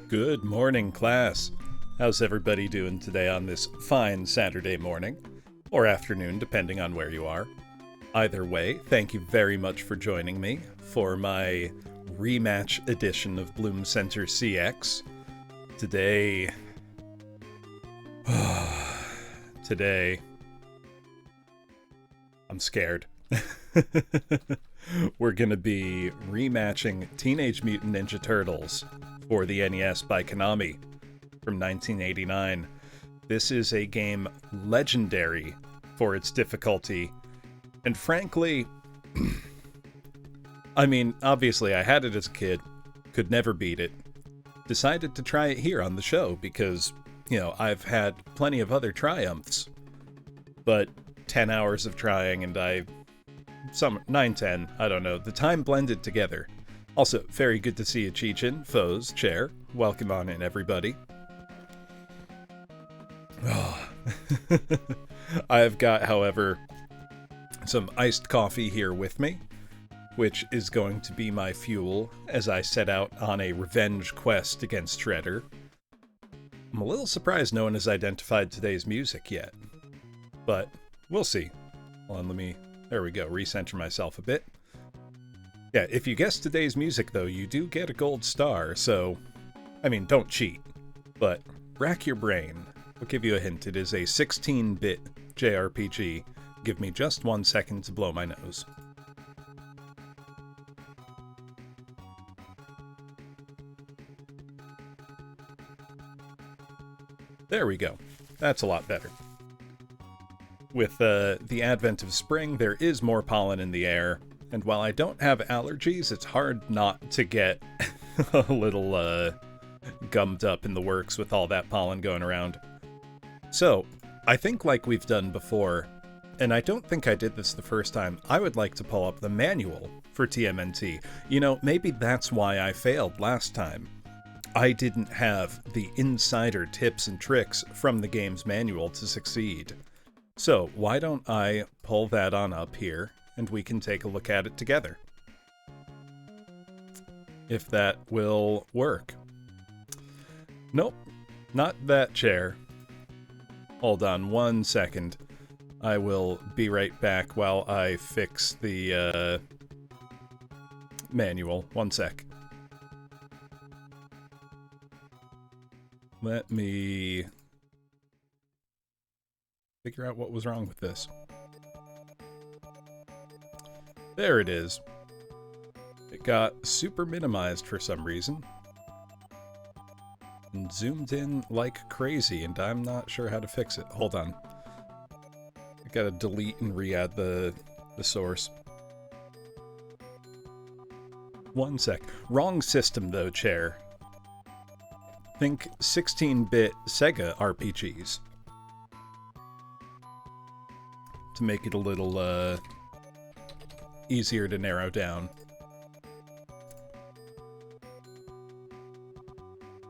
Good morning, class. How's everybody doing today on this fine Saturday morning? Or afternoon, depending on where you are. Either way, thank you very much for joining me for my Rematch edition of Bloom Center CX. Today... I'm scared. We're gonna be rematching Teenage Mutant Ninja Turtles for the NES by Konami from 1989. This is a game legendary for its difficulty, and frankly, I mean, obviously I had it as a kid, could never beat it. Decided to try it here on the show because, you know, I've had plenty of other triumphs, but 10 hours of trying and 9-10, I don't know. The time blended together. Also, very good to see you, Cheechin, Foes, Chair. Welcome on in, everybody. Oh. I've got, however, some iced coffee here with me, which is going to be my fuel as I set out on a revenge quest against Shredder. I'm a little surprised no one has identified today's music yet, but we'll see. Hold on, there we go, recenter myself a bit. Yeah, if you guess today's music, though, you do get a gold star, so, I mean, don't cheat, but rack your brain. I'll give you a hint. It is a 16-bit JRPG. Give me just 1 second to blow my nose. There we go. That's a lot better. With the advent of spring, there is more pollen in the air, and while I don't have allergies, it's hard not to get a little gummed up in the works with all that pollen going around. So, I think like we've done before, and I don't think I did this the first time, I would like to pull up the manual for TMNT. You know, maybe that's why I failed last time. I didn't have the insider tips and tricks from the game's manual to succeed. So, why don't I pull that on up here, and we can take a look at it together. If that will work. Nope, not that chair. Hold on 1 second. I will be right back while I fix the manual. 1 sec. Let me figure out what was wrong with this. There it is. It got super minimized for some reason. And zoomed in like crazy, and I'm not sure how to fix it. Hold on. I gotta delete and re-add the source. 1 sec. Wrong system though, Chair. Think 16-bit Sega RPGs. To make it a little, easier to narrow down.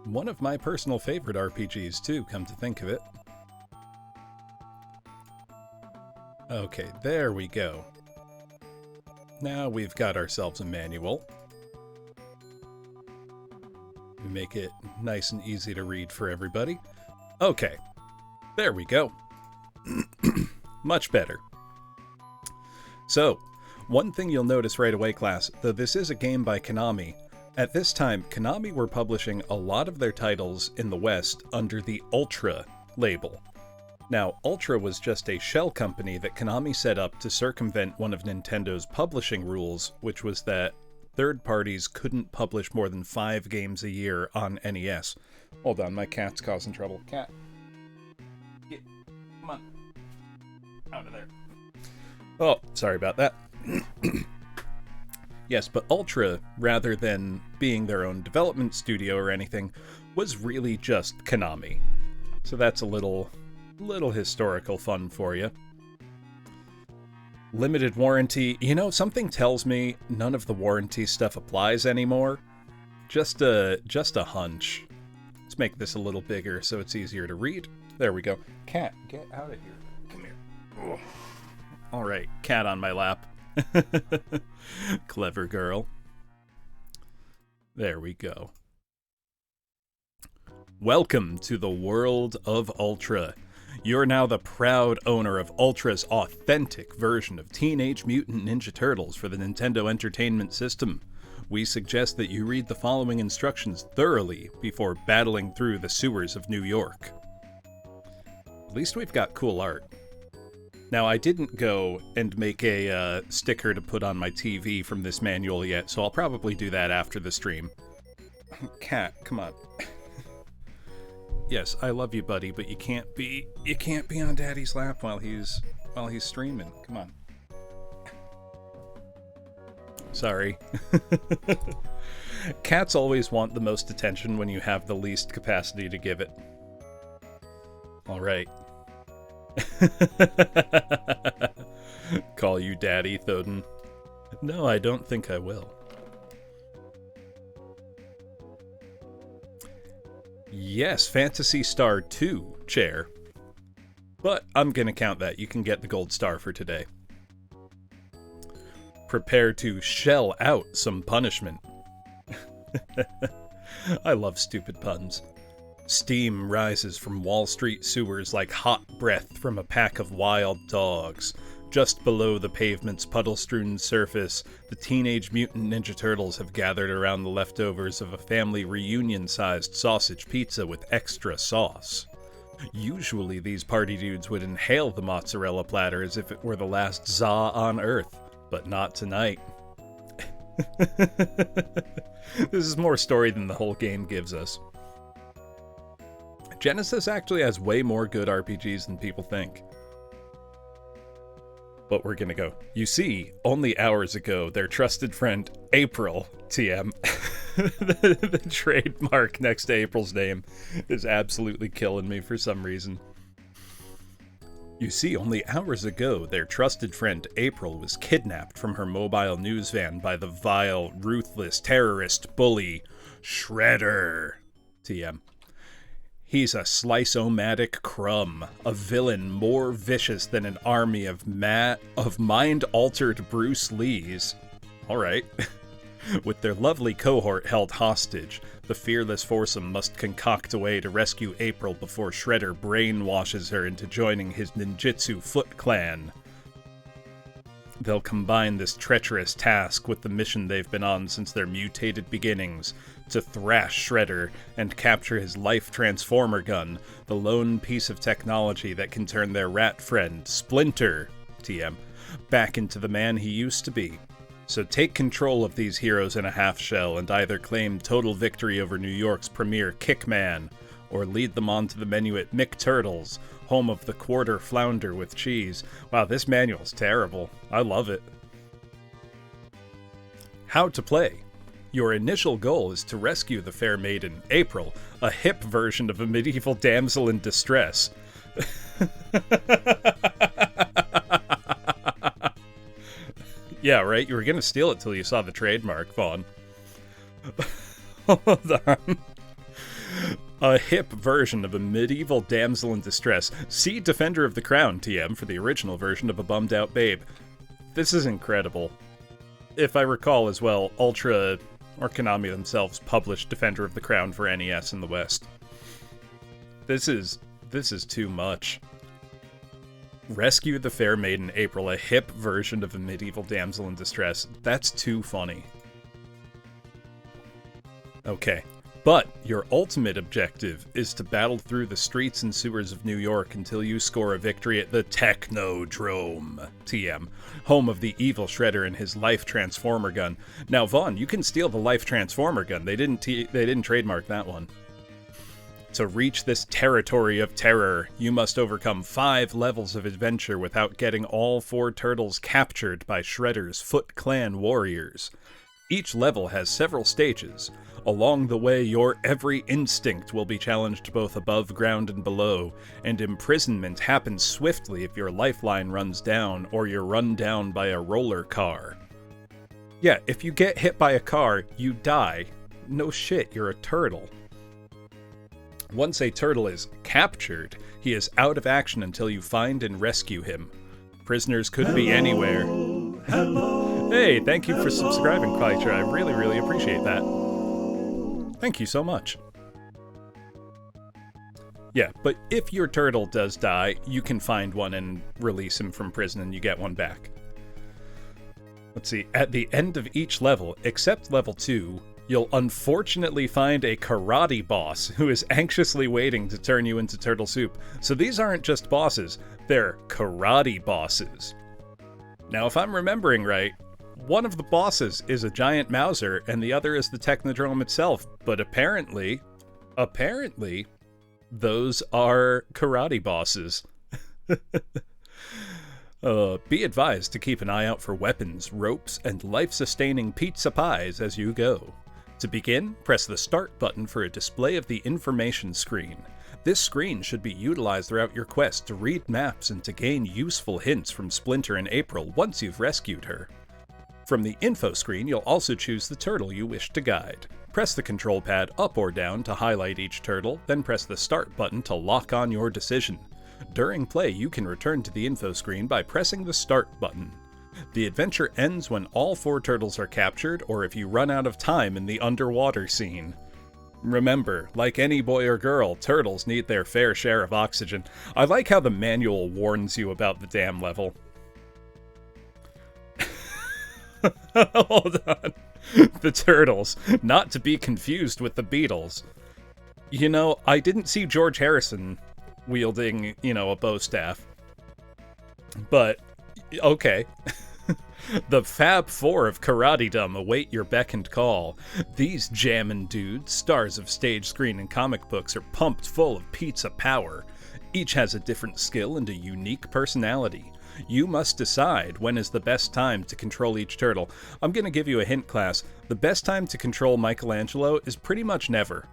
One of my personal favorite RPGs, too, come to think of it. Okay, there we go. Now we've got ourselves a manual. We make it nice and easy to read for everybody. Okay, there we go. Much better. So, one thing you'll notice right away, class, though this is a game by Konami, at this time, Konami were publishing a lot of their titles in the West under the Ultra label. Now, Ultra was just a shell company that Konami set up to circumvent one of Nintendo's publishing rules, which was that third parties couldn't publish more than 5 games a year on NES. Hold on, my cat's causing trouble. Cat. Come on. Out of there. Oh, sorry about that. Yes, but Ultra, rather than being their own development studio or anything, was really just Konami. So that's a little historical fun for you. Limited warranty. You know, something tells me none of the warranty stuff applies anymore. Just a hunch. Let's make this a little bigger so it's easier to read. There we go. Cat, get out of here. Come here. Oh. All right, cat on my lap. Clever girl. There we go. Welcome to the world of Ultra. You're now the proud owner of Ultra's authentic version of Teenage Mutant Ninja Turtles for the Nintendo Entertainment System. We suggest that you read the following instructions thoroughly before battling through the sewers of New York. At least we've got cool art. Now, I didn't go and make a sticker to put on my TV from this manual yet, so I'll probably do that after the stream. Cat, come on. Yes, I love you, buddy, but you can't be on Daddy's lap while he's streaming. Come on. Sorry. Cats always want the most attention when you have the least capacity to give it. All right. Call you Daddy, Thoden. No, I don't think I will. Yes, Phantasy Star 2, chair. But I'm gonna count that. You can get the gold star for today. Prepare to shell out some punishment. I love stupid puns. Steam rises from Wall Street sewers like hot breath from a pack of wild dogs. Just below the pavement's puddle-strewn surface, the Teenage Mutant Ninja Turtles have gathered around the leftovers of a family reunion-sized sausage pizza with extra sauce. Usually these party dudes would inhale the mozzarella platter as if it were the last za on Earth, but not tonight. This is more story than the whole game gives us. Genesis actually has way more good RPGs than people think. But we're gonna go. You see, only hours ago, their trusted friend, April, TM, the trademark next to April's name, is absolutely killing me for some reason. You see, only hours ago, their trusted friend, April, was kidnapped from her mobile news van by the vile, ruthless, terrorist bully, Shredder, TM. He's a slice-o-matic crumb, a villain more vicious than an army of mind-altered Bruce Lees. Alright. With their lovely cohort held hostage, the fearless foursome must concoct a way to rescue April before Shredder brainwashes her into joining his ninjutsu Foot Clan. They'll combine this treacherous task with the mission they've been on since their mutated beginnings, to thrash Shredder and capture his life transformer gun, the lone piece of technology that can turn their rat friend, Splinter, TM, back into the man he used to be. So take control of these heroes in a half shell and either claim total victory over New York's premier Kickman, or lead them onto the menu at McTurtles, home of the quarter flounder with cheese. Wow, this manual's terrible. I love it. How to play. Your initial goal is to rescue the fair maiden, April, a hip version of a medieval damsel in distress. Yeah, right? You were gonna steal it till you saw the trademark, Vaughn. Hold on. A hip version of a medieval damsel in distress. See Defender of the Crown, TM, for the original version of a bummed-out babe. This is incredible. If I recall as well, Ultra, or Konami themselves, published Defender of the Crown for NES in the West. This is too much. Rescue the fair maiden April, a hip version of a medieval damsel in distress. That's too funny. Okay. But your ultimate objective is to battle through the streets and sewers of New York until you score a victory at the Technodrome, TM, home of the evil Shredder and his Life Transformer gun. Now, Vaughn, you can steal the Life Transformer gun. They didn't trademark that one. To reach this territory of terror, you must overcome 5 levels of adventure without getting all 4 turtles captured by Shredder's Foot Clan warriors. Each level has several stages. Along the way, your every instinct will be challenged both above ground and below, and imprisonment happens swiftly if your lifeline runs down or you're run down by a roller car. Yeah, if you get hit by a car, you die. No shit, you're a turtle. Once a turtle is captured, he is out of action until you find and rescue him. Prisoners could be anywhere. Hello. Hey, thank you for subscribing, Clytra. I really, really appreciate that. Thank you so much. Yeah, but if your turtle does die, you can find one and release him from prison and you get one back. Let's see, at the end of each level, except level 2, you'll unfortunately find a karate boss who is anxiously waiting to turn you into turtle soup. So these aren't just bosses, they're karate bosses. Now, if I'm remembering right, one of the bosses is a giant Mauser and the other is the Technodrome itself, but apparently, those are karate bosses. Be advised to keep an eye out for weapons, ropes, and life-sustaining pizza pies as you go. To begin, press the Start button for a display of the information screen. This screen should be utilized throughout your quest to read maps and to gain useful hints from Splinter and April once you've rescued her. From the info screen, you'll also choose the turtle you wish to guide. Press the control pad up or down to highlight each turtle, then press the Start button to lock on your decision. During play, you can return to the info screen by pressing the Start button. The adventure ends when all 4 turtles are captured, or if you run out of time in the underwater scene. Remember, like any boy or girl, turtles need their fair share of oxygen. I like how the manual warns you about the damn level. Hold on. The turtles, not to be confused with the Beatles. You know, I didn't see George Harrison wielding, a bow staff. But, okay. The Fab Four of Karate-dom await your beck and call. These jammin' dudes, stars of stage, screen, and comic books, are pumped full of pizza power. Each has a different skill and a unique personality. You must decide when is the best time to control each turtle. I'm gonna give you a hint, class. The best time to control Michelangelo is pretty much never.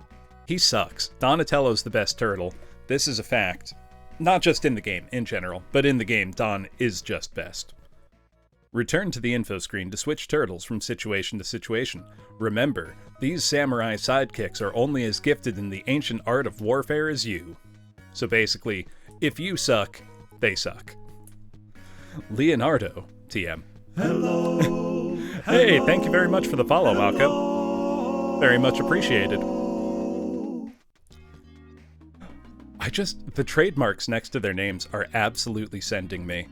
He sucks. Donatello's the best turtle. This is a fact. Not just in the game, in general, but in the game, Don is just best. Return to the info screen to switch turtles from situation to situation. Remember, these samurai sidekicks are only as gifted in the ancient art of warfare as you. So basically, if you suck, they suck. Leonardo, TM. Hello. Hey, thank you very much for the follow, Mako. Very much appreciated. The trademarks next to their names are absolutely sending me.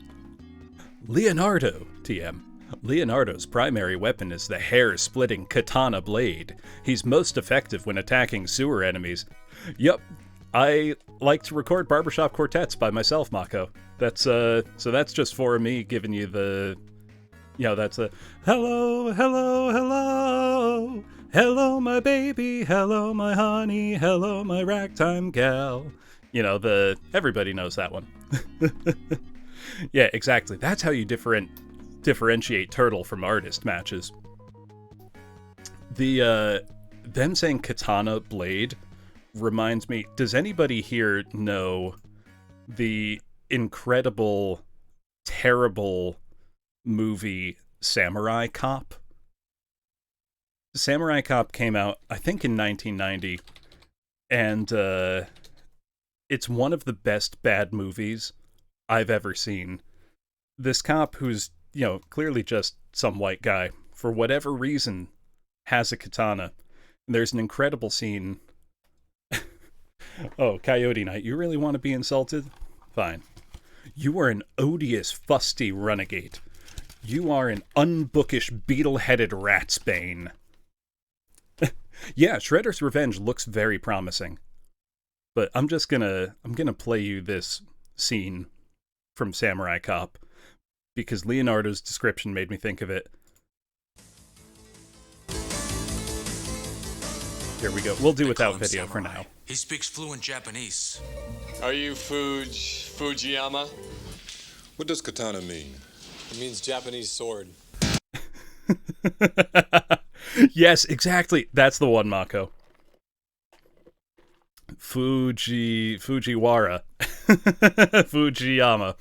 Leonardo, TM. Leonardo's primary weapon is the hair-splitting katana blade. He's most effective when attacking sewer enemies. Yup, I like to record barbershop quartets by myself, Mako. So that's just for me giving you the, that's a hello, hello, hello, hello, my baby, hello, my honey, hello, my ragtime gal. Everybody knows that one. Yeah, exactly. That's how you differentiate turtle from artist matches. Them saying katana blade reminds me, does anybody here know the incredible, terrible movie Samurai Cop? Samurai Cop came out, I think, in 1990, and it's one of the best bad movies I've ever seen. This cop who's, clearly just some white guy, for whatever reason, has a katana. There's an incredible scene. Oh, Coyote Knight, you really want to be insulted? Fine. You are an odious, fusty renegade. You are an unbookish, beetle-headed ratsbane. Yeah, Shredder's Revenge looks very promising. But I'm gonna play you this scene from Samurai Cop, because Leonardo's description made me think of it. Here we go. We'll do without video for now. He speaks fluent Japanese. Are you Fujiyama? What does katana mean? It means Japanese sword. Yes, exactly. That's the one, Mako. Fujiwara. Fujiyama.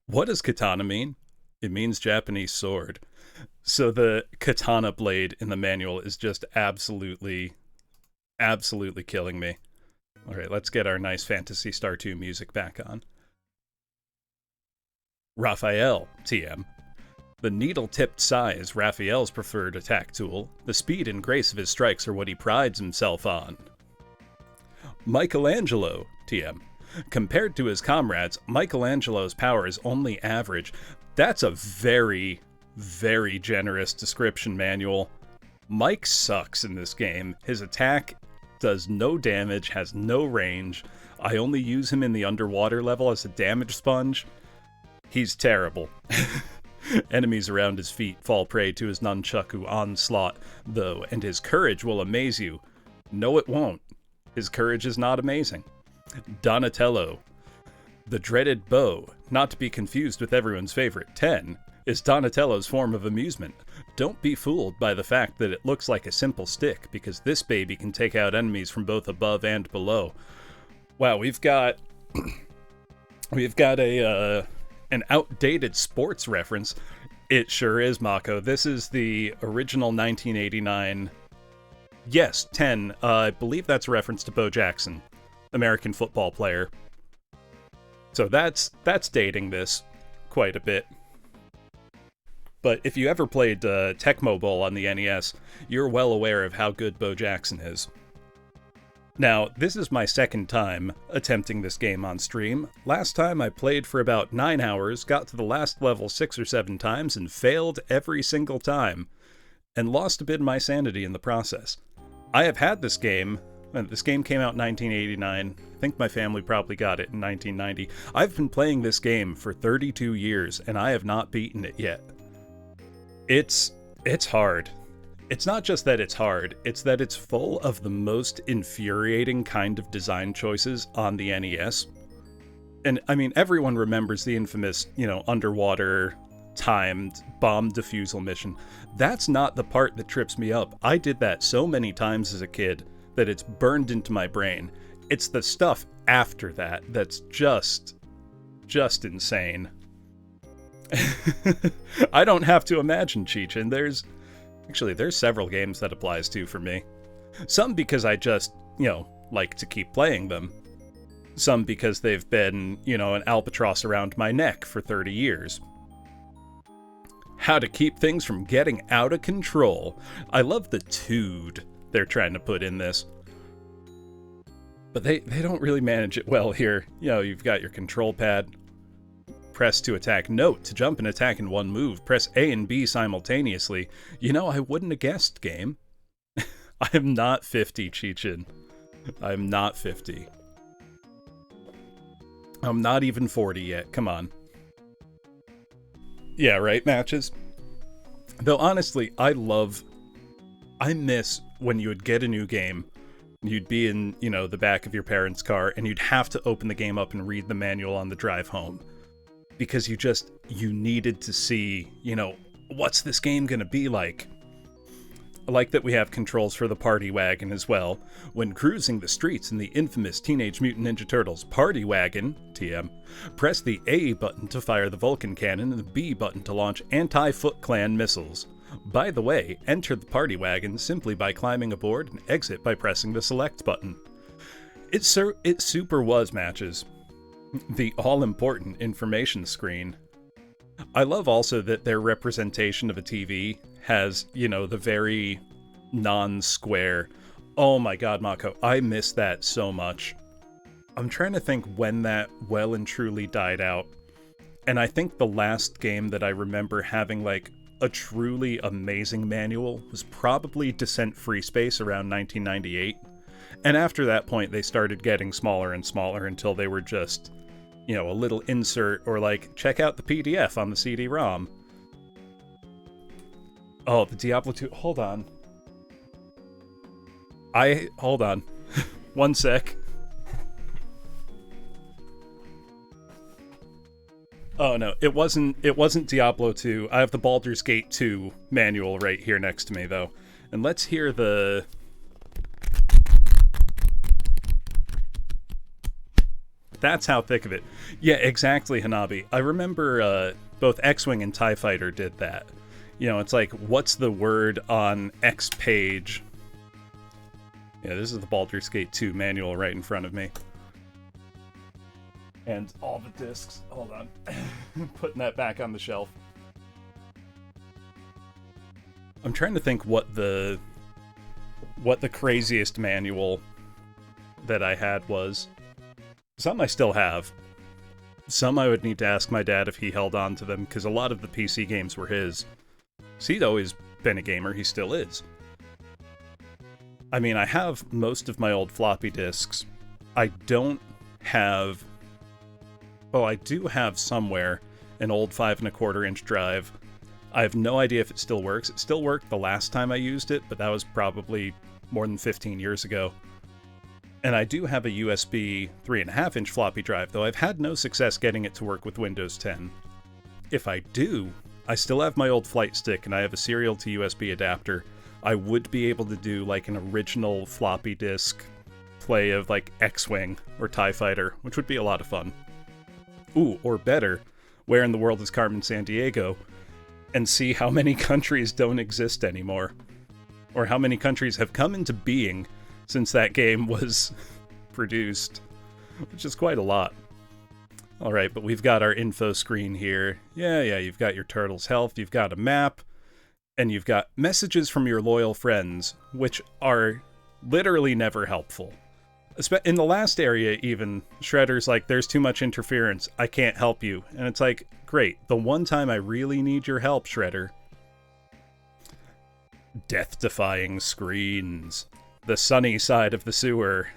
What does katana mean? It means Japanese sword. So the katana blade in the manual is just absolutely killing me. All right, let's get our nice Phantasy Star 2 music back on. Raphael, TM. The needle-tipped sai is Raphael's preferred attack tool. The speed and grace of his strikes are what he prides himself on. Michelangelo, TM. Compared to his comrades, Michelangelo's power is only average. That's a very, very generous description manual. Mike sucks in this game. His attack does no damage, has no range. I only use him in the underwater level as a damage sponge. He's terrible. Enemies around his feet fall prey to his nunchaku onslaught, though, and his courage will amaze you. No, it won't. His courage is not amazing. Donatello. The dreaded bow, not to be confused with everyone's favorite 10, is Donatello's form of amusement. Don't be fooled by the fact that it looks like a simple stick, because this baby can take out enemies from both above and below. Wow, we've got an outdated sports reference. It sure is, Mako. This is the original 1989. Yes, 10. I believe that's a reference to Bo Jackson, American football player. So that's dating this quite a bit. But if you ever played Tecmo Bowl on the NES, you're well aware of how good Bo Jackson is. Now, this is my second time attempting this game on stream. Last time I played for about 9 hours, got to the last level 6 or 7 times, and failed every single time, and lost a bit of my sanity in the process. I have had this game, and this game came out in 1989. I think my family probably got it in 1990. I've been playing this game for 32 years, and I have not beaten it yet. It's hard. It's not just that it's hard, it's that it's full of the most infuriating kind of design choices on the NES. And, I mean, everyone remembers the infamous, underwater, timed bomb defusal mission. That's not the part that trips me up. I did that so many times as a kid that it's burned into my brain. It's the stuff after that that's just insane. I don't have to imagine, Cheech, there's several games that applies to for me. Some because I just, like to keep playing them. Some because they've been, an albatross around my neck for 30 years. How to keep things from getting out of control. I love the tood they're trying to put in this. But they don't really manage it well here. You've got your control pad. Press to attack. Note, to jump and attack in one move, press A and B simultaneously. I wouldn't have guessed, game. I am not 50, Cheechin. I am not 50. I'm not even 40 yet, come on. Yeah, right, matches? Though honestly, I miss when you would get a new game, you'd be in, the back of your parents' car, and you'd have to open the game up and read the manual on the drive home. Because you needed to see, what's this game gonna be like? I like that we have controls for the party wagon as well. When cruising the streets in the infamous Teenage Mutant Ninja Turtles party wagon, TM, press the A button to fire the Vulcan cannon and the B button to launch anti-Foot Clan missiles. By the way, enter the party wagon simply by climbing aboard and exit by pressing the select button. It super was, matches. The all-important information screen. I love also that their representation of a TV has, the very non-square. Oh my god, Mako, I miss that so much. I'm trying to think when that well and truly died out. And I think the last game that I remember having, a truly amazing manual was probably Descent Free Space around 1998. And after that point, they started getting smaller and smaller until they were just, a little insert or check out the PDF on the CD-ROM. Oh, the Diablo 2. Hold on. Hold on. One sec. Oh no, it wasn't Diablo 2. I have the Baldur's Gate 2 manual right here next to me though. And let's hear the... That's how thick of it. Yeah, exactly, Hanabi. I remember both X-Wing and TIE Fighter did that. It's like, what's the word on X page? Yeah, this is the Baldur's Gate 2 manual right in front of me. And all the discs. Hold on. Putting that back on the shelf. I'm trying to think what the craziest manual that I had was... Some I still have. Some I would need to ask my dad if he held on to them, because a lot of the PC games were his. So he'd always been a gamer, he still is. I mean, I have most of my old floppy disks. I don't have... Oh, I do have somewhere an old 5¼ inch drive. I have no idea if it still works. It still worked the last time I used it, but that was probably more than 15 years ago. And I do have a USB 3.5-inch floppy drive, though I've had no success getting it to work with Windows 10. If I do, I still have my old flight stick, and I have a serial to USB adapter. I would be able to do, like, an original floppy disk play of, like, X-Wing or TIE Fighter, which would be a lot of fun. Ooh, or better, Where in the World is Carmen Sandiego, and see how many countries don't exist anymore. Or how many countries have come into being since that game was produced, which is quite a lot. Alright, but we've got our info screen here. Yeah, you've got your turtle's health, you've got a map, and you've got messages from your loyal friends, which are literally never helpful. In the last area, even, Shredder's like, there's too much interference, I can't help you. And it's like, great, the one time I really need your help, Shredder. Death-defying screens. The sunny side of the sewer.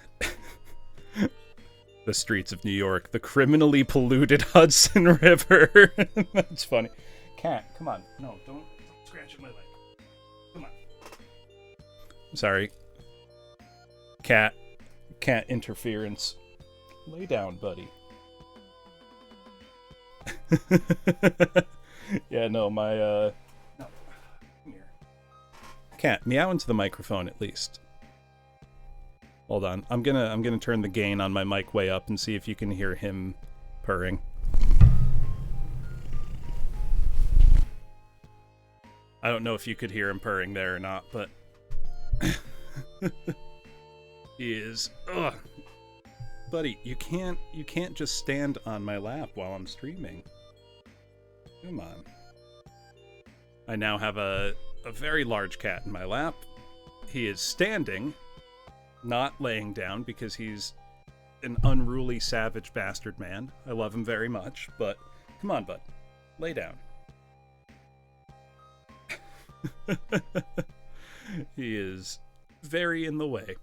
The streets of New York. The criminally polluted Hudson River. That's funny. Cat, come on. No, don't scratch at my leg. Come on. Sorry. Cat interference. Lay down, buddy. Yeah, no, my, No. Come here. Cat, meow into the microphone at least. Hold on. I'm gonna turn the gain on my mic way up and see if you can hear him purring. I don't know if you could hear him purring there or not, but he is. Ugh. Buddy, you can't just stand on my lap while I'm streaming. Come on. I now have a very large cat in my lap. He is standing, not laying down, because he's an unruly, savage bastard man. I love him very much, but come on, bud. Lay down. He is very in the way.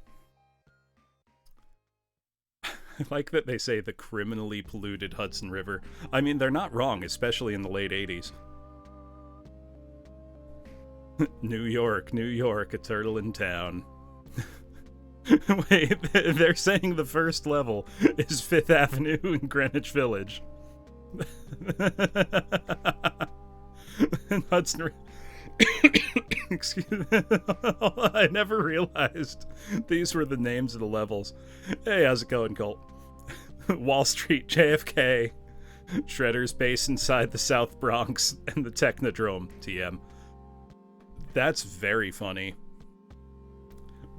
I like that they say the criminally polluted Hudson River. I mean, they're not wrong, especially in the late 80s. New York, a turtle in town. Wait, they're saying the first level is 5th Avenue in Greenwich Village. Hudson River. Excuse me. I never realized these were the names of the levels. Hey, how's it going, Colt? Wall Street, JFK, Shredder's base inside the South Bronx, and the Technodrome, TM. That's very funny.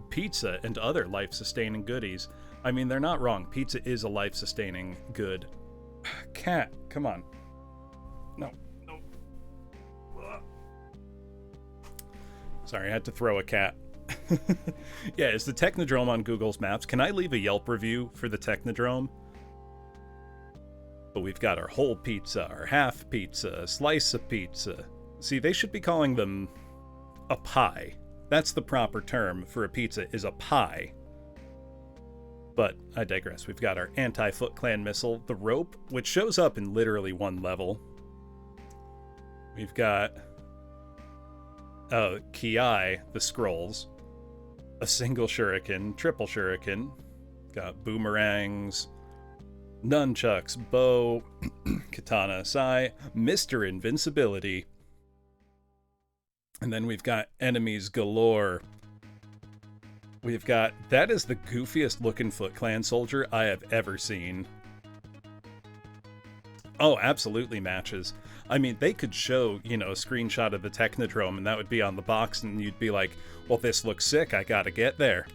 Pizza and other life-sustaining goodies. I mean, they're not wrong. Pizza is a life-sustaining good. Cat, come on. No. Sorry, I had to throw a cat. Yeah, is the Technodrome on Google's Maps? Can I leave a Yelp review for the Technodrome? But we've got our whole pizza, our half pizza, a slice of pizza. See, they should be calling them a pie. That's the proper term for a pizza, is a pie. But I digress. We've got our anti-Foot Clan missile, the rope, which shows up in literally one level. We've got Ki, the scrolls, a single shuriken, triple shuriken, got boomerangs, nunchucks, bow, katana, sai, Mr. Invincibility, and then we've got enemies galore. We've got, that is the goofiest looking Foot Clan soldier I have ever seen. Oh, absolutely matches. I mean, they could show, a screenshot of the Technodrome, and that would be on the box, and you'd be like, well, this looks sick, I gotta get there.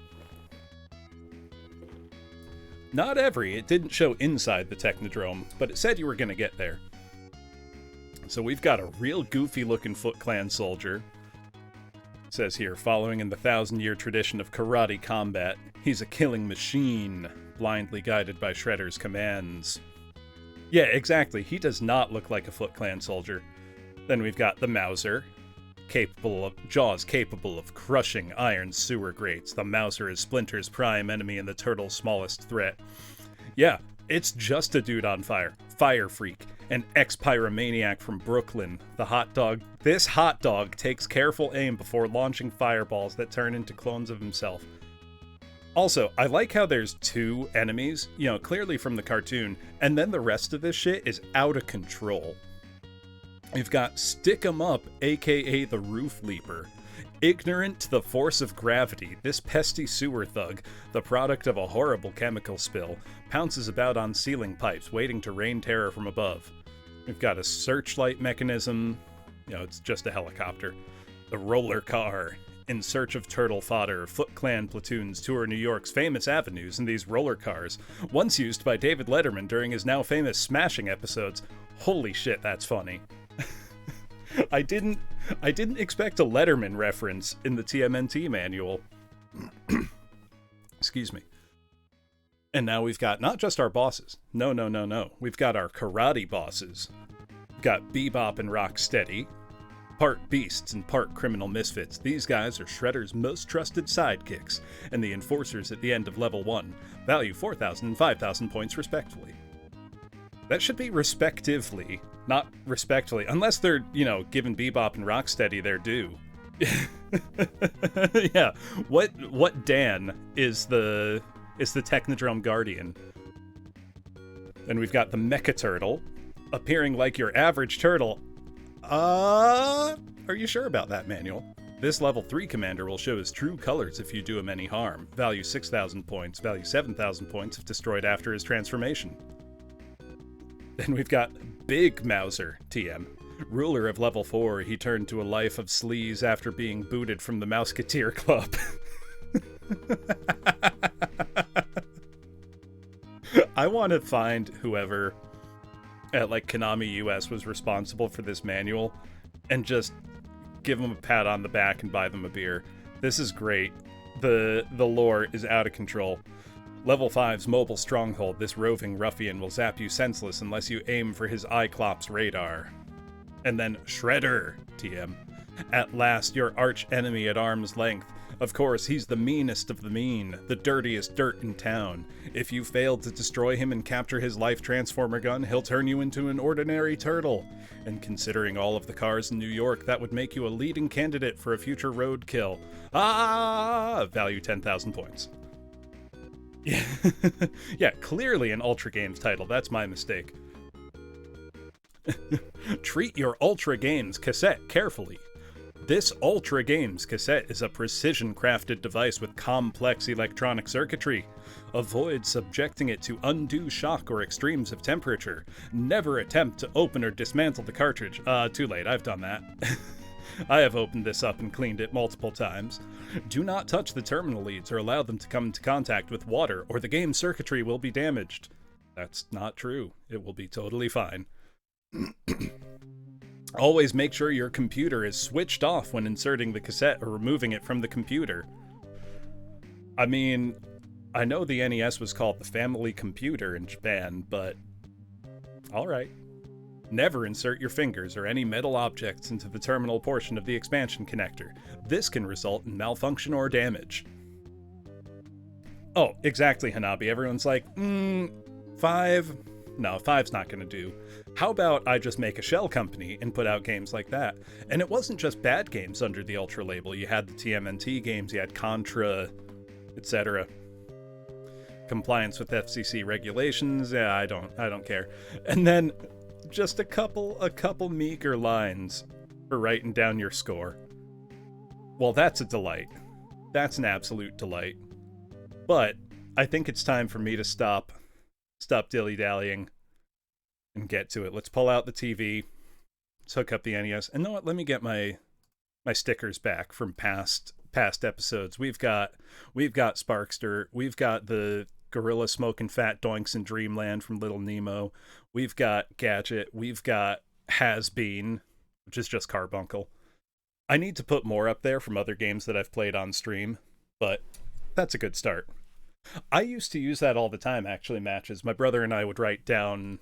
Not every. It didn't show inside the Technodrome, but it said you were gonna get there. So we've got a real goofy-looking Foot Clan soldier. says here, following in the 1,000-year tradition of karate combat, he's a killing machine, blindly guided by Shredder's commands. Yeah, exactly. He does not look like a Foot Clan soldier. Then we've got the Mauser, jaws capable of crushing iron sewer grates. The Mauser is Splinter's prime enemy and the Turtle's smallest threat. Yeah, it's just a dude on fire. Fire freak. An ex-pyromaniac from Brooklyn. The hot dog. This hot dog takes careful aim before launching fireballs that turn into clones of himself. Also, I like how there's 2 enemies, clearly from the cartoon, and then the rest of this shit is out of control. We've got Stick 'em Up, aka the Roof Leaper. Ignorant to the force of gravity, this pesty sewer thug, the product of a horrible chemical spill, pounces about on ceiling pipes, waiting to rain terror from above. We've got a searchlight mechanism. It's just a helicopter. The roller car. In search of turtle fodder, Foot Clan platoons tour New York's famous avenues in these roller cars, once used by David Letterman during his now famous Smashing episodes. Holy shit, that's funny. I didn't expect a Letterman reference in the TMNT manual. Excuse me. And now we've got not just our bosses. No. We've got our karate bosses. We've got Bebop and Rocksteady. Part beasts and part criminal misfits, these guys are Shredder's most trusted sidekicks, and the enforcers at the end of level 1. Value 4,000 and 5,000 points respectively. That should be respectively, not respectfully, unless they're, giving Bebop and Rocksteady their due. Yeah, what Dan is the Technodrome Guardian. Then we've got the Mecha Turtle, appearing like your average turtle. Are you sure about that, manual? This level 3 commander will show his true colors if you do him any harm. Value 6,000 points, value 7,000 points if destroyed after his transformation. Then we've got Big Mauser, TM. Ruler of level 4, he turned to a life of sleaze after being booted from the Mouseketeer Club. I want to find whoever at Konami US was responsible for this manual and just give them a pat on the back and buy them a beer. This is great. The lore is out of control. Level 5's mobile stronghold, this roving ruffian will zap you senseless unless you aim for his Cyclops radar. And then Shredder, TM. At last, your arch enemy at arm's length. Of course, he's the meanest of the mean, the dirtiest dirt in town. If you fail to destroy him and capture his life transformer gun, he'll turn you into an ordinary turtle. And considering all of the cars in New York, that would make you a leading candidate for a future roadkill. Value 10,000 points. Yeah, clearly an Ultra Games title, that's my mistake. Treat your Ultra Games cassette carefully. This Ultra Games cassette is a precision-crafted device with complex electronic circuitry. Avoid subjecting it to undue shock or extremes of temperature. Never attempt to open or dismantle the cartridge. Too late, I've done that. I have opened this up and cleaned it multiple times. Do not touch the terminal leads or allow them to come into contact with water, or the game circuitry will be damaged. That's not true. It will be totally fine. Always make sure your computer is switched off when inserting the cassette or removing it from the computer. I mean, I know the NES was called the Family Computer in Japan, but alright. Never insert your fingers or any metal objects into the terminal portion of the expansion connector. This can result in malfunction or damage. Oh, exactly, Hanabi. Everyone's like, 5? No, 5's not gonna do. How about I just make a shell company and put out games like that? And it wasn't just bad games under the Ultra label. You had the TMNT games, you had Contra, etc. Compliance with FCC regulations, yeah, I don't care. And then just a couple meager lines for writing down your score. Well, that's a delight. That's an absolute delight. But I think it's time for me to stop dilly-dallying and get to it. Let's pull out the TV. Let's hook up the NES. And you know what? Let me get my stickers back from past episodes. We've got Sparkster. We've got the Gorilla Smoking Fat Doinks in Dreamland from Little Nemo. We've got Gadget. We've got Has Been, which is just Carbuncle. I need to put more up there from other games that I've played on stream, but that's a good start. I used to use that all the time, actually, matches. My brother and I would write down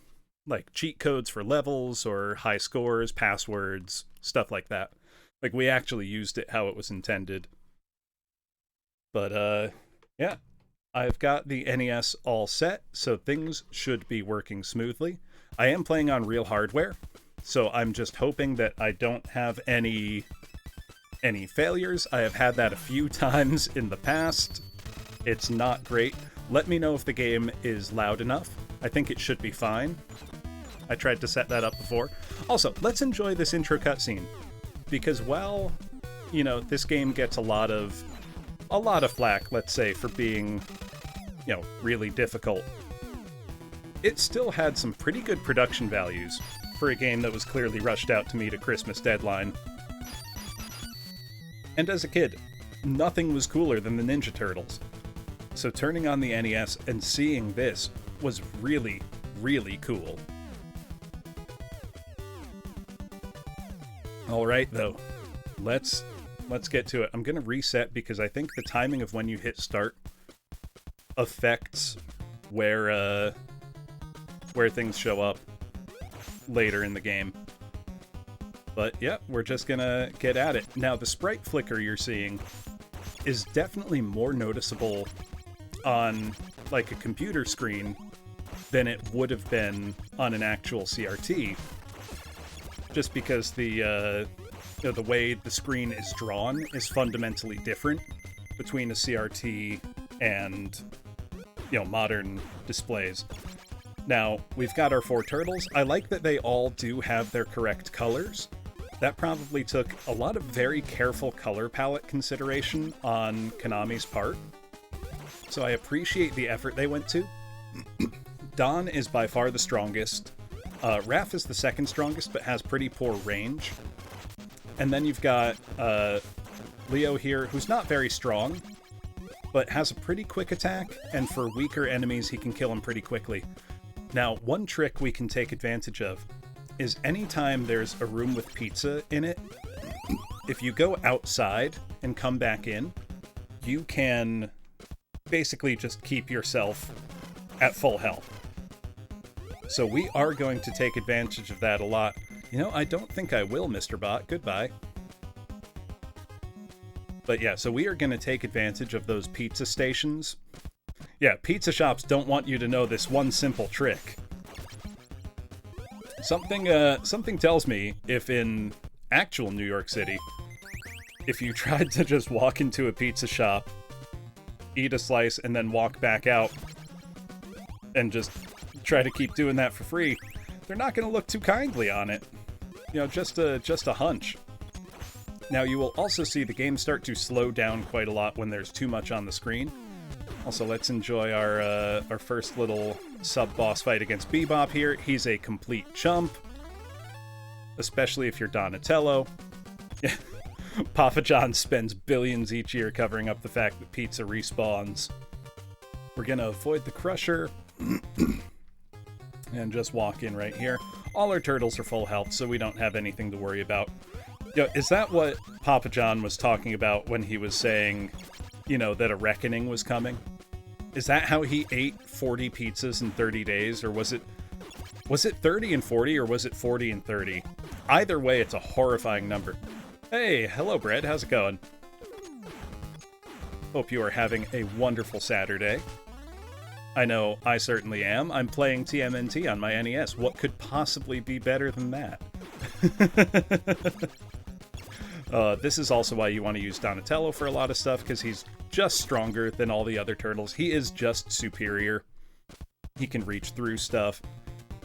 like cheat codes for levels or high scores, passwords, stuff like that. Like we actually used it how it was intended. But yeah, I've got the NES all set, so things should be working smoothly. I am playing on real hardware, so I'm just hoping that I don't have any failures. I have had that a few times in the past. It's not great. Let me know if the game is loud enough. I think it should be fine. I tried to set that up before. Also, let's enjoy this intro cutscene, because while, you know, this game gets a lot of flack, let's say, for being, you know, really difficult, it still had some pretty good production values for a game that was clearly rushed out to meet a Christmas deadline. And as a kid, nothing was cooler than the Ninja Turtles. So turning on the NES and seeing this was really, really cool. Alright though, let's get to it. I'm gonna reset because I think the timing of when you hit start affects where things show up later in the game. But yeah, we're just gonna get at it. Now the sprite flicker you're seeing is definitely more noticeable on like a computer screen than it would have been on an actual CRT. Just because the way the screen is drawn is fundamentally different between a CRT and, you know, modern displays. Now, we've got our 4 turtles. I like that they all do have their correct colors. That probably took a lot of very careful color palette consideration on Konami's part. So I appreciate the effort they went to. Don is by far the strongest. Raph is the second strongest, but has pretty poor range. And then you've got Leo here, who's not very strong, but has a pretty quick attack, and for weaker enemies, he can kill them pretty quickly. Now, one trick we can take advantage of is anytime there's a room with pizza in it, if you go outside and come back in, you can basically just keep yourself at full health. So we are going to take advantage of that a lot. You know, I don't think I will, Mr. Bot. Goodbye. But yeah, so we are going to take advantage of those pizza stations. Yeah, pizza shops don't want you to know this one simple trick. Something tells me if in actual New York City, if you tried to just walk into a pizza shop, eat a slice, and then walk back out, and just try to keep doing that for free, they're not going to look too kindly on it. You know, just a hunch. Now, you will also see the game start to slow down quite a lot when there's too much on the screen. Also, let's enjoy our first little sub-boss fight against Bebop here. He's a complete chump, especially if you're Donatello. Papa John spends billions each year covering up the fact that pizza respawns. We're gonna avoid the Crusher and just walk in right here. All our turtles are full health, so we don't have anything to worry about. Yo, is that what Papa John was talking about when he was saying, you know, that a reckoning was coming? Is that how he ate 40 pizzas in 30 days? Or was it 30 and 40, or was it 40 and 30? Either way, it's a horrifying number. Hey, hello, Bread. How's it going? Hope you are having a wonderful Saturday. I know I certainly am. I'm playing TMNT on my NES. What could possibly be better than that? This is also why you want to use Donatello for a lot of stuff, because he's just stronger than all the other turtles. He is just superior. He can reach through stuff.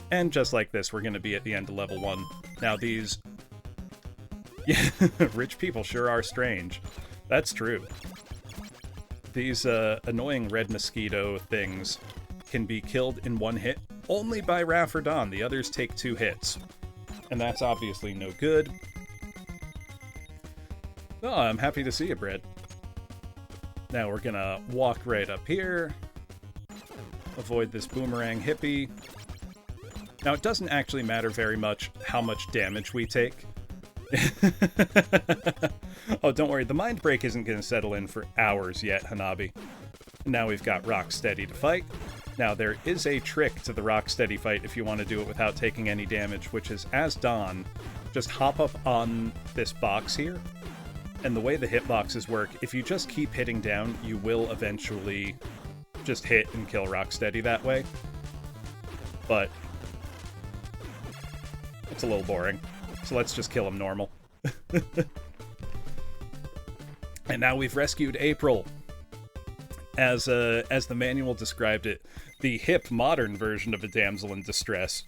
And just like this, we're going to be at the end of level 1. Now these... Yeah, rich people sure are strange. That's true. These annoying red mosquito things can be killed in one hit only by Raph or Don. The others take 2 hits. And that's obviously no good. Oh, I'm happy to see you, Brett. Now we're gonna walk right up here. Avoid this boomerang hippie. Now it doesn't actually matter very much how much damage we take. Oh, don't worry, the mind break isn't going to settle in for hours yet, Hanabi. Now we've got Rocksteady to fight. Now, there is a trick to the Rocksteady fight if you want to do it without taking any damage, which is, as Don, just hop up on this box here, and the way the hitboxes work, if you just keep hitting down, you will eventually just hit and kill Rocksteady that way. But it's a little boring, so let's just kill him normal. And now we've rescued April. As the manual described it, the hip modern version of a damsel in distress.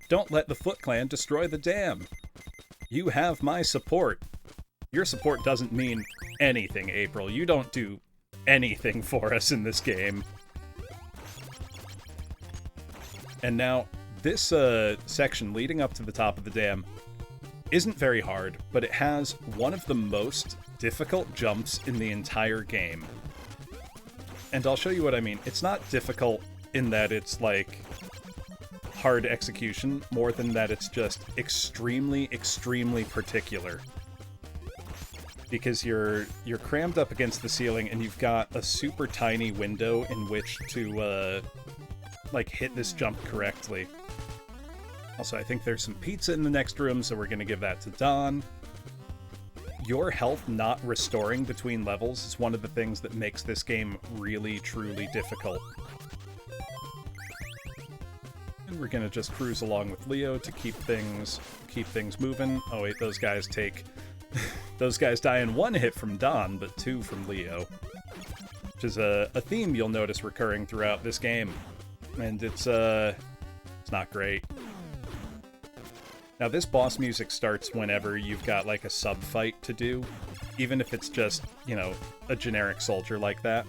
Don't let the Foot Clan destroy the dam. You have my support. Your support doesn't mean anything, April. You don't do anything for us in this game. And now, this section leading up to the top of the dam isn't very hard, but it has one of the most difficult jumps in the entire game. And I'll show you what I mean. It's not difficult in that it's, like, hard execution, more than that it's just extremely, extremely particular. Because you're crammed up against the ceiling, and you've got a super tiny window in which to, like, hit this jump correctly. Also, I think there's some pizza in the next room, so we're gonna give that to Don. Your health not restoring between levels is one of the things that makes this game really, truly difficult. And we're gonna just cruise along with Leo to keep things moving. Oh wait, those guys take... those guys die in one hit from Don, but two from Leo. Which is a theme you'll notice recurring throughout this game. And it's not great. Now, this boss music starts whenever you've got, like, a sub-fight to do, even if it's just, you know, a generic soldier like that.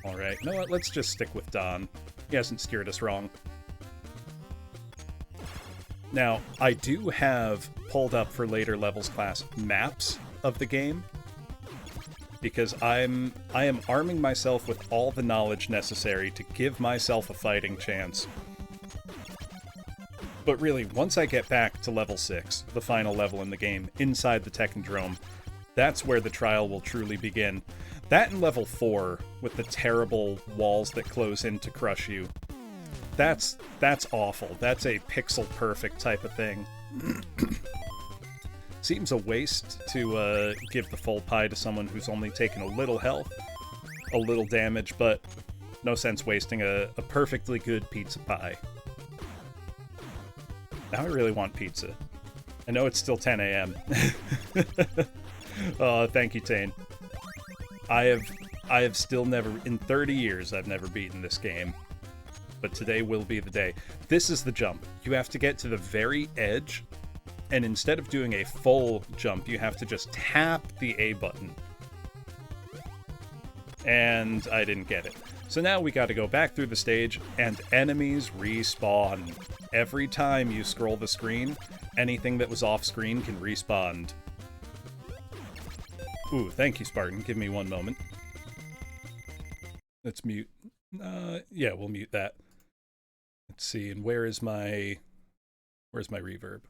Alright, you know what, let's just stick with Don. He hasn't steered us wrong. Now, I do have pulled up for later levels class maps of the game, because I am arming myself with all the knowledge necessary to give myself a fighting chance. But really, once I get back to level 6, the final level in the game, inside the Technodrome, that's where the trial will truly begin. That and level 4, with the terrible walls that close in to crush you, that's awful. That's a pixel-perfect type of thing. Seems a waste to give the full pie to someone who's only taken a little health, a little damage, but no sense wasting a perfectly good pizza pie. Now I really want pizza. I know it's still 10 a.m. Oh, thank you, Tane. I have still never, in 30 years, I've never beaten this game. But today will be the day. This is the jump. You have to get to the very edge, and instead of doing a full jump, you have to just tap the A button. And I didn't get it. So now we gotta go back through the stage, and enemies respawn. Every time you scroll the screen, anything that was off-screen can respawn. Ooh, thank you, Spartan. Give me one moment. Let's mute. Yeah, we'll mute that. Let's see, and where's my reverb?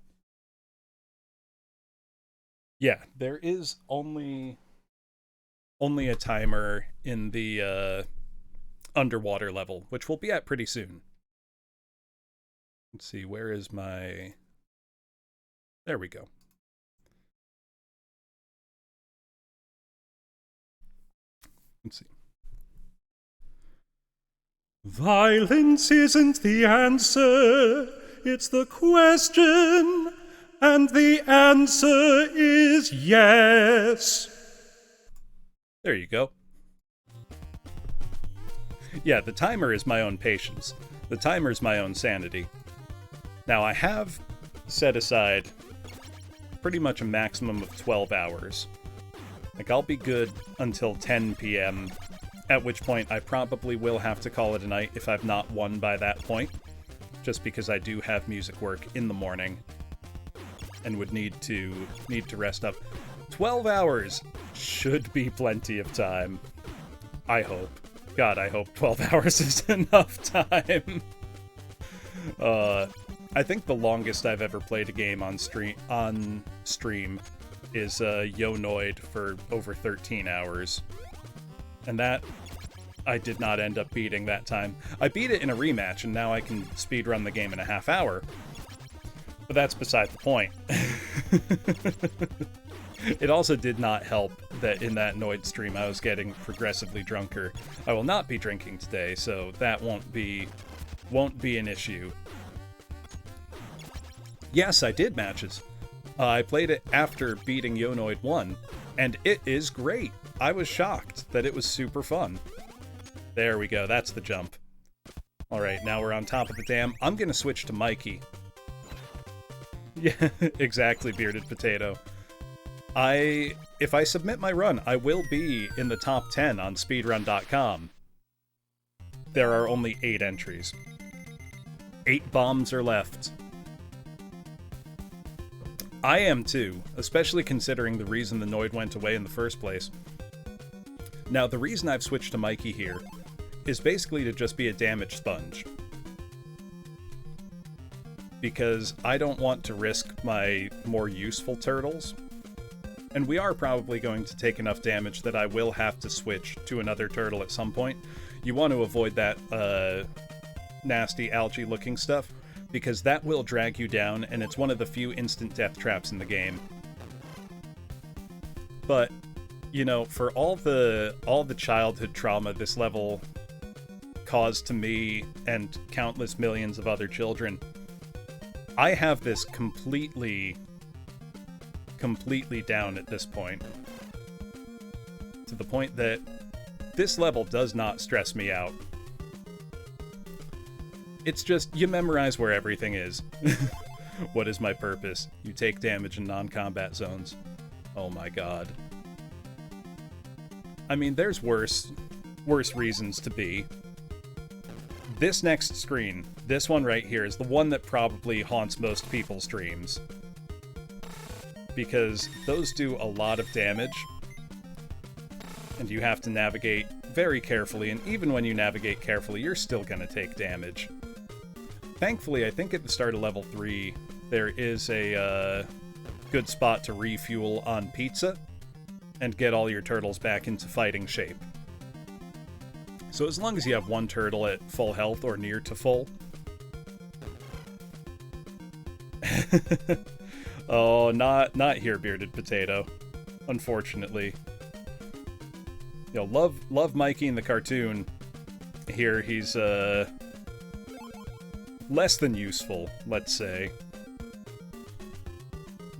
Yeah, there is only a timer in the underwater level, which we'll be at pretty soon. Let's see, where is my... There we go. Let's see. Violence isn't the answer, it's the question, and the answer is yes. There you go. Yeah, the timer is my own patience. The timer is my own sanity. Now, I have set aside pretty much a maximum of 12 hours. Like, I'll be good until 10 p.m., at which point I probably will have to call it a night if I've not won by that point, just because I do have music work in the morning and would need to rest up. 12 hours should be plenty of time. I hope. God, I hope 12 hours is enough time. I think the longest I've ever played a game on stream is Yonoid for over 13 hours. And that, I did not end up beating that time. I beat it in a rematch, and now I can speedrun the game in a half hour. But that's beside the point. It also did not help that in that Noid stream I was getting progressively drunker. I will not be drinking today, so that won't be an issue. Yes, I did matches. I played it after beating Yonoid 1, and it is great. I was shocked that it was super fun. There we go, that's the jump. Alright, now we're on top of the dam. I'm gonna switch to Mikey. Yeah, exactly, Bearded Potato. If I submit my run, I will be in the top 10 on speedrun.com. There are only 8 entries. 8 bombs are left. I am too, especially considering the reason the Noid went away in the first place. Now, the reason I've switched to Mikey here is basically to just be a damage sponge. Because I don't want to risk my more useful turtles. And we are probably going to take enough damage that I will have to switch to another turtle at some point. You want to avoid that nasty algae-looking stuff, because that will drag you down, and it's one of the few instant death traps in the game. But, you know, for all the childhood trauma this level caused to me and countless millions of other children, I have this completely down at this point. To the point that this level does not stress me out. It's just, you memorize where everything is. What is my purpose? You take damage in non-combat zones. Oh my god. I mean, there's worse reasons to be. This next screen, this one right here, is the one that probably haunts most people's dreams. Because those do a lot of damage, and you have to navigate very carefully, and even when you navigate carefully, you're still gonna take damage. Thankfully, I think at the start of level 3, there is a good spot to refuel on pizza, and get all your turtles back into fighting shape. So as long as you have one turtle at full health or near to full... Oh, not here, Bearded Potato. Unfortunately. You know, love Mikey in the cartoon. Here, he's, less than useful, let's say.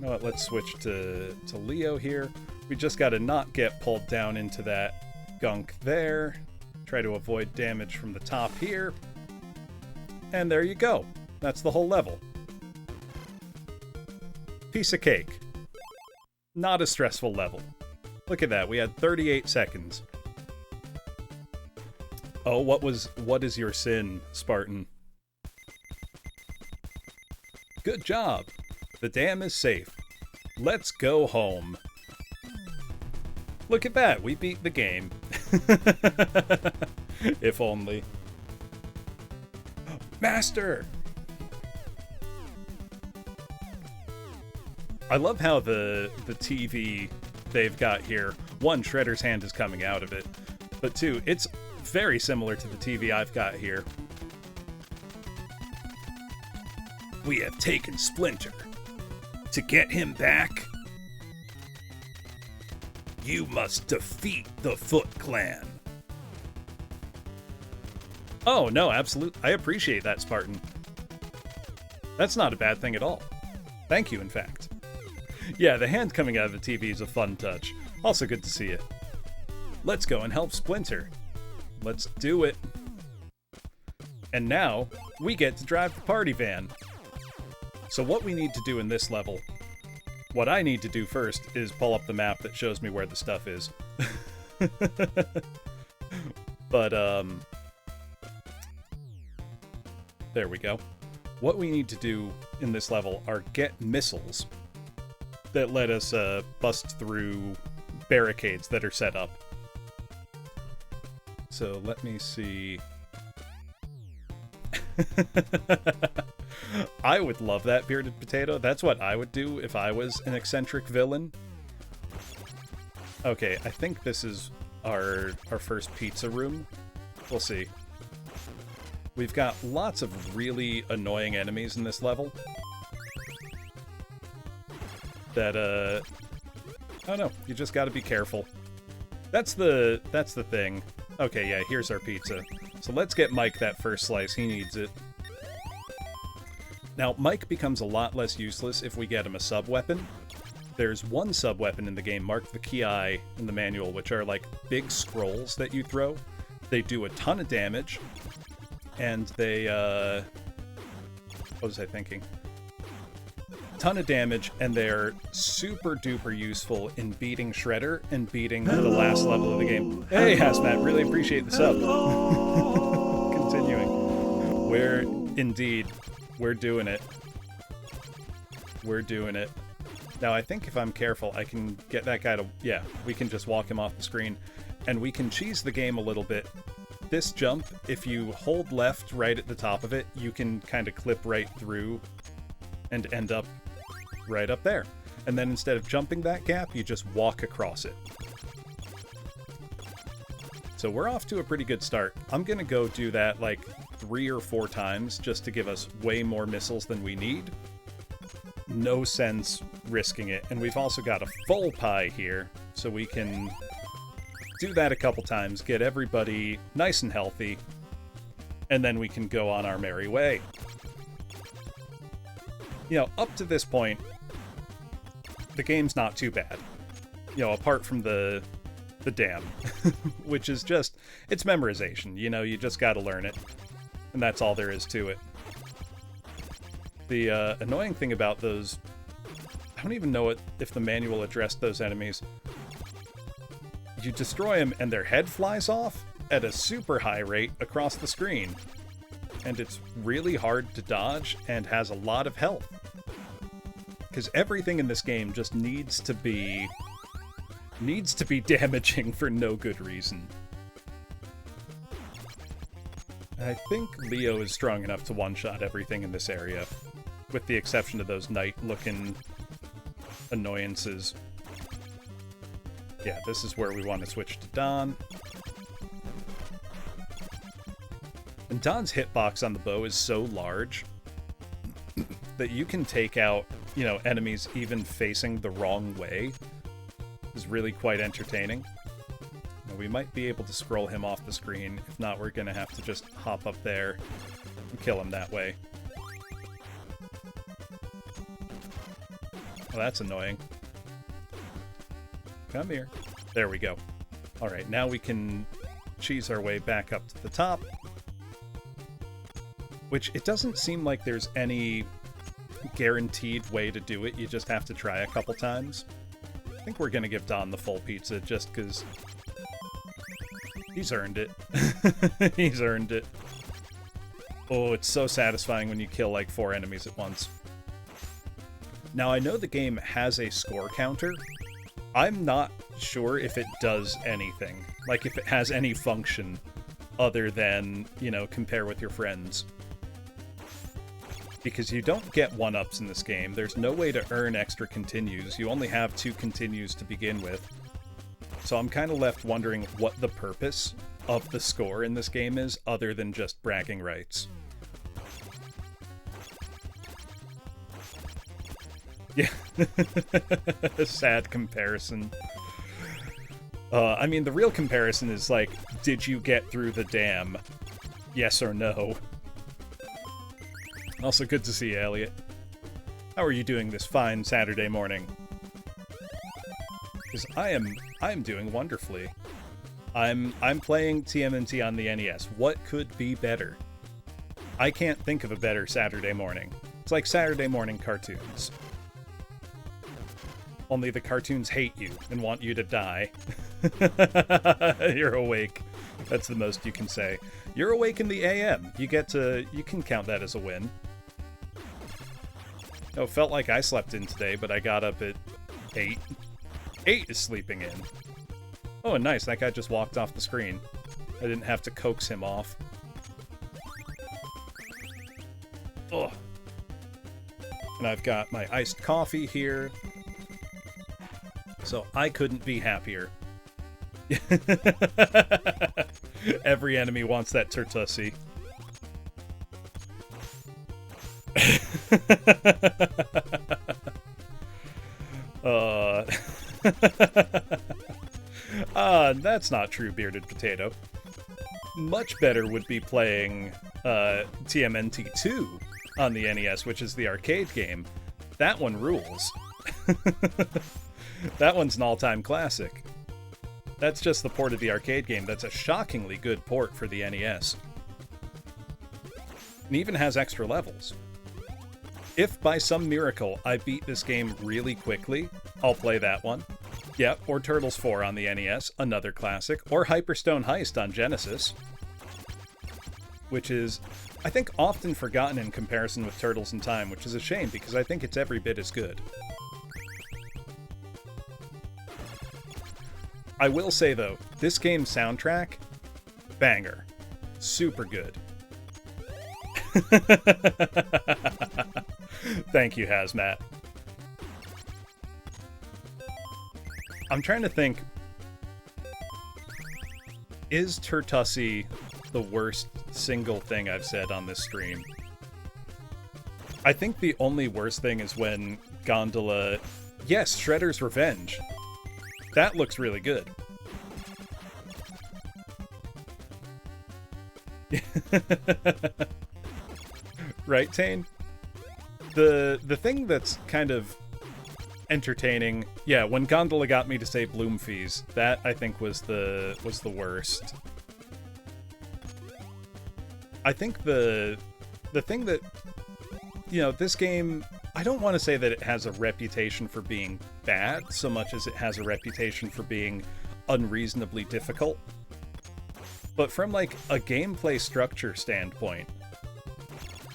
You know what, let's switch to Leo here. We just gotta not get pulled down into that gunk there. Try to avoid damage from the top here. And there you go. That's the whole level. Piece of cake. Not a stressful level. Look at that, we had 38 seconds. Oh, what is your sin, Spartan? Good job. The dam is safe. Let's go home. Look at that, we beat the game. If only. Master! I love how the TV they've got here, one, Shredder's hand is coming out of it, but two, it's very similar to the TV I've got here. We have taken Splinter. To get him back, you must defeat the Foot Clan. Oh, no, absolutely. I appreciate that, Spartan. That's not a bad thing at all. Thank you, in fact. Yeah, the hand coming out of the TV is a fun touch. Also good to see you. Let's go and help Splinter. Let's do it. And now, we get to drive the party van. So what we need to do in this level, what I need to do first is pull up the map that shows me where the stuff is. But, there we go. What we need to do in this level are get missiles that let us bust through barricades that are set up. So let me see. I would love that bearded potato. That's what I would do if I was an eccentric villain. Okay, I think this is our first pizza room. We'll see. We've got lots of really annoying enemies in this level. That, I don't know, you just gotta be careful. That's the thing. Okay, yeah, here's our pizza. So let's get Mike that first slice, he needs it. Now, Mike becomes a lot less useless if we get him a sub-weapon. There's one sub-weapon in the game, marked the Ki in the manual, which are like big scrolls that you throw. They do a ton of damage, and they, what was I thinking? Ton of damage, and they're super duper useful in beating Shredder and beating the last level of the game. Hey, Hazmat, really appreciate the sub. Continuing. We're doing it. We're doing it. Now, I think if I'm careful, I can get that guy to... Yeah, we can just walk him off the screen, and we can cheese the game a little bit. This jump, if you hold left right at the top of it, you can kind of clip right through and end up right up there. And then instead of jumping that gap, you just walk across it. So we're off to a pretty good start. I'm going to go do that like 3 or 4 times just to give us way more missiles than we need. No sense risking it. And we've also got a full pie here, so we can do that a couple times, get everybody nice and healthy, and then we can go on our merry way. You know, up to this point, the game's not too bad. You know, apart from the dam, which is just, it's memorization. You know, you just gotta learn it. And that's all there is to it. The annoying thing about those... I don't even know if the manual addressed those enemies. You destroy them and their head flies off at a super high rate across the screen. And it's really hard to dodge and has a lot of health. Because everything in this game just needs to be damaging for no good reason. I think Leo is strong enough to one-shot everything in this area, with the exception of those knight-looking annoyances. Yeah, this is where we want to switch to Don. And Don's hitbox on the bow is so large that you can take out, you know, enemies even facing the wrong way. Is really quite entertaining. Now, we might be able to scroll him off the screen. If not, we're going to have to just hop up there and kill him that way. Well, that's annoying. Come here. There we go. Alright, now we can cheese our way back up to the top. Which, it doesn't seem like there's any guaranteed way to do it. You just have to try a couple times. I think we're gonna give Don the full pizza just because he's earned it. He's earned it. Oh, it's so satisfying when you kill like 4 enemies at once. Now, I know the game has a score counter. I'm not sure if it does anything. Like, if it has any function other than, you know, compare with your friends. Because you don't get 1-ups in this game. There's no way to earn extra continues. You only have 2 continues to begin with. So I'm kind of left wondering what the purpose of the score in this game is, other than just bragging rights. Yeah. Sad comparison. I mean, the real comparison is like, did you get through the dam? Yes or no? Also, good to see you, Elliot. How are you doing this fine Saturday morning? Because I am doing wonderfully. I'm playing TMNT on the NES. What could be better? I can't think of a better Saturday morning. It's like Saturday morning cartoons. Only the cartoons hate you and want you to die. You're awake. That's the most you can say. You're awake in the AM. You can count that as a win. No, it felt like I slept in today, but I got up at 8. 8 is sleeping in. Oh, and nice, that guy just walked off the screen. I didn't have to coax him off. Ugh. And I've got my iced coffee here. So I couldn't be happier. Every enemy wants that Turtussi. That's not true, Bearded Potato. Much better would be playing TMNT 2 on the NES, which is the arcade game. That one rules. That one's an all-time classic. That's just the port of the arcade game. That's a shockingly good port for the NES. And even has extra levels. If by some miracle I beat this game really quickly, I'll play that one. Yeah, or Turtles 4 on the NES, another classic. Or Hyperstone Heist on Genesis. Which is, I think, often forgotten in comparison with Turtles in Time, which is a shame because I think it's every bit as good. I will say, though, this game's soundtrack, banger. Super good. Thank you, Hazmat. I'm trying to think, is Turtussi the worst single thing I've said on this stream? I think the only worst thing is when Gondola... Yes, Shredder's Revenge. That looks really good. Right, Tane? The thing that's kind of entertaining... Yeah, when Gondola got me to say Bloomfies, that, I think, was the worst. I think the thing that... You know, this game... I don't want to say that it has a reputation for being bad so much as it has a reputation for being unreasonably difficult. But from, like, a gameplay structure standpoint,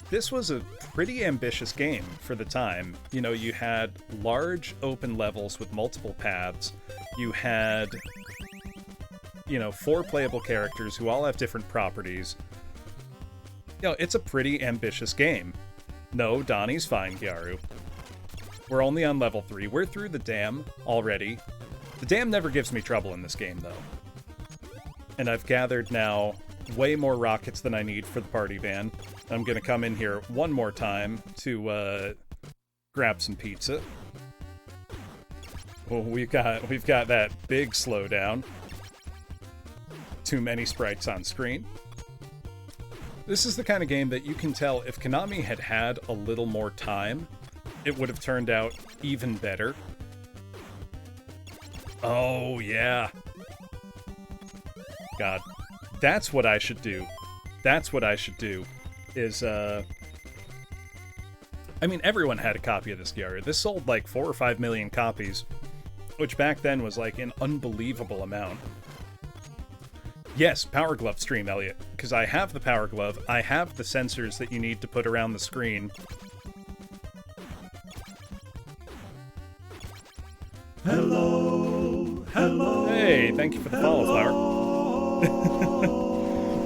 this was a pretty ambitious game for the time. You know, you had large open levels with multiple paths. You had, you know, 4 playable characters who all have different properties. You know, it's a pretty ambitious game. No, Donnie's fine, Gyaru. We're only on level 3. We're through the dam already. The dam never gives me trouble in this game, though. And I've gathered now way more rockets than I need for the party van. I'm gonna come in here one more time to grab some pizza. Oh, we've got that big slowdown. Too many sprites on screen. This is the kind of game that you can tell if Konami had had a little more time, it would have turned out even better. Oh, yeah. God. That's what I should do. That's what I should do. Is, I mean, everyone had a copy of this, Gyaru. This sold like 4 or 5 million copies, which back then was like an unbelievable amount. Yes, Power Glove stream, Elliot, because I have the Power Glove. I have the sensors that you need to put around the screen. Hello, hello. Hey, thank you for the follow, Flower.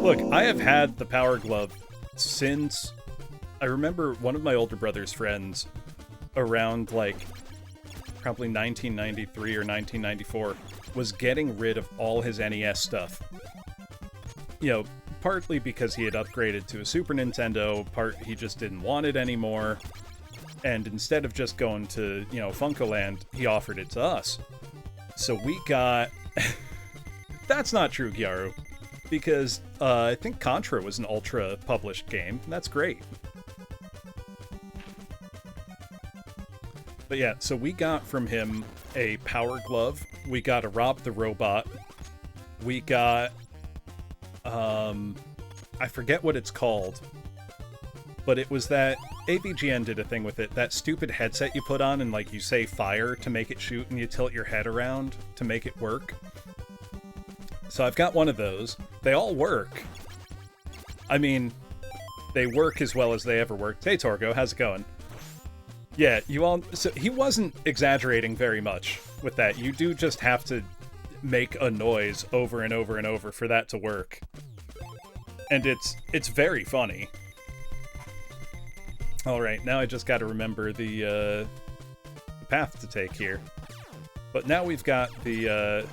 Look, I have had the Power Glove since... I remember one of my older brother's friends around, like, probably 1993 or 1994 was getting rid of all his NES stuff. You know, partly because he had upgraded to a Super Nintendo, part he just didn't want it anymore, and instead of just going to, you know, Funkoland, he offered it to us. So we got... That's not true, Gyaru, because I think Contra was an Ultra-published game. That's great. But yeah, so we got from him a Power Glove, we got a Rob the Robot, we got... I forget what it's called, but it was that AVGN did a thing with it, that stupid headset you put on and, like, you say fire to make it shoot and you tilt your head around to make it work. So I've got one of those. They all work. I mean, they work as well as they ever worked. Hey, Torgo, how's it going? Yeah, you all... So he wasn't exaggerating very much with that. You do just have to make a noise over and over and over for that to work. And it's very funny. Alright, now I just gotta remember the path to take here. But now we've got the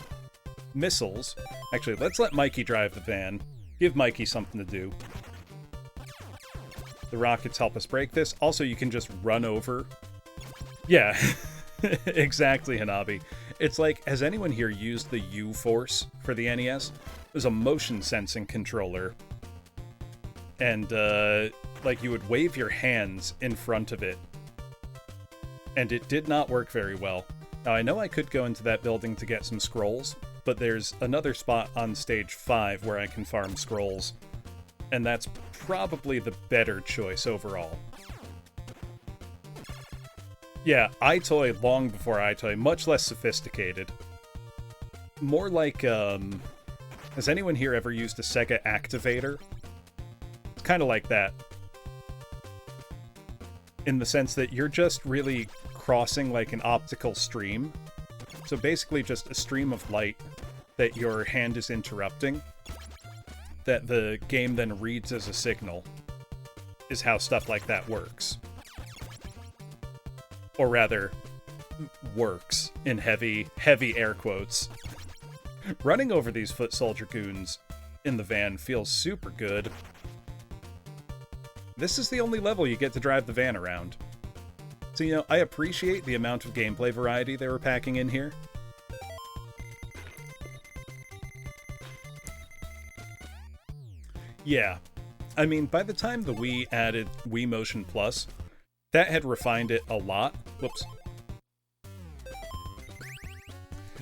missiles. Actually, let's let Mikey drive the van. Give Mikey something to do. The rockets help us break this. Also, you can just run over. Yeah, exactly, Hanabi. It's like, has anyone here used the U-Force for the NES? It was a motion sensing controller. And, like, you would wave your hands in front of it. And it did not work very well. Now, I know I could go into that building to get some scrolls, but there's another spot on stage 5 where I can farm scrolls. And that's probably the better choice overall. Yeah, iToy long before iToy, much less sophisticated. More like, has anyone here ever used a Sega Activator? It's kind of like that. In the sense that you're just really crossing like an optical stream. So basically just a stream of light that your hand is interrupting, that the game then reads as a signal, is how stuff like that works. Or rather, works, in heavy air quotes. Running over these foot soldier goons in the van feels super good. This is the only level you get to drive the van around. So, you know, I appreciate the amount of gameplay variety they were packing in here. Yeah. I mean, by the time the Wii added Wii Motion Plus, that had refined it a lot. Whoops.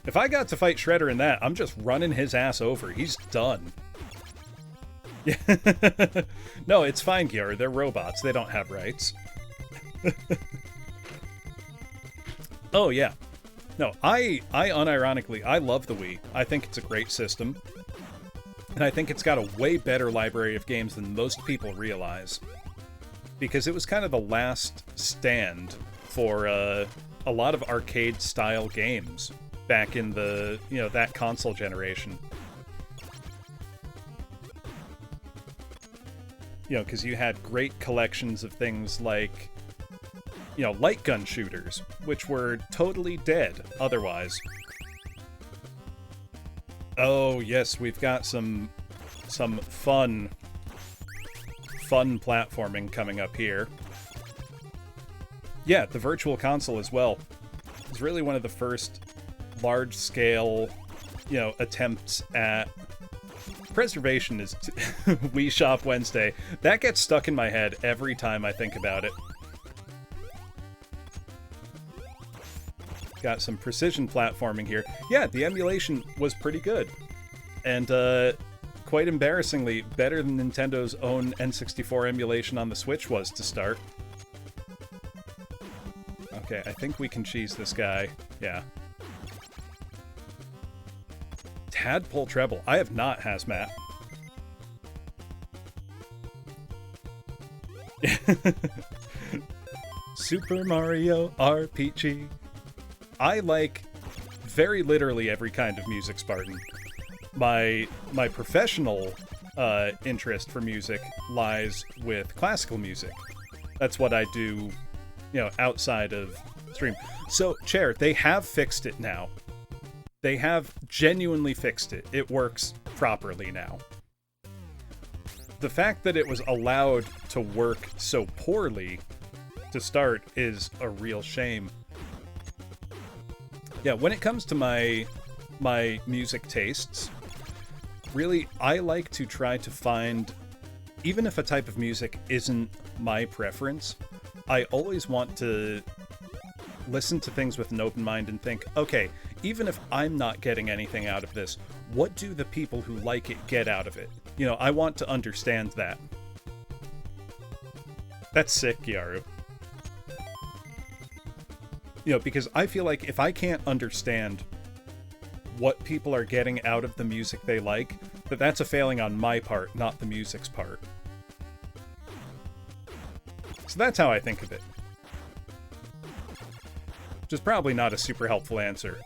If I got to fight Shredder in that, I'm just running his ass over. He's done. No, it's fine, Gyor. They're robots. They don't have rights. Oh, yeah. No, I unironically, I love the Wii. I think it's a great system. And I think it's got a way better library of games than most people realize. Because it was kind of the last stand for a lot of arcade-style games back in the, you know, that console generation. You know, because you had great collections of things like, you know, light gun shooters, which were totally dead otherwise. Oh, yes, we've got some fun platforming coming up here. Yeah, the Virtual Console as well. It's really one of the first large-scale, you know, attempts at preservation is Wii Shop Wednesday. That gets stuck in my head every time I think about it. Got some precision platforming here. Yeah, the emulation was pretty good. And, quite embarrassingly, better than Nintendo's own N64 emulation on the Switch was to start. Okay, I think we can cheese this guy. Yeah. Tadpole Treble. I have not hazmat. Super Mario RPG. I like very literally every kind of music, Spartan. My professional interest for music lies with classical music. That's what I do, you know, outside of stream. So, Chair, they have fixed it now. They have genuinely fixed it. It works properly now. The fact that it was allowed to work so poorly to start is a real shame. Yeah, when it comes to my music tastes, really, I like to try to find, even if a type of music isn't my preference, I always want to listen to things with an open mind and think, okay, even if I'm not getting anything out of this, what do the people who like it get out of it? You know, I want to understand that. That's sick, Gyaru. You know, because I feel like if I can't understand what people are getting out of the music they like, that's a failing on my part, not the music's part. So that's how I think of it. Which is probably not a super helpful answer.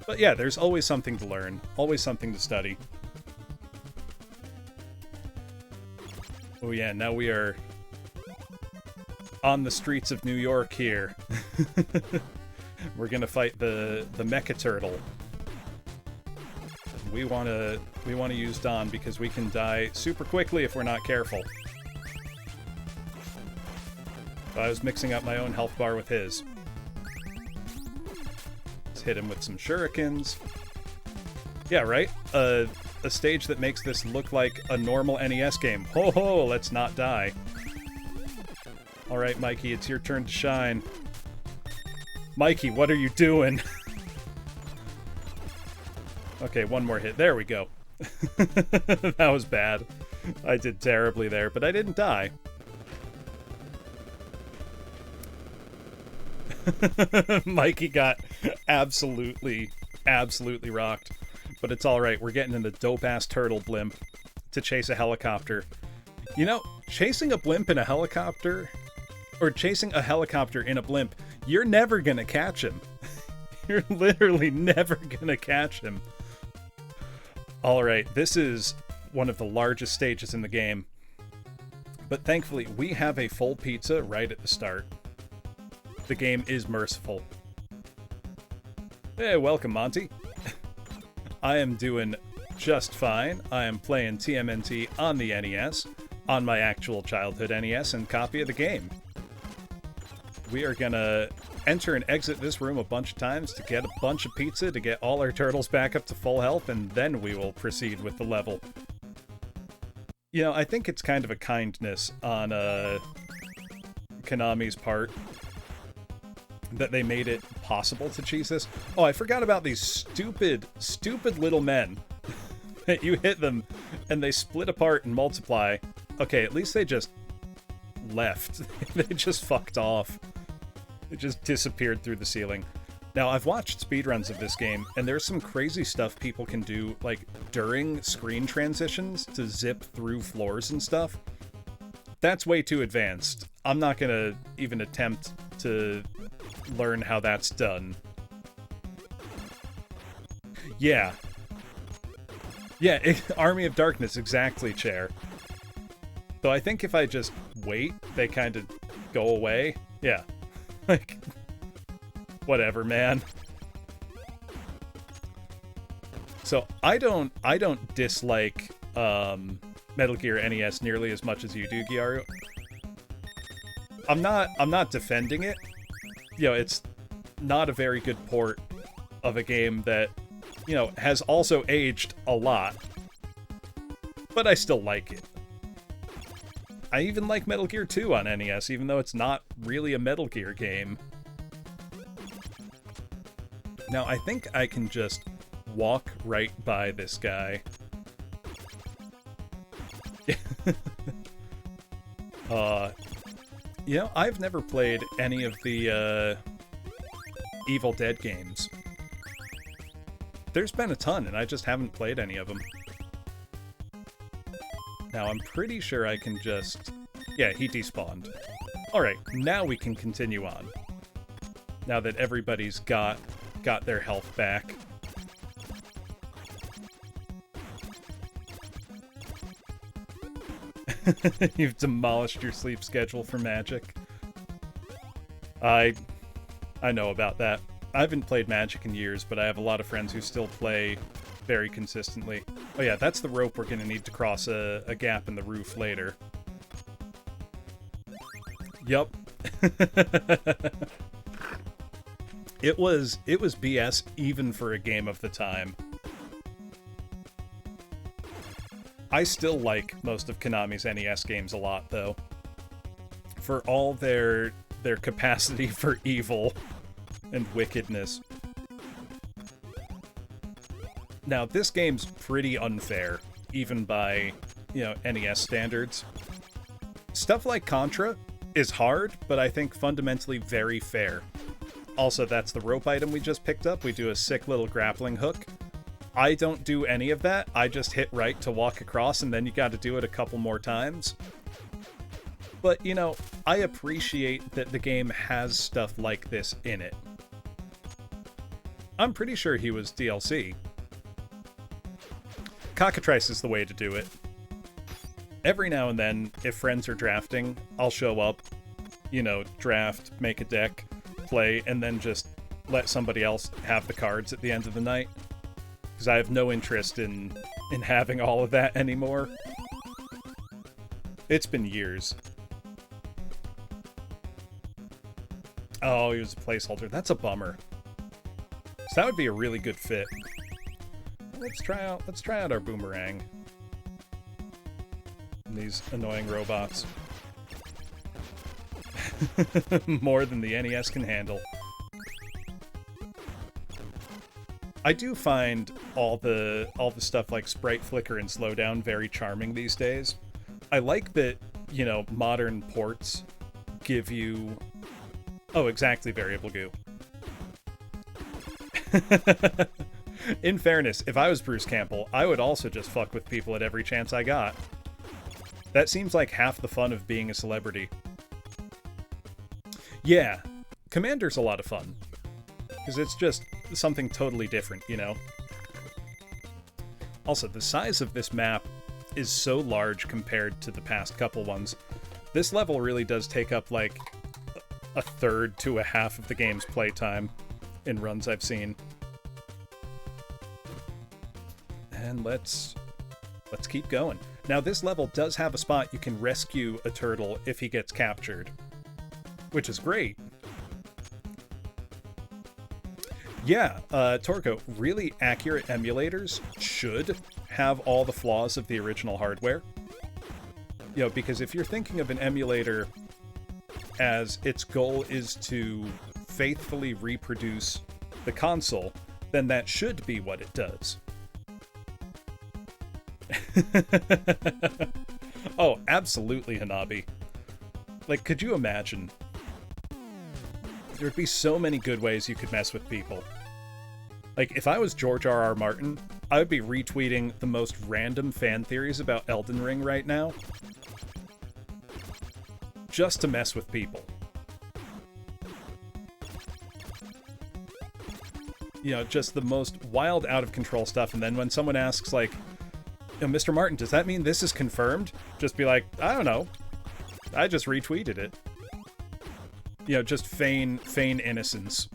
But yeah, there's always something to learn, always something to study. Oh yeah, now we are on the streets of New York here. We're gonna fight the Mecha Turtle. We wanna use Don because we can die super quickly if we're not careful. I was mixing up my own health bar with his. Let's hit him with some shurikens. Yeah, right? A stage that makes this look like a normal NES game. Ho ho, let's not die. Alright, Mikey, it's your turn to shine. Mikey, what are you doing? Okay, one more hit. There we go. That was bad. I did terribly there, but I didn't die. Mikey got absolutely rocked. But it's alright, we're getting in the dope-ass turtle blimp to chase a helicopter. You know, chasing a blimp in a helicopter, or chasing a helicopter in a blimp, you're never gonna catch him. You're literally never gonna catch him. Alright, this is one of the largest stages in the game. But thankfully, we have a full pizza right at the start. The game is merciful. Hey, welcome, Monty. I am doing just fine. I am playing TMNT on the NES, on my actual childhood NES, and copy of the game. We are gonna enter and exit this room a bunch of times to get a bunch of pizza, to get all our turtles back up to full health, and then we will proceed with the level. You know, I think it's kind of a kindness on Konami's part that they made it possible to cheese this. Oh, I forgot about these stupid little men. That you hit them, and they split apart and multiply. Okay, at least they just left. They just fucked off. It just disappeared through the ceiling. Now, I've watched speedruns of this game, and there's some crazy stuff people can do, like, during screen transitions to zip through floors and stuff. That's way too advanced. I'm not gonna even attempt to learn how that's done. Yeah. Yeah, Army of Darkness, exactly, Chair. So I think if I just wait, they kind of go away. Yeah. Like, whatever, man. So I don't dislike Metal Gear NES nearly as much as you do, Gyaru. I'm not defending it. You know, it's not a very good port of a game that, you know, has also aged a lot. But I still like it. I even like Metal Gear 2 on NES, even though it's not really a Metal Gear game. Now, I think I can just walk right by this guy. You know, I've never played any of the Evil Dead games. There's been a ton, and I just haven't played any of them. Now, I'm pretty sure I can just... Yeah, he despawned. Alright, now we can continue on. Now that everybody's got their health back. You've demolished your sleep schedule for Magic. I know about that. I haven't played Magic in years, but I have a lot of friends who still play very consistently. Oh yeah, that's the rope we're gonna need to cross a gap in the roof later. Yup. It was BS even for a game of the time. I still like most of Konami's NES games a lot, though. For all their capacity for evil and wickedness. Now, this game's pretty unfair, even by, you know, NES standards. Stuff like Contra is hard, but I think fundamentally very fair. Also, that's the rope item we just picked up. We do a sick little grappling hook. I don't do any of that. I just hit right to walk across, and then you gotta do it a couple more times. But, you know, I appreciate that the game has stuff like this in it. I'm pretty sure he was DLC. Cockatrice is the way to do it. Every now and then, if friends are drafting, I'll show up, you know, draft, make a deck, play, and then just let somebody else have the cards at the end of the night. Because I have no interest in having all of that anymore. It's been years. Oh, he was a placeholder. That's a bummer. So that would be a really good fit. Let's try out our boomerang. And these annoying robots. More than the NES can handle. I do find all the stuff like sprite flicker and slowdown very charming these days. I like that, you know, modern ports give you... Oh, exactly, variable goo. In fairness, if I was Bruce Campbell, I would also just fuck with people at every chance I got. That seems like half the fun of being a celebrity. Yeah, Commander's a lot of fun. Because it's just something totally different, you know? Also, the size of this map is so large compared to the past couple ones. This level really does take up, like, a third to a half of the game's playtime in runs I've seen. And let's keep going. Now, this level does have a spot you can rescue a turtle if he gets captured, which is great. Yeah, Torko, really accurate emulators should have all the flaws of the original hardware. You know, because if you're thinking of an emulator as its goal is to faithfully reproduce the console, then that should be what it does. Oh, absolutely, Hanabi. Like, could you imagine? There'd be so many good ways you could mess with people. Like, if I was George R.R. Martin, I would be retweeting the most random fan theories about Elden Ring right now. Just to mess with people. You know, just the most wild, out-of-control stuff, and then when someone asks, like, Mr. Martin, does that mean this is confirmed? Just be like, I don't know. I just retweeted it. You know, just feign innocence.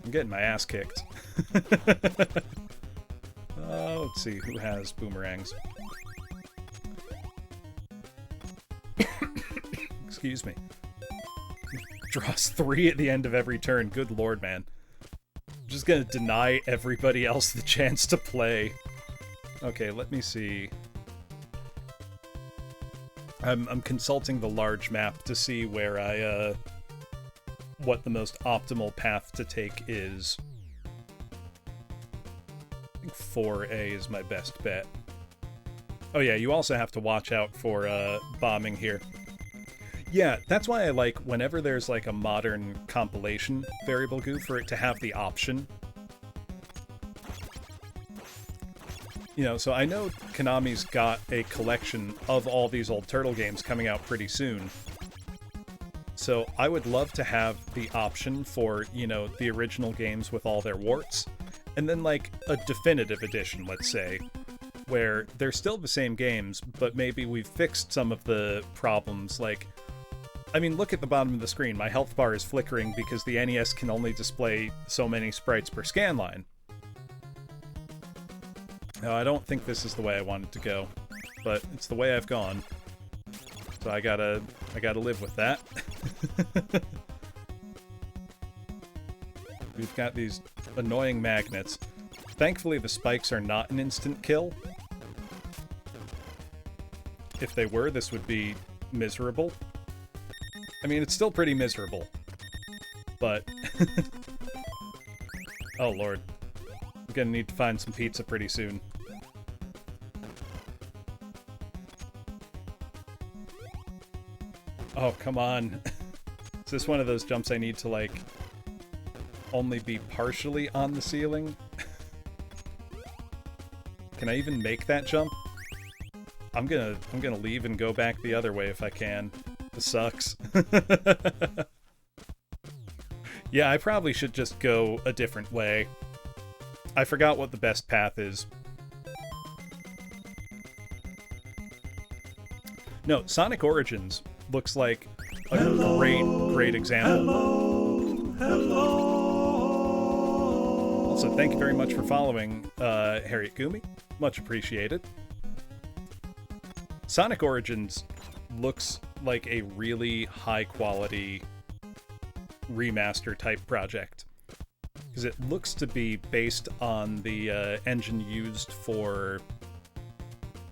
I'm getting my ass kicked. Let's see, who has boomerangs? Excuse me. Draws 3 at the end of every turn. Good lord, man. I'm just gonna deny everybody else the chance to play. Okay, let me see. I'm consulting the large map to see where what the most optimal path to take is. I think 4A is my best bet. Oh yeah, you also have to watch out for bombing here. Yeah, that's why I like whenever there's like a modern compilation variable goo for it to have the option. You know, so I know Konami's got a collection of all these old Turtle games coming out pretty soon. So I would love to have the option for, you know, the original games with all their warts, and then like a definitive edition, let's say, where they're still the same games, but maybe we've fixed some of the problems, like, I mean, look at the bottom of the screen. My health bar is flickering because the NES can only display so many sprites per scan line. No, I don't think this is the way I wanted to go, but it's the way I've gone. So I gotta live with that. We've got these annoying magnets. Thankfully, the spikes are not an instant kill. If they were, this would be miserable. I mean, it's still pretty miserable, but... Oh, Lord. I'm gonna need to find some pizza pretty soon. Oh, come on. Is this one of those jumps I need to, like, only be partially on the ceiling? Can I even make that jump? I'm gonna leave and go back the other way if I can. This sucks. Yeah, I probably should just go a different way. I forgot what the best path is. No, Sonic Origins looks like a great example. Also, thank you very much for following, Harriet Gumi. Much appreciated. Sonic Origins looks like a really high-quality remaster type project, because it looks to be based on the engine used for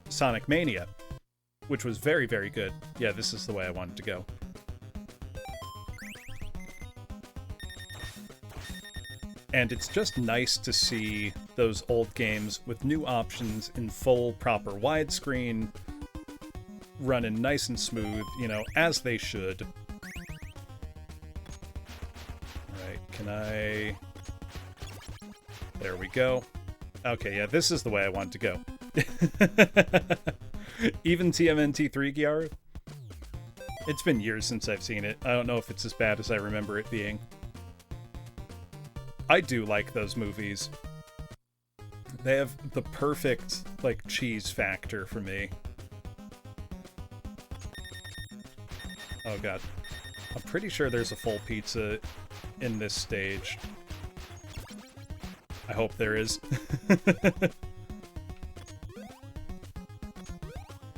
Sonic Mania, which was very, very good. Yeah, this is the way I wanted to go. And it's just nice to see those old games with new options in full, proper widescreen, running nice and smooth, you know, as they should. Alright, can I... There we go. Okay, yeah, this is the way I want to go. Even TMNT 3, Giara? It's been years since I've seen it. I don't know if it's as bad as I remember it being. I do like those movies. They have the perfect, like, cheese factor for me. Oh god. I'm pretty sure there's a full pizza in this stage. I hope there is.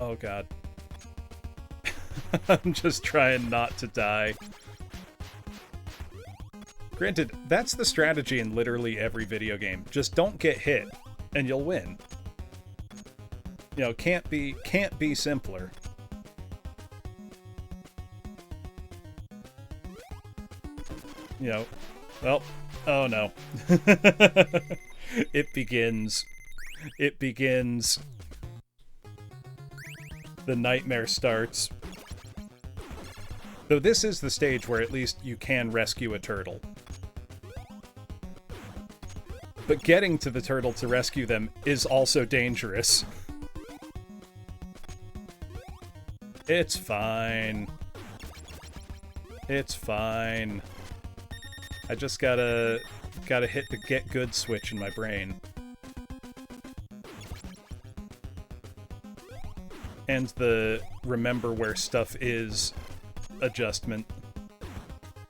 Oh god. I'm just trying not to die. Granted, that's the strategy in literally every video game. Just don't get hit, and you'll win. You know, can't be simpler. You know, well, oh no. It begins. It begins. The nightmare starts. Though this is the stage where at least you can rescue a turtle. But getting to the turtle to rescue them is also dangerous. It's fine. It's fine. I just gotta hit the get good switch in my brain. And the remember where stuff is adjustment.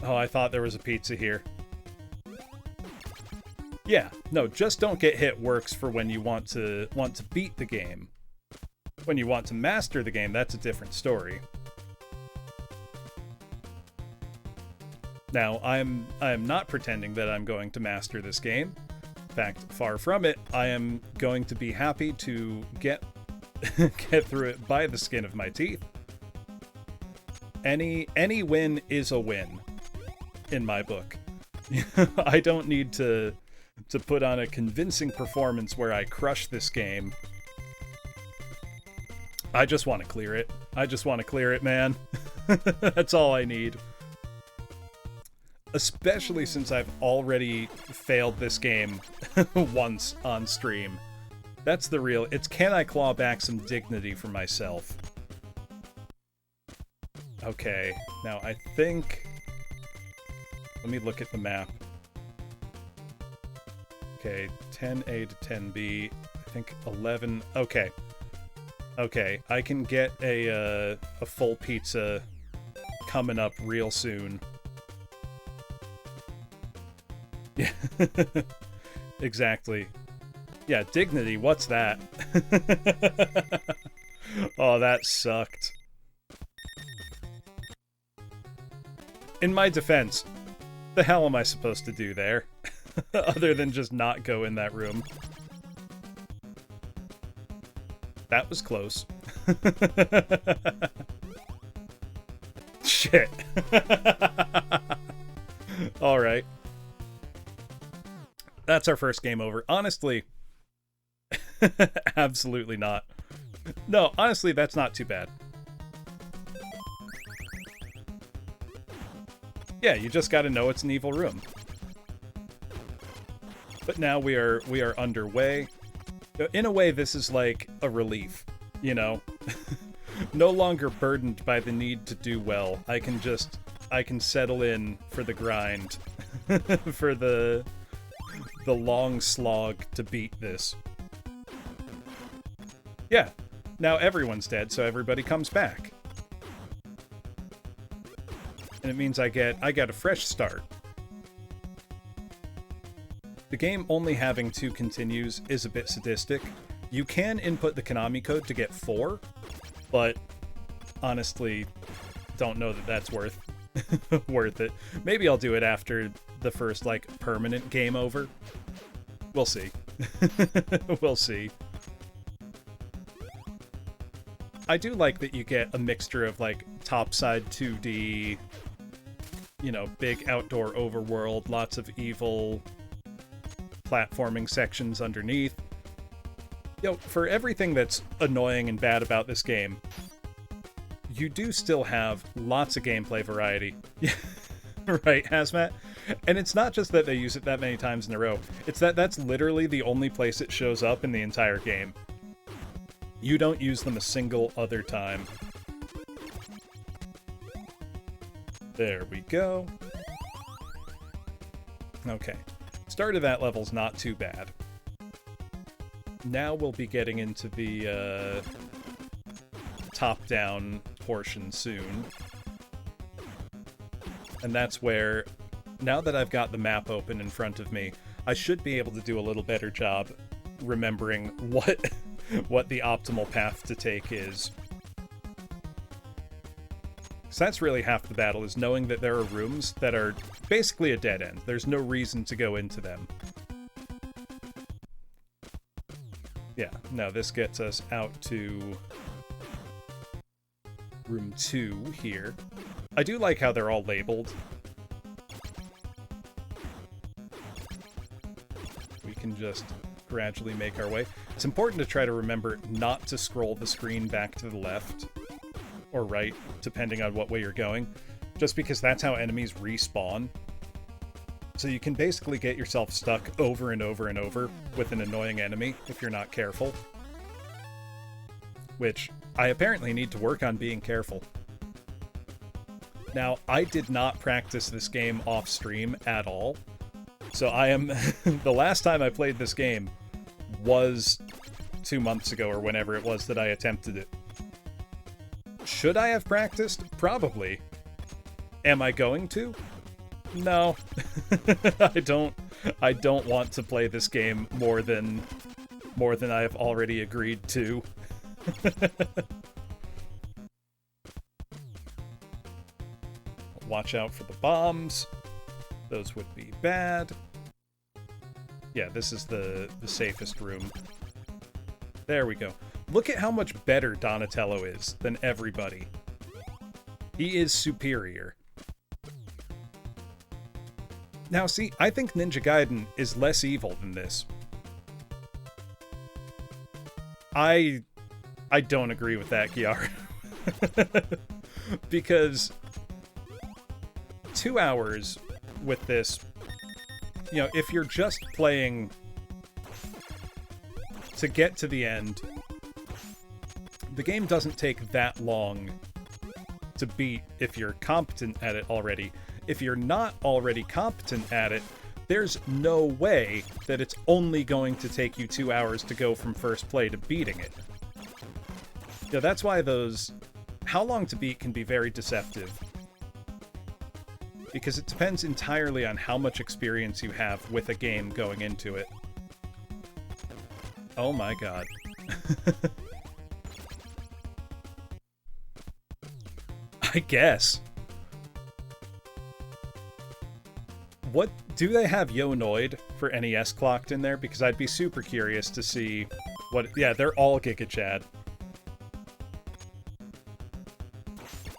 Oh, I thought there was a pizza here. Yeah, no, just don't get hit works for when you want to beat the game. When you want to master the game, that's a different story. Now, I'm not pretending that I'm going to master this game. In fact, far from it. I am going to be happy to get through it by the skin of my teeth. Any win is a win in my book. I don't need to put on a convincing performance where I crush this game. I just want to clear it. I just want to clear it, man. That's all I need. Especially since I've already failed this game once on stream. That's the real... It's can I claw back some dignity for myself? Okay, now I think... Let me look at the map. Okay, 10A to 10B. I think 11... Okay. Okay, I can get a full pizza coming up real soon. Yeah, exactly. Yeah, dignity, what's that? Oh, that sucked. In my defense, the hell am I supposed to do there? Other than just not go in that room. That was close. Shit. Alright. That's our first game over. Honestly, absolutely not. No, honestly, that's not too bad. Yeah, you just gotta know it's an evil room. But now we are underway. In a way, this is like a relief, you know? No longer burdened by the need to do well. I can settle in for the grind. For the long slog to beat this. Yeah. now everyone's dead, so everybody comes back. And it means I get a fresh start. The game only having 2 continues is a bit sadistic. You can input the Konami code to get 4, but honestly, don't know that that's worth it. Maybe I'll do it after the first, like, permanent game over. We'll see. We'll see. I do like that you get a mixture of, like, topside 2D, you know, big outdoor overworld, lots of evil platforming sections underneath. Yo, for everything that's annoying and bad about this game, you do still have lots of gameplay variety. Right, Hazmat? And it's not just that they use it that many times in a row. It's that that's literally the only place it shows up in the entire game. You don't use them a single other time. There we go. Okay. Start of that level's not too bad. Now we'll be getting into the top-down portion soon. And that's where, now that I've got the map open in front of me, I should be able to do a little better job remembering what the optimal path to take is. So that's really half the battle, is knowing that there are rooms that are basically a dead end. There's no reason to go into them. Yeah, no, this gets us out to room 2 here. I do like how they're all labeled. We can just gradually make our way. It's important to try to remember not to scroll the screen back to the left or right, depending on what way you're going, just because that's how enemies respawn. So you can basically get yourself stuck over and over and over with an annoying enemy if you're not careful. Which I apparently need to work on being careful. Now, I did not practice this game off stream at all. So I am... the last time I played this game was 2 months ago, or whenever it was that I attempted it. Should I have practiced? Probably. Am I going to? No. I don't want to play this game more than I've already agreed to. Watch out for the bombs. Those would be bad. Yeah, this is the safest room. There we go. Look at how much better Donatello is than everybody. He is superior. Now, see, I think Ninja Gaiden is less evil than this. I don't agree with that, Kiara. Because 2 hours with this, you know, if you're just playing to get to the end, the game doesn't take that long to beat if you're competent at it already. If you're not already competent at it, there's no way that it's only going to take you 2 hours to go from first play to beating it. Yeah, that's why those how long to beat can be very deceptive. Because it depends entirely on how much experience you have with a game going into it. Oh my god. I guess. What do they have Yonoid for NES clocked in there? Because I'd be super curious to see what... Yeah, they're all Giga Chad.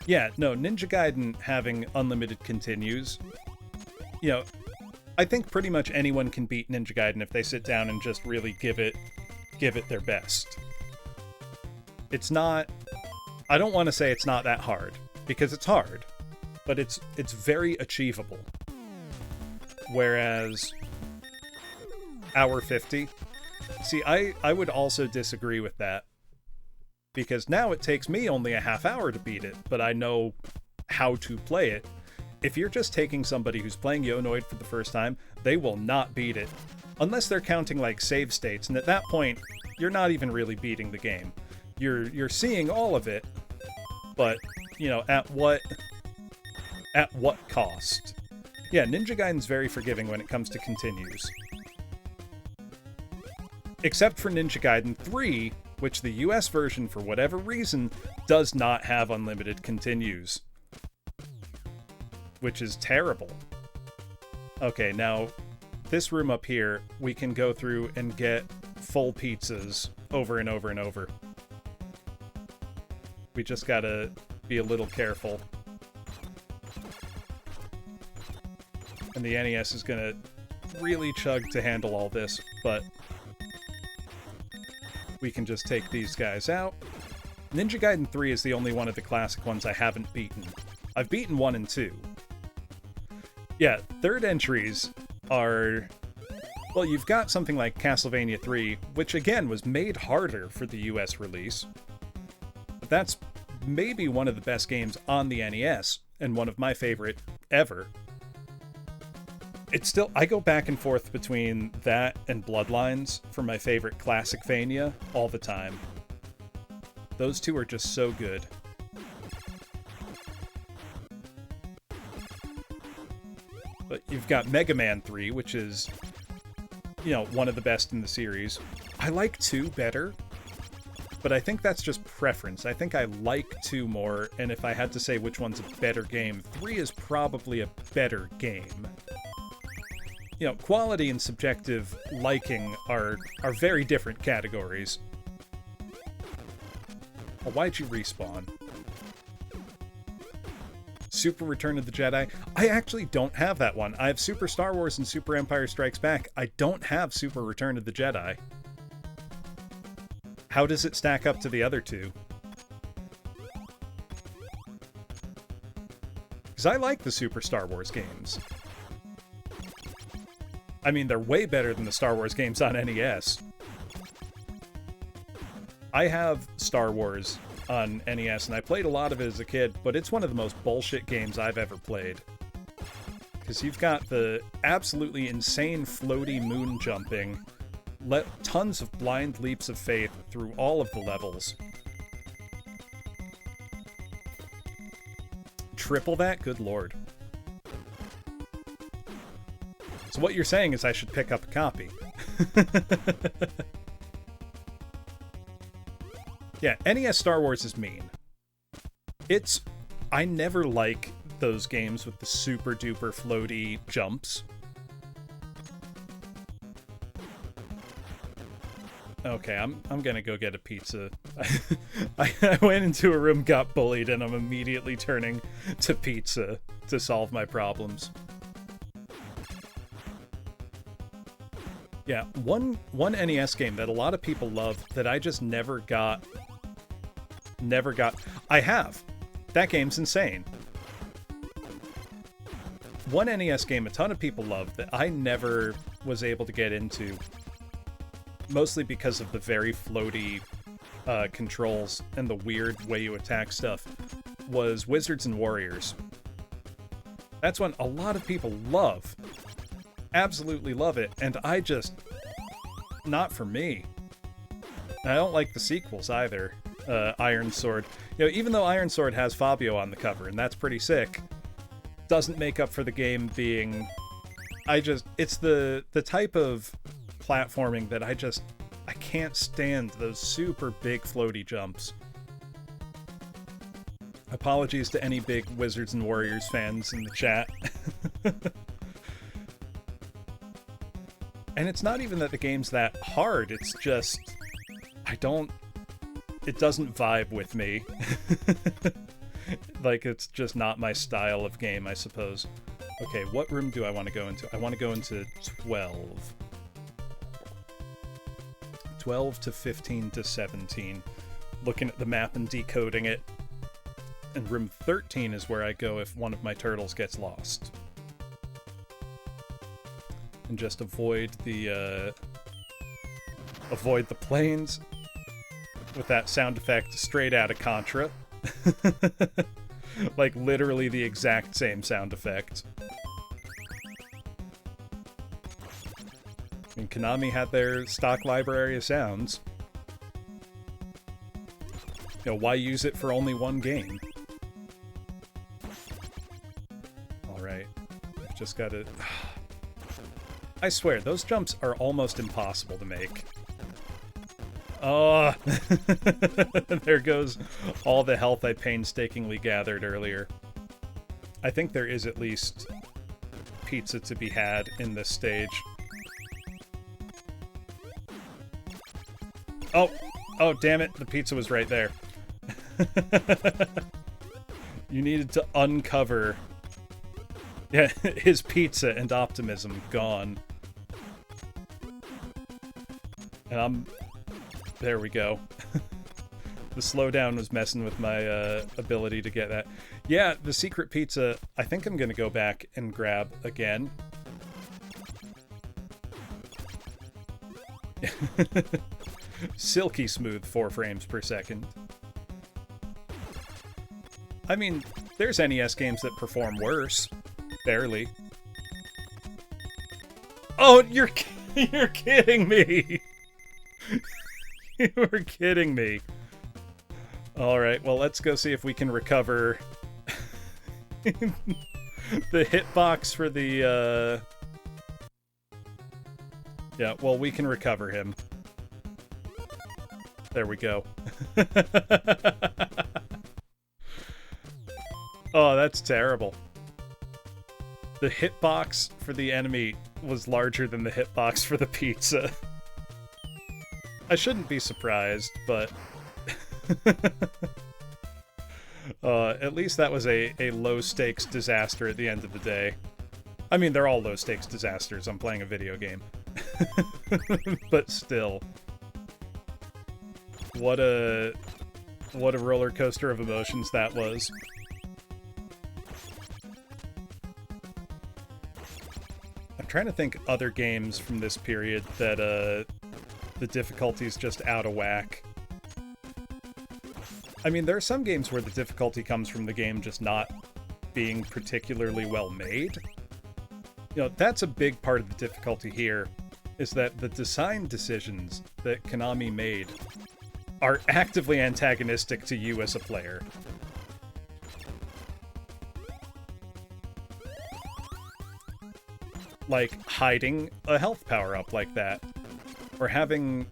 Yeah, no, Ninja Gaiden having unlimited continues. You know, I think pretty much anyone can beat Ninja Gaiden if they sit down and just really give it their best. It's not... I don't want to say it's not that hard, because it's hard, but it's very achievable. Whereas Hour 50, see, I would also disagree with that, because now it takes me only a half hour to beat it, but I know how to play it. If you're just taking somebody who's playing Yonoid for the first time, they will not beat it, unless they're counting like save states, and at that point, you're not even really beating the game. You're seeing all of it, but, you know, at what cost? Yeah, Ninja Gaiden's very forgiving when it comes to continues. Except for Ninja Gaiden 3, which the US version, for whatever reason, does not have unlimited continues. Which is terrible. Okay, now, this room up here, we can go through and get full pizzas over and over and over. We just gotta be a little careful. And the NES is gonna really chug to handle all this, but we can just take these guys out. Ninja Gaiden 3 is the only one of the classic ones I haven't beaten. I've beaten 1 and 2. Yeah, third entries are... Well, you've got something like Castlevania 3, which again was made harder for the US release. But that's maybe one of the best games on the NES, and one of my favorite ever. It's still... I go back and forth between that and Bloodlines for my favorite Classicvania all the time. Those two are just so good. But you've got Mega Man 3, which is, you know, one of the best in the series. I like 2 better, but I think that's just preference. I think I like 2 more, and if I had to say which one's a better game, 3 is probably a better game. You know, quality and subjective liking are very different categories. Oh, why'd you respawn? Super Return of the Jedi. I actually don't have that one. I have Super Star Wars and Super Empire Strikes Back. I don't have Super Return of the Jedi. How does it stack up to the other two? Because I like the Super Star Wars games. I mean, they're way better than the Star Wars games on NES. I have Star Wars on NES, and I played a lot of it as a kid, but it's one of the most bullshit games I've ever played. Because you've got the absolutely insane floaty moon jumping, tons of blind leaps of faith through all of the levels. Triple that? Good lord. So what you're saying is I should pick up a copy. Yeah, NES Star Wars is mean. I never like those games with the super duper floaty jumps. Okay, I'm gonna go get a pizza. I went into a room, got bullied, and I'm immediately turning to pizza to solve my problems. Yeah, one NES game that a lot of people love that I just never got. I have. That game's insane. One NES game a ton of people love that I never was able to get into, mostly because of the very floaty controls and the weird way you attack stuff, was Wizards and Warriors. That's one a lot of people love. Absolutely love it, and I just... not for me. I don't like the sequels either. Iron Sword. You know, even though Iron Sword has Fabio on the cover, and that's pretty sick, doesn't make up for the game being... it's the type of platforming that I can't stand those super big floaty jumps. Apologies to any big Wizards and Warriors fans in the chat. And it's not even that the game's that hard, it's just... it doesn't vibe with me. Like, it's just not my style of game, I suppose. Okay, what room do I want to go into? I want to go into 12. 12 to 15 to 17. Looking at the map and decoding it. And room 13 is where I go if one of my turtles gets lost. And just avoid the planes with that sound effect straight out of Contra. Like literally the exact same sound effect. I mean, Konami had their stock library of sounds. You know, why use it for only one game? Alright. I've just got to... I swear, those jumps are almost impossible to make. Oh! There goes all the health I painstakingly gathered earlier. I think there is at least pizza to be had in this stage. Oh! Oh, damn it. The pizza was right there. You needed to uncover... Yeah, his pizza and optimism gone. And I'm... There we go. The slowdown was messing with my ability to get that. Yeah, the secret pizza, I think I'm gonna go back and grab again. Silky smooth 4 frames per second. I mean, there's NES games that perform worse. Barely. Oh, you're kidding me! You were kidding me. Alright, well, let's go see if we can recover the hitbox for the, Yeah, well, we can recover him. There we go. Oh, that's terrible. The hitbox for the enemy was larger than the hitbox for the pizza. I shouldn't be surprised, but... at least that was a low-stakes disaster at the end of the day. I mean, they're all low-stakes disasters. I'm playing a video game. But still. What a roller coaster of emotions that was. I'm trying to think other games from this period that, the difficulty's just out of whack. I mean, there are some games where the difficulty comes from the game just not being particularly well made. You know, that's a big part of the difficulty here, is that the design decisions that Konami made are actively antagonistic to you as a player. Like hiding a health power-up like that. Or having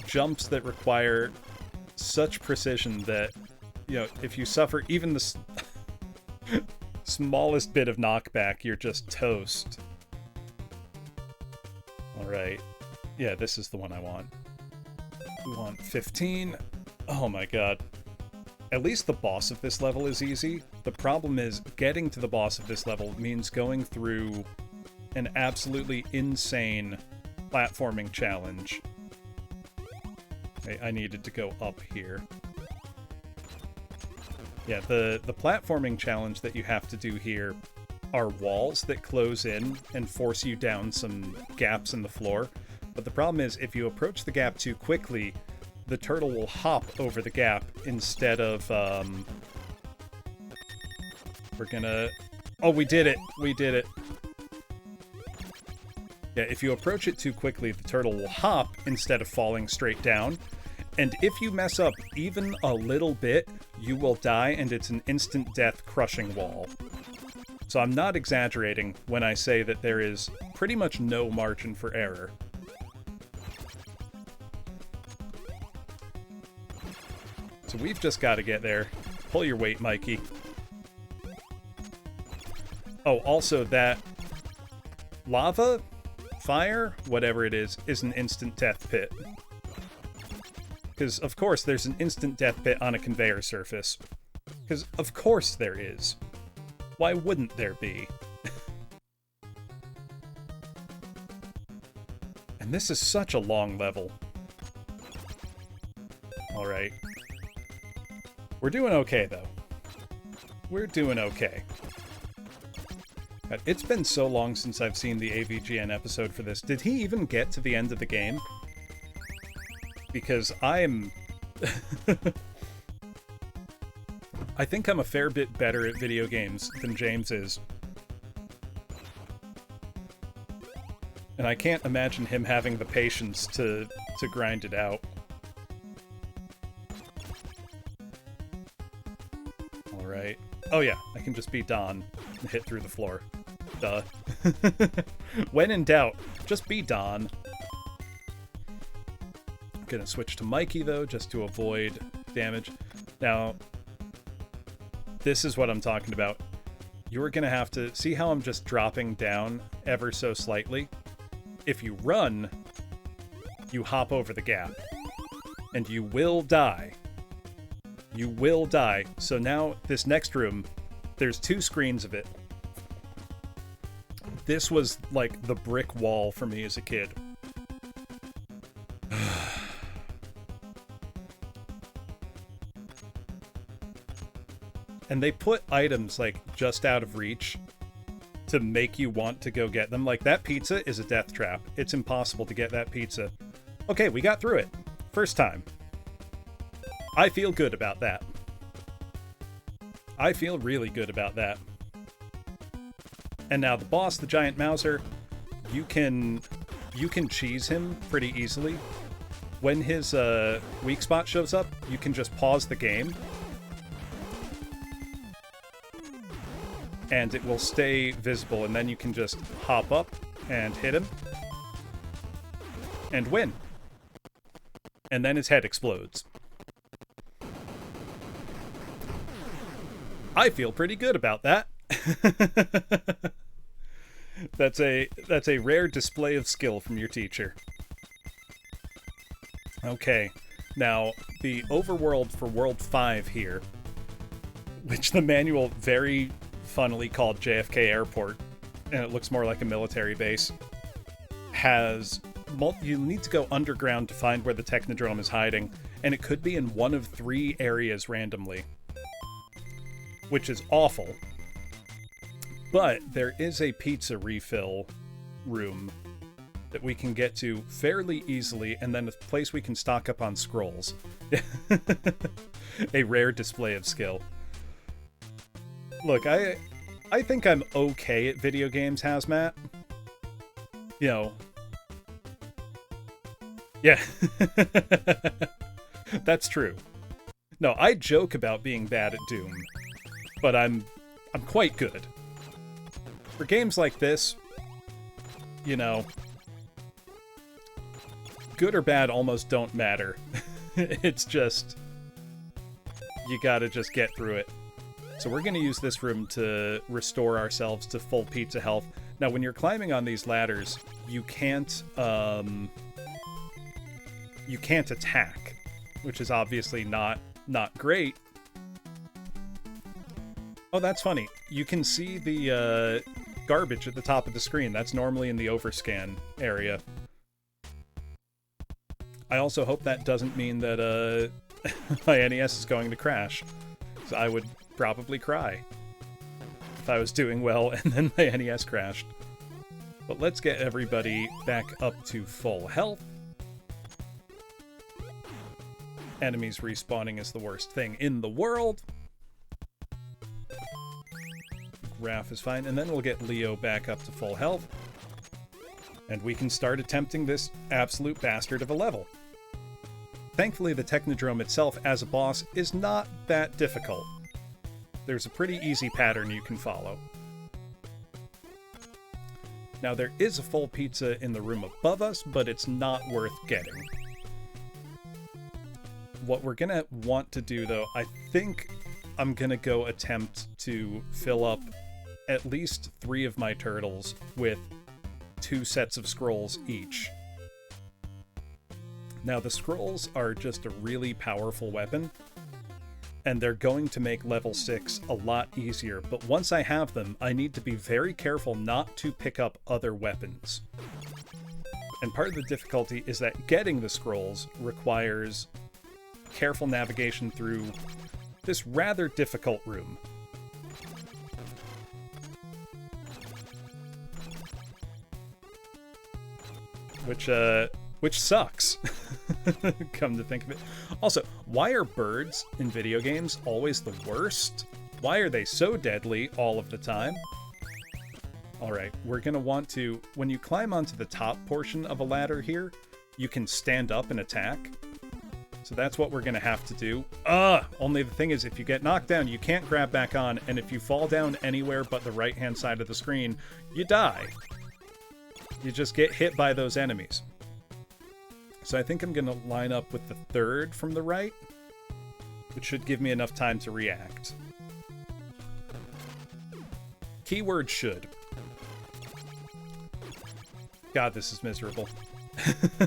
jumps that require such precision that, you know, if you suffer even the smallest bit of knockback, you're just toast. Alright. Yeah, this is the one I want. We want 15. Oh my god. At least the boss of this level is easy. The problem is, getting to the boss of this level means going through an absolutely insane platforming challenge. Okay, I needed to go up here. Yeah, the platforming challenge that you have to do here are walls that close in and force you down some gaps in the floor. But the problem is, if you approach the gap too quickly, the turtle will hop over the gap instead of, we're gonna... Oh, we did it! We did it! Yeah, if you approach it too quickly, the turtle will hop instead of falling straight down. And if you mess up even a little bit, you will die, and it's an instant death crushing wall. So I'm not exaggerating when I say that there is pretty much no margin for error. So we've just got to get there. Pull your weight, Mikey. Oh, also that lava? Fire? Whatever it is an instant death pit. Because, of course, there's an instant death pit on a conveyor surface. Because, of course there is. Why wouldn't there be? And this is such a long level. Alright. We're doing okay, though. We're doing okay. God, it's been so long since I've seen the AVGN episode for this. Did he even get to the end of the game? Because I'm... I think I'm a fair bit better at video games than James is. And I can't imagine him having the patience to grind it out. Oh yeah, I can just be Don and hit through the floor. Duh. When in doubt, just be Don. I'm gonna switch to Mikey though, just to avoid damage. Now, this is what I'm talking about. You're gonna have to see how I'm just dropping down ever so slightly. If you run, you hop over the gap. And you will die. You will die. So now, this next room, there's 2 screens of it. This was like the brick wall for me as a kid. And they put items like just out of reach to make you want to go get them. Like that pizza is a death trap. It's impossible to get that pizza. Okay, we got through it. First time. I feel good about that. I feel really good about that. And now the boss, the giant Mouser, you can cheese him pretty easily. When his weak spot shows up, you can just pause the game. And it will stay visible, and then you can just hop up and hit him. And win. And then his head explodes. I feel pretty good about that. That's a rare display of skill from your teacher. Okay, now the overworld for World 5 here, which the manual very funnily called JFK Airport, and it looks more like a military base, has you need to go underground to find where the Technodrome is hiding, and it could be in one of 3 areas randomly, which is awful. But there is a pizza refill room that we can get to fairly easily, and then a place we can stock up on scrolls. A rare display of skill. Look, I think I'm okay at video games, Hazmat. You know. Yeah. That's true. No, I joke about being bad at Doom, but I'm quite good. For games like this, you know, good or bad almost don't matter. It's just, you gotta just get through it. So we're gonna use this room to restore ourselves to full pizza health. Now, when you're climbing on these ladders, you can't attack, which is obviously not great. Oh, that's funny. You can see the garbage at the top of the screen. That's normally in the overscan area. I also hope that doesn't mean that my NES is going to crash. So I would probably cry if I was doing well and then my NES crashed. But let's get everybody back up to full health. Enemies respawning is the worst thing in the world. Raph is fine, and then we'll get Leo back up to full health. And we can start attempting this absolute bastard of a level. Thankfully, the Technodrome itself as a boss is not that difficult. There's a pretty easy pattern you can follow. Now, there is a full pizza in the room above us, but it's not worth getting. What we're gonna want to do, though, I think I'm gonna go attempt to fill up at least 3 of my turtles with 2 sets of scrolls each. Now, the scrolls are just a really powerful weapon, and they're going to make level 6 a lot easier, but once I have them, I need to be very careful not to pick up other weapons. And part of the difficulty is that getting the scrolls requires careful navigation through this rather difficult room. Which sucks, come to think of it. Also, why are birds in video games always the worst? Why are they so deadly all of the time? Alright, we're gonna want to, when you climb onto the top portion of a ladder here, you can stand up and attack. So that's what we're going to have to do. Only the thing is, if you get knocked down, you can't grab back on, and if you fall down anywhere but the right-hand side of the screen, you die. You just get hit by those enemies. So I think I'm going to line up with the third from the right, which should give me enough time to react. Keyword should. God, this is miserable.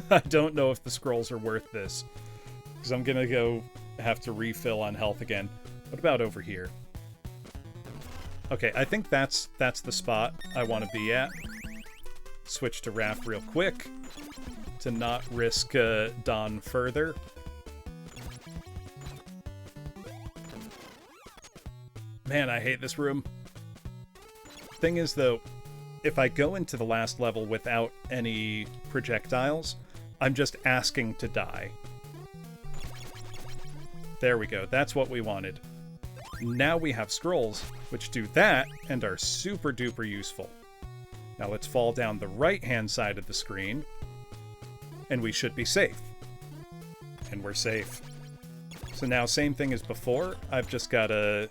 I don't know if the scrolls are worth this, because I'm gonna go have to refill on health again. What about over here? Okay, I think that's the spot I want to be at. Switch to Raph real quick to not risk Don further. Man, I hate this room. Thing is, though, if I go into the last level without any projectiles, I'm just asking to die. There we go. That's what we wanted. Now we have scrolls, which do that and are super duper useful. Now let's fall down the right-hand side of the screen, and we should be safe. And we're safe. So now, same thing as before. I've just got to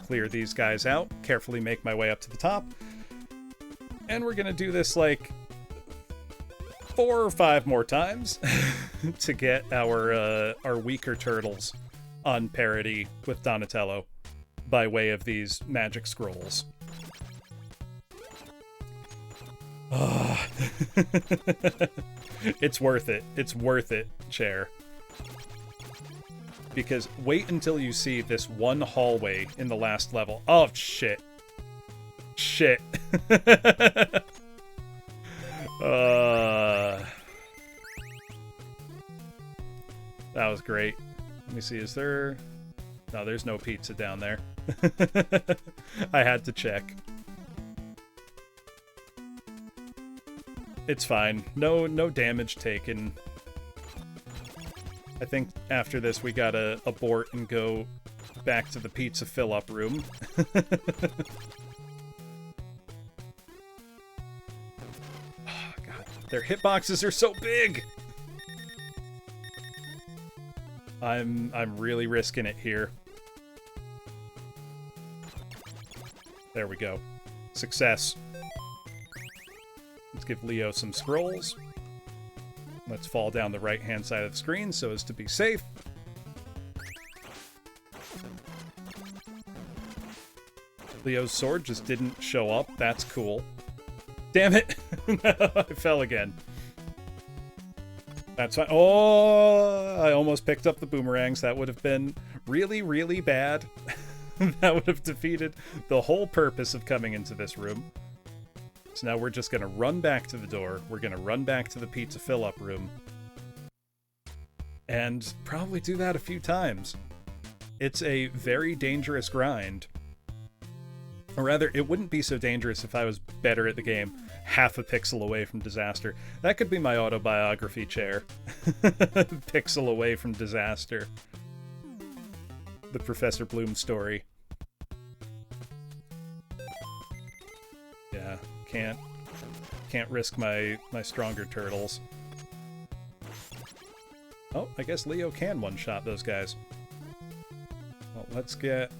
clear these guys out, carefully make my way up to the top, and we're gonna do this like 4 or 5 more times to get our weaker turtles on parity with Donatello by way of these magic scrolls. It's worth it. It's worth it, Chair. Because wait until you see this one hallway in the last level. Oh, shit. Shit. That was great. Let me see, is there... No, there's no pizza down there. I had to check. It's fine. No damage taken. I think after this we gotta abort and go back to the pizza fill-up room. Oh, God. Their hitboxes are so big! I'm really risking it here. There we go. Success. Let's give Leo some scrolls. Let's fall down the right-hand side of the screen so as to be safe. Leo's sword just didn't show up. That's cool. Damn it! I fell again. That's fine. Oh, I almost picked up the boomerangs. That would have been really, really bad. That would have defeated the whole purpose of coming into this room. So now we're just going to run back to the door. We're going to run back to the pizza fill-up room. And probably do that a few times. It's a very dangerous grind. Or rather, it wouldn't be so dangerous if I was better at the game. Half a pixel away from disaster. That could be my autobiography, Chair. Pixel away from disaster. The Professor Bloom story. Yeah, can't risk my stronger turtles. Oh, I guess Leo can one-shot those guys. Well, let's get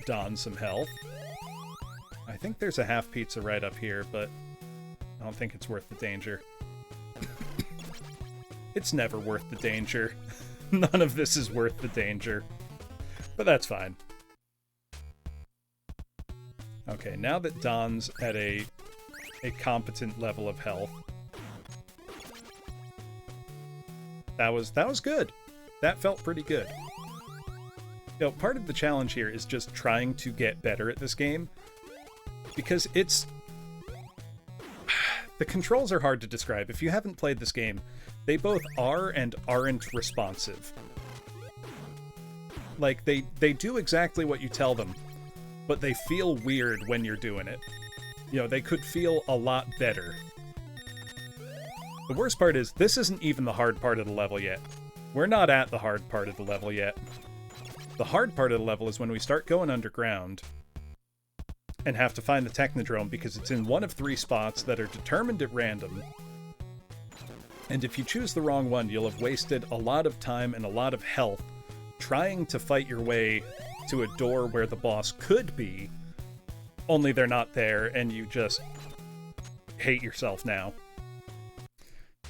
Don some health. I think there's a half pizza right up here, but I don't think it's worth the danger. It's never worth the danger. None of this is worth the danger. But that's fine. Okay, now that Don's at a competent level of health. That was good. That felt pretty good. You know, part of the challenge here is just trying to get better at this game. Because it's... The controls are hard to describe. If you haven't played this game, they both are and aren't responsive. Like, they do exactly what you tell them, but they feel weird when you're doing it. You know, they could feel a lot better. The worst part is, this isn't even the hard part of the level yet. We're not at the hard part of the level yet. The hard part of the level is when we start going underground and have to find the Technodrome because it's in one of 3 spots that are determined at random. And if you choose the wrong one, you'll have wasted a lot of time and a lot of health trying to fight your way to a door where the boss could be, only they're not there, and you just hate yourself now.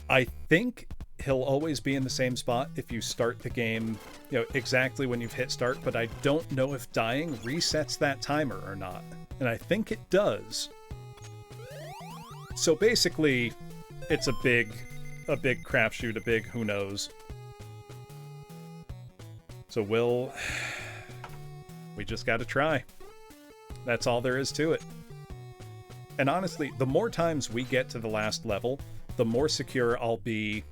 I think he'll always be in the same spot if you start the game, exactly when you've hit start, but I don't know if dying resets that timer or not. And I think it does. So basically, it's a big crapshoot, a big who knows. So we just gotta try. That's all there is to it. And honestly, the more times we get to the last level, the more secure I'll be,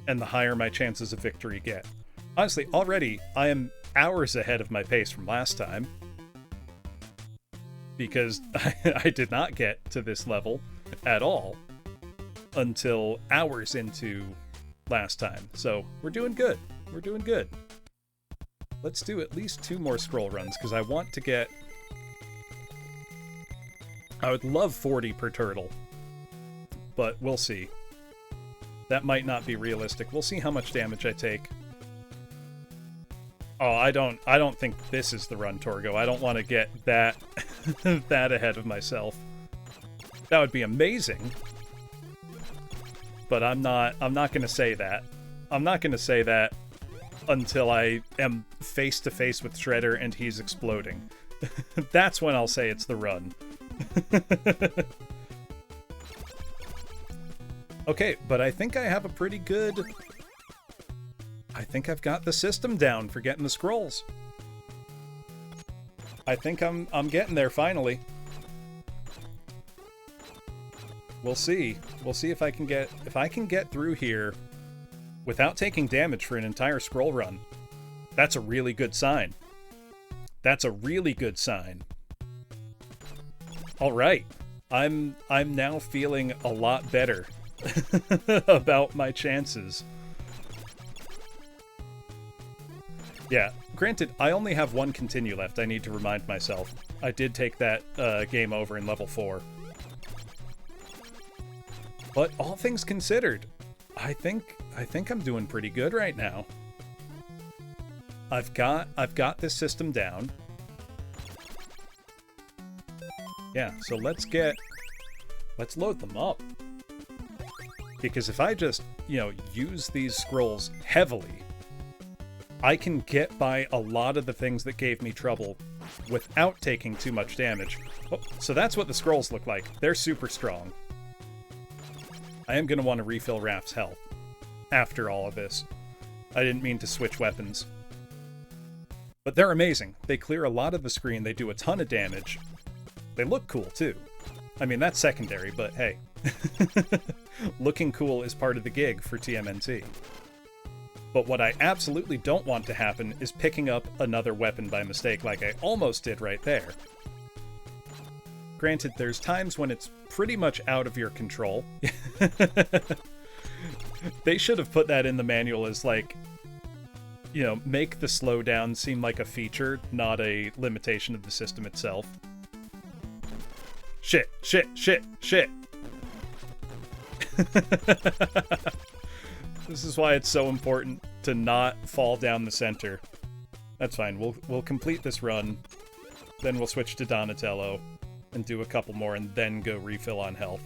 and the higher my chances of victory get. Honestly, already, I am hours ahead of my pace from last time, because I did not get to this level at all until hours into last time. So we're doing good. We're doing good. Let's do at least 2 more scroll runs, because I want to get... I would love 40 per turtle, but we'll see. That might not be realistic. We'll see how much damage I take. Oh, I don't think this is the run, Torgo. I don't want to get that that ahead of myself. That would be amazing. But I'm not going to say that. I'm not going to say that until I am face to face with Shredder and he's exploding. That's when I'll say it's the run. Okay, but I think I have a pretty good... I think I've got the system down for getting the scrolls. I think I'm getting there finally. We'll see. We'll see if I can get through here without taking damage for an entire scroll run. That's a really good sign. That's a really good sign. All right. I'm now feeling a lot better about my chances. Yeah, granted, I only have 1 continue left. I need to remind myself. I did take that game over in level 4. But all things considered, I think I'm doing pretty good right now. I've got this system down. Yeah, so let's load them up. Because if I just, use these scrolls heavily, I can get by a lot of the things that gave me trouble without taking too much damage. Oh, so that's what the scrolls look like. They're super strong. I am going to want to refill Raph's health after all of this. I didn't mean to switch weapons. But they're amazing. They clear a lot of the screen. They do a ton of damage. They look cool, too. I mean, that's secondary, but hey. Looking cool is part of the gig for TMNT. But what I absolutely don't want to happen is picking up another weapon by mistake like I almost did right there. Granted, there's times when it's pretty much out of your control. They should have put that in the manual as like, make the slowdown seem like a feature, not a limitation of the system itself. Shit, shit, shit, shit. This is why it's so important to not fall down the center. That's fine. We'll complete this run, then we'll switch to Donatello and do a couple more and then go refill on health.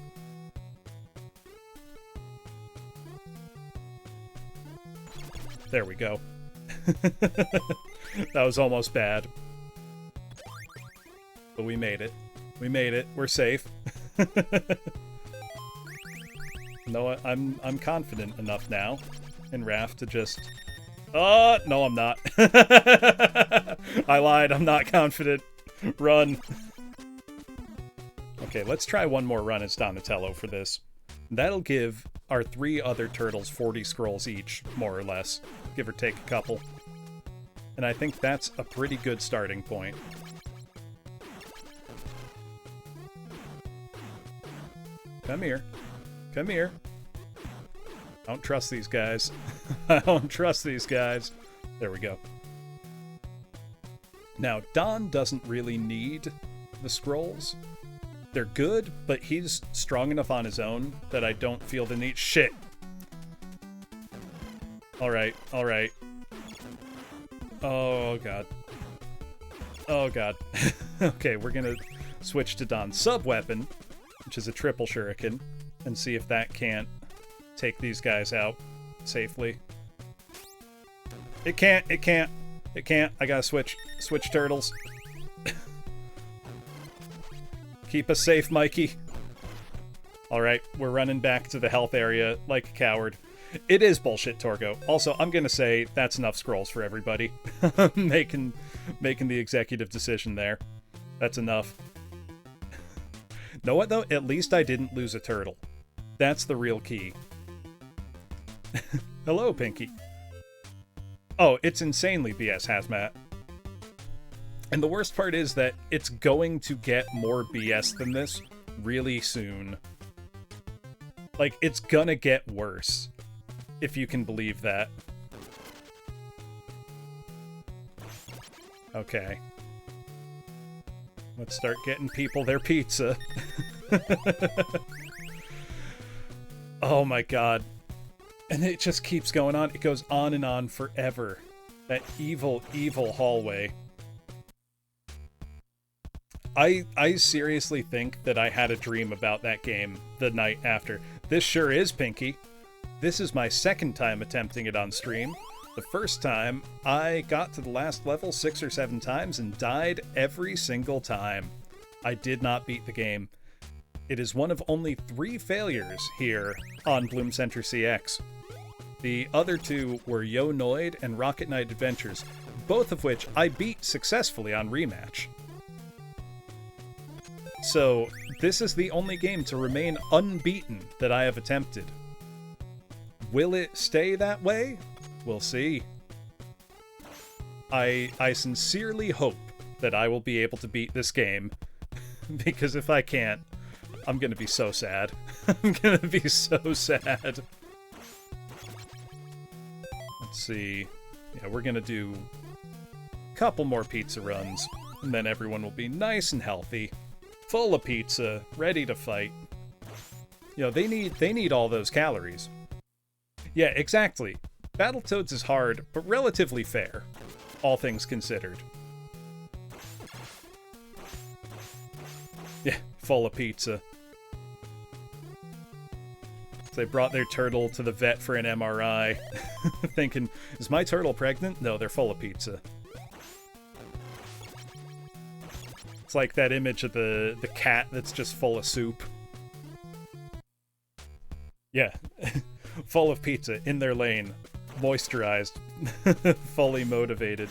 There we go. That was almost bad. But we made it. We made it. We're safe. No, I'm confident enough now in Raph to just... no, I'm not. I lied. I'm not confident. Run. Okay, let's try one more run as Donatello for this. That'll give our 3 other turtles 40 scrolls each, more or less. Give or take a couple. And I think that's a pretty good starting point. Come here. Come here. I don't trust these guys. I don't trust these guys. There we go. Now, Don doesn't really need the scrolls. They're good, but he's strong enough on his own that I don't feel the need. Shit. Alright, alright. Oh, God. Oh, God. Okay, we're gonna switch to Don's sub-weapon, which is a triple shuriken, and see if that can't take these guys out safely. It can't, it can't, it can't. I gotta switch turtles. Keep us safe, Mikey. Alright, we're running back to the health area like a coward. It is bullshit, Torgo. Also, I'm gonna say that's enough scrolls for everybody. making the executive decision there. That's enough. Know what, though? At least I didn't lose a turtle. That's the real key. Hello, Pinky. Oh, it's insanely BS Hazmat. And the worst part is that it's going to get more BS than this really soon. Like, it's gonna get worse. If you can believe that. Okay. Let's start getting people their pizza. Oh my god. And it just keeps going on. It goes on and on forever. That evil, evil hallway. I seriously think that I had a dream about that game the night after. This sure is, Pinky. This is my second time attempting it on stream. The first time, I got to the last level 6 or 7 times and died every single time. I did not beat the game. It is one of only 3 failures here on Bloom Center CX. The other 2 were Yo Noid and Rocket Knight Adventures, both of which I beat successfully on Rematch. So, this is the only game to remain unbeaten that I have attempted. Will it stay that way? We'll see. I sincerely hope that I will be able to beat this game, because if I can't, I'm gonna be so sad. I'm gonna be so sad. Let's see. Yeah, we're gonna do a couple more pizza runs, and then everyone will be nice and healthy, full of pizza, ready to fight. You know, they need all those calories. Yeah, exactly. Battletoads is hard, but relatively fair, all things considered. Yeah, full of pizza. So they brought their turtle to the vet for an MRI, thinking, is my turtle pregnant? No, they're full of pizza. It's like that image of the cat that's just full of soup. Yeah, full of pizza, in their lane, moisturized, fully motivated.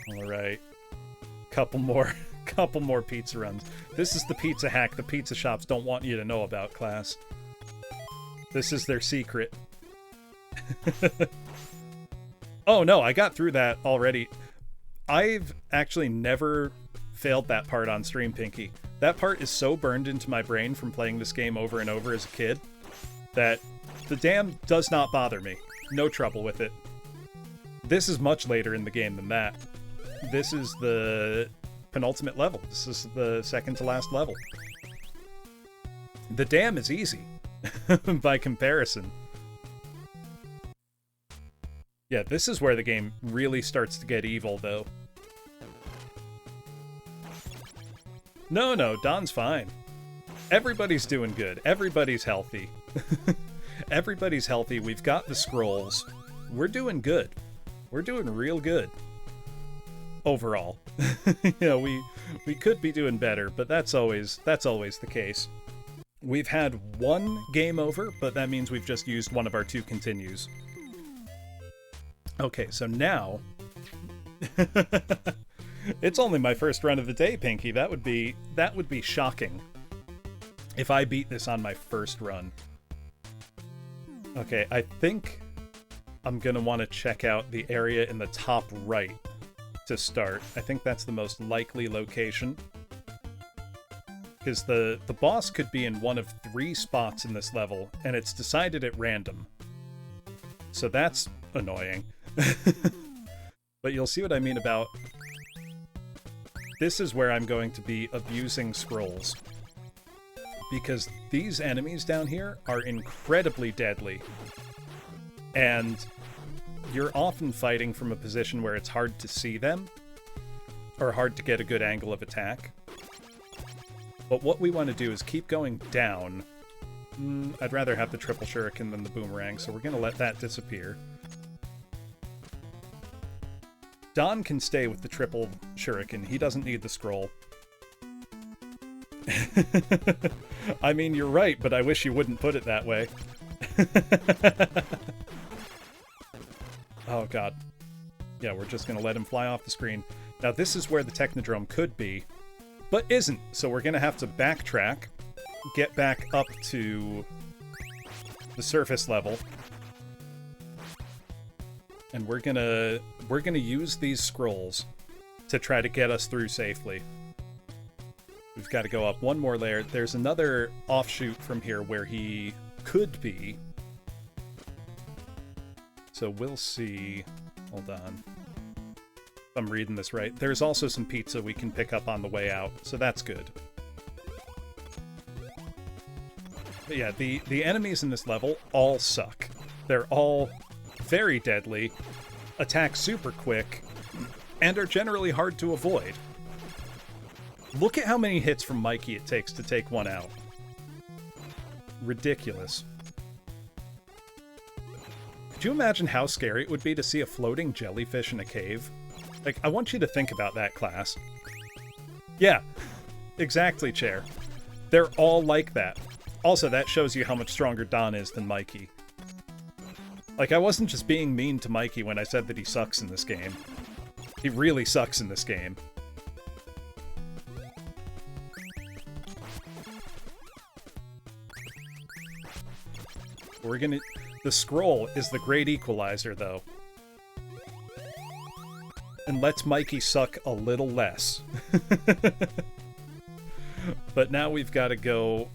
Alright. Couple more pizza runs. This is the pizza hack the pizza shops don't want you to know about, class. This is their secret. Oh no, I got through that already. I've actually never failed that part on stream, Pinky. That part is so burned into my brain from playing this game over and over as a kid that the dam does not bother me. No trouble with it. This is much later in the game than that. This is the penultimate level. This is the second to last level. The dam is easy by comparison. Yeah, this is where the game really starts to get evil, though. No, Don's fine. Everybody's doing good. Everybody's healthy. Everybody's healthy. We've got the scrolls. We're doing good. We're doing real good. Overall. You know, we could be doing better, but that's always the case. We've had 1 game over, but that means we've just used one of our 2 continues. Okay, so now... It's only my first run of the day, Pinky. That would be shocking if I beat this on my first run. Okay, I think I'm gonna want to check out the area in the top right to start. I think that's the most likely location. Because the boss could be in one of 3 spots in this level, and it's decided at random. So that's annoying. But you'll see what I mean about this is where I'm going to be abusing scrolls. Because these enemies down here are incredibly deadly. And you're often fighting from a position where it's hard to see them, or hard to get a good angle of attack. But what we want to do is keep going down. I'd rather have the triple shuriken than the boomerang, so we're going to let that disappear. Don can stay with the triple shuriken. He doesn't need the scroll. I mean, you're right, but I wish you wouldn't put it that way. Oh, God. Yeah, we're just going to let him fly off the screen. Now, this is where the Technodrome could be, but isn't. So we're going to have to backtrack, get back up to the surface level, and we're gonna use these scrolls to try to get us through safely. We've got to go up one more layer. There's another offshoot from here where he could be. So we'll see. Hold on. If I'm reading this right. There's also some pizza we can pick up on the way out, so that's good. But yeah, the enemies in this level all suck. They're all very deadly, attack super quick, and are generally hard to avoid. Look at how many hits from Mikey it takes to take one out. Ridiculous. Could you imagine how scary it would be to see a floating jellyfish in a cave? Like, I want you to think about that, class. Yeah, exactly, Chair. They're all like that. Also, that shows you how much stronger Don is than Mikey. Like, I wasn't just being mean to Mikey when I said that he sucks in this game. He really sucks in this game. We're gonna... The scroll is the great equalizer, though. And lets Mikey suck a little less. But now we've got to go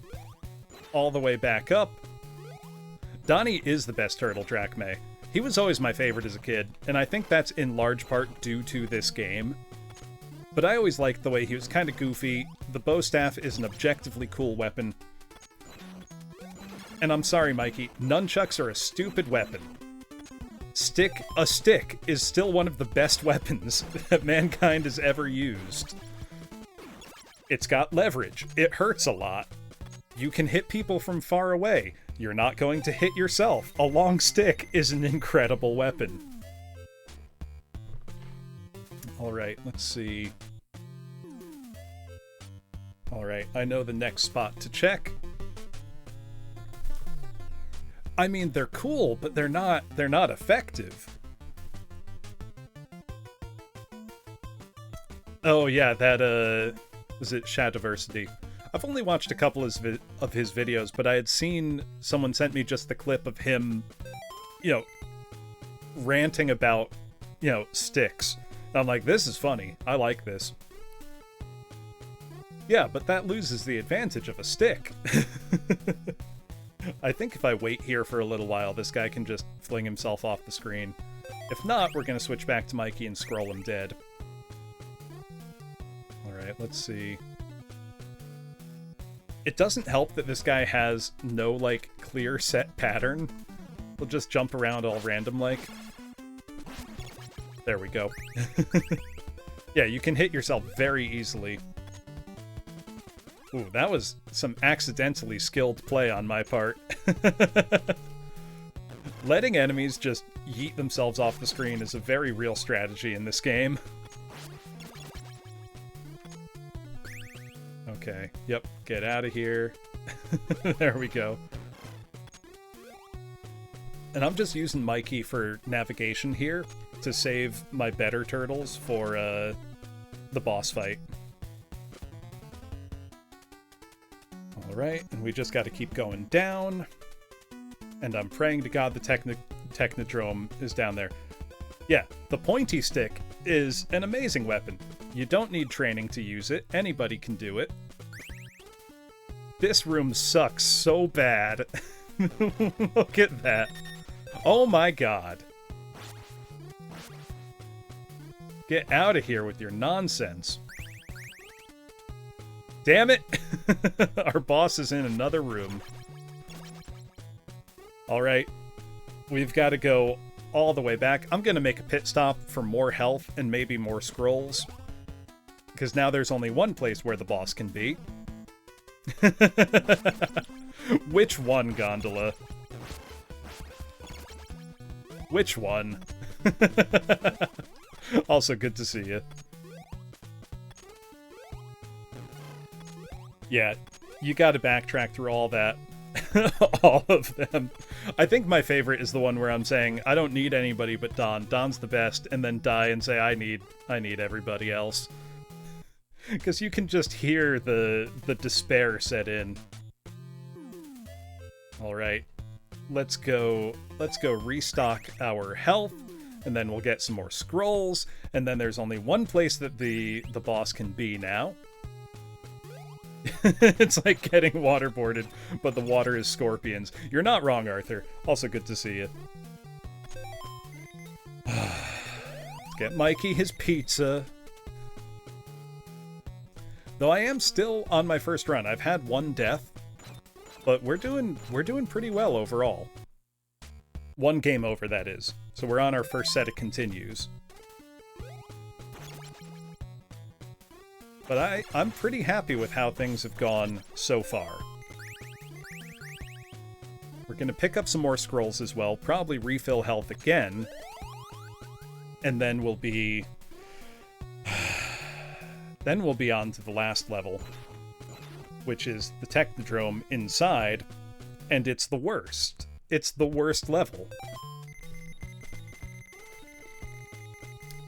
all the way back up. Donnie is the best turtle, Drachme. He was always my favorite as a kid, and I think that's in large part due to this game. But I always liked the way he was kind of goofy. The bow staff is an objectively cool weapon. And I'm sorry, Mikey, nunchucks are a stupid weapon. A stick is still one of the best weapons that mankind has ever used. It's got leverage. It hurts a lot. You can hit people from far away. You're not going to hit yourself. A long stick is an incredible weapon. Alright, let's see. Alright, I know the next spot to check. I mean, they're cool, but they're not effective. Oh yeah, that, was it Shadiversity? I've only watched a couple of his videos, but I had seen someone sent me just the clip of him, you know, ranting about, you know, sticks. And I'm like, this is funny. I like this. Yeah, but that loses the advantage of a stick. I think if I wait here for a little while, this guy can just fling himself off the screen. If not, we're going to switch back to Mikey and scroll him dead. Alright, let's see. It doesn't help that this guy has no, like, clear set pattern. He'll just jump around all random-like. There we go. Yeah, you can hit yourself very easily. Ooh, that was some accidentally skilled play on my part. Letting enemies just yeet themselves off the screen is a very real strategy in this game. Okay, yep, get out of here. There we go. And I'm just using Mikey for navigation here to save my better turtles for the boss fight. Alright, and we just got to keep going down. And I'm praying to God the Technodrome is down there. Yeah, the pointy stick is an amazing weapon. You don't need training to use it. Anybody can do it. This room sucks so bad. Look at that. Oh my God. Get out of here with your nonsense. Damn it! Our boss is in another room. Alright. We've got to go all the way back. I'm going to make a pit stop for more health and maybe more scrolls. Because now there's only one place where the boss can be. Which one, Gondola? Which one? Also, good to see you. Yeah, you gotta backtrack through all that. All of them. I think my favorite is the one where I'm saying, I don't need anybody but Don. Don's the best, and then die and say, I need everybody else. Because you can just hear the despair set in. Alright. Let's go restock our health, and then we'll get some more scrolls, and then there's only one place that the boss can be now. It's like getting waterboarded, but the water is scorpions. You're not wrong, Arthur. Also good to see you. Let's get Mikey his pizza. Though I am still on my first run. I've had one death, but we're doing pretty well overall. One game over, that is. So we're on our first set of continues. But I'm pretty happy with how things have gone so far. We're going to pick up some more scrolls as well, probably refill health again, and then we'll be... then we'll be on to the last level, which is the Technodrome inside, and it's the worst. It's the worst level.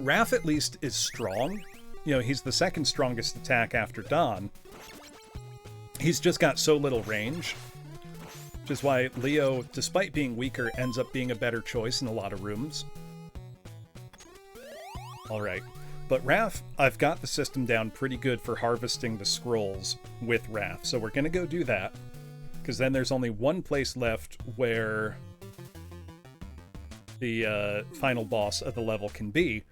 Raph at least is strong. You know, he's the second strongest attack after Don. He's just got so little range, which is why Leo, despite being weaker, ends up being a better choice in a lot of rooms. Alright, but Raph, I've got the system down pretty good for harvesting the scrolls with Raph, so we're gonna go do that, because then there's only one place left where the final boss of the level can be,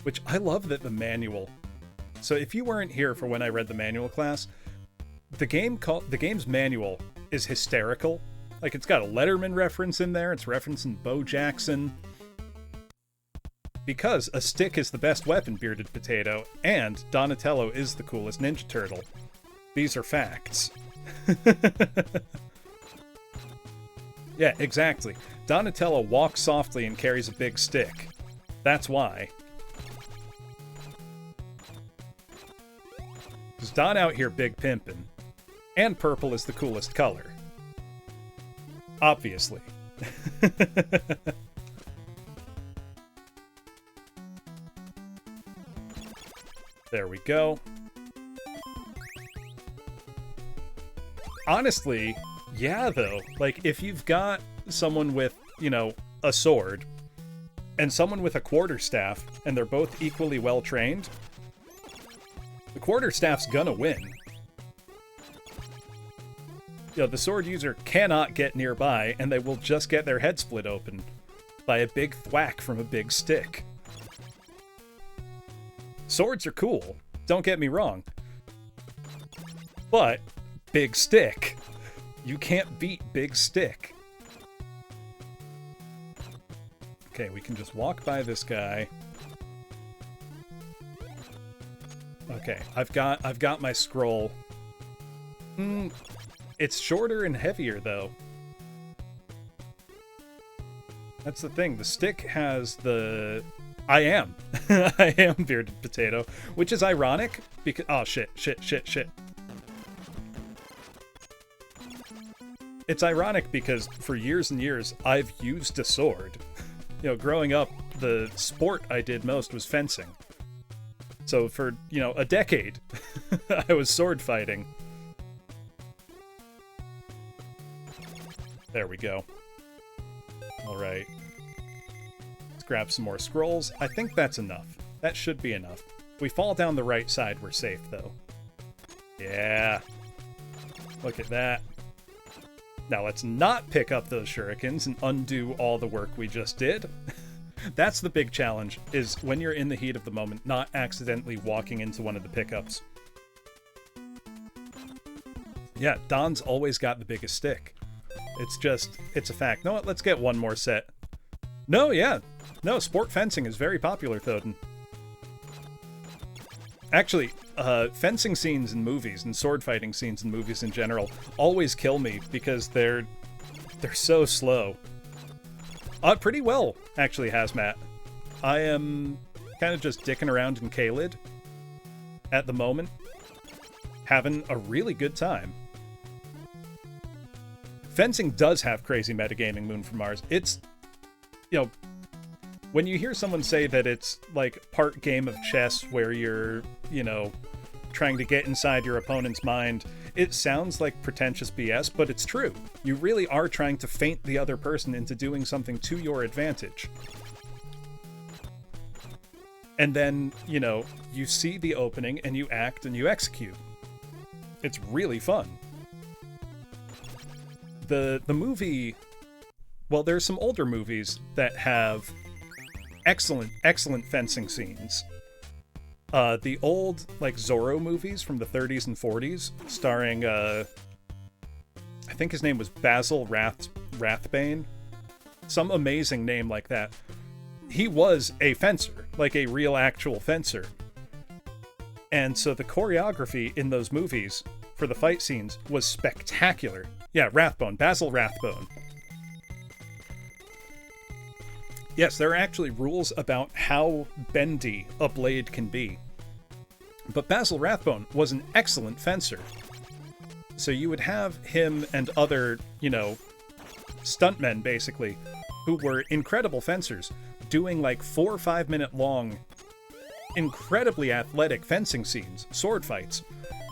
which I love that the manual... So if you weren't here for when I read the manual class, the game's manual is hysterical. Like, it's got a Letterman reference in there, it's referencing Bo Jackson. Because a stick is the best weapon, Bearded Potato, and Donatello is the coolest Ninja Turtle. These are facts. Yeah, exactly. Donatello walks softly and carries a big stick. That's why. Because Don out here big pimpin'. And purple is the coolest color. Obviously. There we go. Honestly, yeah, though. Like, if you've got someone with, you know, a sword, and someone with a quarterstaff, and they're both equally well trained, the quarterstaff's gonna win. You know, the sword user cannot get nearby, and they will just get their head split open by a big thwack from a big stick. Swords are cool, don't get me wrong. But, big stick. You can't beat big stick. Okay, we can just walk by this guy. Okay, I've got my scroll. It's shorter and heavier, though. That's the thing. The stick has the... I am. I am Bearded Potato, which is ironic because... Oh, shit. It's ironic because for years and years, I've used a sword. You know, growing up, the sport I did most was fencing. So for, you know, a decade, I was sword fighting. There we go. Alright. Let's grab some more scrolls. I think that's enough. That should be enough. If we fall down the right side, we're safe, though. Yeah. Look at that. Now let's not pick up those shurikens and undo all the work we just did. That's the big challenge, is when you're in the heat of the moment, not accidentally walking into one of the pickups. Yeah, Don's always got the biggest stick. It's a fact. You know what? Let's get one more set. No, yeah. No, sport fencing is very popular, Thoden. Actually, fencing scenes in movies and sword fighting scenes in movies in general always kill me because they're so slow. Pretty well, actually, Hazmat. I am kind of just dicking around in K-Lid at the moment, having a really good time. Fencing does have crazy metagaming, Moon from Mars. It's, you know, when you hear someone say that it's like part game of chess where you're, you know, trying to get inside your opponent's mind, it sounds like pretentious BS, but it's true. You really are trying to feint the other person into doing something to your advantage. And then, you know, you see the opening and you act and you execute. It's really fun. The movie... Well, there's some older movies that have excellent fencing scenes. The old, like, Zorro movies from the 30s and 40s, starring, I think his name was Basil Rathbane. Some amazing name like that. He was a fencer, like a real actual fencer. And so the choreography in those movies for the fight scenes was spectacular. Yeah, Basil Rathbone. Yes, there are actually rules about how bendy a blade can be. But Basil Rathbone was an excellent fencer. So you would have him and other, you know, stuntmen, basically, who were incredible fencers, doing like 4 or 5 minute long, incredibly athletic fencing scenes, sword fights,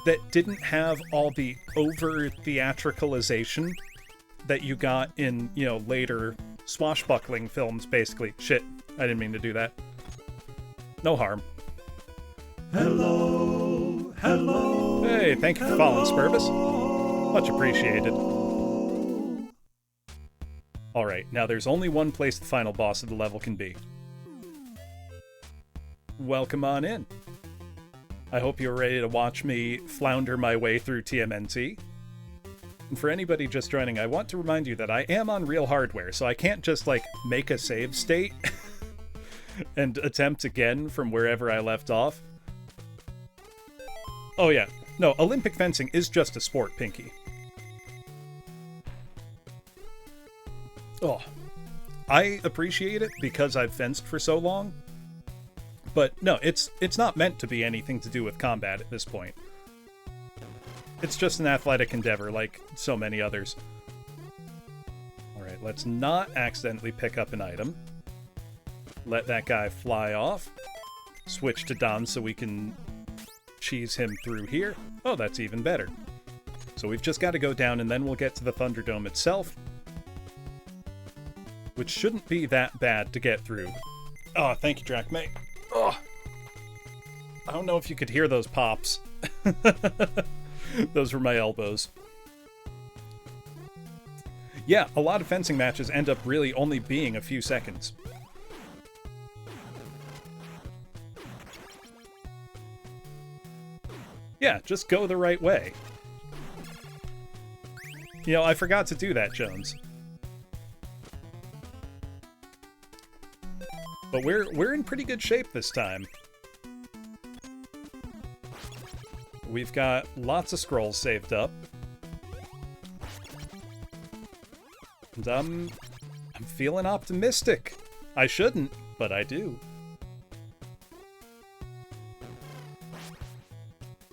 that didn't have all the over-theatricalization that you got in, you know, later swashbuckling films, basically. Shit, I didn't mean to do that. No harm. Hello, hello. Hey, thank you for following, Spurbus. Much appreciated. Alright, now there's only one place the final boss of the level can be. Welcome on in. I hope you're ready to watch me flounder my way through TMNT. And for anybody just joining, I want to remind you that I am on real hardware, so I can't just, like, make a save state and attempt again from wherever I left off. Oh yeah, no, Olympic fencing is just a sport, Pinky. Oh, I appreciate it because I've fenced for so long. But no, it's not meant to be anything to do with combat at this point. It's just an athletic endeavor, like so many others. Alright, let's not accidentally pick up an item. Let that guy fly off. Switch to Don so we can cheese him through here. Oh, that's even better. So we've just got to go down and then we'll get to the Thunderdome itself, which shouldn't be that bad to get through. Oh, thank you, Drachmate. Oh, I don't know if you could hear those pops. Those were my elbows. Yeah, a lot of fencing matches end up really only being a few seconds. Yeah, just go the right way. You know, I forgot to do that, Jones. But we're in pretty good shape this time. We've got lots of scrolls saved up. And I'm feeling optimistic. I shouldn't, but I do.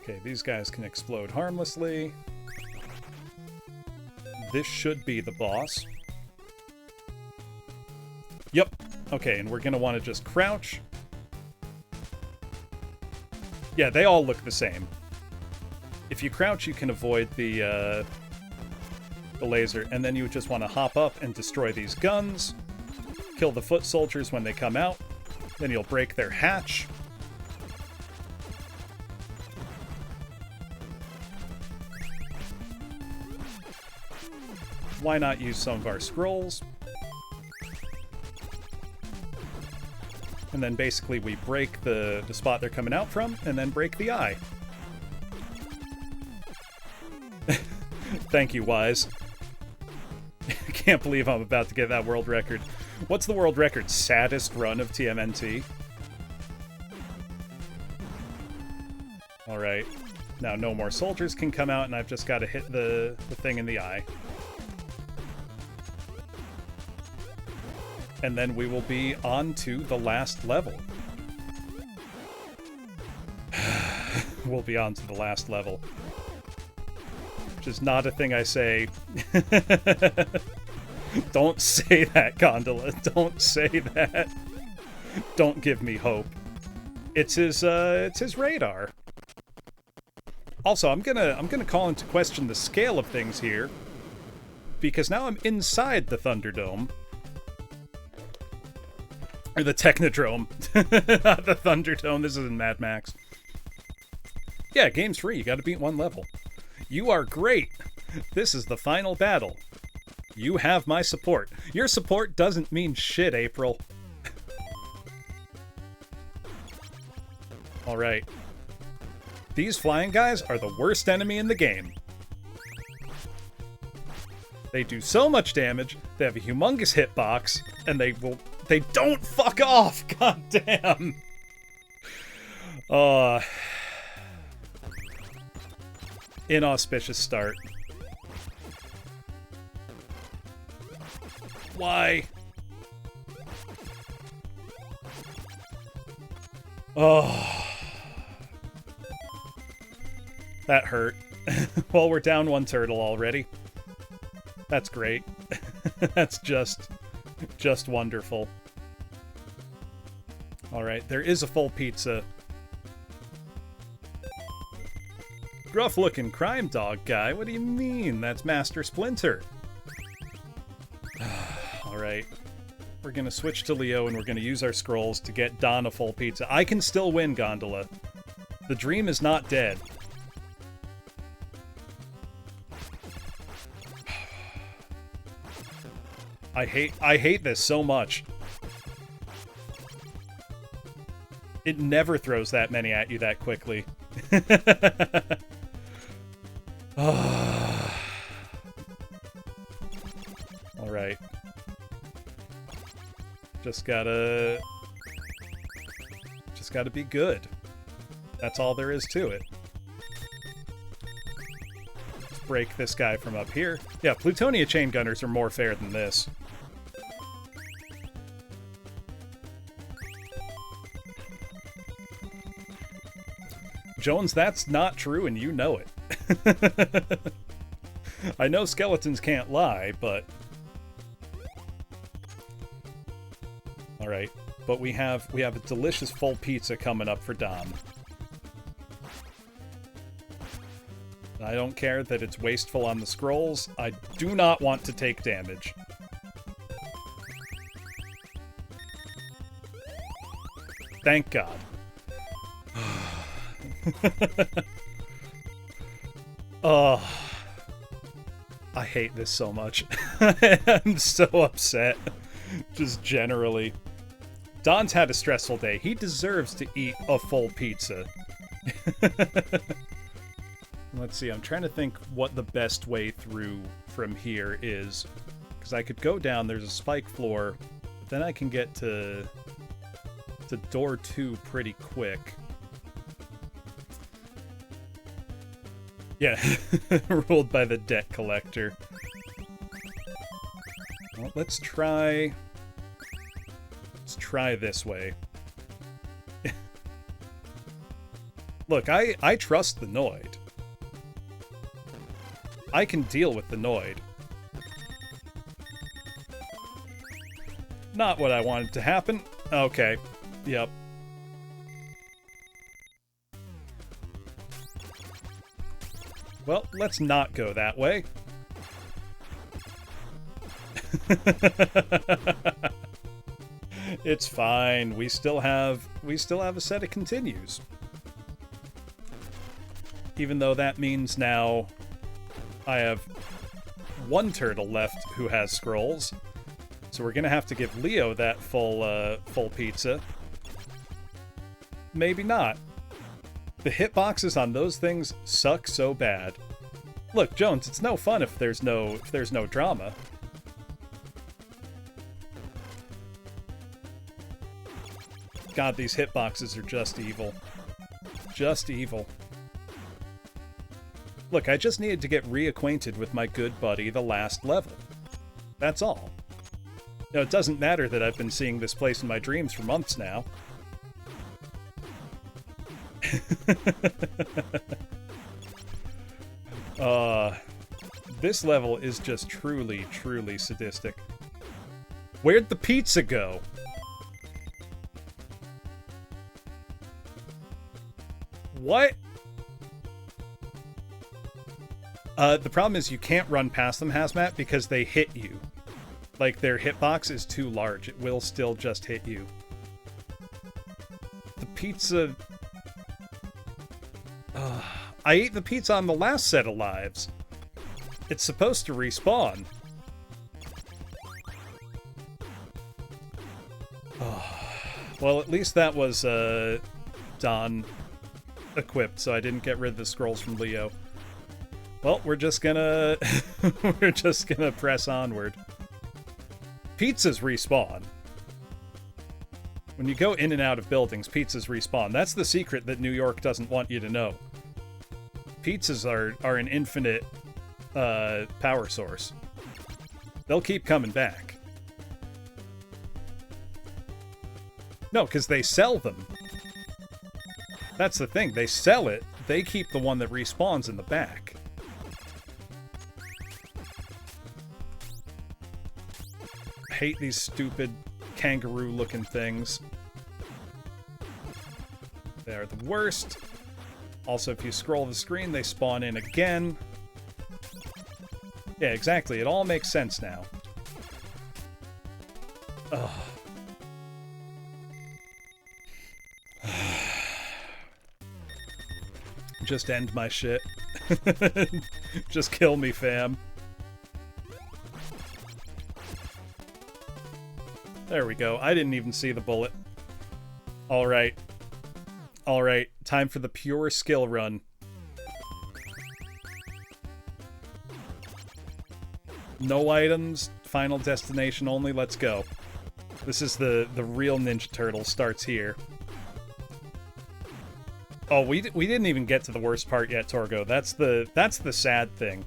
Okay, these guys can explode harmlessly. This should be the boss. Yep. Okay, and we're gonna want to just crouch. Yeah, they all look the same. If you crouch, you can avoid the laser, and then you just want to hop up and destroy these guns. Kill the foot soldiers when they come out. Then you'll break their hatch. Why not use some of our scrolls? And then basically we break the spot they're coming out from, and then break the eye. Thank you, Wise. Can't believe I'm about to get that world record. What's the world record? Saddest run of TMNT? Alright. Now no more soldiers can come out, and I've just got to hit the thing in the eye. And then we will be on to the last level. We'll be on to the last level. Which is not a thing I say. Don't say that, Gondola. Don't say that. Don't give me hope. It's his radar. Also, I'm gonna call into question the scale of things here, because now I'm inside the Thunderdome. Or the Technodrome. Not the Thunderdome. This isn't Mad Max. Yeah, game's free. You gotta beat one level. You are great. This is the final battle. You have my support. Your support doesn't mean shit, April. Alright. These flying guys are the worst enemy in the game. They do so much damage, they have a humongous hitbox, and they don't fuck off! God damn! Inauspicious start. Why? Oh. That hurt. Well, we're down one turtle already. That's great. That's just wonderful. Alright, there is a full pizza. Gruff-looking crime dog guy? What do you mean? That's Master Splinter. Alright. We're gonna switch to Leo, and we're gonna use our scrolls to get Don a full pizza. I can still win, Gondola. The dream is not dead. I hate this so much. It never throws that many at you that quickly. Alright. Just gotta be good. That's all there is to it. Let's break this guy from up here. Yeah, Plutonia chain gunners are more fair than this. Jones, that's not true, and you know it. I know skeletons can't lie, but... Alright, but we have a delicious full pizza coming up for Dom. I don't care that it's wasteful on the scrolls. I do not want to take damage. Thank God. Oh, I hate this so much. I'm so upset. Just generally. Don's had a stressful day. He deserves to eat a full pizza. Let's see, I'm trying to think what the best way through from here is. Because I could go down, there's a spike floor, but then I can get to door 2 pretty quick. Yeah, ruled by the debt collector. Well, let's try this way. Look, I trust the Noid. I can deal with the Noid. Not what I wanted to happen. Okay. Yep. Well, let's not go that way. It's fine. We still have a set of continues. Even though that means now I have one turtle left who has scrolls. So we're gonna have to give Leo that full pizza. Maybe not. The hitboxes on those things suck so bad. Look, Jones, it's no fun if there's no drama. God, these hitboxes are just evil. Just evil. Look, I just needed to get reacquainted with my good buddy, the last level. That's all. You know, it doesn't matter that I've been seeing this place in my dreams for months now. This level is just truly, truly sadistic. Where'd the pizza go? What? The problem is you can't run past them, Hazmat, because they hit you. Like, their hitbox is too large. It will still just hit you. The pizza... I ate the pizza on the last set of lives. It's supposed to respawn. Well, at least that was, Don equipped, so I didn't get rid of the scrolls from Leo. Well, we're just gonna... we're just gonna press onward. Pizzas respawn. When you go in and out of buildings, pizzas respawn. That's the secret that New York doesn't want you to know. Pizzas are an infinite power source. They'll keep coming back. No, because they sell them. That's the thing. They sell it. They keep the one that respawns in the back. I hate these stupid kangaroo-looking things. They are the worst. Also, if you scroll the screen, they spawn in again. Yeah, exactly. It all makes sense now. Ugh. Just end my shit. Just kill me, fam. There we go. I didn't even see the bullet. Alright. Alright. Time for the pure skill run. No items. Final destination only. Let's go. This is the real Ninja Turtle starts here. Oh, we didn't even get to the worst part yet, Torgo. That's the sad thing.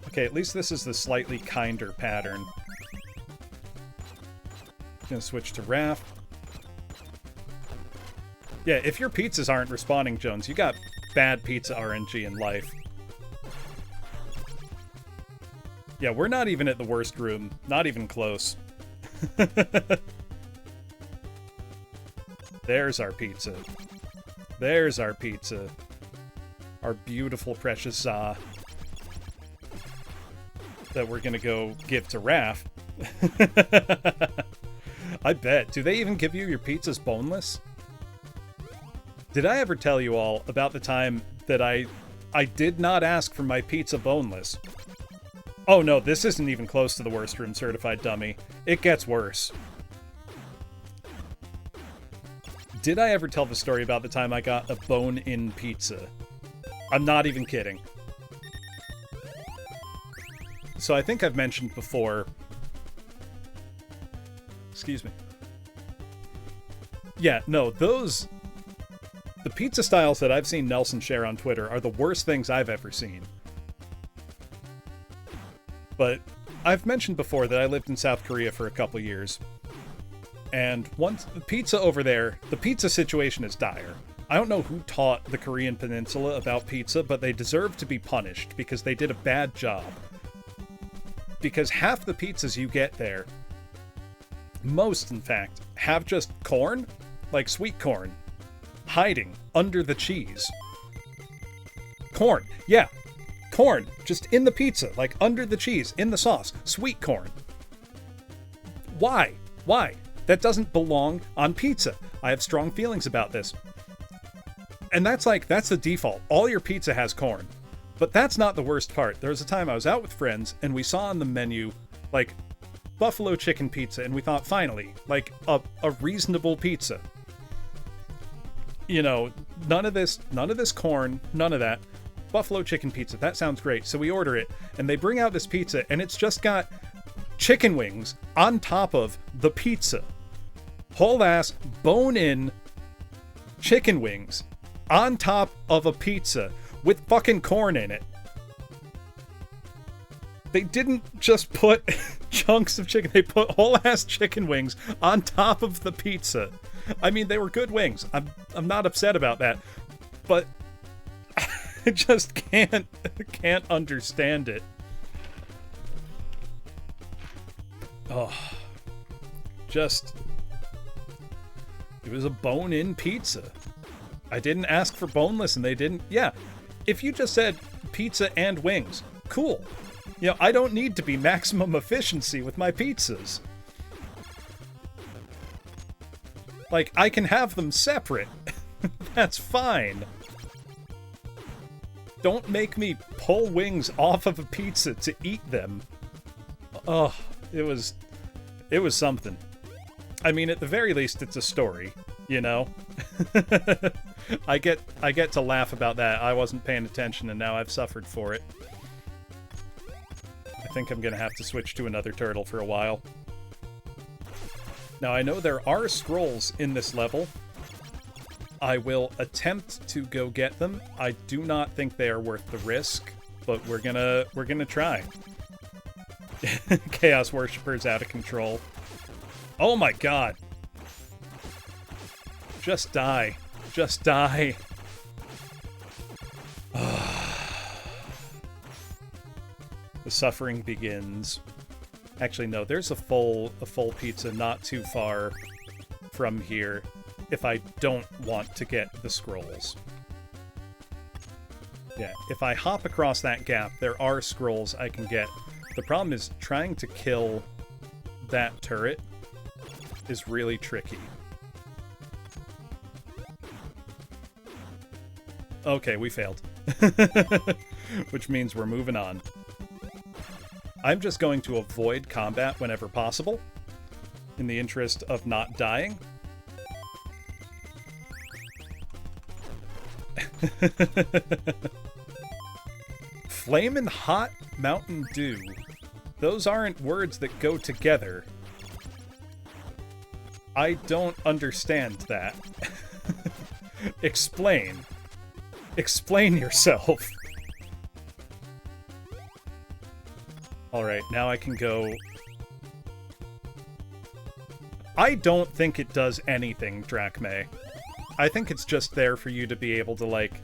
Okay, at least this is the slightly kinder pattern. Gonna switch to Raph. Yeah, if your pizzas aren't respawning, Jones, you got bad pizza RNG in life. Yeah, we're not even at the worst room. Not even close. There's our pizza. There's our pizza. Our beautiful, precious Za. That we're gonna go give to Raph. I bet. Do they even give you your pizzas boneless? Did I ever tell you all about the time that I did not ask for my pizza boneless? Oh no, this isn't even close to the worst room, certified dummy. It gets worse. Did I ever tell the story about the time I got a bone-in pizza? I'm not even kidding. So I think I've mentioned before... Excuse me. Yeah, no, those... The pizza styles that I've seen Nelson share on Twitter are the worst things I've ever seen. But I've mentioned before that I lived in South Korea for a couple years. And once the pizza over there, the pizza situation is dire. I don't know who taught the Korean peninsula about pizza, but they deserve to be punished because they did a bad job. Because half the pizzas you get there, most in fact, have just corn, like sweet corn, hiding under the cheese. Corn, yeah, corn, just in the pizza, like under the cheese, in the sauce, sweet corn. Why? Why? That doesn't belong on pizza. I have strong feelings about this. And that's the default. All your pizza has corn. But that's not the worst part. There was a time I was out with friends, and we saw on the menu, like, buffalo chicken pizza, and we thought, finally, like, a reasonable pizza. You know, none of this corn, none of that. buffalo chicken pizza. That sounds great. So we order it, and they bring out this pizza, and it's just got chicken wings on top of the pizza. Whole ass, bone-in chicken wings on top of a pizza with fucking corn in it. They didn't just put chunks of chicken, they put whole ass chicken wings on top of the pizza. I mean, they were good wings. I'm not upset about that. But I just can't understand it. Oh. Just, it was a bone-in pizza. I didn't ask for boneless and they didn't. Yeah. If you just said pizza and wings, cool. You know, I don't need to be maximum efficiency with my pizzas. Like, I can have them separate. That's fine. Don't make me pull wings off of a pizza to eat them. Oh, it was something. I mean, at the very least, it's a story, you know? I get to laugh about that. I wasn't paying attention, and now I've suffered for it. I think I'm gonna have to switch to another turtle for a while. Now, I know there are scrolls in this level. I will attempt to go get them. I do not think they are worth the risk, but we're gonna try. Chaos Worshipper's out of control. Oh my god. Just die. Just die. The suffering begins. Actually, no, there's a full pizza not too far from here if I don't want to get the scrolls. Yeah, if I hop across that gap, there are scrolls I can get. The problem is trying to kill that turret is really tricky. Okay, we failed. Which means we're moving on. I'm just going to avoid combat whenever possible, in the interest of not dying. Flamin' hot Mountain Dew. Those aren't words that go together. I don't understand that. Explain. Explain yourself. Alright, now I can go... I don't think it does anything, Drachme. I think it's just there for you to be able to, like,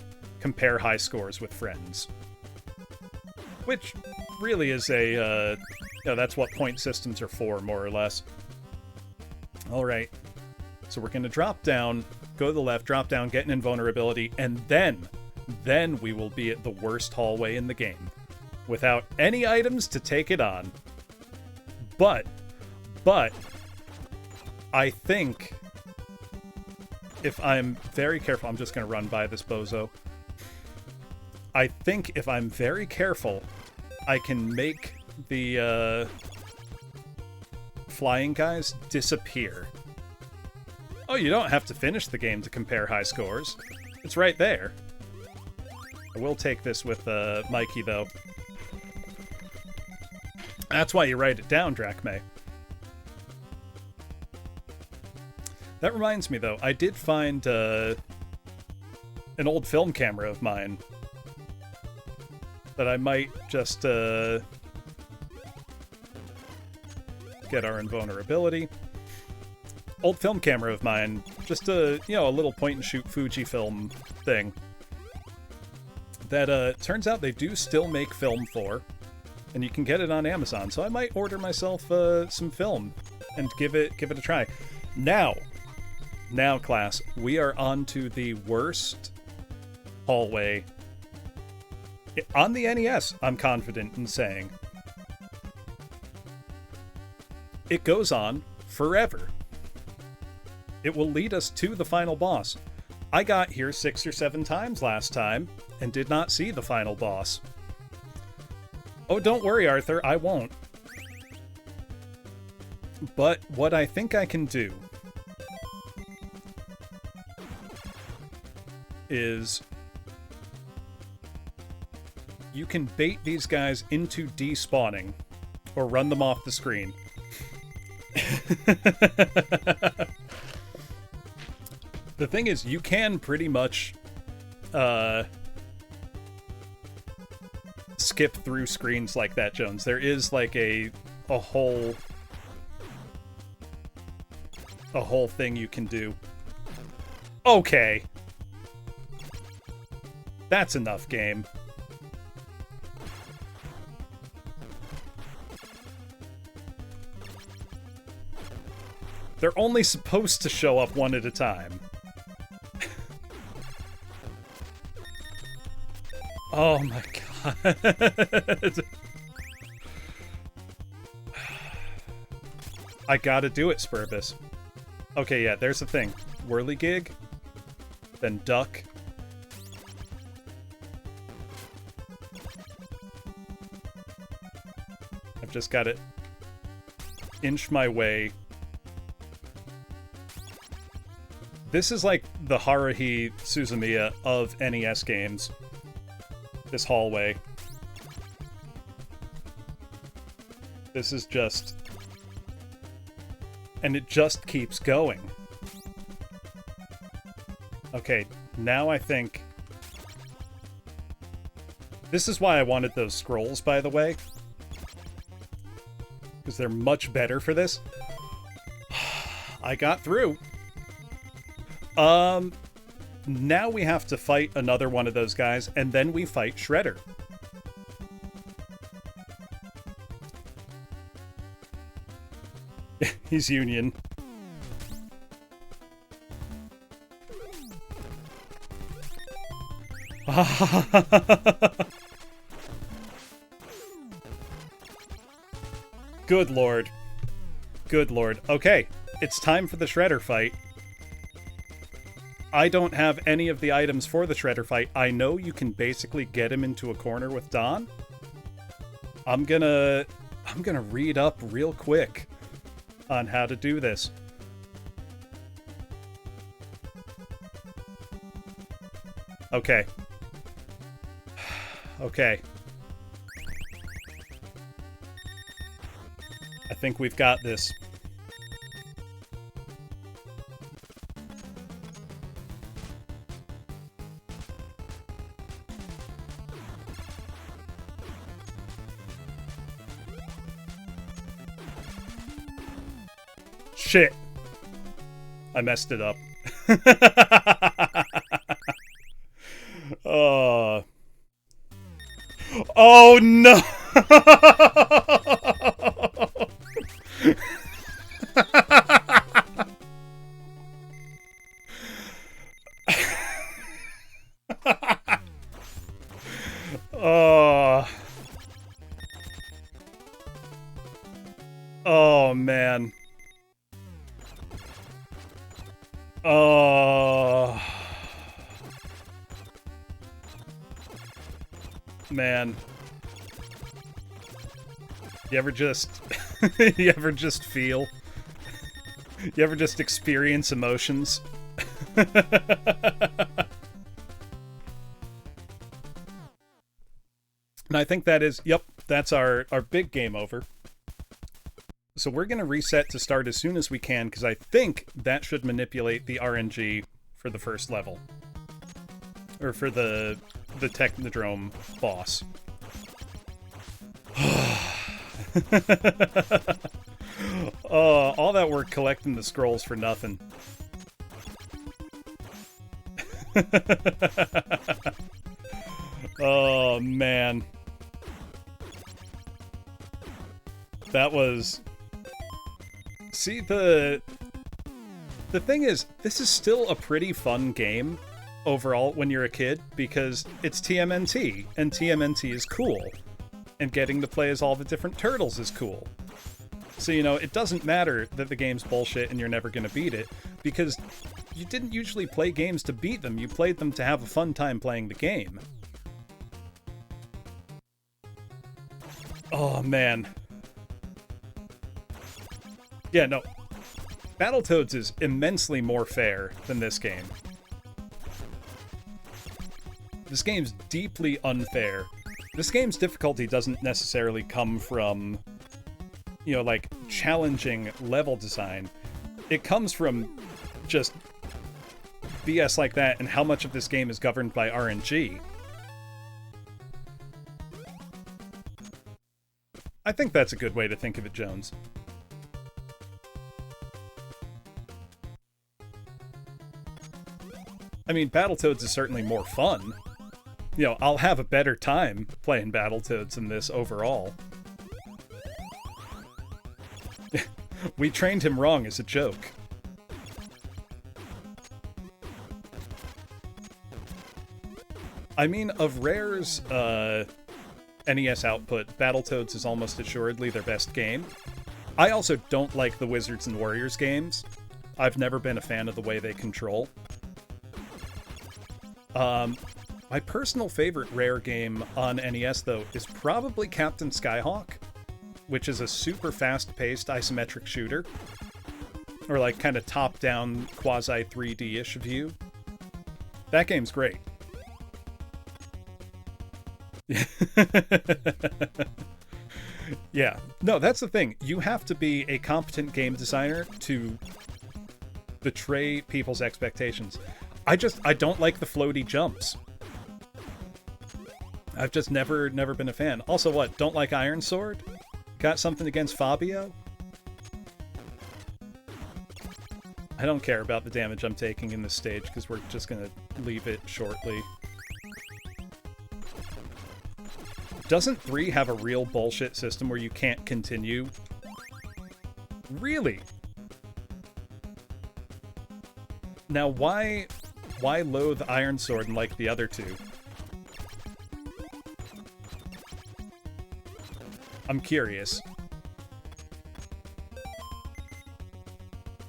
compare high scores with friends. Which really is a, you know, that's what point systems are for, more or less. Alright. So we're gonna drop down, go to the left, drop down, get an invulnerability, and then we will be at the worst hallway in the game. Without any items to take it on. But, I think if I'm very careful, I'm just going to run by this bozo. I think if I'm very careful, I can make the flying guys disappear. Oh, you don't have to finish the game to compare high scores. It's right there. I will take this with Mikey, though. That's why you write it down, Drachme. That reminds me, though, I did find an old film camera of mine that I might just get our invulnerability. Old film camera of mine, just a little point-and-shoot Fujifilm thing that turns out they do still make film for. And you can get it on Amazon, so I might order myself some film and give it a try. Now, class, we are on to the worst hallway on the NES, I'm confident in saying. It goes on forever. It will lead us to the final boss. I got here 6 or 7 times last time and did not see the final boss. Oh, don't worry, Arthur, I won't. But what I think I can do is you can bait these guys into despawning or run them off the screen. The thing is, you can pretty much skip through screens like that, Jones. There is like a whole thing you can do. Okay. That's enough, game. They're only supposed to show up one at a time. Oh my god. I gotta do it, Spurbus. Okay, yeah, there's the thing. Whirligig, then duck. I've just gotta inch my way. This is like the Haruhi Suzumiya of NES games. This hallway. This is just... And it just keeps going. Okay, now I think... This is why I wanted those scrolls, by the way. Because they're much better for this. I got through. Now we have to fight another one of those guys, and then we fight Shredder. He's Union. Good lord. Good lord. Okay, it's time for the Shredder fight. I don't have any of the items for the Shredder fight. I know you can basically get him into a corner with Don. I'm gonna read up real quick on how to do this. Okay. Okay. I think we've got this. Shit. I messed it up. Oh no! Oh man. Oh man. You ever just you ever just feel? You ever just experience emotions? And I think that is, yep, that's our big game over. So we're going to reset to start as soon as we can, because I think that should manipulate the RNG for the first level. Or for the Technodrome boss. Oh, all that work collecting the scrolls for nothing. Oh, man. That was... See, the thing is, this is still a pretty fun game overall when you're a kid, because it's TMNT, and TMNT is cool. And getting to play as all the different turtles is cool. So, you know, it doesn't matter that the game's bullshit and you're never gonna beat it, because you didn't usually play games to beat them, you played them to have a fun time playing the game. Oh, man. Yeah, no. Battletoads is immensely more fair than this game. This game's deeply unfair. This game's difficulty doesn't necessarily come from, you know, like, challenging level design. It comes from just BS like that and how much of this game is governed by RNG. I think that's a good way to think of it, Jones. I mean, Battletoads is certainly more fun. You know, I'll have a better time playing Battletoads than this overall. We trained him wrong as a joke. I mean, of Rare's NES output, Battletoads is almost assuredly their best game. I also don't like the Wizards and Warriors games. I've never been a fan of the way they control. My personal favorite Rare game on NES, though, is probably Captain Skyhawk, which is a super fast-paced isometric shooter. Or like kind of top-down, quasi-3D-ish view. That game's great. Yeah. No, that's the thing. You have to be a competent game designer to betray people's expectations. I don't like the floaty jumps. I've just never been a fan. Also, what? Don't like Iron Sword? Got something against Fabio? I don't care about the damage I'm taking in this stage, because we're just gonna leave it shortly. Doesn't 3 have a real bullshit system where you can't continue? Really? Now, why loathe Iron Sword and like the other two? I'm curious.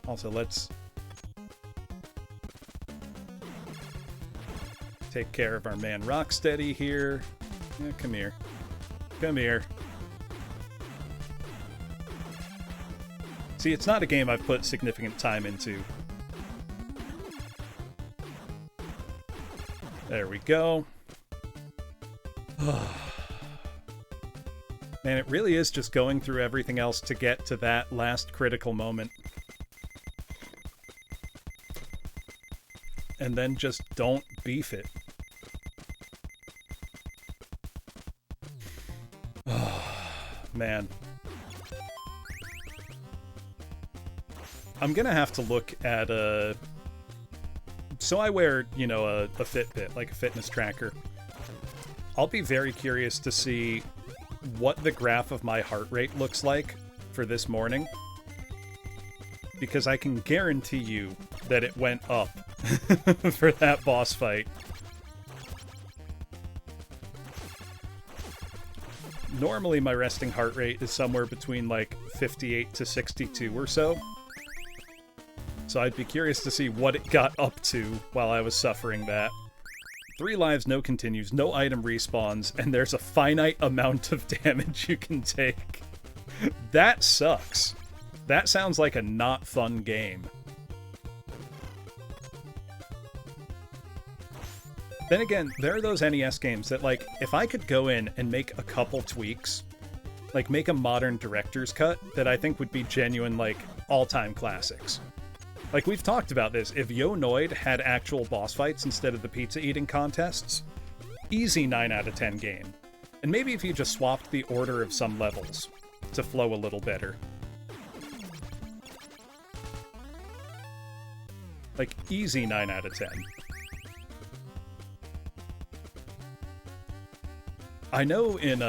Also, let's take care of our man Rocksteady here. Yeah, come here. Come here. See, it's not a game I've put significant time into. There we go. Man, it really is just going through everything else to get to that last critical moment. And then just don't beef it. Man. I'm gonna have to look at a... So I wear, you know, a Fitbit, like a fitness tracker. I'll be very curious to see what the graph of my heart rate looks like for this morning. Because I can guarantee you that it went up for that boss fight. Normally my resting heart rate is somewhere between like 58 to 62 or so. So I'd be curious to see what it got up to while I was suffering that. 3 lives, no continues, no item respawns, and there's a finite amount of damage you can take. That sucks. That sounds like a not fun game. Then again, there are those NES games that, like, if I could go in and make a couple tweaks, like make a modern director's cut, that I think would be genuine, like, all-time classics. Like, we've talked about this. If Yo Noid had actual boss fights instead of the pizza-eating contests, easy 9 out of 10 game. And maybe if you just swapped the order of some levels to flow a little better. Like, easy 9 out of 10. I know in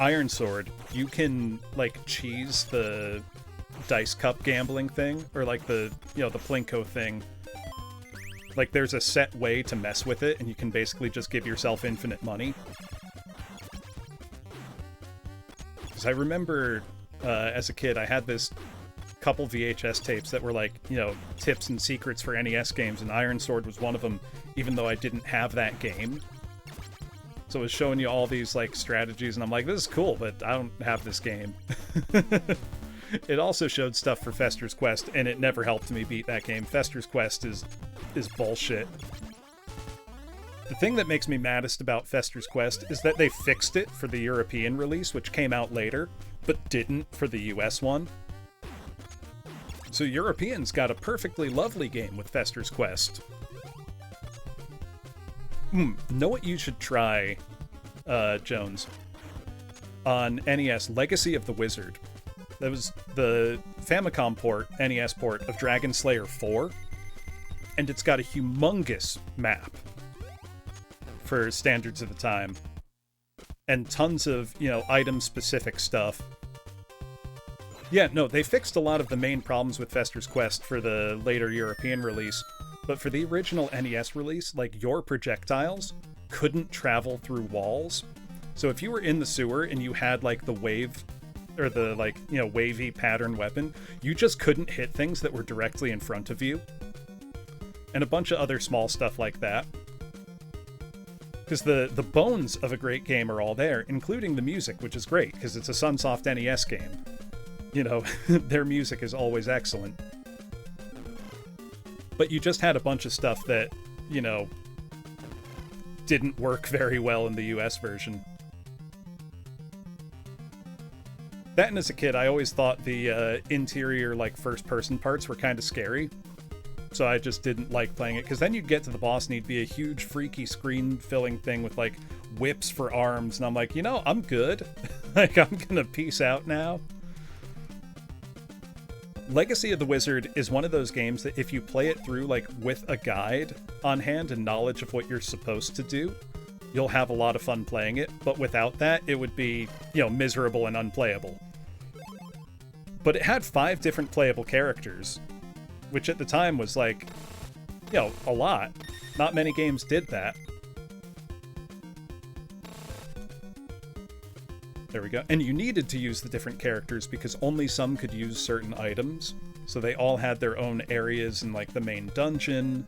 Iron Sword, you can, like, cheese the dice cup gambling thing, or like the, you know, the Plinko thing. Like, there's a set way to mess with it, and you can basically just give yourself infinite money. Because I remember, as a kid, I had this couple VHS tapes that were like, you know, tips and secrets for NES games, and Iron Sword was one of them, even though I didn't have that game. So it was showing you all these, like, strategies, and I'm like, this is cool, but I don't have this game. It also showed stuff for Fester's Quest, and it never helped me beat that game. Fester's Quest is bullshit. The thing that makes me maddest about Fester's Quest is that they fixed it for the European release, which came out later, but didn't for the US one. So Europeans got a perfectly lovely game with Fester's Quest. Know what you should try, Jones? On NES, Legacy of the Wizard. That was the Famicom port, NES port, of Dragon Slayer 4. And it's got a humongous map for standards of the time. And tons of, item-specific stuff. Yeah, no, they fixed a lot of the main problems with Fester's Quest for the later European release. But for the original NES release, your projectiles couldn't travel through walls. So if you were in the sewer and you had, the wave, or the, wavy pattern weapon, you just couldn't hit things that were directly in front of you. And a bunch of other small stuff like that. Because the bones of a great game are all there, including the music, which is great, because it's a Sunsoft NES game. Their music is always excellent. But you just had a bunch of stuff that, didn't work very well in the US version. That, and as a kid, I always thought the interior, first-person parts were kind of scary. So I just didn't like playing it, because then you'd get to the boss and he'd be a huge, freaky, screen-filling thing with, whips for arms, and I'm like, I'm good. I'm gonna peace out now. Legacy of the Wizard is one of those games that if you play it through, with a guide on hand and knowledge of what you're supposed to do, you'll have a lot of fun playing it, but without that, it would be, miserable and unplayable. But it had 5 different playable characters, which at the time was, a lot. Not many games did that. There we go. And you needed to use the different characters because only some could use certain items. So they all had their own areas in, the main dungeon.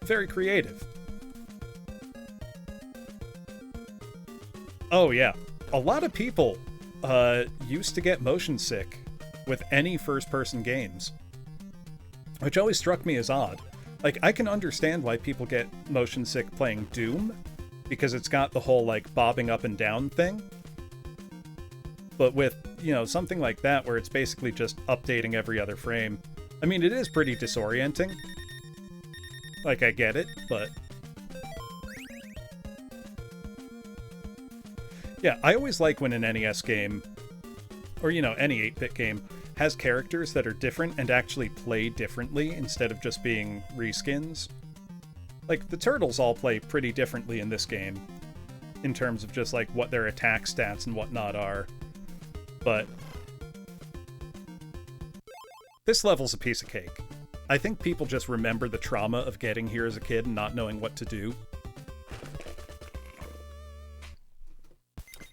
Very creative. Oh, yeah. A lot of people used to get motion sick with any first-person games. Which always struck me as odd. I can understand why people get motion sick playing Doom, because it's got the whole, bobbing up and down thing. But with, something like that where it's basically just updating every other frame, I mean, it is pretty disorienting. I get it, but... Yeah, I always like when an NES game, or, any 8-bit game, has characters that are different and actually play differently instead of just being reskins. The Turtles all play pretty differently in this game, in terms of just, what their attack stats and whatnot are. But this level's a piece of cake. I think people just remember the trauma of getting here as a kid and not knowing what to do.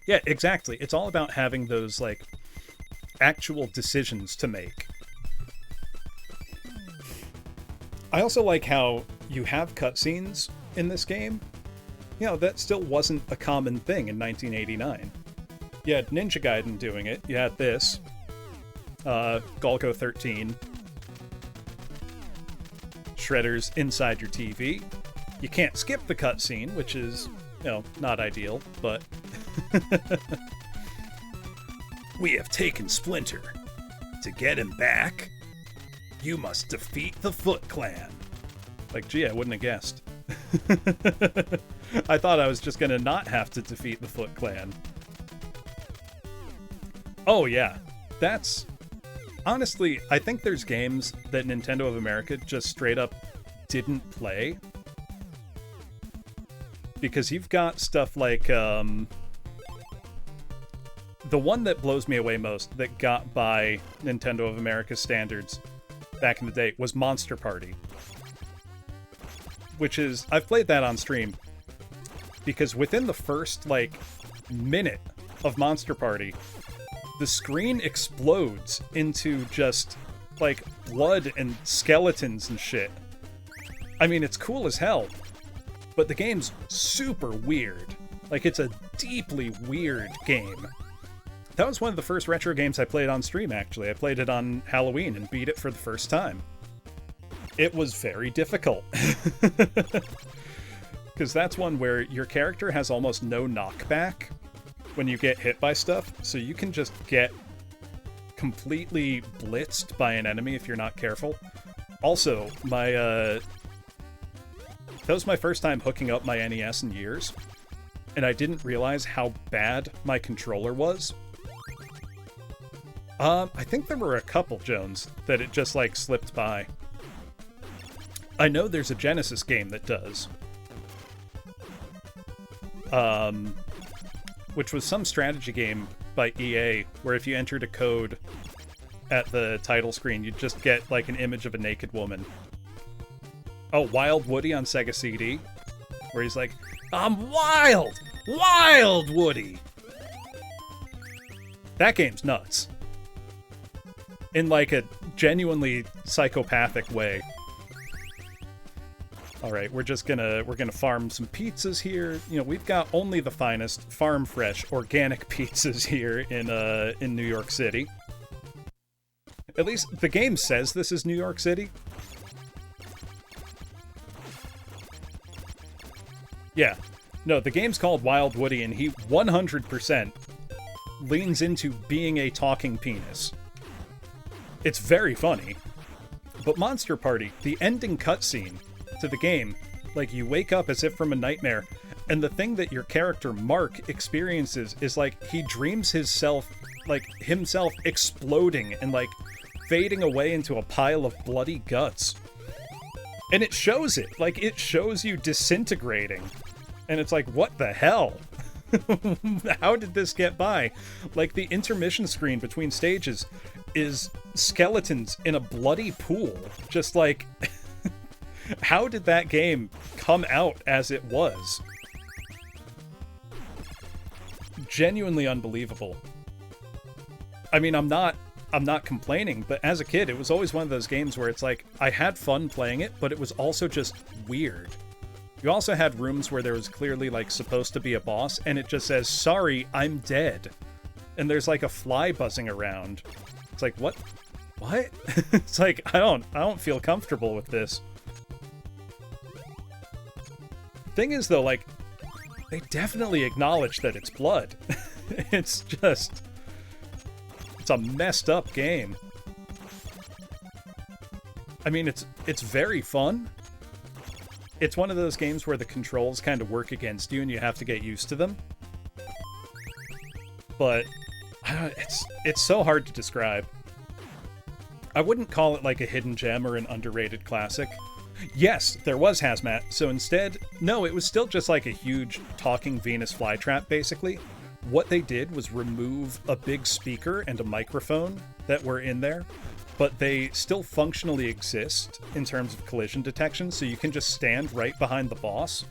Yeah, exactly. It's all about having those, actual decisions to make. I also like how you have cutscenes in this game. That still wasn't a common thing in 1989. You had Ninja Gaiden doing it. You had this. Golgo 13. Shredder's inside your TV. You can't skip the cutscene, which is, not ideal, but... We have taken Splinter. To get him back, you must defeat the Foot Clan. Gee, I wouldn't have guessed. I thought I was just gonna not have to defeat the Foot Clan. Oh yeah, that's... Honestly, I think there's games that Nintendo of America just straight up didn't play. Because you've got stuff like, the one that blows me away most, that got by Nintendo of America standards back in the day, was Monster Party. Which is... I've played that on stream. Because within the first, minute of Monster Party... the screen explodes into just, blood and skeletons and shit. I mean, it's cool as hell, but the game's super weird. It's a deeply weird game. That was one of the first retro games I played on stream, actually. I played it on Halloween and beat it for the first time. It was very difficult. because that's one where your character has almost no knockback when you get hit by stuff, so you can just get completely blitzed by an enemy if you're not careful. Also, that was my first time hooking up my NES in years, and I didn't realize how bad my controller was. I think there were a couple, Jones, that it just, like, slipped by. I know there's a Genesis game that does. Which was some strategy game by EA, where if you entered a code at the title screen, you'd just get, like, an image of a naked woman. Oh, Wild Woody on Sega CD, where he's like, "I'm wild! Wild Woody!" That game's nuts. In, like, a genuinely psychopathic way. Alright, we're gonna farm some pizzas here. You know, we've got only the finest farm fresh organic pizzas here in New York City. At least the game says this is New York City. Yeah. No, the game's called Wild Woody, and he 100% leans into being a talking penis. It's very funny. But Monster Party, the ending cutscene to the game, like, you wake up as if from a nightmare, and the thing that your character Mark experiences is, like, he dreams himself exploding and, like, fading away into a pile of bloody guts. And it shows it. Like, it shows you disintegrating. And it's like, what the hell? How did this get by? Like, the intermission screen between stages is skeletons in a bloody pool. Just like, how did that game come out as it was? Genuinely unbelievable. I mean, I'm not complaining, but as a kid, it was always one of those games where it's like, I had fun playing it, but it was also just weird. You also had rooms where there was clearly, like, supposed to be a boss, and it just says, "Sorry, I'm dead." And there's, like, a fly buzzing around. It's like, what? It's like, I don't feel comfortable with this. Thing is, though, like, they definitely acknowledge that it's blood. It's a messed up game. I mean, it's very fun. It's one of those games where the controls kind of work against you and you have to get used to them. But it's so hard to describe. I wouldn't call it like a hidden gem or an underrated classic. Yes, there was Hazmat, so instead, no, it was still just like a huge talking Venus flytrap, basically. What they did was remove a big speaker and a microphone that were in there, but they still functionally exist in terms of collision detection, so you can just stand right behind the boss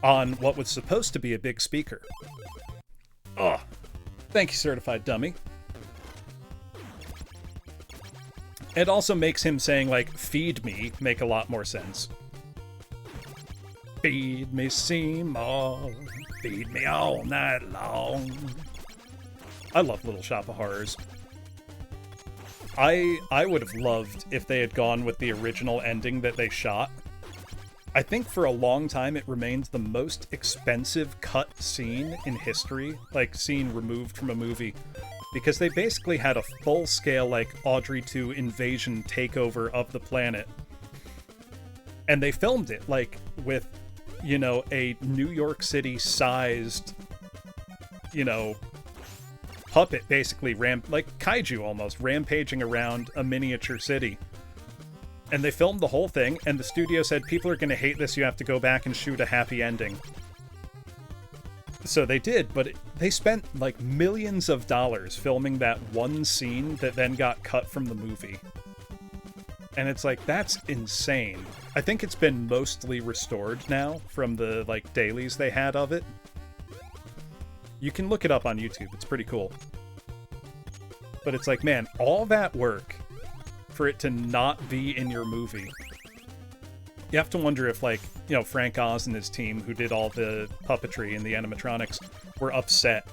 on what was supposed to be a big speaker. Ugh. Thank you, Certified Dummy. It also makes him saying, like, "feed me" make a lot more sense. Feed me, Seymour. Feed me all night long. I love Little Shop of Horrors. I would have loved if they had gone with the original ending that they shot. I think for a long time it remained the most expensive cut scene in history, like scene removed from a movie, because they basically had a full-scale, like, Audrey 2 invasion takeover of the planet. And they filmed it, like, with, you know, a New York City-sized, you know, puppet, basically, like kaiju almost, rampaging around a miniature city. And they filmed the whole thing, and the studio said, "People are going to hate this, you have to go back and shoot a happy ending." So they did, but they spent, like, millions of dollars filming that one scene that then got cut from the movie. And it's like, that's insane. I think it's been mostly restored now from the, like, dailies they had of it. You can look it up on YouTube, it's pretty cool. But it's like, man, all that work for it to not be in your movie. You have to wonder if, like, you know, Frank Oz and his team, who did all the puppetry and the animatronics, were upset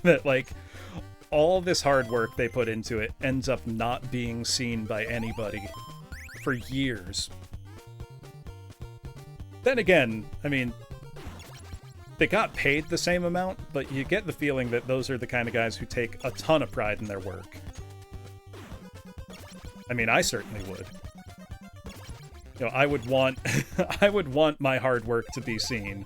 that, like, all this hard work they put into it ends up not being seen by anybody for years. Then again, I mean, they got paid the same amount, but you get the feeling that those are the kind of guys who take a ton of pride in their work. I mean, I certainly would. You know, I would want I would want my hard work to be seen.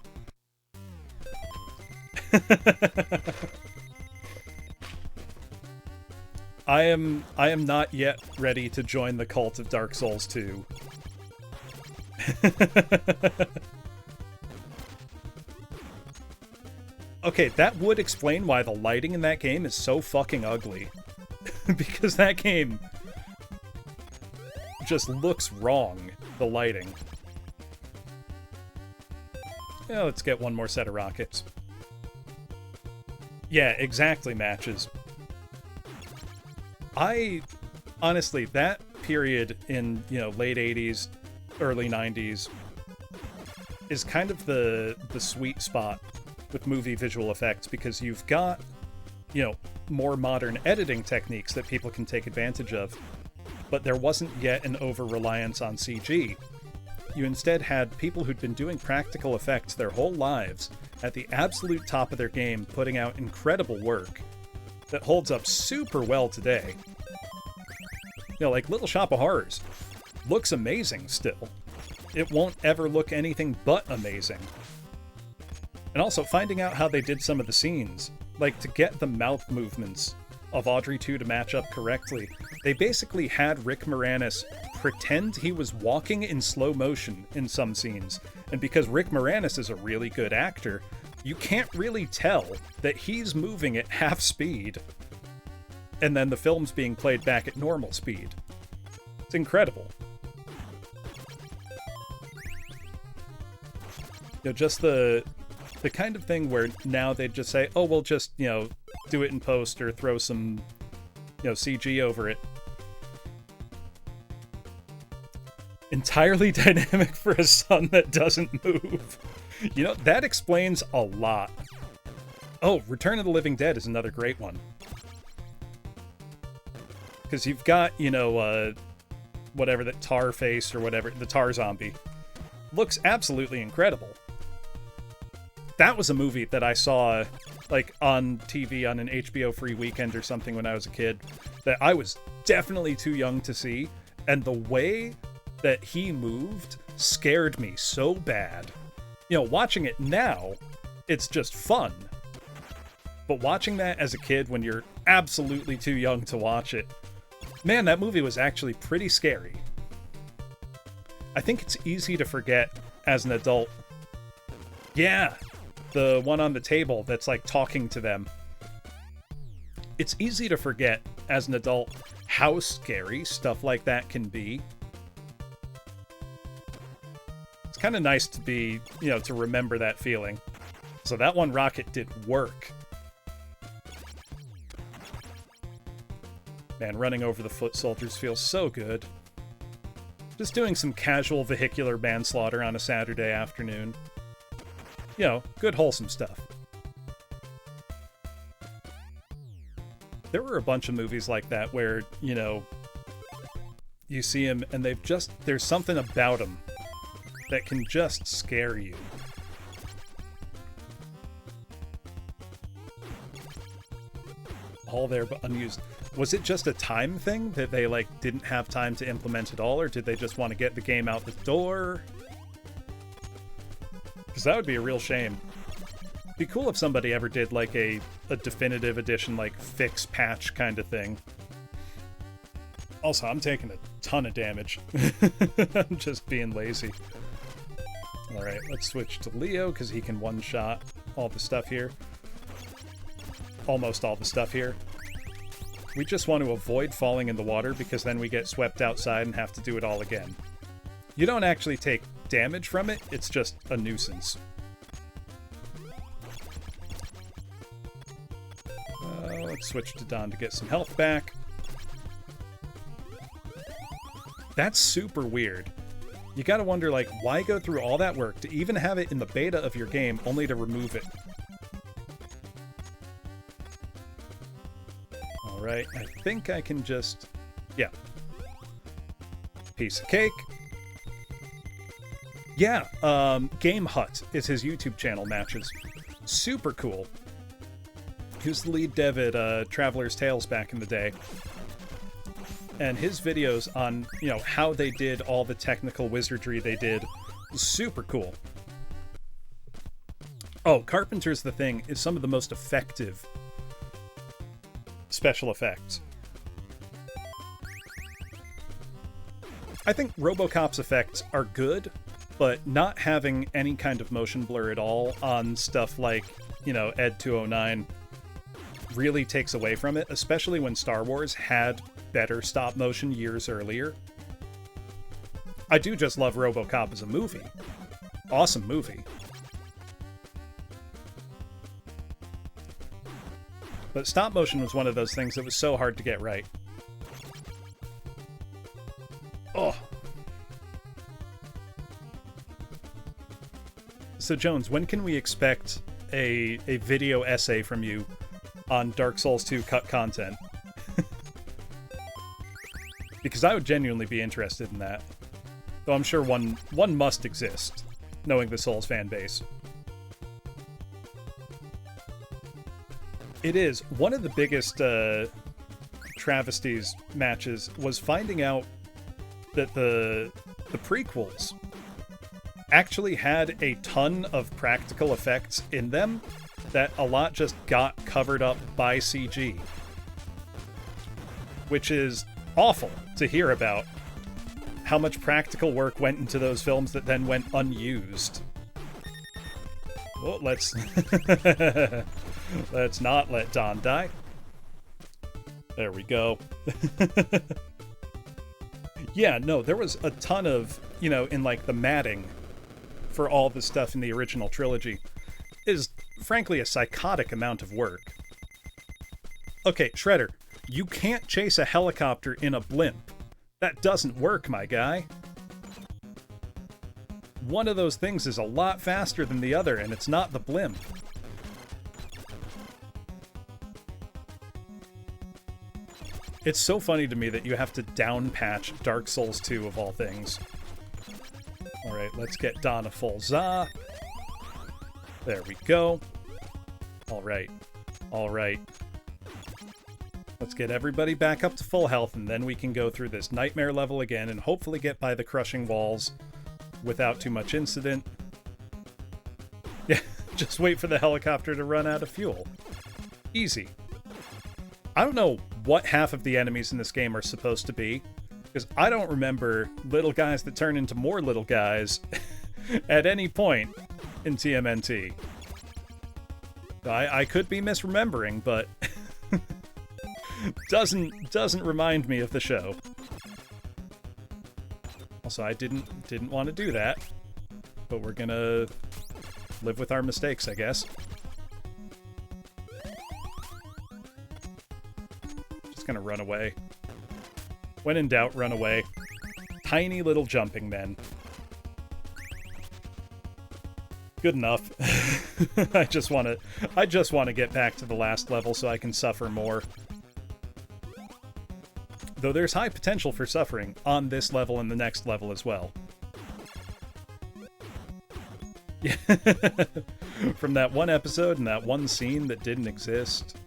I am not yet ready to join the cult of Dark Souls 2. Okay, that would explain why the lighting in that game is so fucking ugly. Because that game just looks wrong, the lighting. Yeah, let's get one more set of rockets. Yeah, exactly, matches. Honestly, that period in, you know, late 80s, early 90s is kind of the sweet spot with movie visual effects, because you've got, you know, more modern editing techniques that people can take advantage of, but there wasn't yet an over-reliance on CG. You instead had people who'd been doing practical effects their whole lives at the absolute top of their game, putting out incredible work that holds up super well today. You know, like Little Shop of Horrors looks amazing still. It won't ever look anything but amazing. And also, finding out how they did some of the scenes, like to get the mouth movements of Audrey 2 to match up correctly, they basically had Rick Moranis pretend he was walking in slow motion in some scenes. And because Rick Moranis is a really good actor, you can't really tell that he's moving at half speed, and then the film's being played back at normal speed. It's incredible. You know, just the kind of thing where now they'd just say, oh, we'll just, you know, do it in post or throw some, you know, CG over it. Entirely dynamic for a sun that doesn't move. You know, that explains a lot. Oh, Return of the Living Dead is another great one. Because you've got, you know, whatever, that tar face or whatever, the tar zombie. Looks absolutely incredible. That was a movie that I saw, like, on TV on an HBO free weekend or something when I was a kid, that I was definitely too young to see, and the way that he moved scared me so bad. You know, watching it now, it's just fun. But watching that as a kid when you're absolutely too young to watch it, man, that movie was actually pretty scary. I think it's easy to forget as an adult. Yeah, the one on the table that's like talking to them. It's easy to forget as an adult how scary stuff like that can be. It's kind of nice to be, you know, to remember that feeling. So that one rocket did work. Man, running over the foot soldiers feels so good. Just doing some casual vehicular manslaughter on a Saturday afternoon. You know, good wholesome stuff. There were a bunch of movies like that where, you know, you see them and there's something about them that can just scare you. All there but unused. Was it just a time thing that they, like, didn't have time to implement it all, or did they just want to get the game out the door? Because that would be a real shame. It'd be cool if somebody ever did, like, a definitive edition, like, fix patch kind of thing. Also, I'm taking a ton of damage. I'm just being lazy. Alright, let's switch to Leo, because he can one-shot all the stuff here. Almost all the stuff here. We just want to avoid falling in the water, because then we get swept outside and have to do it all again. You don't actually take damage from it, it's just a nuisance. Let's switch to Don to get some health back. That's super weird. You gotta wonder, like, why go through all that work to even have it in the beta of your game, only to remove it? Alright, I think I can just... yeah. Piece of cake. Yeah, Game Hut is his YouTube channel, Matches. super cool. He was the lead dev at Traveler's Tales back in the day. And his videos on, how they did all the technical wizardry they did was super cool. Oh, Carpenter's The Thing is some of the most effective special effects. I think RoboCop's effects are good, but not having any kind of motion blur at all on stuff like, Ed 209 really takes away from it, especially when Star Wars had better stop motion years earlier. I do just love RoboCop as a movie. Awesome movie. But stop motion was one of those things that was so hard to get right. Oh. So Jones, when can we expect a video essay from you on Dark Souls 2 cut content? Because I would genuinely be interested in that. Though I'm sure one must exist, knowing the Souls fan base. It is. One of the biggest travesties matches was finding out that the prequels actually had a ton of practical effects in them that a lot just got covered up by CG. Which is awful to hear about. How much practical work went into those films that then went unused. Well, let's not let Don die. There we go. Yeah, no, there was a ton of, in like the matting for all the stuff in the original trilogy is frankly a psychotic amount of work. Okay, Shredder, you can't chase a helicopter in a blimp. That doesn't work, my guy. One of those things is a lot faster than the other, and it's not the blimp. It's so funny to me that you have to down patch Dark Souls 2 of all things. Alright, let's get Don a full za. There we go. Alright. Alright. Let's get everybody back up to full health, and then we can go through this nightmare level again and hopefully get by the crushing walls without too much incident. Yeah, just wait for the helicopter to run out of fuel. Easy. I don't know what half of the enemies in this game are supposed to be, because I don't remember little guys that turn into more little guys at any point in TMNT. I could be misremembering, but doesn't remind me of the show. Also, I didn't want to do that, but we're gonna live with our mistakes, I guess. Just gonna run away. When in doubt, run away. Tiny little jumping men. Good enough. I just want to get back to the last level so I can suffer more. Though there's high potential for suffering on this level and the next level as well. Yeah. From that one episode and that one scene that didn't exist.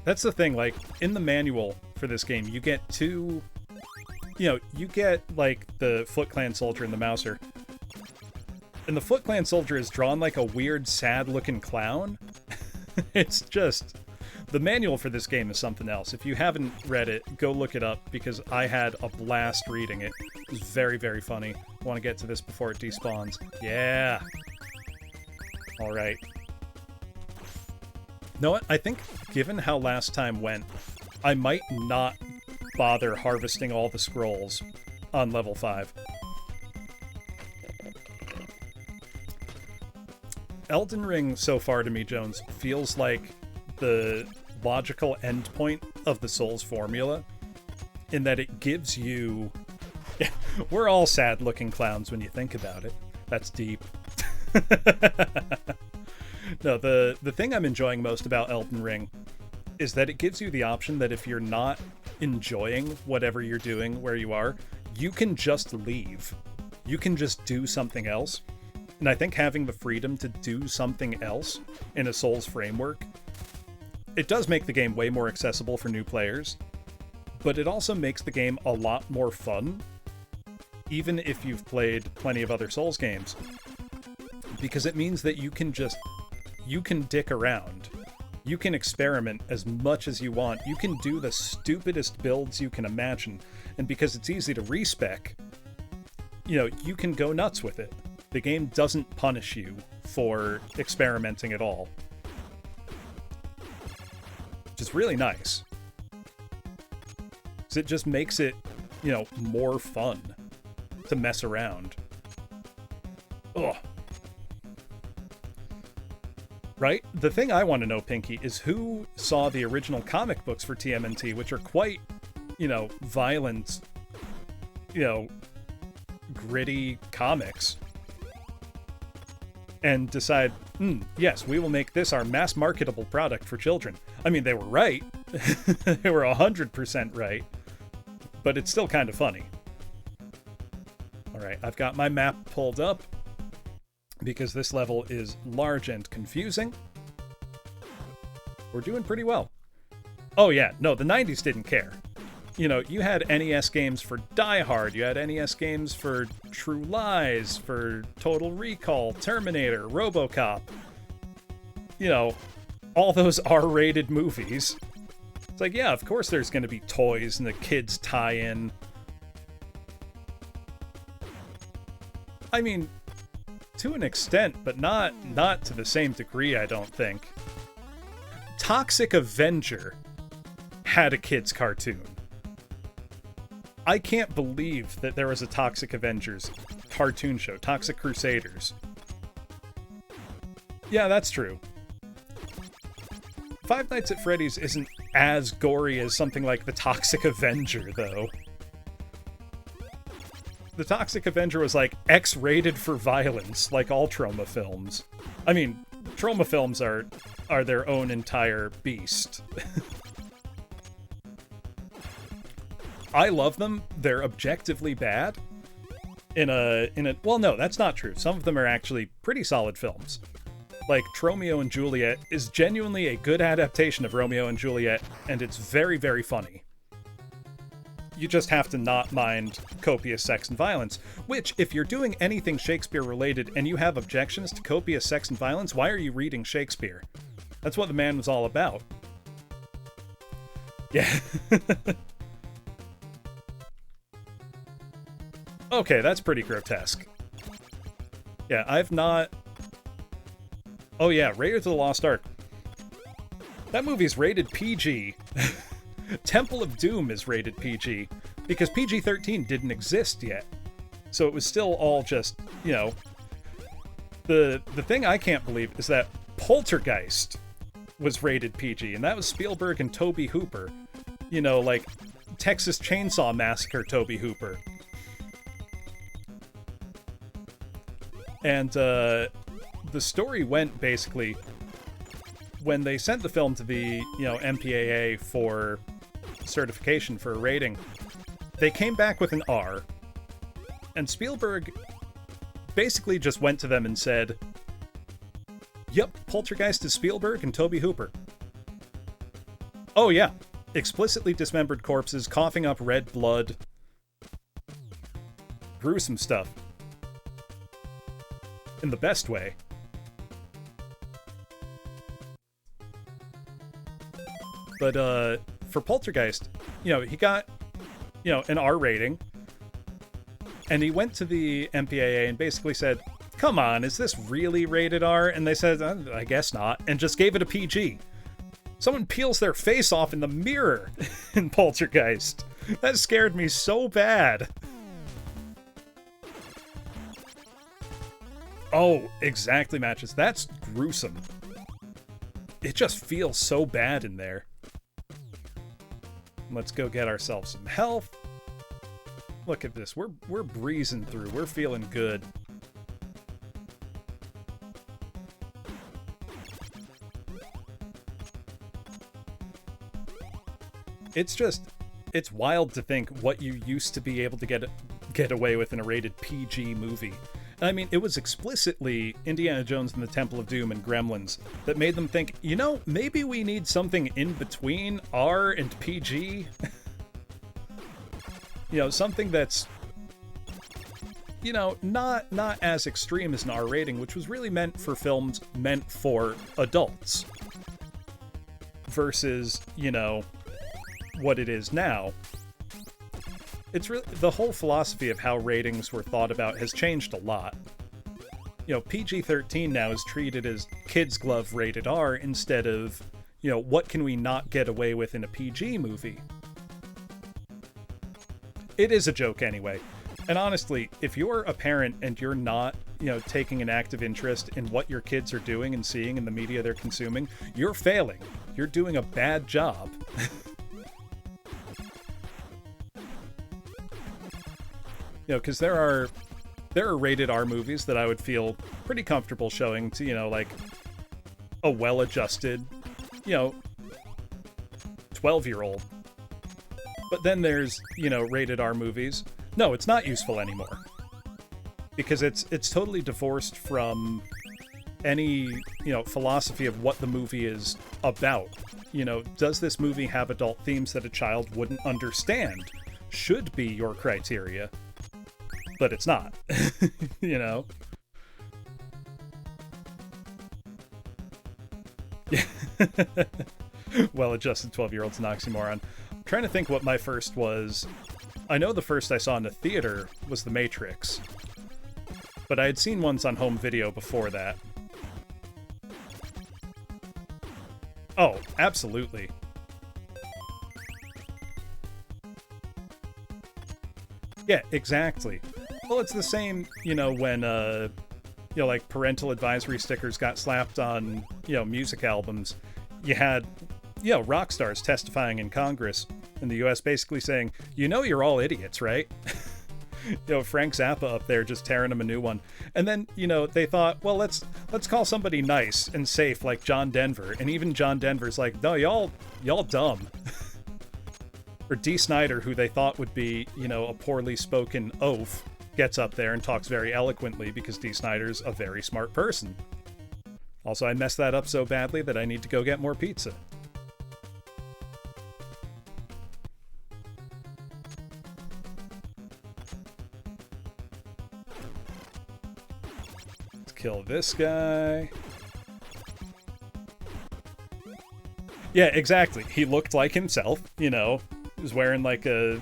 That's the thing, like, in the manual for this game, you get two... you get, like, the Foot Clan soldier and the Mouser. And the Foot Clan soldier is drawn like a weird, sad-looking clown. It's just... the manual for this game is something else. If you haven't read it, go look it up, because I had a blast reading it. It was very, very funny. I want to get to this before it despawns. Yeah! Alright. You know what? I think, given how last time went, I might not bother harvesting all the scrolls on level 5. Elden Ring, so far to me, Jones, feels like the logical endpoint of the Souls formula, in that it gives you... we're all sad-looking clowns when you think about it. That's deep. No, the thing I'm enjoying most about Elden Ring is that it gives you the option that if you're not enjoying whatever you're doing where you are, you can just leave. You can just do something else. And I think having the freedom to do something else in a Souls framework, it does make the game way more accessible for new players, but it also makes the game a lot more fun, even if you've played plenty of other Souls games, because it means that you can dick around. You can experiment as much as you want. You can do the stupidest builds you can imagine. And because it's easy to respec, you can go nuts with it. The game doesn't punish you for experimenting at all. Which is really nice. Because it just makes it, more fun to mess around. Ugh. Right? The thing I want to know, Pinky, is who saw the original comic books for TMNT, which are quite, violent, gritty comics, and decide, yes, we will make this our mass marketable product for children. I mean, they were right. They were 100% right. But it's still kind of funny. Alright, I've got my map pulled up, because this level is large and confusing. We're doing pretty well. Oh yeah, no, the 90s didn't care. You had NES games for Die Hard, you had NES games for True Lies, for Total Recall, Terminator, RoboCop. All those R-rated movies. It's like, yeah, of course there's going to be toys and the kids tie-in. I mean, to an extent, but not to the same degree, I don't think. Toxic Avenger had a kids' cartoon. I can't believe that there was a Toxic Avengers cartoon show, Toxic Crusaders. Yeah, that's true. Five Nights at Freddy's isn't as gory as something like the Toxic Avenger, though. The Toxic Avenger was like X-rated for violence, like all trauma films. I mean, trauma films are their own entire beast. I love them. They're objectively bad. Well, no, that's not true. Some of them are actually pretty solid films. Like, Tromeo and Juliet is genuinely a good adaptation of Romeo and Juliet, and it's very, very funny. You just have to not mind copious sex and violence, which, if you're doing anything Shakespeare-related and you have objections to copious sex and violence, why are you reading Shakespeare? That's what the man was all about. Yeah. Okay, that's pretty grotesque. Yeah, I've not... Oh yeah, Raiders of the Lost Ark. That movie's rated PG. Temple of Doom is rated PG, because PG-13 didn't exist yet. So it was still all just, The thing I can't believe is that Poltergeist was rated PG, and that was Spielberg and Tobe Hooper. Like Texas Chainsaw Massacre Tobe Hooper. And the story went basically, when they sent the film to the, MPAA for certification for a rating, they came back with an R, and Spielberg basically just went to them and said, yep, Poltergeist is Spielberg and Tobe Hooper. Oh yeah, explicitly dismembered corpses, coughing up red blood, gruesome stuff. In the best way. But, for Poltergeist, he got, an R rating, and he went to the MPAA and basically said, come on, is this really rated R? And they said, I guess not, and just gave it a PG. Someone peels their face off in the mirror in Poltergeist. That scared me so bad. Oh, exactly matches. That's gruesome. It just feels so bad in there. Let's go get ourselves some health. Look at this. We're breezing through. We're feeling good. It's wild to think what you used to be able to get away with in a rated PG movie. I mean, it was explicitly Indiana Jones and the Temple of Doom and Gremlins that made them think, you know, maybe we need something in between R and PG. You know, something that's, you know, not as extreme as an R rating, which was really meant for films meant for adults. Versus, you know, what it is now. It's really, the whole philosophy of how ratings were thought about has changed a lot. You know, PG-13 now is treated as kids' glove rated R instead of, you know, what can we not get away with in a PG movie? It is a joke anyway. And honestly, if you're a parent and you're not, you know, taking an active interest in what your kids are doing and seeing in the media they're consuming, you're failing. You're doing a bad job. You know, because there are rated R movies that I would feel pretty comfortable showing to, you know, like a well-adjusted, you know, 12-year-old. But then there's, you know, rated R movies. No, it's not useful anymore. Because it's totally divorced from any, you know, philosophy of what the movie is about. You know, does this movie have adult themes that a child wouldn't understand? Should be your criteria. But it's not. You know? Well-adjusted 12-year-old's an oxymoron. I'm trying to think what my first was. I know the first I saw in the theater was The Matrix. But I had seen ones on home video before that. Oh, absolutely. Yeah, exactly. Well, it's the same, you know, when, you know, like parental advisory stickers got slapped on, you know, music albums. You had, you know, rock stars testifying in Congress in the US basically saying, you know, you're all idiots, right? You know, Frank Zappa up there just tearing him a new one. And then, you know, they thought, well, let's call somebody nice and safe like John Denver. And even John Denver's like, no, y'all dumb. Or Dee Snider, who they thought would be, you know, a poorly spoken oaf, gets up there and talks very eloquently because Dee Snider's a very smart person. Also, I messed that up so badly that I need to go get more pizza. Let's kill this guy. Yeah, exactly. He looked like himself, you know. He was wearing like a,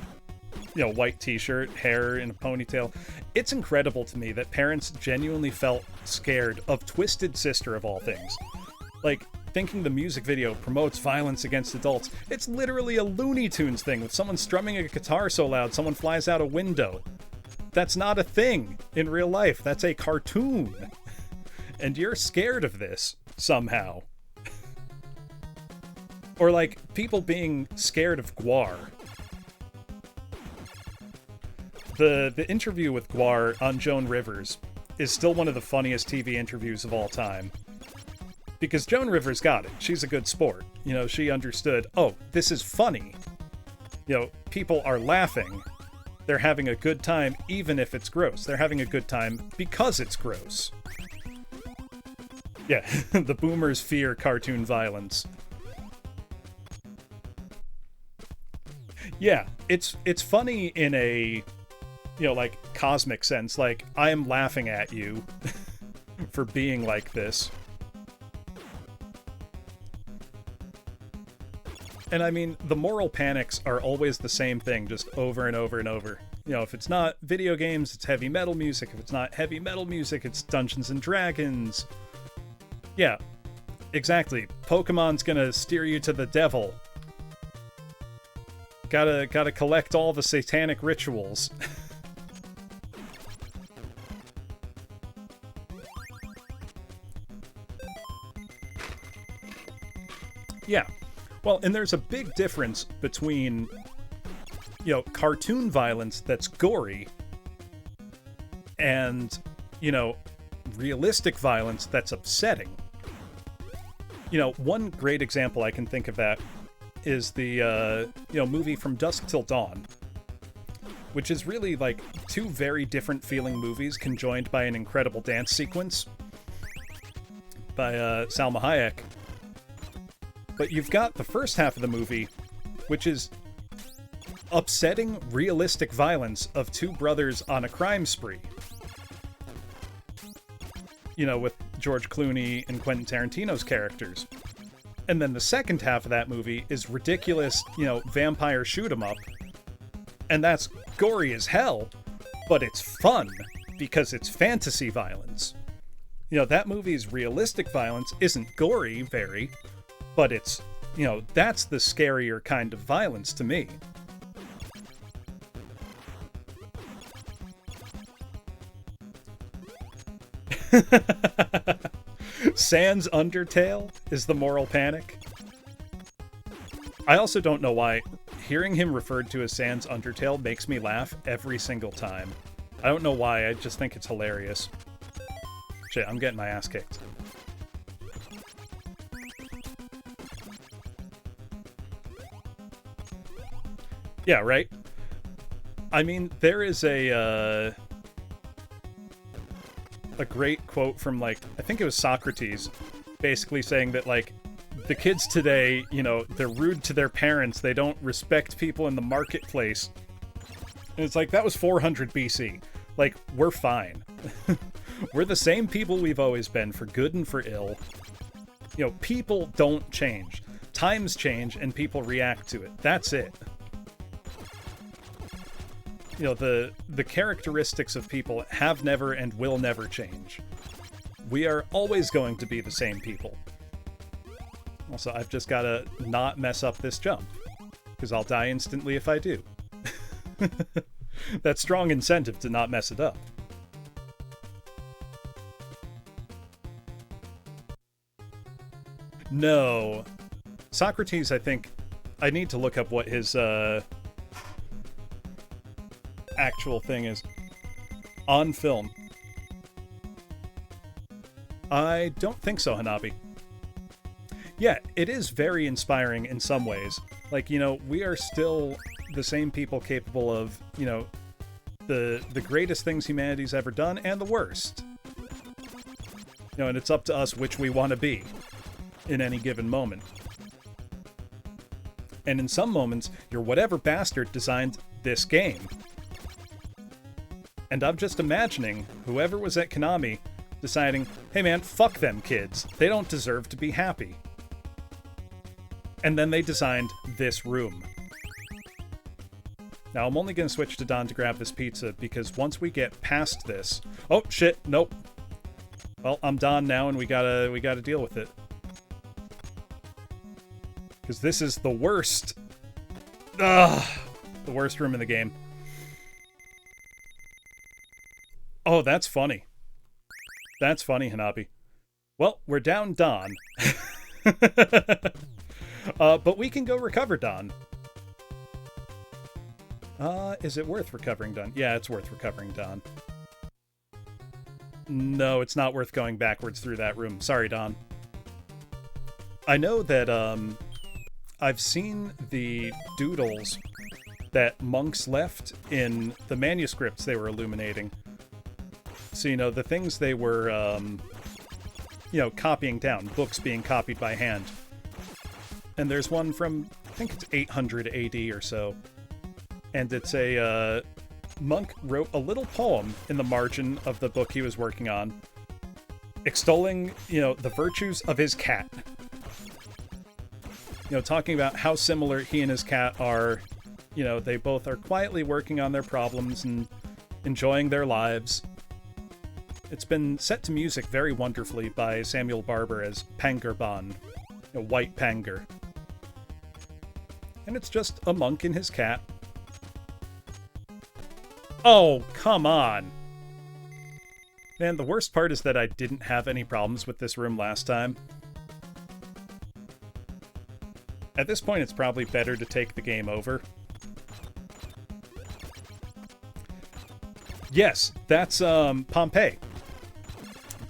you know, white t-shirt, hair in a ponytail. It's incredible to me that parents genuinely felt scared of Twisted Sister of all things. Like, thinking the music video promotes violence against adults. It's literally a Looney Tunes thing with someone strumming a guitar so loud someone flies out a window. That's not a thing in real life. That's a cartoon. And you're scared of this somehow. Or like people being scared of Gwar. The interview with Gwar on Joan Rivers is still one of the funniest TV interviews of all time. Because Joan Rivers got it. She's a good sport. You know, she understood, oh, this is funny. You know, people are laughing. They're having a good time even if it's gross. They're having a good time because it's gross. Yeah, the boomers fear cartoon violence. Yeah, it's funny in a, you know, like, cosmic sense. Like, I am laughing at you for being like this. And I mean, the moral panics are always the same thing, just over and over and over. You know, if it's not video games, it's heavy metal music. If it's not heavy metal music, it's Dungeons and Dragons. Yeah, exactly. Pokemon's gonna steer you to the devil. Gotta collect all the satanic rituals. Yeah. Well, and there's a big difference between, you know, cartoon violence that's gory and, you know, realistic violence that's upsetting. You know, one great example I can think of that is the, you know, movie From Dusk Till Dawn, which is really, like, two very different feeling movies conjoined by an incredible dance sequence by Salma Hayek. But you've got the first half of the movie, which is upsetting, realistic violence of two brothers on a crime spree. You know, with George Clooney and Quentin Tarantino's characters. And then the second half of that movie is ridiculous, you know, vampire shoot 'em up. And that's gory as hell, but it's fun because it's fantasy violence. You know, that movie's realistic violence isn't gory, very, but it's, you know, that's the scarier kind of violence to me. Sans Undertale is the moral panic. I also don't know why hearing him referred to as Sans Undertale makes me laugh every single time. I don't know why, I just think it's hilarious. Shit, I'm getting my ass kicked. Yeah, right? I mean, there is a great quote from, like, I think it was Socrates, basically saying that, like, the kids today, you know, they're rude to their parents, they don't respect people in the marketplace. And it's like, that was 400 BC. Like, we're fine. We're the same people we've always been, for good and for ill. You know, people don't change. Times change, and people react to it. That's it. You know, the characteristics of people have never and will never change. We are always going to be the same people. Also, I've just got to not mess up this jump, because I'll die instantly if I do. That's strong incentive to not mess it up. No. Socrates, I think... I need to look up what his, actual thing is. On film. I don't think so, Hanabi. Yeah, it is very inspiring in some ways. Like, you know, we are still the same people capable of, you know, the greatest things humanity's ever done and the worst. You know, and it's up to us which we want to be in any given moment. And in some moments, you're whatever bastard designed this game. And I'm just imagining whoever was at Konami deciding, hey man, fuck them kids. They don't deserve to be happy. And then they designed this room. Now, I'm only going to switch to Don to grab this pizza, because once we get past this... Oh, shit, nope. Well, I'm Don now, and we gotta deal with it. Because this is the worst... Ugh! The worst room in the game. Oh, that's funny. That's funny, Hanabi. Well, we're down Don. But we can go recover Don. Is it worth recovering Don? Yeah, it's worth recovering Don. No, it's not worth going backwards through that room. Sorry, Don. I know that, I've seen the doodles that monks left in the manuscripts they were illuminating. So, you know, the things they were, you know, copying down. Books being copied by hand. And there's one from, I think it's 800 AD or so. And it's a, monk wrote a little poem in the margin of the book he was working on, extolling, you know, the virtues of his cat. You know, talking about how similar he and his cat are. You know, they both are quietly working on their problems and enjoying their lives. It's been set to music very wonderfully by Samuel Barber as Pangerban, a white panger. And it's just a monk and his cat. Oh, come on! Man, the worst part is that I didn't have any problems with this room last time. At this point, it's probably better to take the game over. Yes, that's, Pompeii.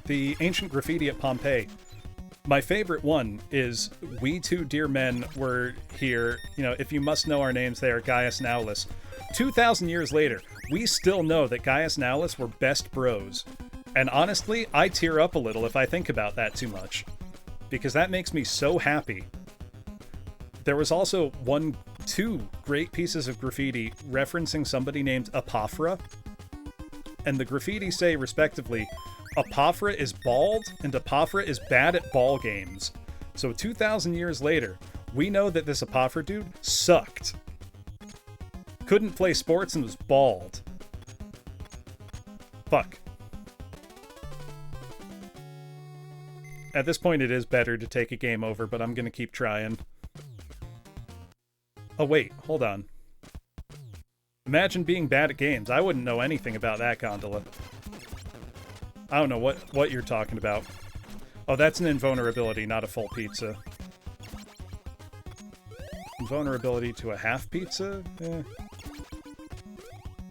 The ancient graffiti at Pompeii. My favorite one is, "We two dear men were here. You know, if you must know our names, they are Gaius and Aulus. 2,000 years later, we still know that Gaius and Alice were best bros. And honestly, I tear up a little if I think about that too much. Because that makes me so happy. There was also two great pieces of graffiti referencing somebody named Apophra. And the graffiti say, respectively, Apophra is bald and Apophra is bad at ball games. So 2,000 years later, we know that this Apophra dude sucked. Couldn't play sports and was bald. Fuck. At this point, it is better to take a game over, but I'm gonna keep trying. Oh wait, hold on. Imagine being bad at games. I wouldn't know anything about that, Gondola. I don't know what you're talking about. Oh, that's an invulnerability, not a full pizza. Invulnerability to a half pizza? Eh.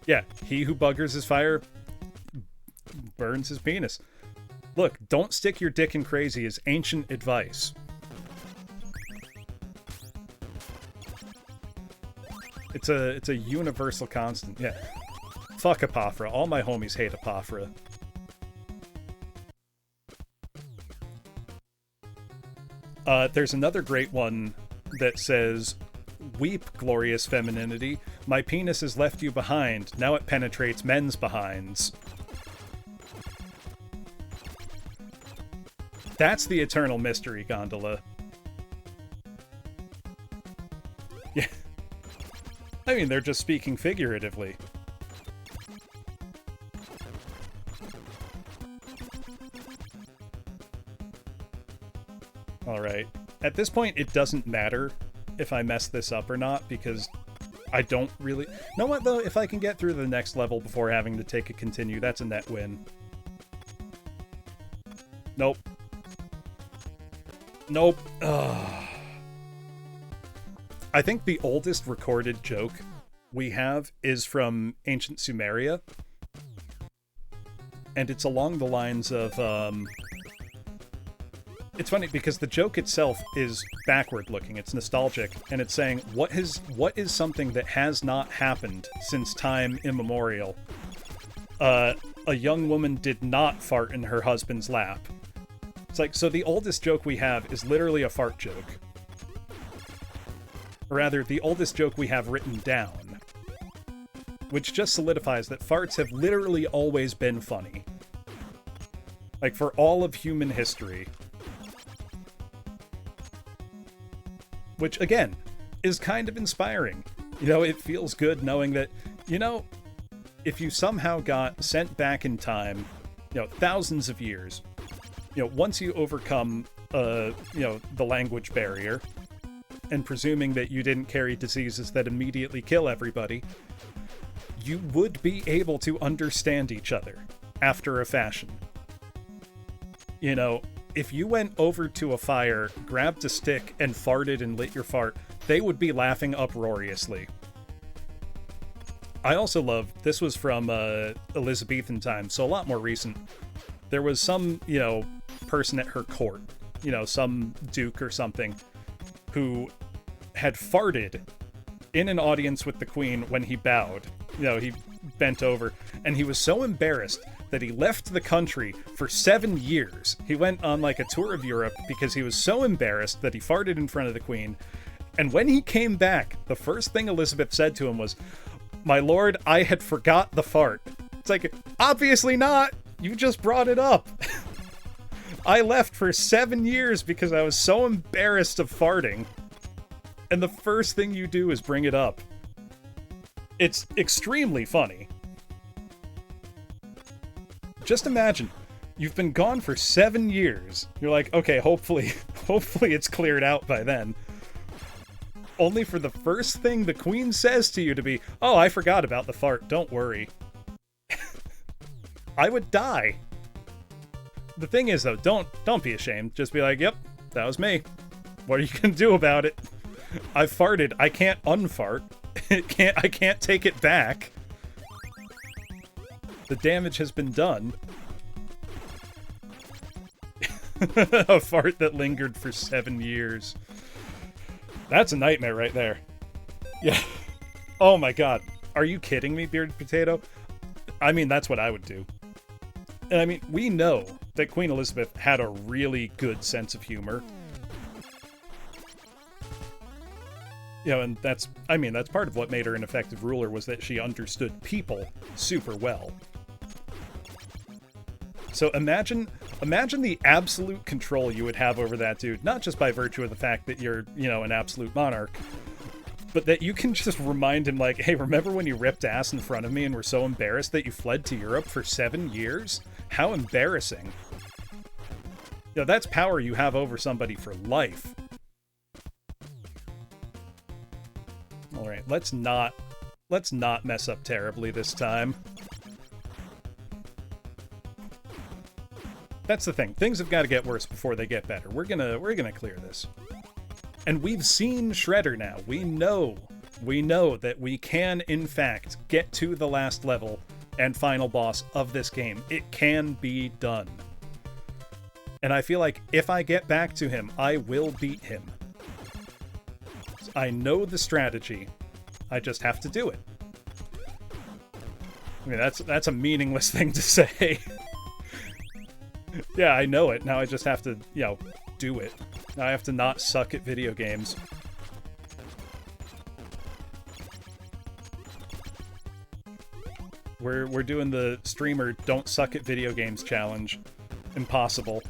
Yeah, he who buggers his fire burns his penis. Look, don't stick your dick in crazy is ancient advice. It's a universal constant. Yeah. Fuck Apophra. All my homies hate Apophra. There's another great one that says, "Weep, glorious femininity. My penis has left you behind. Now it penetrates men's behinds." That's the eternal mystery, Gondola. Yeah. I mean, they're just speaking figuratively. Alright. At this point, it doesn't matter if I mess this up or not, because I don't really... You know what, though? If I can get through the next level before having to take a continue, that's a net win. Nope. Nope. Ugh. I think the oldest recorded joke we have is from ancient Sumeria. And it's along the lines of, It's funny because the joke itself is backward looking, it's nostalgic, and it's saying, what is something that has not happened since time immemorial? A young woman did not fart in her husband's lap. It's like, so the oldest joke we have is literally a fart joke. Or rather, the oldest joke we have written down. Which just solidifies that farts have literally always been funny. Like, for all of human history. Which, again, is kind of inspiring. You know, it feels good knowing that, you know, if you somehow got sent back in time, you know, thousands of years, you know, once you overcome, you know, the language barrier, and presuming that you didn't carry diseases that immediately kill everybody, you would be able to understand each other after a fashion. You know, if you went over to a fire, grabbed a stick, and farted and lit your fart, they would be laughing uproariously. I also love, this was from Elizabethan times, so a lot more recent. There was some, you know, person at her court, you know, some duke or something, who had farted in an audience with the queen when he bowed. You know, he bent over, and he was so embarrassed that he left the country for 7 years. He went on like a tour of Europe because he was so embarrassed that he farted in front of the queen. And when he came back, the first thing Elizabeth said to him was, "My lord, I had forgot the fart." It's like, obviously not! You just brought it up! I left for 7 years because I was so embarrassed of farting. And the first thing you do is bring it up. It's extremely funny. Just imagine, you've been gone for 7 years. You're like, okay, hopefully it's cleared out by then. Only for the first thing the queen says to you to be, "Oh, I forgot about the fart, don't worry." I would die. The thing is, though, don't be ashamed. Just be like, "Yep, that was me. What are you gonna do about it? I farted. I can't unfart. I can't take it back. The damage has been done." A fart that lingered for 7 years. That's a nightmare right there. Yeah. Oh my god. Are you kidding me, Bearded Potato? I mean, that's what I would do. And I mean, we know that Queen Elizabeth had a really good sense of humor. You know, and that's part of what made her an effective ruler, was that she understood people super well. So imagine the absolute control you would have over that dude, not just by virtue of the fact that you're, you know, an absolute monarch, but that you can just remind him, like, hey, remember when you ripped ass in front of me and were so embarrassed that you fled to Europe for 7 years? How embarrassing. You know, that's power you have over somebody for life. All right, let's not mess up terribly this time. That's the thing. Things have got to get worse before they get better. We're gonna clear this. And we've seen Shredder now. We know that we can, in fact, get to the last level and final boss of this game. It can be done. And I feel like if I get back to him, I will beat him. I know the strategy. I just have to do it. I mean, that's a meaningless thing to say. Yeah, I know it. Now I just have to, you know, do it. Now I have to not suck at video games. We're doing the streamer don't suck at video games challenge. Impossible.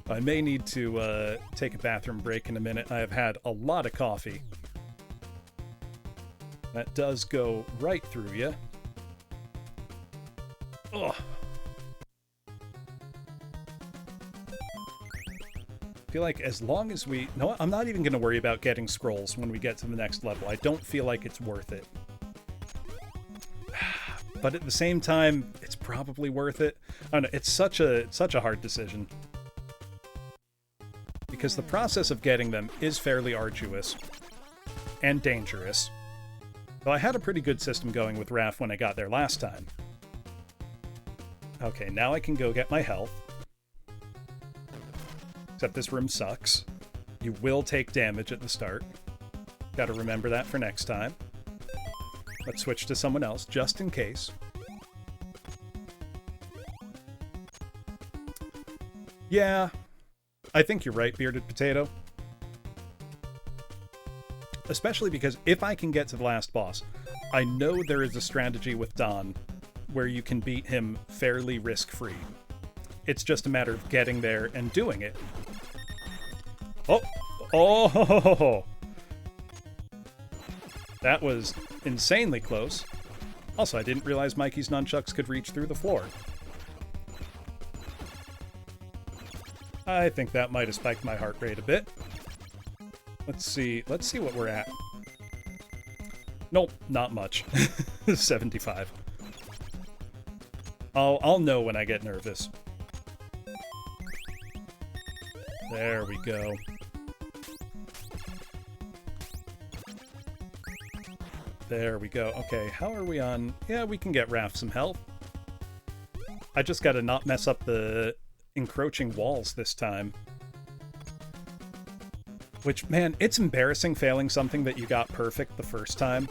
I may need to take a bathroom break in a minute. I have had a lot of coffee. That does go right through you. Ugh. I feel like as long as we... No, I'm not even going to worry about getting scrolls when we get to the next level. I don't feel like it's worth it. But at the same time, it's probably worth it. I don't know, it's such a hard decision. Because the process of getting them is fairly arduous. And dangerous. Though I had a pretty good system going with Raph when I got there last time. Okay, now I can go get my health. Except this room sucks. You will take damage at the start. Gotta remember that for next time. Let's switch to someone else, just in case. Yeah, I think you're right, Bearded Potato. Especially because if I can get to the last boss, I know there is a strategy with Don where you can beat him fairly risk-free. It's just a matter of getting there and doing it. Oh! Oh! That was insanely close. Also, I didn't realize Mikey's nunchucks could reach through the floor. I think that might have spiked my heart rate a bit. Let's see what we're at. Nope, not much. 75. I'll know when I get nervous. There we go. There we go. Okay, how are we on? Yeah, we can get Raph some health. I just gotta not mess up the encroaching walls this time. Which, man, it's embarrassing failing something that you got perfect the first time.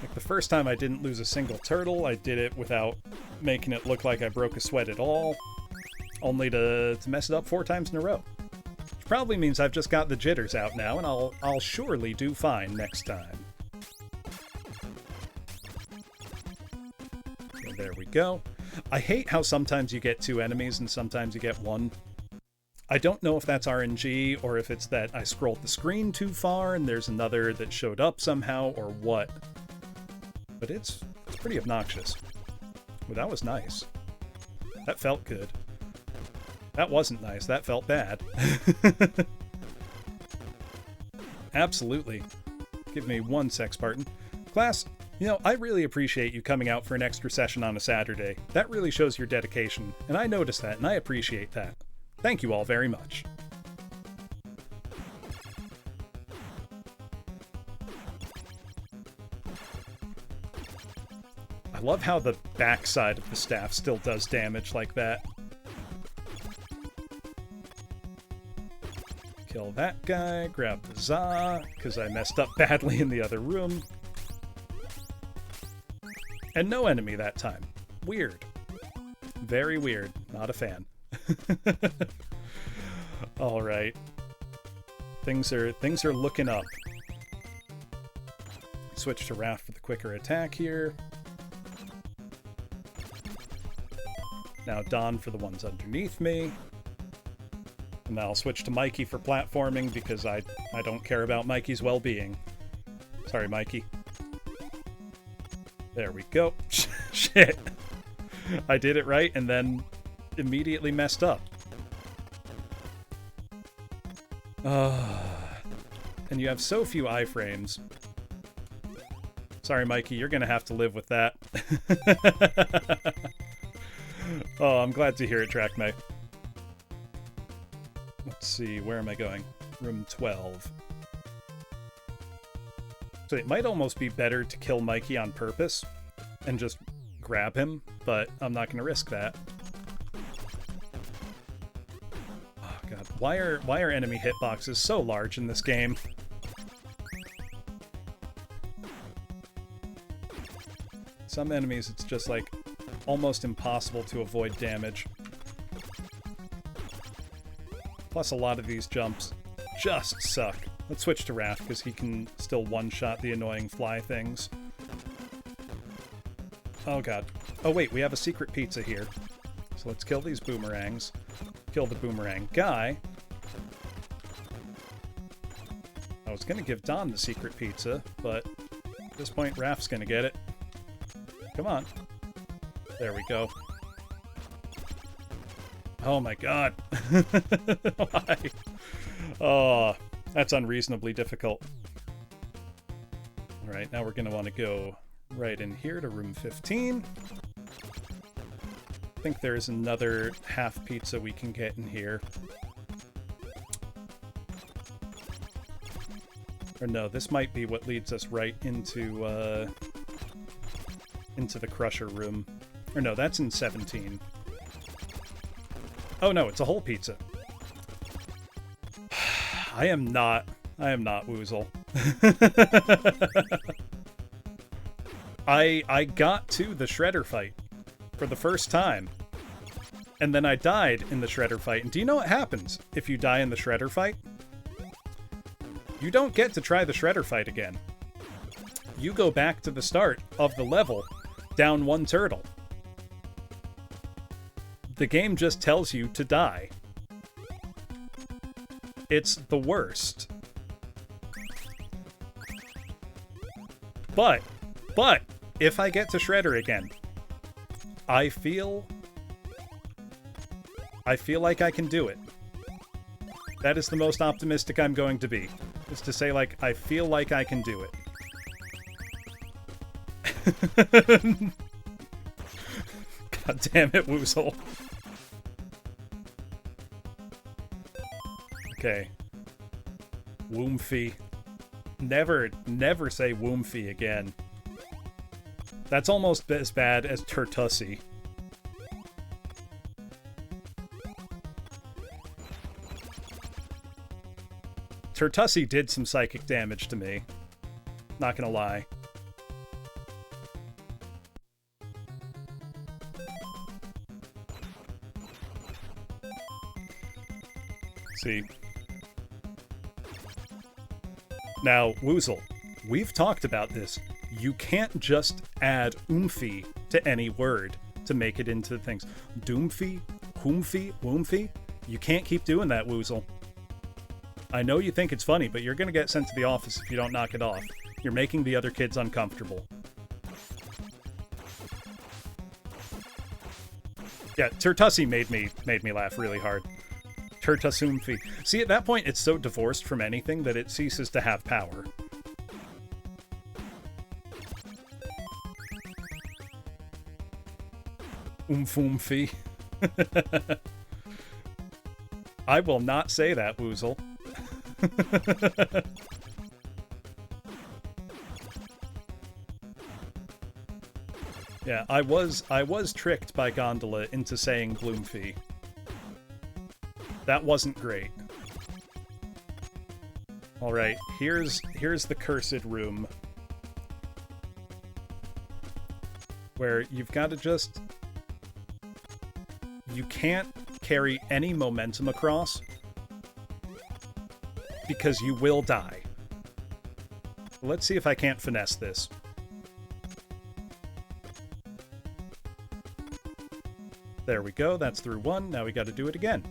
Like, the first time I didn't lose a single turtle, I did it without making it look like I broke a sweat at all, only to mess it up 4 times in a row. Which probably means I've just got the jitters out now, and I'll surely do fine next time. So there we go. I hate how sometimes you get 2 enemies and sometimes you get 1. I don't know if that's RNG, or if it's that I scrolled the screen too far and there's another that showed up somehow, or what. But it's pretty obnoxious. Well, that was nice. That felt good. That wasn't nice. That felt bad. Absolutely. Give me 1 sec, Spartan. Class, you know, I really appreciate you coming out for an extra session on a Saturday. That really shows your dedication, and I notice that, and I appreciate that. Thank you all very much. I love how the backside of the staff still does damage like that. Kill that guy, grab the Za, because I messed up badly in the other room. And no enemy that time. Weird. Very weird. Not a fan. Alright. Things are looking up. Switch to Raph for the quicker attack here. Now Don for the ones underneath me. And now I'll switch to Mikey for platforming because I don't care about Mikey's well-being. Sorry, Mikey. There we go. Shit. I did it right and then immediately messed up. And you have so few iframes. Sorry, Mikey, you're gonna have to live with that. Oh, I'm glad to hear it, TrackMay. Let's see, where am I going? Room 12. So it might almost be better to kill Mikey on purpose and just grab him, but I'm not gonna risk that. Oh god, why are enemy hitboxes so large in this game? Some enemies, it's just like almost impossible to avoid damage. Plus, a lot of these jumps just suck. Let's switch to Raph, because he can still one-shot the annoying fly things. Oh god. Oh wait, we have a secret pizza here. So let's kill these boomerangs. Kill the boomerang guy. I was gonna give Don the secret pizza, but at this point, Raph's gonna get it. Come on. There we go. Oh my god. Why? Oh, that's unreasonably difficult. Alright, now we're going to want to go right in here to room 15. I think there's another half pizza we can get in here. Or no, this might be what leads us right into the Crusher room. Or no, that's in 17. Oh no, it's a whole pizza. I am not Woozle. I got to the Shredder fight for the first time. And then I died in the Shredder fight. And do you know what happens if you die in the Shredder fight? You don't get to try the Shredder fight again. You go back to the start of the level, down one turtle. The game just tells you to die. It's the worst. But, if I get to Shredder again, I feel like I can do it. That is the most optimistic I'm going to be. Is to say, like, I feel like I can do it. God damn it, Woozle. Okay. Woomfy. Never say Woomfy again. That's almost as bad as Turtussi. Turtussi did some psychic damage to me. Not gonna lie. See. Now, Woozle, we've talked about this. You can't just add oomphy to any word to make it into things. Doomfy, hoomfy, woomfy. You can't keep doing that, Woozle. I know you think it's funny, but you're gonna get sent to the office if you don't knock it off. You're making the other kids uncomfortable. Yeah, Turtussi made me laugh really hard. Turtusumfi. See, at that point, it's so divorced from anything that it ceases to have power. Oomfoomfi. I will not say that, Woozle. Yeah, I was tricked by Gondola into saying Gloomfy. That wasn't great. All right, here's the cursed room. Where you've got to just... You can't carry any momentum across because you will die. Let's see if I can't finesse this. There we go, that's through one. Now we got to do it again.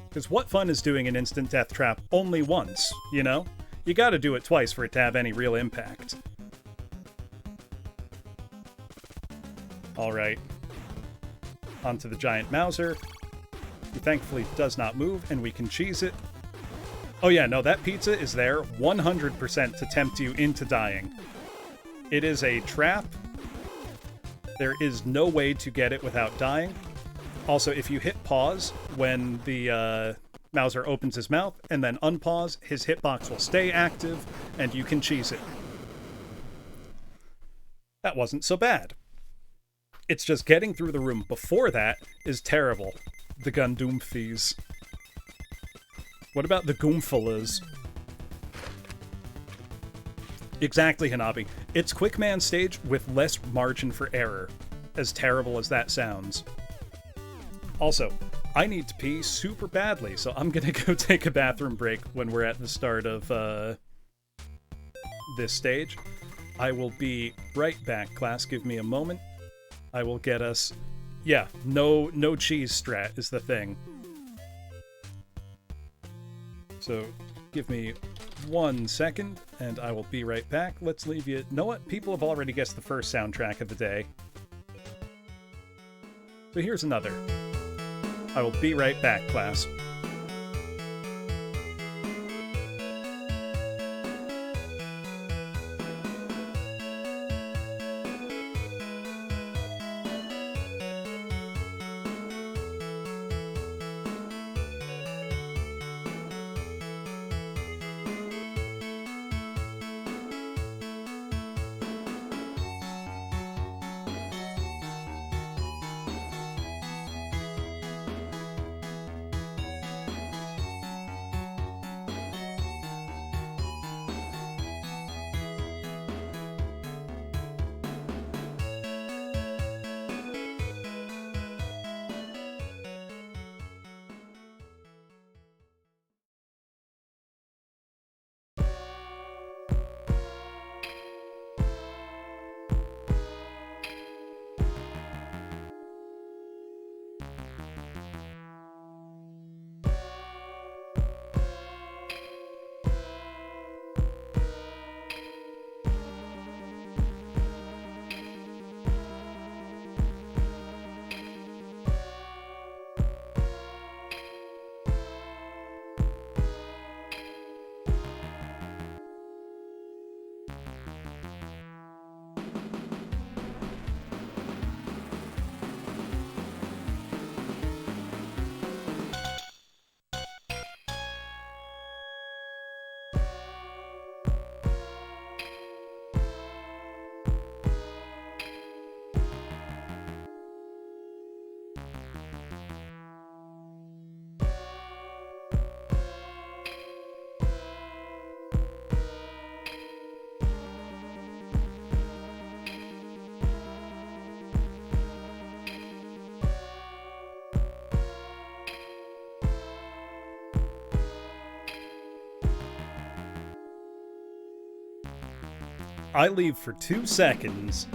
Because what fun is doing an instant death trap only once, you know? You gotta do it twice for it to have any real impact. Alright. Onto the giant Mauser. He thankfully does not move, and we can cheese it. Oh yeah, no, that pizza is there 100% to tempt you into dying. It is a trap. There is no way to get it without dying. Also, if you hit pause when the Mauser opens his mouth and then unpause, his hitbox will stay active and you can cheese it. That wasn't so bad. It's just getting through the room before that is terrible. The Gundoomphies. What about the Goomfalas? Exactly, Hanabi. It's Quickman stage with less margin for error, as terrible as that sounds. Also, I need to pee super badly, so I'm gonna go take a bathroom break when we're at the start of this stage. I will be right back, class. Give me a moment. I will get us... Yeah, no cheese strat is the thing. So, give me 1 second, and I will be right back. Let's leave you... Know what? People have already guessed the first soundtrack of the day. So here's another. I will be right back, class. I leave for 2 seconds.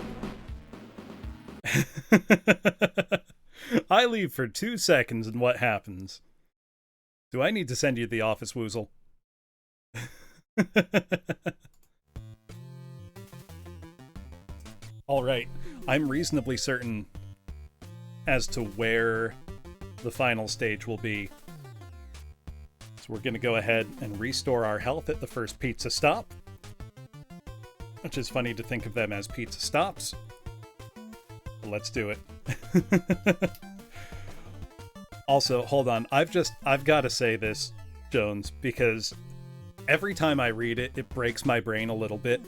I leave for 2 seconds, and what happens? Do I need to send you to the office, Woozle? Alright, I'm reasonably certain as to where the final stage will be. So we're going to go ahead and restore our health at the first pizza stop. Which is funny to think of them as pizza stops. But let's do it. Also, hold on. I've got to say this, Jones, because every time I read it, it breaks my brain a little bit.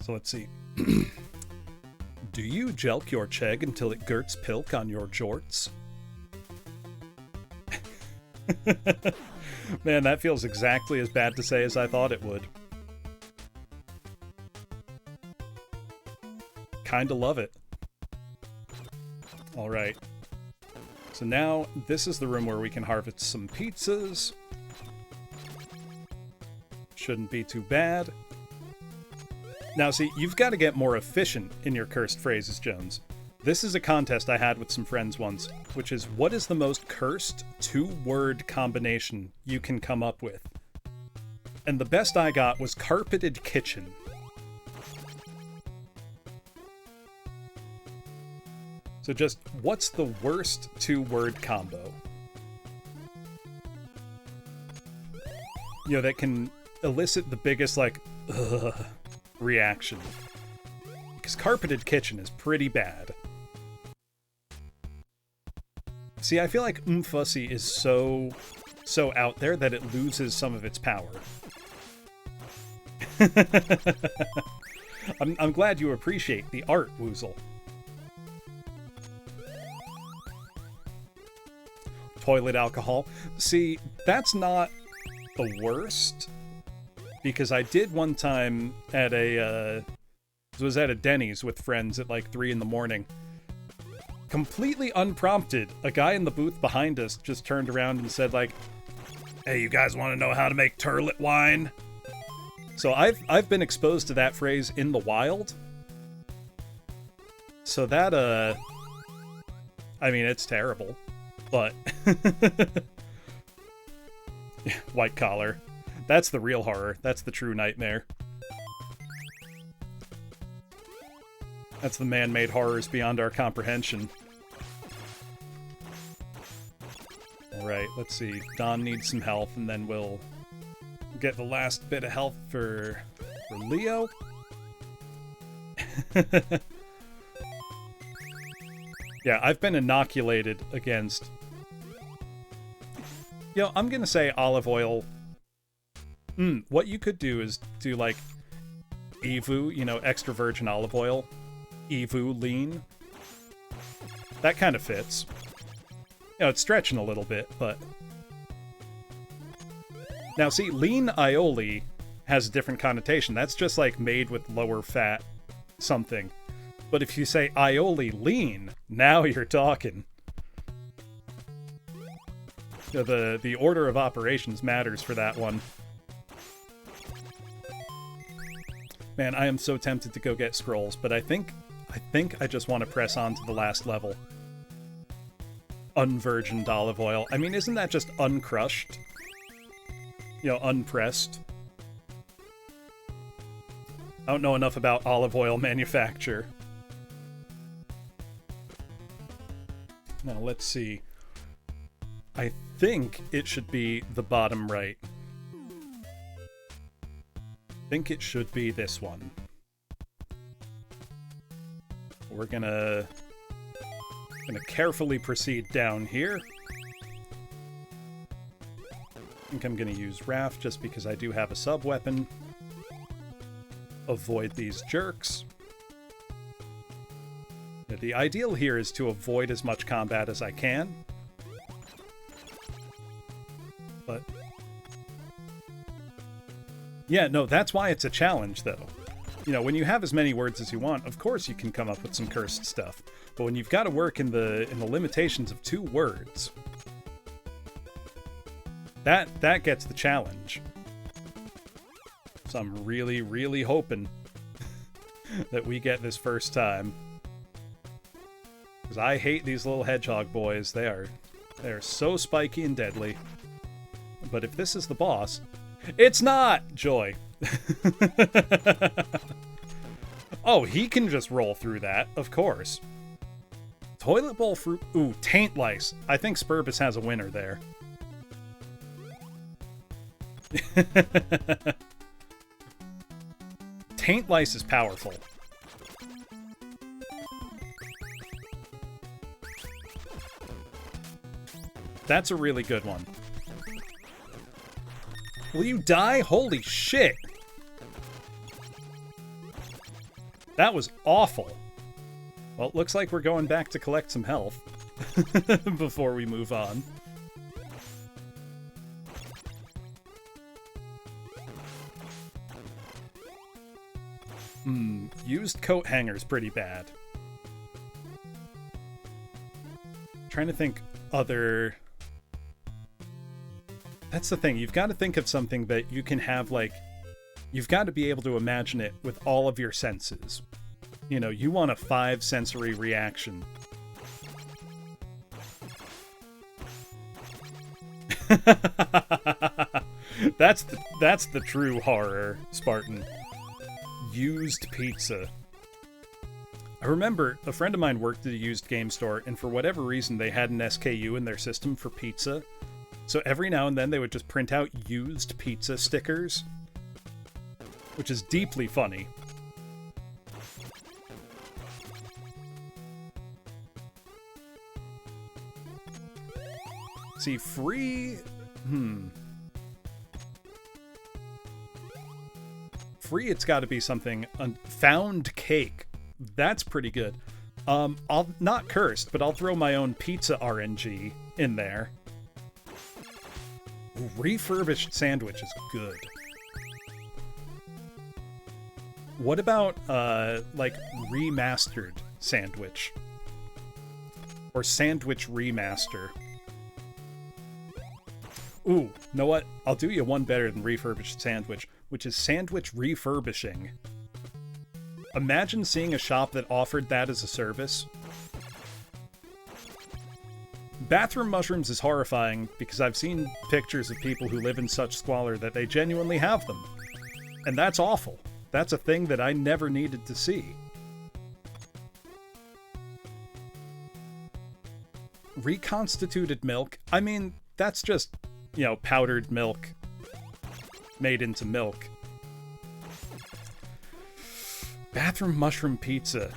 So let's see. Do you jelk your cheg until it gurts pilk on your jorts? Man, that feels exactly as bad to say as I thought it would. Kinda love it. Alright. So now, this is the room where we can harvest some pizzas. Shouldn't be too bad. Now see, you've got to get more efficient in your cursed phrases, Jones. This is a contest I had with some friends once, which is what is the most cursed two-word combination you can come up with? And the best I got was carpeted kitchen. So just, what's the worst two-word combo? You know, that can elicit the biggest, like, ugh, reaction. Because carpeted kitchen is pretty bad. See, I feel like Fussy is so out there that it loses some of its power. I'm glad you appreciate the art, Woozle. Toilet alcohol. See, that's not the worst. Because I did one time at a, was at a Denny's with friends at like 3 in the morning. Completely unprompted, a guy in the booth behind us just turned around and said like, "Hey, you guys want to know how to make turlet wine?" So I've been exposed to that phrase in the wild. So that, I mean, it's terrible, but white collar. That's the real horror. That's the true nightmare. That's the man-made horrors beyond our comprehension. Alright, let's see. Don needs some health, and then we'll get the last bit of health for Leo. Yeah, I've been inoculated against... You know, I'm gonna say olive oil. What you could do is do, like, EVU, you know, extra virgin olive oil. EVU lean. That kind of fits. You know, it's stretching a little bit, but... Now, see, lean aioli has a different connotation. That's just, like, made with lower fat something. But if you say aioli lean, now you're talking. You know, the order of operations matters for that one. Man, I am so tempted to go get scrolls, but I think I just want to press on to the last level. Unvirgined olive oil. I mean, isn't that just uncrushed? You know, unpressed? I don't know enough about olive oil manufacture. Now, let's see. I think it should be the bottom right. I think it should be this one. We're gonna carefully proceed down here. I think I'm gonna use Raph just because I do have a sub-weapon. Avoid these jerks. The ideal here is to avoid as much combat as I can. But... yeah, no, that's why it's a challenge, though. You know, when you have as many words as you want, of course you can come up with some cursed stuff. But when you've got to work in the limitations of 2 words, that gets the challenge. So I'm really, really hoping that we get this first time. Because I hate these little hedgehog boys. They are so spiky and deadly. But if this is the boss... It's not! Joy. Oh, he can just roll through that, of course. Toilet bowl fruit... Ooh, taint lice. I think Spurbus has a winner there. Taint lice is powerful. That's a really good one. Will you die? Holy shit! That was awful. Well, it looks like we're going back to collect some health before we move on. Used coat hanger's pretty bad. Trying to think other... That's the thing. You've got to think of something that you can have, like... You've got to be able to imagine it with all of your senses. You know, you want a 5-sensory reaction. That's the true horror, Spartan. Used pizza. I remember a friend of mine worked at a used game store, and for whatever reason they had an SKU in their system for pizza. So every now and then they would just print out used pizza stickers, which is deeply funny. See, free... Free, it's got to be something... Found cake. That's pretty good. I'll not cursed, but I'll throw my own pizza RNG in there. Refurbished sandwich is good. What about, like, remastered sandwich? Or sandwich remaster? Ooh, know what? I'll do you one better than refurbished sandwich, which is sandwich refurbishing. Imagine seeing a shop that offered that as a service. Bathroom mushrooms is horrifying because I've seen pictures of people who live in such squalor that they genuinely have them. And that's awful. That's a thing that I never needed to see. Reconstituted milk? I mean, that's just, you know, powdered milk made into milk. Bathroom mushroom pizza.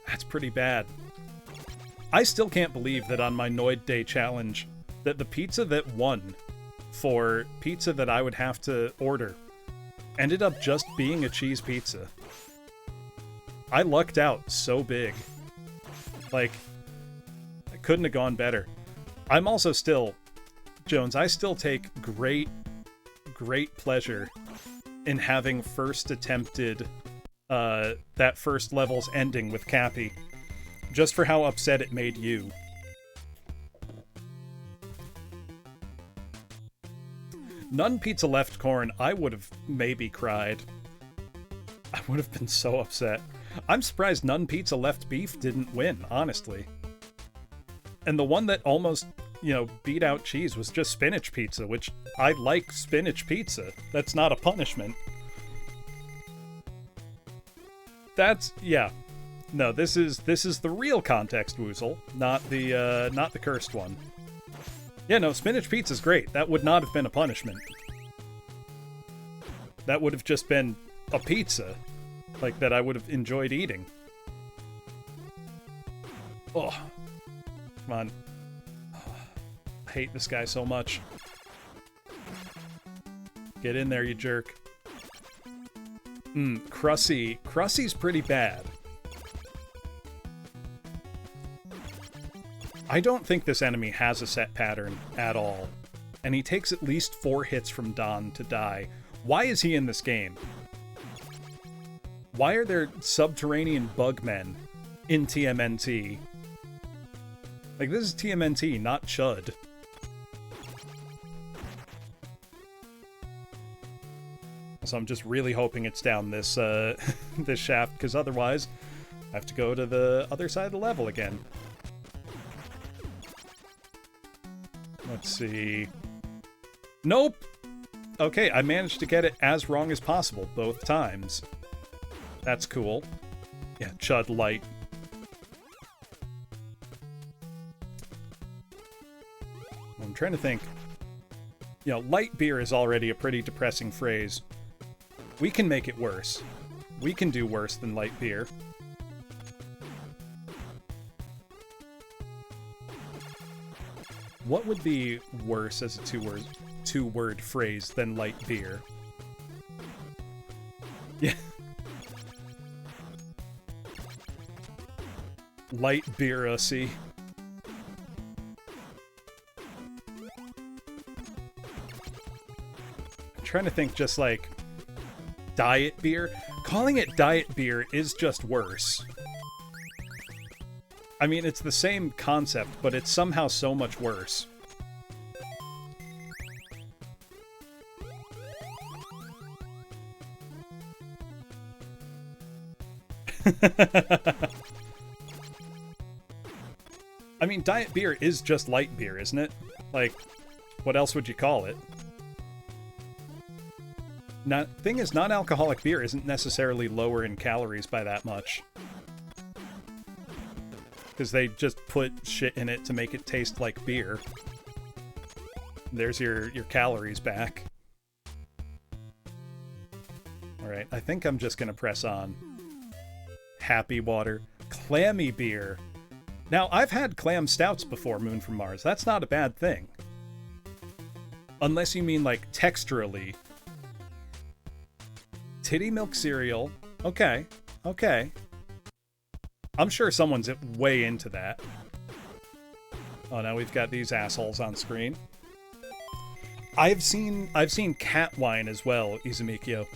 That's pretty bad. I still can't believe that on my Noid Day challenge, that the pizza that won for pizza that I would have to order ended up just being a cheese pizza. I lucked out so big. Like, I couldn't have gone better. I'm also still, Jones, I still take great pleasure in having first attempted that first level's ending with Cappy, just for how upset it made you. None pizza left corn, I would have maybe cried. I would have been so upset. I'm surprised none pizza left beef didn't win, honestly. And the one that almost, you know, beat out cheese was just spinach pizza, which I like spinach pizza. That's not a punishment. That's, yeah. No, this is the real context woozle, not the cursed one. Yeah, no, spinach pizza's great. That would not have been a punishment. That would have just been a pizza, like, that I would have enjoyed eating. Oh, come on. Oh, I hate this guy so much. Get in there, you jerk. Crussy. Crussy's pretty bad. I don't think this enemy has a set pattern at all, and he takes at least 4 hits from Don to die. Why is he in this game? Why are there subterranean bugmen in TMNT? Like, this is TMNT, not Chud. So I'm just really hoping it's down this this shaft, because otherwise I have to go to the other side of the level again. Let's see. Nope! Okay, I managed to get it as wrong as possible both times. That's cool. Yeah, Chud Light. I'm trying to think. You know, light beer is already a pretty depressing phrase. We can make it worse. We can do worse than light beer. What would be worse as a two-word phrase than light beer? Yeah. Light beer-ussy. I'm trying to think just like diet beer. Calling it diet beer is just worse. I mean, it's the same concept, but it's somehow so much worse. I mean, diet beer is just light beer, isn't it? Like, what else would you call it? Now, thing is, non-alcoholic beer isn't necessarily lower in calories by that much. Because they just put shit in it to make it taste like beer. There's your calories back. Alright, I think I'm just gonna press on. Happy water. Clammy beer. Now, I've had clam stouts before, Moon from Mars. That's not a bad thing. Unless you mean, like, texturally. Titty milk cereal. Okay. Okay. I'm sure someone's way into that. Oh, now we've got these assholes on screen. I've seen cat wine as well, Izumikyo.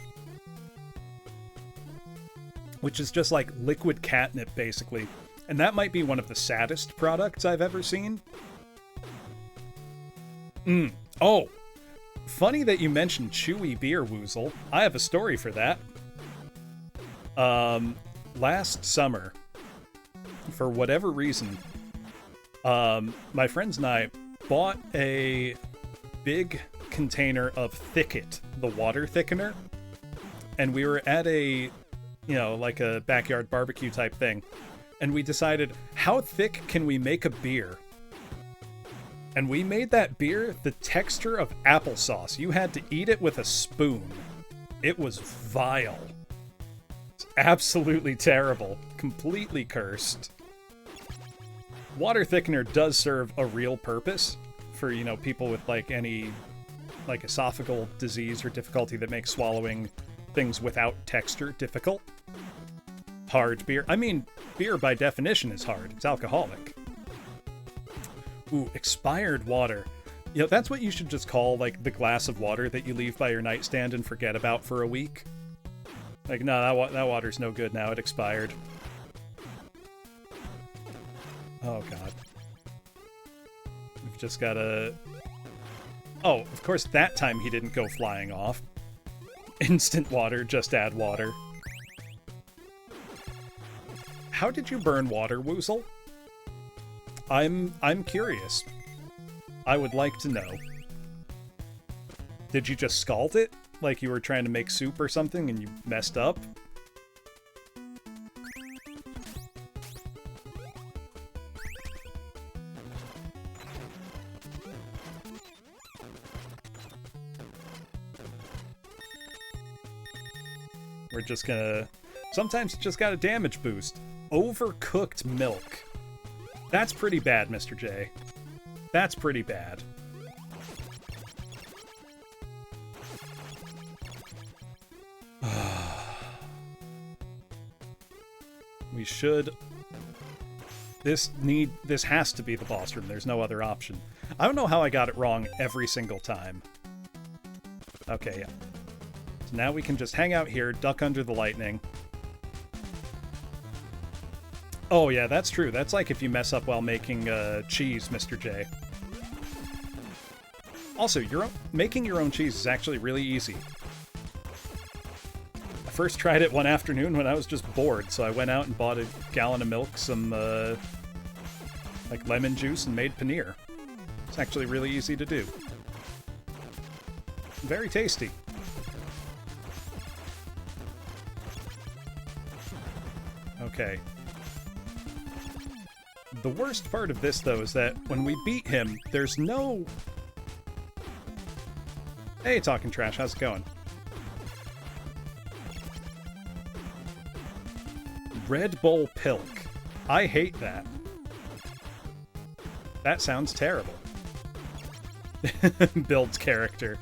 Which is just like liquid catnip, basically. And that might be one of the saddest products I've ever seen. Oh! Funny that you mentioned chewy beer, Woozle. I have a story for that. Last summer, for whatever reason, my friends and I bought a big container of Thicket, the water thickener. And we were at a, like a backyard barbecue type thing. And we decided, how thick can we make a beer? And we made that beer the texture of applesauce. You had to eat it with a spoon. It was vile. It's absolutely terrible. Completely cursed. Water thickener does serve a real purpose for, people with, any esophageal disease or difficulty that makes swallowing things without texture difficult. Hard beer. I mean, beer by definition is hard. It's alcoholic. Ooh, expired water. That's what you should just call, the glass of water that you leave by your nightstand and forget about for a week. No, that water's no good now. It expired. Oh, God. We've just gotta... Oh, of course, that time he didn't go flying off. Instant water, just add water. How did you burn water, Woozle? I'm curious. I would like to know. Did you just scald it? Like you were trying to make soup or something and you messed up? We're just gonna... Sometimes you just got a damage boost. Overcooked milk. That's pretty bad, Mr. J. That's pretty bad. We should... This has to be the boss room. There's no other option. I don't know how I got it wrong every single time. Okay, yeah. So now we can just hang out here, duck under the lightning. Oh, yeah, that's true. That's like if you mess up while making cheese, Mr. J. Also, making your own cheese is actually really easy. I first tried it one afternoon when I was just bored, so I went out and bought a gallon of milk, some, lemon juice, and made paneer. It's actually really easy to do. Very tasty. Okay. The worst part of this, though, is that when we beat him, there's no... Hey, Talking Trash, how's it going? Red Bull Pilk. I hate that. That sounds terrible. Builds character.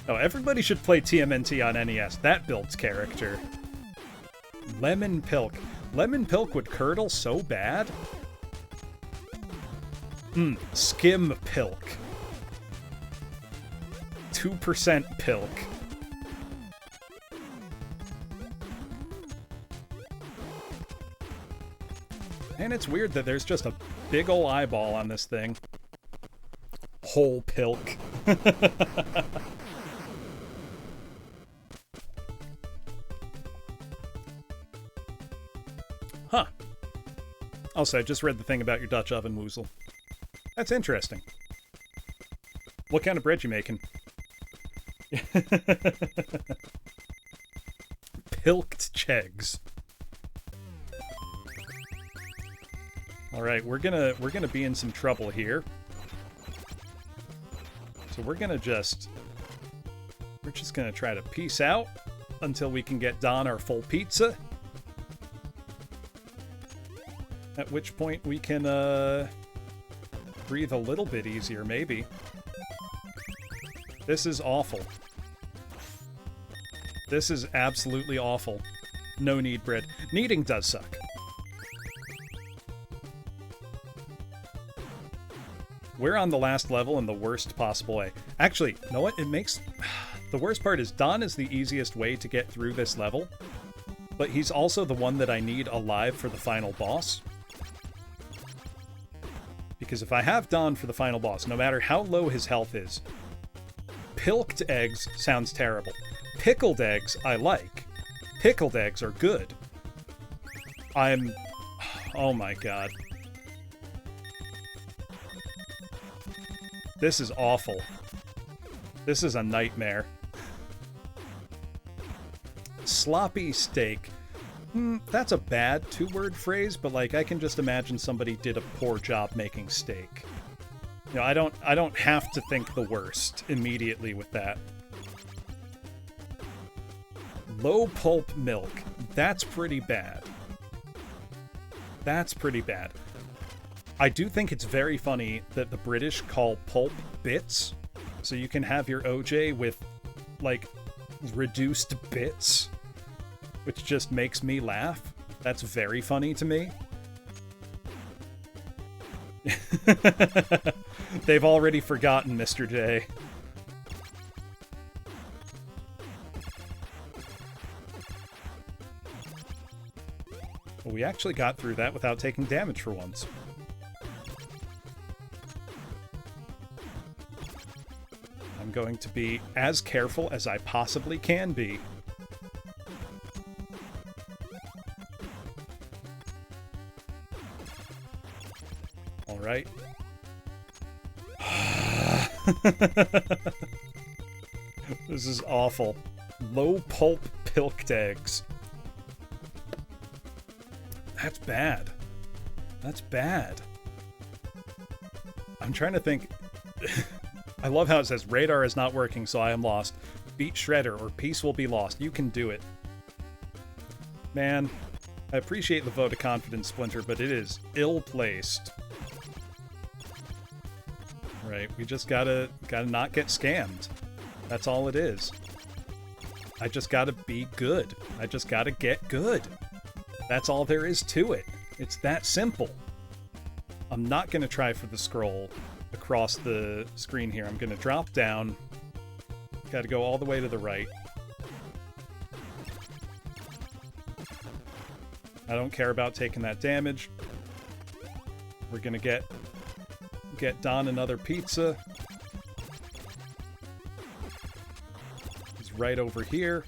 Oh, everybody should play TMNT on NES. That builds character. Lemon Pilk. Lemon Pilk would curdle so bad. Skim Pilk. 2% Pilk. And it's weird that there's just a big ol' eyeball on this thing. Whole pilk. Huh. Also, I just read the thing about your Dutch oven, Woozle. That's interesting. What kind of bread you making? Pilked chegs. All right, we're gonna be in some trouble here. So we're just gonna try to peace out until we can get Don our full pizza. At which point we can breathe a little bit easier, maybe. This is awful. This is absolutely awful. No knead bread. Kneading does suck. We're on the last level in the worst possible way. Actually, you know what? It makes... The worst part is Don is the easiest way to get through this level, but he's also the one that I need alive for the final boss. Because if I have Don for the final boss, no matter how low his health is, pilked eggs sounds terrible. Pickled eggs, I like. Pickled eggs are good. Oh my god. This is awful. This is a nightmare. Sloppy steak. That's a bad two-word phrase, but like I can just imagine somebody did a poor job making steak. You know, I don't have to think the worst immediately with that. Low pulp milk. That's pretty bad. That's pretty bad. I do think it's very funny that the British call pulp bits, so you can have your OJ with, like, reduced bits, which just makes me laugh. That's very funny to me. They've already forgotten, Mr. J. Well, we actually got through that without taking damage for once. I'm going to be as careful as I possibly can be. All right. This is awful. Low pulp pilked eggs. That's bad. That's bad. I'm trying to think. I love how it says, radar is not working, so I am lost. Beat Shredder or peace will be lost. You can do it. Man, I appreciate the vote of confidence, Splinter, but it is ill-placed. Right, we just gotta not get scammed. That's all it is. I just gotta be good. I just gotta get good. That's all there is to it. It's that simple. I'm not gonna try for the scroll across the screen here. I'm gonna drop down. Gotta go all the way to the right. I don't care about taking that damage. We're gonna get Don another pizza. He's right over here.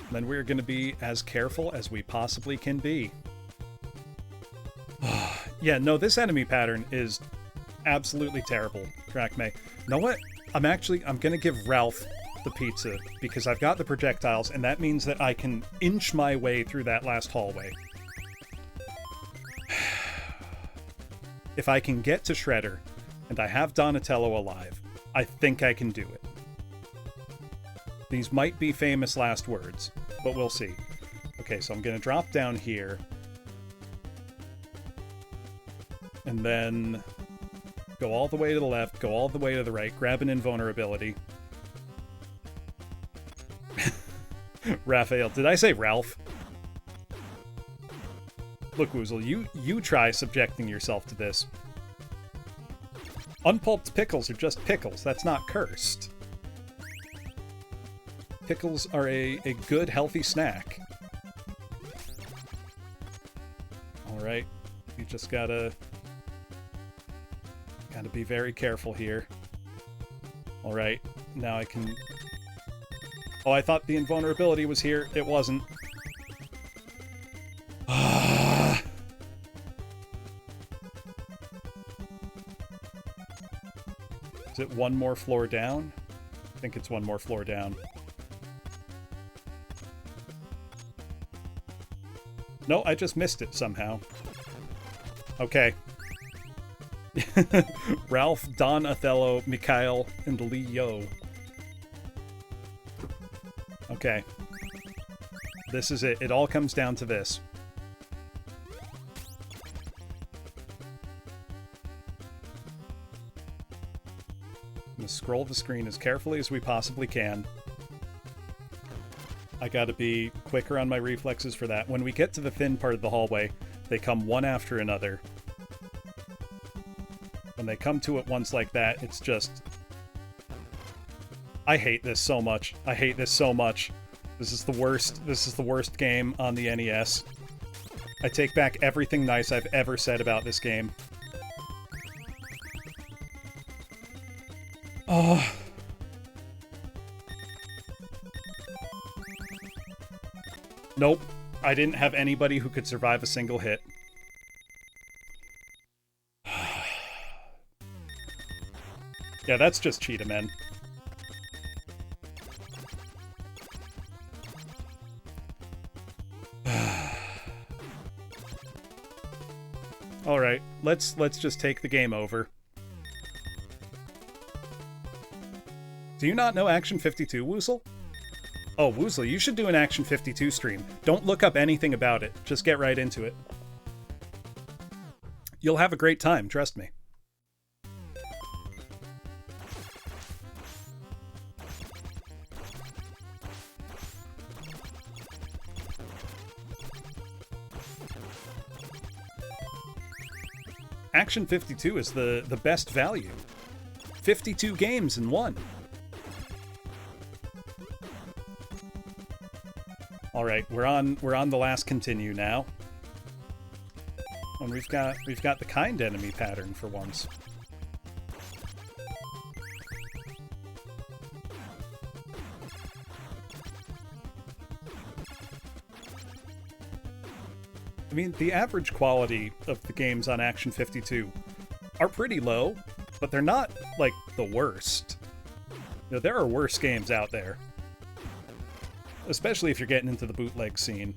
And then we're gonna be as careful as we possibly can be. Yeah, no, this enemy pattern is absolutely terrible, Trackmay. You know what? I'm gonna give Ralph the pizza because I've got the projectiles, and that means that I can inch my way through that last hallway. If I can get to Shredder, and I have Donatello alive, I think I can do it. These might be famous last words, but we'll see. Okay, so I'm gonna drop down here. And then go all the way to the left, go all the way to the right, grab an invulnerability. Raphael. Did I say Ralph? Look, Woozle, you try subjecting yourself to this. Unpulped pickles are just pickles. That's not cursed. Pickles are a good, healthy snack. Alright. You just gotta be very careful here. Alright. Now I can... Oh, I thought the invulnerability was here. It wasn't. Is it one more floor down? I think it's one more floor down. No, I just missed it somehow. Okay. Ralph, Don, Othello, Mikhail, and Leo. Okay. This is it. It all comes down to this. I'm gonna scroll the screen as carefully as we possibly can. I gotta be quicker on my reflexes for that. When we get to the thin part of the hallway, they come one after another. When they come to it once like that, it's just... I hate this so much. I hate this so much. This is the worst. This is the worst game on the NES. I take back everything nice I've ever said about this game. Oh. Nope. I didn't have anybody who could survive a single hit. Yeah, that's just cheetah men. Alright, let's just take the game over. Do you not know Action 52, Woozle? Oh, Woozle, you should do an Action 52 stream. Don't look up anything about it. Just get right into it. You'll have a great time, trust me. Action 52 is the best value. 52 games in one. All right, we're on the last continue now. And we've got the kind enemy pattern for once. I mean, the average quality of the games on Action 52 are pretty low, but they're not, like, the worst. You know, there are worse games out there. Especially if you're getting into the bootleg scene.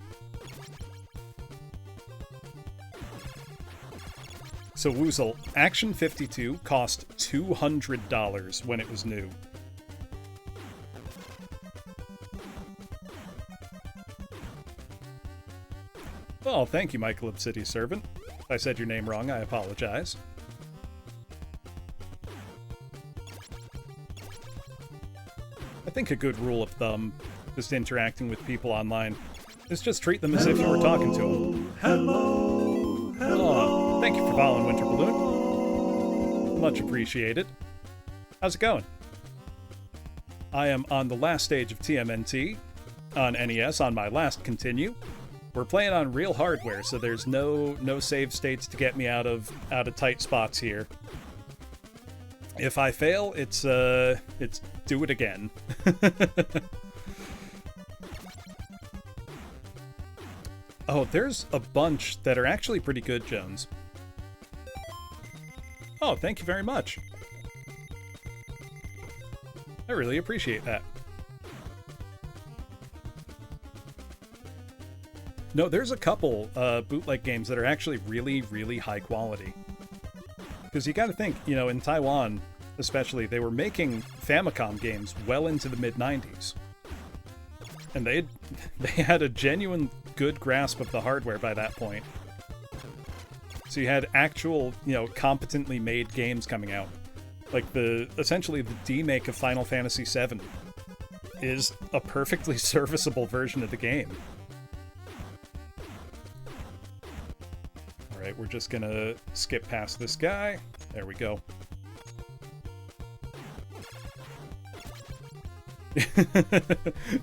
So, Woozle, Action 52 cost $200 when it was new. Oh, thank you, Michael Obsidian Servant. If I said your name wrong, I apologize. I think a good rule of thumb, just interacting with people online, is just treat them as if you were talking to them. Hello. Oh, thank you for following, Winter Balloon. Much appreciated. How's it going? I am on the last stage of TMNT on NES on my last continue. We're playing on real hardware, so there's no save states to get me out of tight spots here. If I fail, it's do it again. Oh, there's a bunch that are actually pretty good, Jones. Oh, thank you very much. I really appreciate that. No, there's a couple bootleg games that are actually really, really high quality. Because you gotta think, you know, in Taiwan, especially, they were making Famicom games well into the mid-90s. And they had a genuine good grasp of the hardware by that point. So you had actual, you know, competently made games coming out. Like essentially the demake of Final Fantasy VII is a perfectly serviceable version of the game. Alright, we're just gonna skip past this guy. There we go.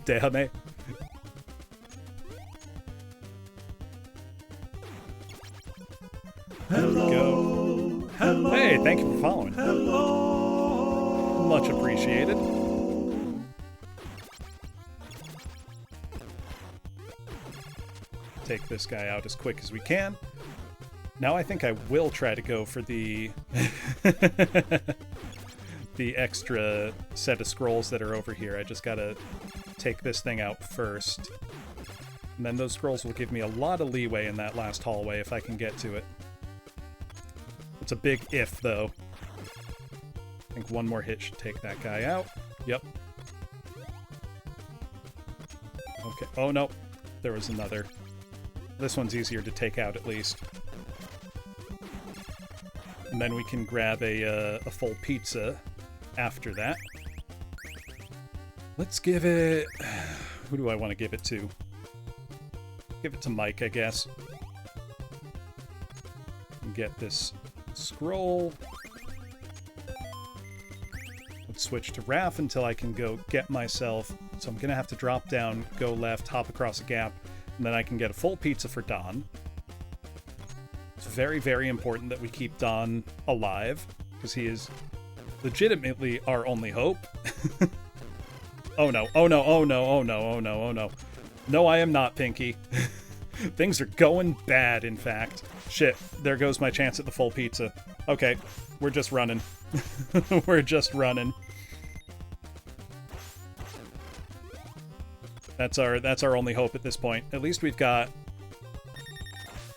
Damn it. There we go. Hey, thank you for following. Much appreciated. Take this guy out as quick as we can. Now I think I will try to go for the the extra set of scrolls that are over here. I just gotta take this thing out first. And then those scrolls will give me a lot of leeway in that last hallway if I can get to it. It's a big if, though. I think one more hit should take that guy out. Yep. Okay. Oh, no. There was another. This one's easier to take out, at least. And then we can grab a full pizza after that. Let's give it... Who do I want to give it to? Give it to Mike, I guess. And get this scroll. Let's switch to Raph until I can go get myself... So I'm going to have to drop down, go left, hop across a gap, and then I can get a full pizza for Don. It's very, very important that we keep Don alive, because he is legitimately our only hope. Oh no, oh no, oh no, oh no, oh no, oh no. No, I am not, Pinky. Things are going bad, in fact. Shit, there goes my chance at the full pizza. Okay, we're just running. We're just running. That's our only hope at this point. At least we've got,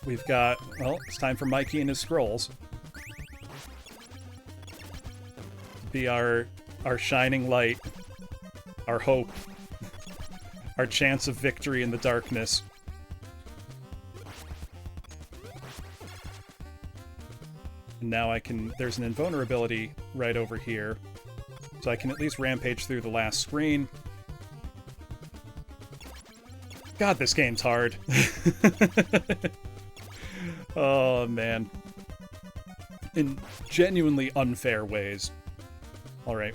well, it's time for Mikey and his scrolls. Be our shining light, our hope, our chance of victory in the darkness. And now I can, there's an invulnerability right over here, so I can at least rampage through the last screen. God, this game's hard. Oh, man. In genuinely unfair ways. Alright.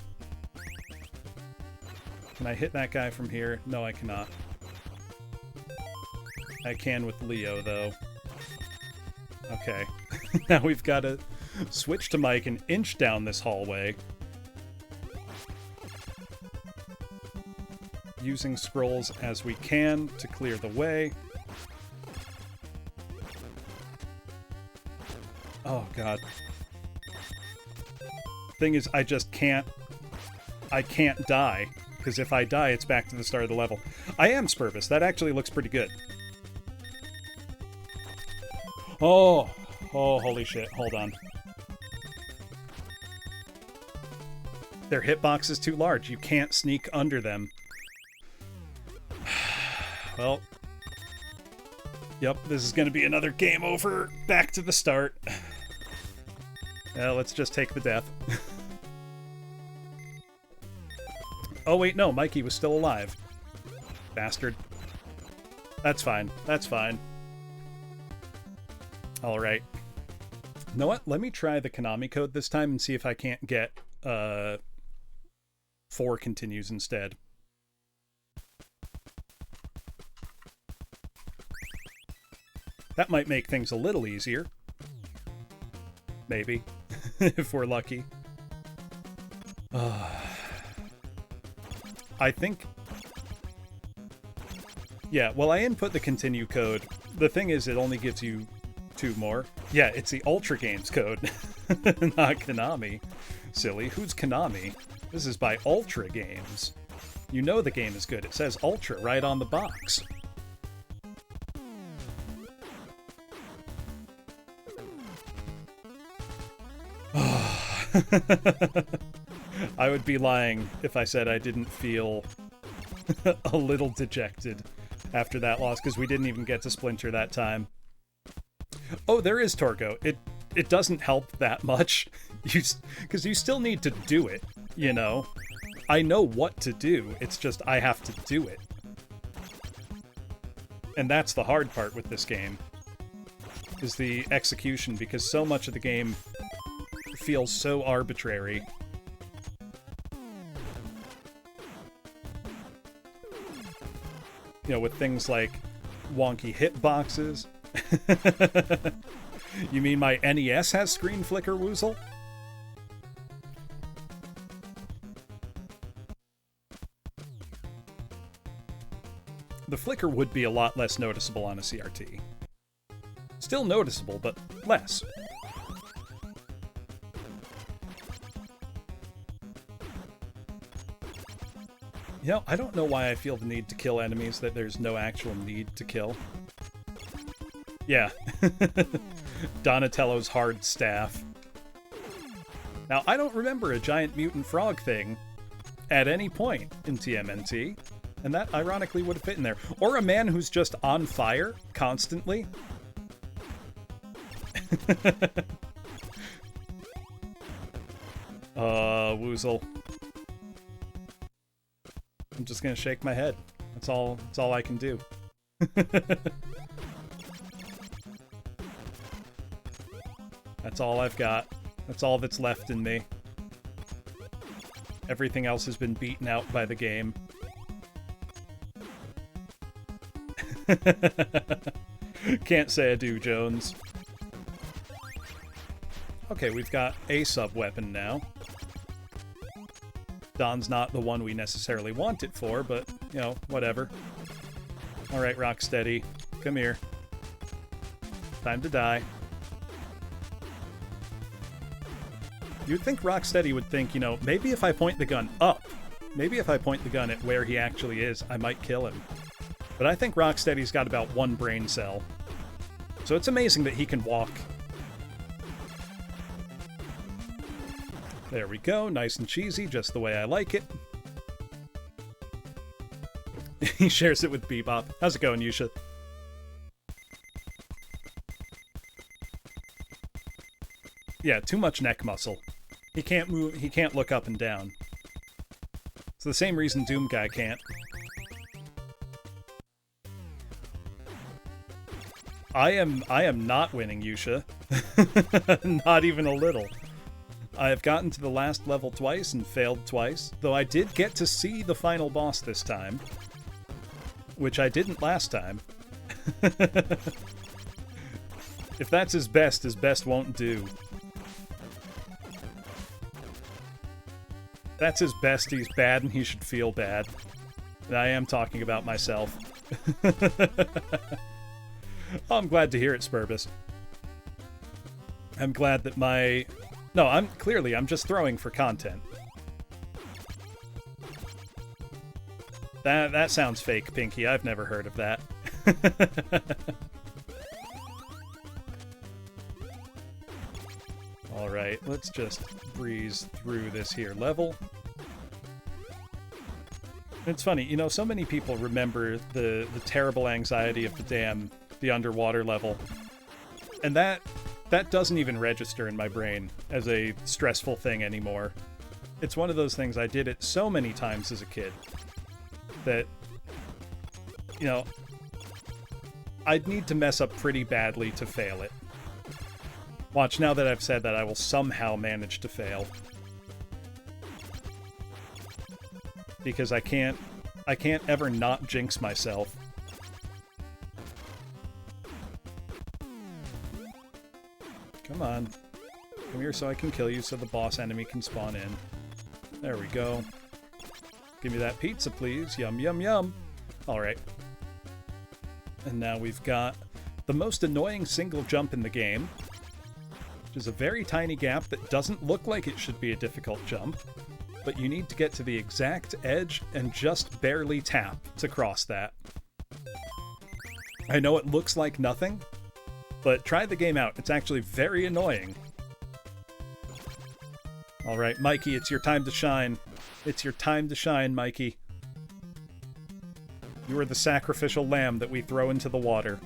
Can I hit that guy from here? No, I cannot. I can with Leo, though. Okay. Now we've got to switch to Mike and inch down this hallway. Using scrolls as we can to clear the way. Oh, God. Thing is, I just can't... I can't die. Because if I die, it's back to the start of the level. I am Spurvis. That actually looks pretty good. Oh! Oh, holy shit. Hold on. Their hitbox is too large. You can't sneak under them. Well, yep, this is going to be another game over. Back to the start. Well, let's just take the death. Oh, wait, no, Mikey was still alive. Bastard. That's fine. That's fine. All right. You know what? Let me try the Konami code this time and see if I can't get 4 continues instead. That might make things a little easier. Maybe. If we're lucky. I think... Yeah, well, I input the continue code. The thing is, it only gives you 2 more. Yeah, it's the Ultra Games code. Not Konami. Silly. Who's Konami? This is by Ultra Games. You know the game is good. It says Ultra right on the box. I would be lying if I said I didn't feel a little dejected after that loss, because we didn't even get to Splinter that time. Oh, there is Torgo. It doesn't help that much, because you still need to do it, you know? I know what to do, it's just I have to do it. And that's the hard part with this game, is the execution, because so much of the game feels so arbitrary. You know, with things like wonky hitboxes. You mean my NES has screen flicker, Woozle? The flicker would be a lot less noticeable on a CRT. Still noticeable, but less. You know, I don't know why I feel the need to kill enemies that there's no actual need to kill. Yeah. Donatello's hard staff. Now, I don't remember a giant mutant frog thing at any point in TMNT, and that ironically would have fit in there. Or a man who's just on fire constantly. Woozle. I'm just gonna shake my head. That's all I can do. That's all I've got. That's all that's left in me. Everything else has been beaten out by the game. Can't say I do, Jones. Okay, we've got a sub-weapon now. Don's not the one we necessarily want it for, but, you know, whatever. Alright, Rocksteady. Come here. Time to die. You'd think Rocksteady would think, you know, maybe if I point the gun up, maybe if I point the gun at where he actually is, I might kill him. But I think Rocksteady's got about one brain cell. So it's amazing that he can walk. There we go, nice and cheesy, just the way I like it. He shares it with Bebop. How's it going, Yusha? Yeah, too much neck muscle. He can't move, he can't look up and down. It's the same reason Doom Guy can't. I am not winning, Yusha. Not even a little. I have gotten to the last level twice and failed twice, though I did get to see the final boss this time, which I didn't last time. If that's his best won't do. That's his best, he's bad, and he should feel bad. And I am talking about myself. Oh, I'm glad to hear it, Spurbus. I'm glad that my... No, I'm just throwing for content. That sounds fake, Pinky. I've never heard of that. Alright, let's just breeze through this here level. It's funny, you know, so many people remember the terrible anxiety of the underwater level. And that doesn't even register in my brain as a stressful thing anymore. It's one of those things, I did it so many times as a kid that, you know, I'd need to mess up pretty badly to fail it. Watch, now that I've said that, I will somehow manage to fail. Because I can't ever not jinx myself. Come on. Come here so I can kill you so the boss enemy can spawn in. There we go. Give me that pizza, please. Yum, yum, yum. Alright. And now we've got the most annoying single jump in the game, which is a very tiny gap that doesn't look like it should be a difficult jump, but you need to get to the exact edge and just barely tap to cross that. I know it looks like nothing, but try the game out. It's actually very annoying. Alright, Mikey, it's your time to shine. It's your time to shine, Mikey. You are the sacrificial lamb that we throw into the water.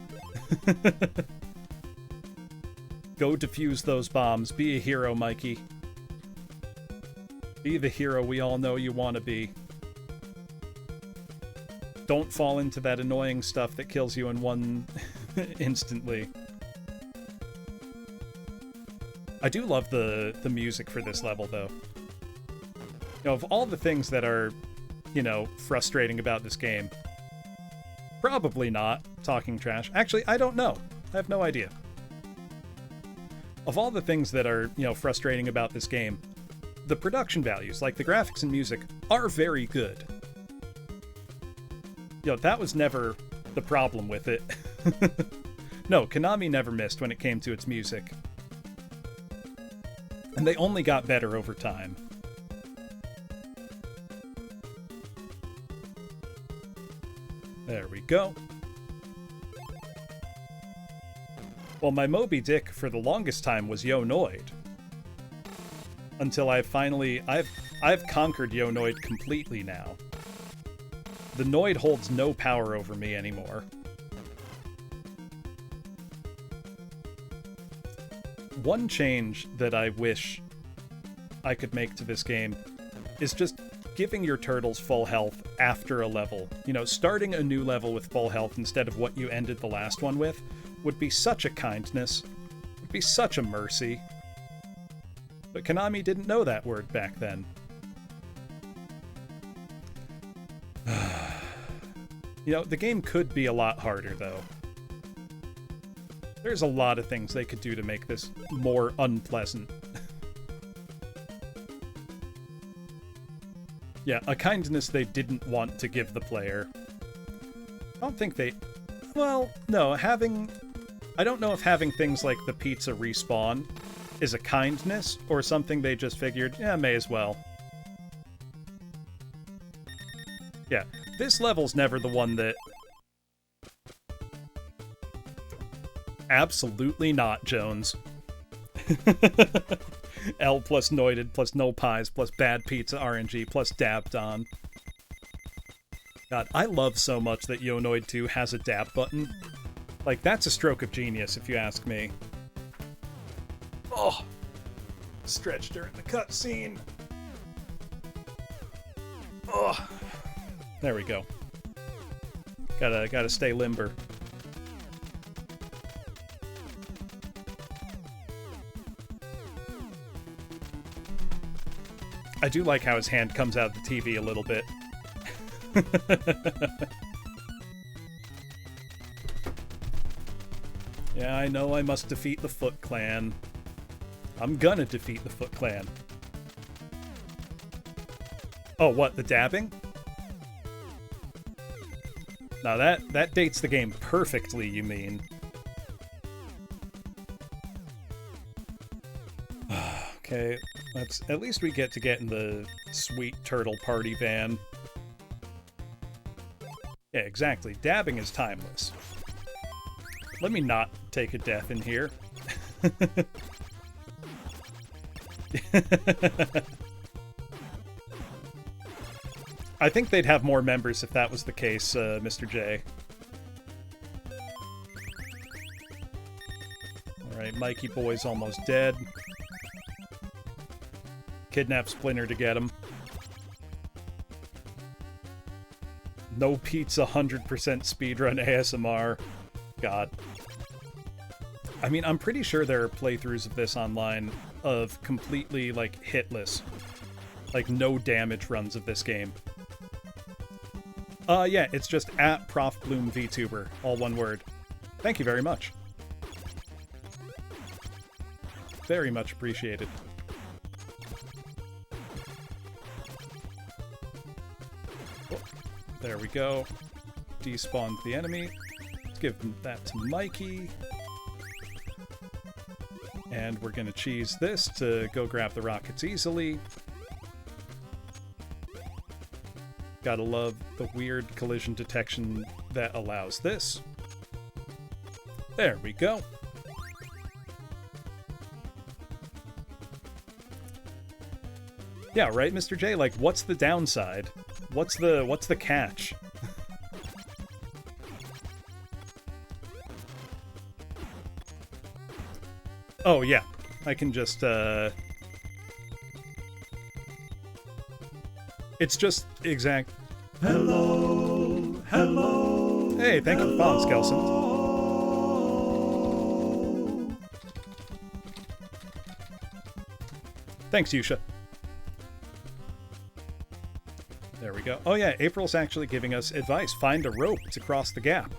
Go defuse those bombs. Be a hero, Mikey. Be the hero we all know you want to be. Don't fall into that annoying stuff that kills you in one instantly. I do love the music for this level, though. You know, of all the things that are, you know, frustrating about this game, probably not talking trash. Actually, I don't know. I have no idea. Of all the things that are, frustrating about this game, the production values, like the graphics and music, are very good. That was never the problem with it. No, Konami never missed when it came to its music. And they only got better over time. There we go. Well, my Moby Dick for the longest time was Yo Noid. Until I've conquered Yo Noid completely now. The Noid holds no power over me anymore. One change that I wish I could make to this game is just giving your turtles full health after a level. Starting a new level with full health instead of what you ended the last one with would be such a kindness. Would be such a mercy. But Konami didn't know that word back then. The game could be a lot harder, though. There's a lot of things they could do to make this more unpleasant. Yeah, a kindness they didn't want to give the player. I don't think they... Well, no, I don't know if having things like the pizza respawn is a kindness or something they just figured, yeah, may as well. Yeah, this level's never the one that... Absolutely not, Jones. L plus Noided plus no pies plus bad pizza RNG plus dabbed on. God, I love so much that Yo Noid 2 has a dab button. Like, that's a stroke of genius, if you ask me. Oh! Stretch during the cutscene. Oh! There we go. Gotta stay limber. I do like how his hand comes out of the TV a little bit. Yeah, I know I must defeat the Foot Clan. I'm gonna defeat the Foot Clan. Oh, what, the dabbing? Now that dates the game perfectly, you mean. Okay, at least we get in the sweet turtle party van. Yeah, exactly. Dabbing is timeless. Let me not take a death in here. I think they'd have more members if that was the case, Mr. J. Alright, Mikey Boy's almost dead. Kidnap Splinter to get him. No pizza, 100% speedrun ASMR. God. I mean, I'm pretty sure there are playthroughs of this online of completely, like, hitless. Like, no damage runs of this game. Yeah, it's just at Prof Bloom VTuber, all one word. Thank you very much. Very much appreciated. Oh, there we go. Despawned the enemy. Let's give that to Mikey. And we're gonna cheese this to go grab the rockets easily. Gotta love the weird collision detection that allows this. There we go. Yeah, right, Mr. J? Like, what's the downside? What's the catch? Oh, yeah. I can just, It's just exact... Hello, hello. Hey, thank you for following, Skelson. Thanks, Yusha. There we go. Oh yeah, April's actually giving us advice. Find a rope to cross the gap.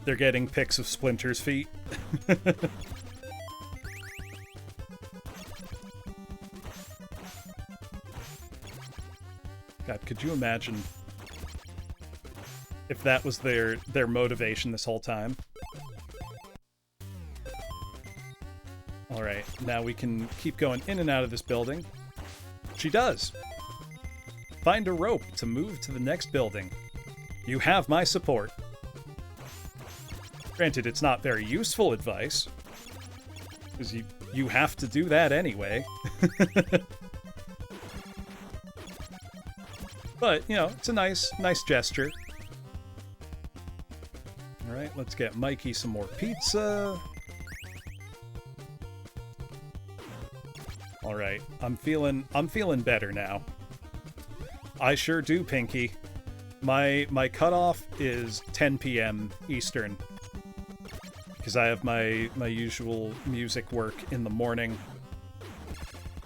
They're getting pics of Splinter's feet. God, could you imagine if that was their motivation this whole time? Alright, now we can keep going in and out of this building. She does! Find a rope to move to the next building. You have my support. Granted, it's not very useful advice, because you have to do that anyway. But, you know, it's a nice gesture. Alright, let's get Mikey some more pizza. Alright, I'm feeling better now. I sure do, Pinky. My cutoff is 10 p.m. Eastern. Because I have my usual music work in the morning.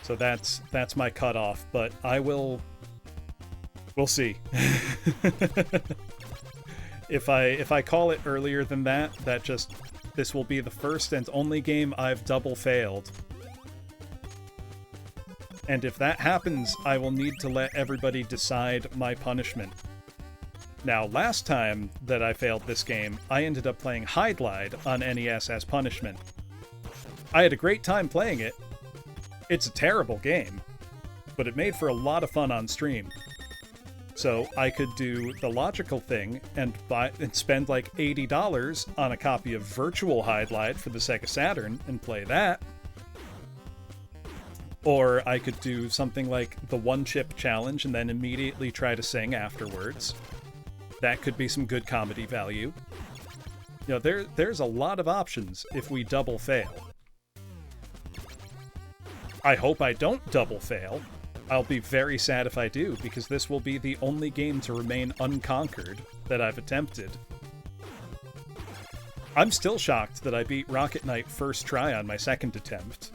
So that's my cutoff, but we'll see. If I call it earlier than that, this will be the first and only game I've double failed. And if that happens, I will need to let everybody decide my punishment. Now, last time that I failed this game, I ended up playing High Glide on NES as punishment. I had a great time playing it. It's a terrible game, but it made for a lot of fun on stream. So I could do the logical thing and spend like $80 on a copy of Virtual High Glide for the Sega Saturn and play that. Or I could do something like the One Chip Challenge and then immediately try to sing afterwards. That could be some good comedy value. You know, there's a lot of options if we double fail. I hope I don't double fail. I'll be very sad if I do, because this will be the only game to remain unconquered that I've attempted. I'm still shocked that I beat Rocket Knight first try on my second attempt.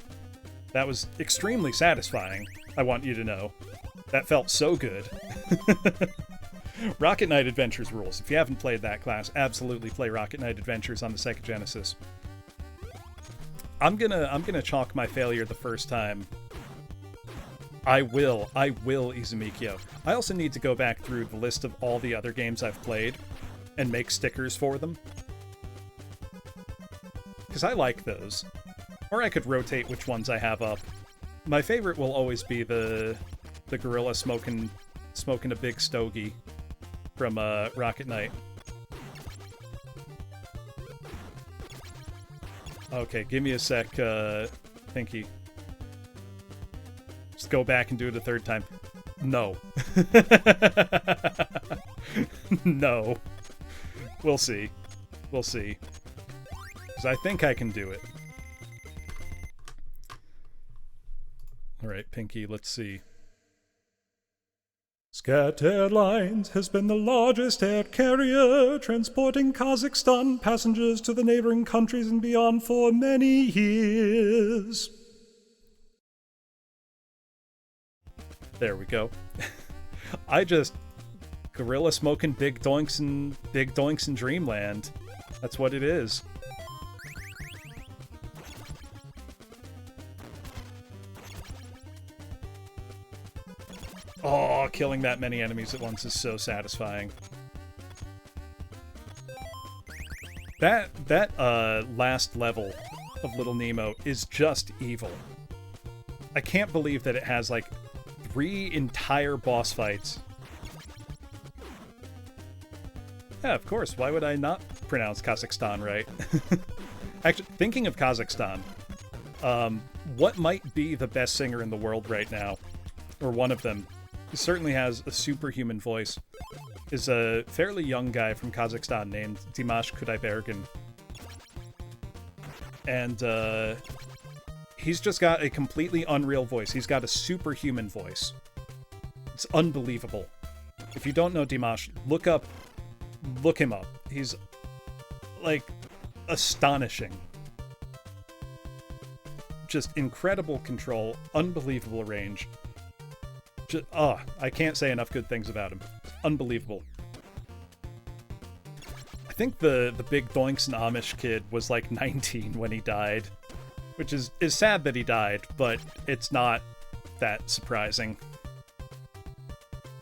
That was extremely satisfying, I want you to know. That felt so good. Rocket Knight Adventures rules. If you haven't played that class, absolutely play Rocket Knight Adventures on the Sega Genesis. I'm gonna chalk my failure the first time. I will, Izumikyo. I also need to go back through the list of all the other games I've played and make stickers for them. Because I like those. Or I could rotate which ones I have up. My favorite will always be the gorilla smoking a big stogie from Rocket Knight. Okay, give me a sec, Pinky. Just go back and do it a third time. No. No. We'll see. We'll see. Because I think I can do it. Alright, Pinky, let's see. Scat Airlines has been the largest air carrier transporting Kazakhstan passengers to the neighboring countries and beyond for many years. There we go. Gorilla smoking big doinks in Dreamland. That's what it is. Oh, killing that many enemies at once is so satisfying. That last level of Little Nemo is just evil. I can't believe that it has like 3 entire boss fights. Yeah, of course. Why would I not pronounce Kazakhstan right? Actually, thinking of Kazakhstan, what might be the best singer in the world right now, or one of them, he certainly has a superhuman voice, is a fairly young guy from Kazakhstan named Dimash Kudaibergen. And he's just got a completely unreal voice. He's got a superhuman voice. It's unbelievable. If you don't know Dimash, look him up. He's, like, astonishing. Just incredible control, unbelievable range. I can't say enough good things about him. Unbelievable. I think the big Doinks and Amish kid was like 19 when he died, which is sad that he died, but it's not that surprising.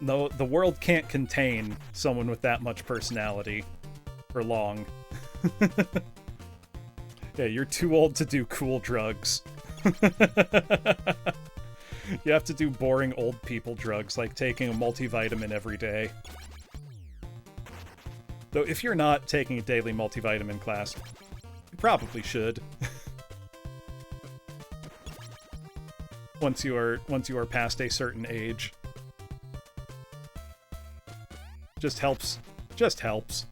No, the world can't contain someone with that much personality for long. Yeah, you're too old to do cool drugs. You have to do boring old people drugs, like taking a multivitamin every day. Though if you're not taking a daily multivitamin class, you probably should. Once you are past a certain age. Just helps. Just helps.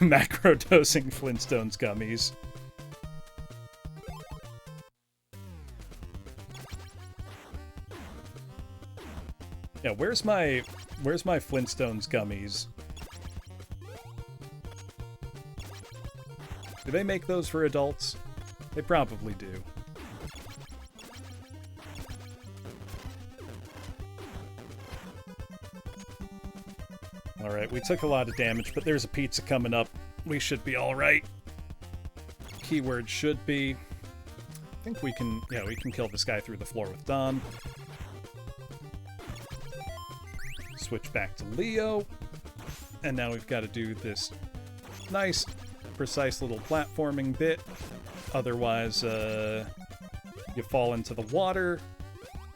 Macro-dosing Flintstones gummies. Yeah, where's my Flintstones gummies? Do they make those for adults? They probably do. Alright, we took a lot of damage, but there's a pizza coming up. We should be alright. Keyword should be... I think we can kill this guy through the floor with Don. Switch back to Leo. And now we've got to do this nice, precise little platforming bit. Otherwise, you fall into the water.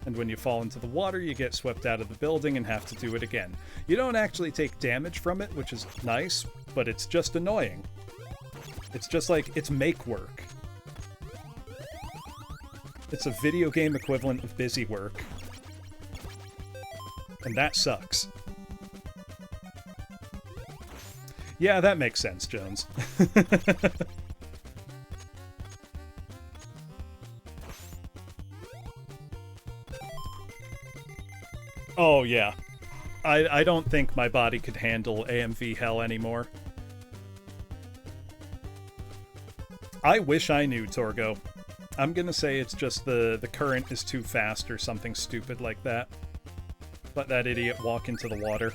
And when you fall into the water, you get swept out of the building and have to do it again. You don't actually take damage from it, which is nice, but it's just annoying. It's just like, it's make work. It's a video game equivalent of busy work. And that sucks. Yeah, that makes sense, Jones. Oh, yeah. I don't think my body could handle AMV hell anymore. I wish I knew, Torgo. I'm gonna say it's just the current is too fast or something stupid like that. Let that idiot walk into the water.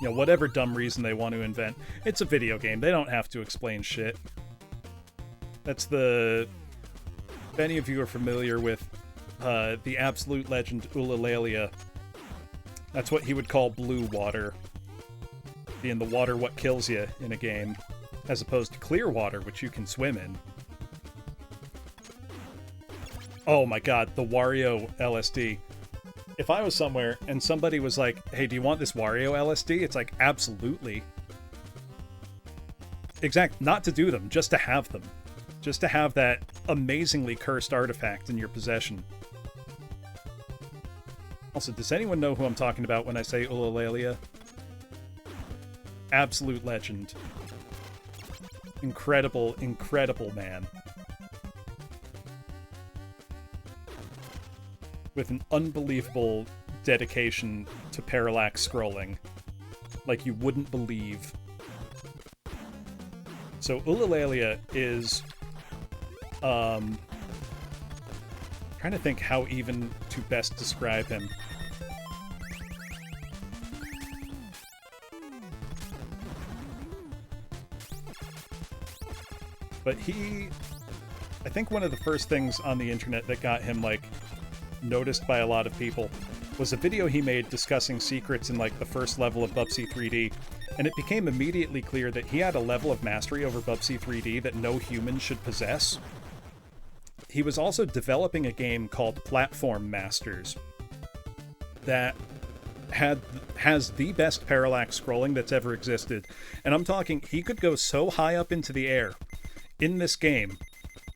You know, whatever dumb reason they want to invent. It's a video game. They don't have to explain shit. That's the... If any of you are familiar with the absolute legend Ulalalia, that's what he would call blue water. Being the water what kills you in a game, as opposed to clear water, which you can swim in. Oh my god, the Wario LSD. If I was somewhere and somebody was like, hey, do you want this Wario LSD? It's like, absolutely. Not to do them, just to have them. Just to have that amazingly cursed artifact in your possession. Also, does anyone know who I'm talking about when I say Ulalalia? Absolute legend. Incredible, incredible man. With an unbelievable dedication to parallax scrolling. Like you wouldn't believe. So Ulalalia is... trying to think how even to best describe him. But I think one of the first things on the internet that got him, like, noticed by a lot of people was a video he made discussing secrets in, like, the first level of Bubsy 3D, and it became immediately clear that he had a level of mastery over Bubsy 3D that no human should possess. He was also developing a game called Platform Masters that has the best parallax scrolling that's ever existed. And I'm talking, he could go so high up into the air in this game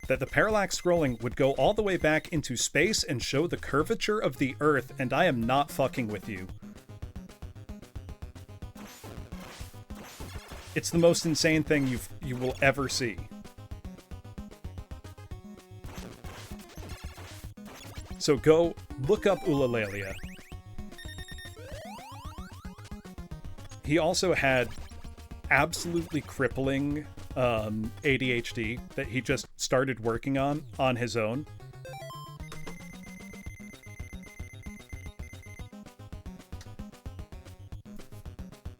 that the parallax scrolling would go all the way back into space and show the curvature of the Earth, and I am not fucking with you. It's the most insane thing you will ever see. So go look up Ulalalia. He also had absolutely crippling ADHD that he just started working on his own.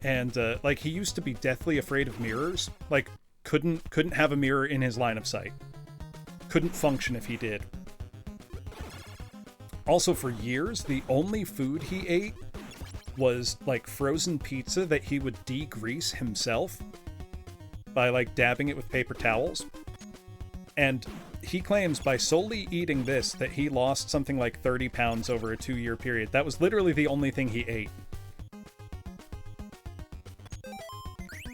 and like he used to be deathly afraid of mirrors. Like couldn't have a mirror in his line of sight. Couldn't function if he did. Also, for years, the only food he ate was like frozen pizza that he would degrease himself by like dabbing it with paper towels. And he claims by solely eating this that he lost something like 30 pounds over a 2-year period. That was literally the only thing he ate.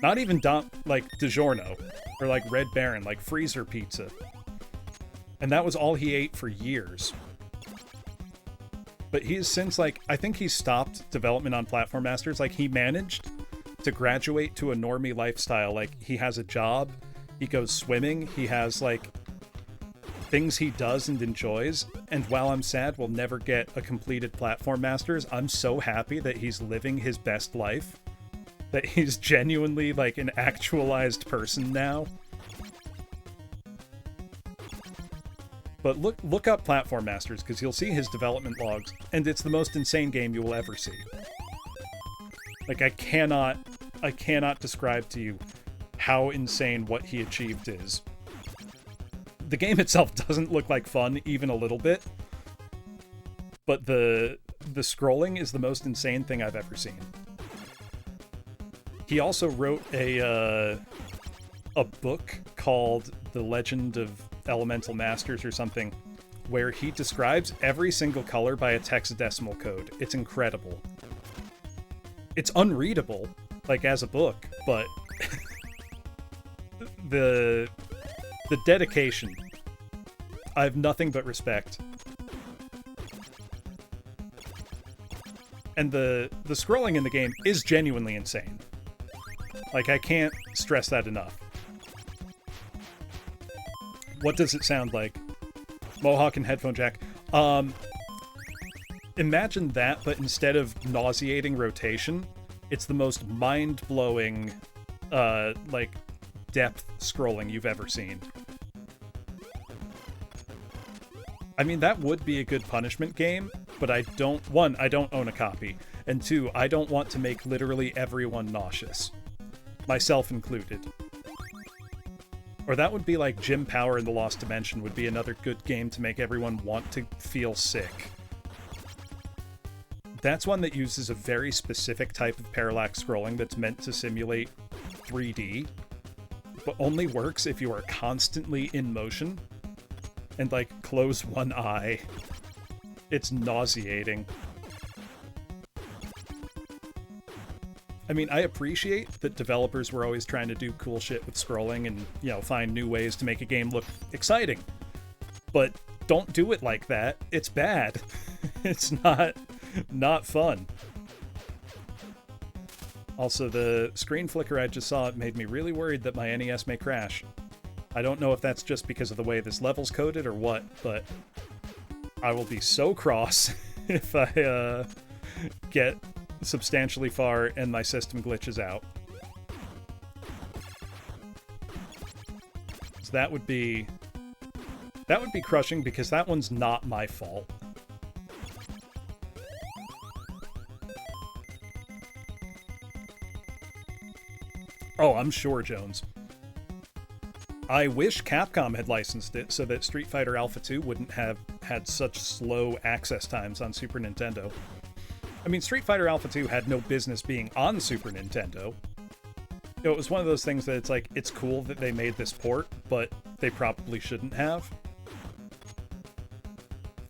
Not even like DiGiorno or like Red Baron, like freezer pizza. And that was all he ate for years. But he's since, like, I think he stopped development on Platform Masters. Like, he managed to graduate to a normie lifestyle. Like, he has a job, he goes swimming, he has, like, things he does and enjoys. And while I'm sad we'll never get a completed Platform Masters, I'm so happy that he's living his best life. That he's genuinely, like, an actualized person now. But look up Platform Masters, because you'll see his development logs, and it's the most insane game you will ever see. Like, I cannot describe to you how insane what he achieved is. The game itself doesn't look like fun, even a little bit, but the scrolling is the most insane thing I've ever seen. He also wrote a book called The Legend of Elemental Masters or something, where he describes every single color by a hexadecimal code. It's incredible. It's unreadable, like as a book, but the dedication, I have nothing but respect. And the scrolling in the game is genuinely insane. Like, I can't stress that enough. What does it sound like? Mohawk and headphone jack. Imagine that, but instead of nauseating rotation, it's the most mind-blowing, like, depth scrolling you've ever seen. I mean, that would be a good punishment game, but I don't own a copy, and 2, I don't want to make literally everyone nauseous. Myself included. Or that would be like Jim Power in the Lost Dimension would be another good game to make everyone want to feel sick. That's one that uses a very specific type of parallax scrolling that's meant to simulate 3D, but only works if you are constantly in motion and, like, close one eye. It's nauseating. I mean, I appreciate that developers were always trying to do cool shit with scrolling and, you know, find new ways to make a game look exciting. But don't do it like that. It's bad. It's not fun. Also, the screen flicker I just saw made me really worried that my NES may crash. I don't know if that's just because of the way this level's coded or what, but I will be so cross if I get substantially far and my system glitches out. So that would be crushing, because that one's not my fault. Oh, I'm sure, Jones. I wish Capcom had licensed it so that Street Fighter Alpha 2 wouldn't have had such slow access times on Super Nintendo. I mean, Street Fighter Alpha 2 had no business being on Super Nintendo. You know, it was one of those things that it's like, it's cool that they made this port, but they probably shouldn't have.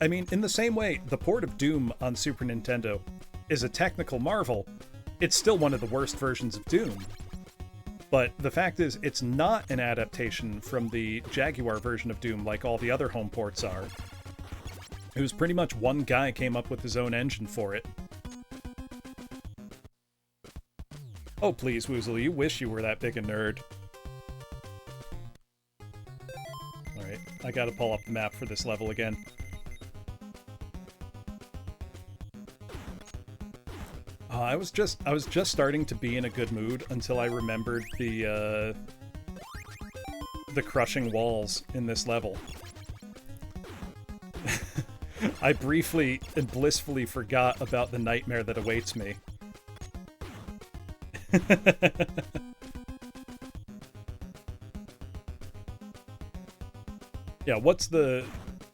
I mean, in the same way, the port of Doom on Super Nintendo is a technical marvel. It's still one of the worst versions of Doom. But the fact is, it's not an adaptation from the Jaguar version of Doom like all the other home ports are. It was pretty much one guy came up with his own engine for it. Oh, please, Woozle, you wish you were that big a nerd. Alright, I gotta pull up the map for this level again. I was just starting to be in a good mood until I remembered the crushing walls in this level. I briefly and blissfully forgot about the nightmare that awaits me. Yeah, what's the...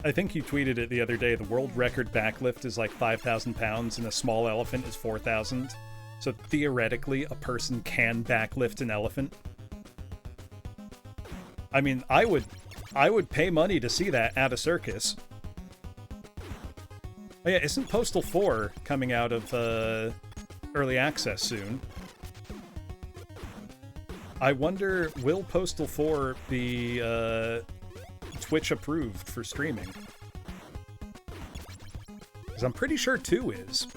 I think you tweeted it the other day. The world record backlift is like 5,000 pounds and a small elephant is 4,000. So theoretically, a person can backlift an elephant. I mean, I would pay money to see that at a circus. Oh yeah, isn't Postal 4 coming out of early access soon? I wonder, will Postal 4 be Twitch approved for streaming? Because I'm pretty sure 2 is.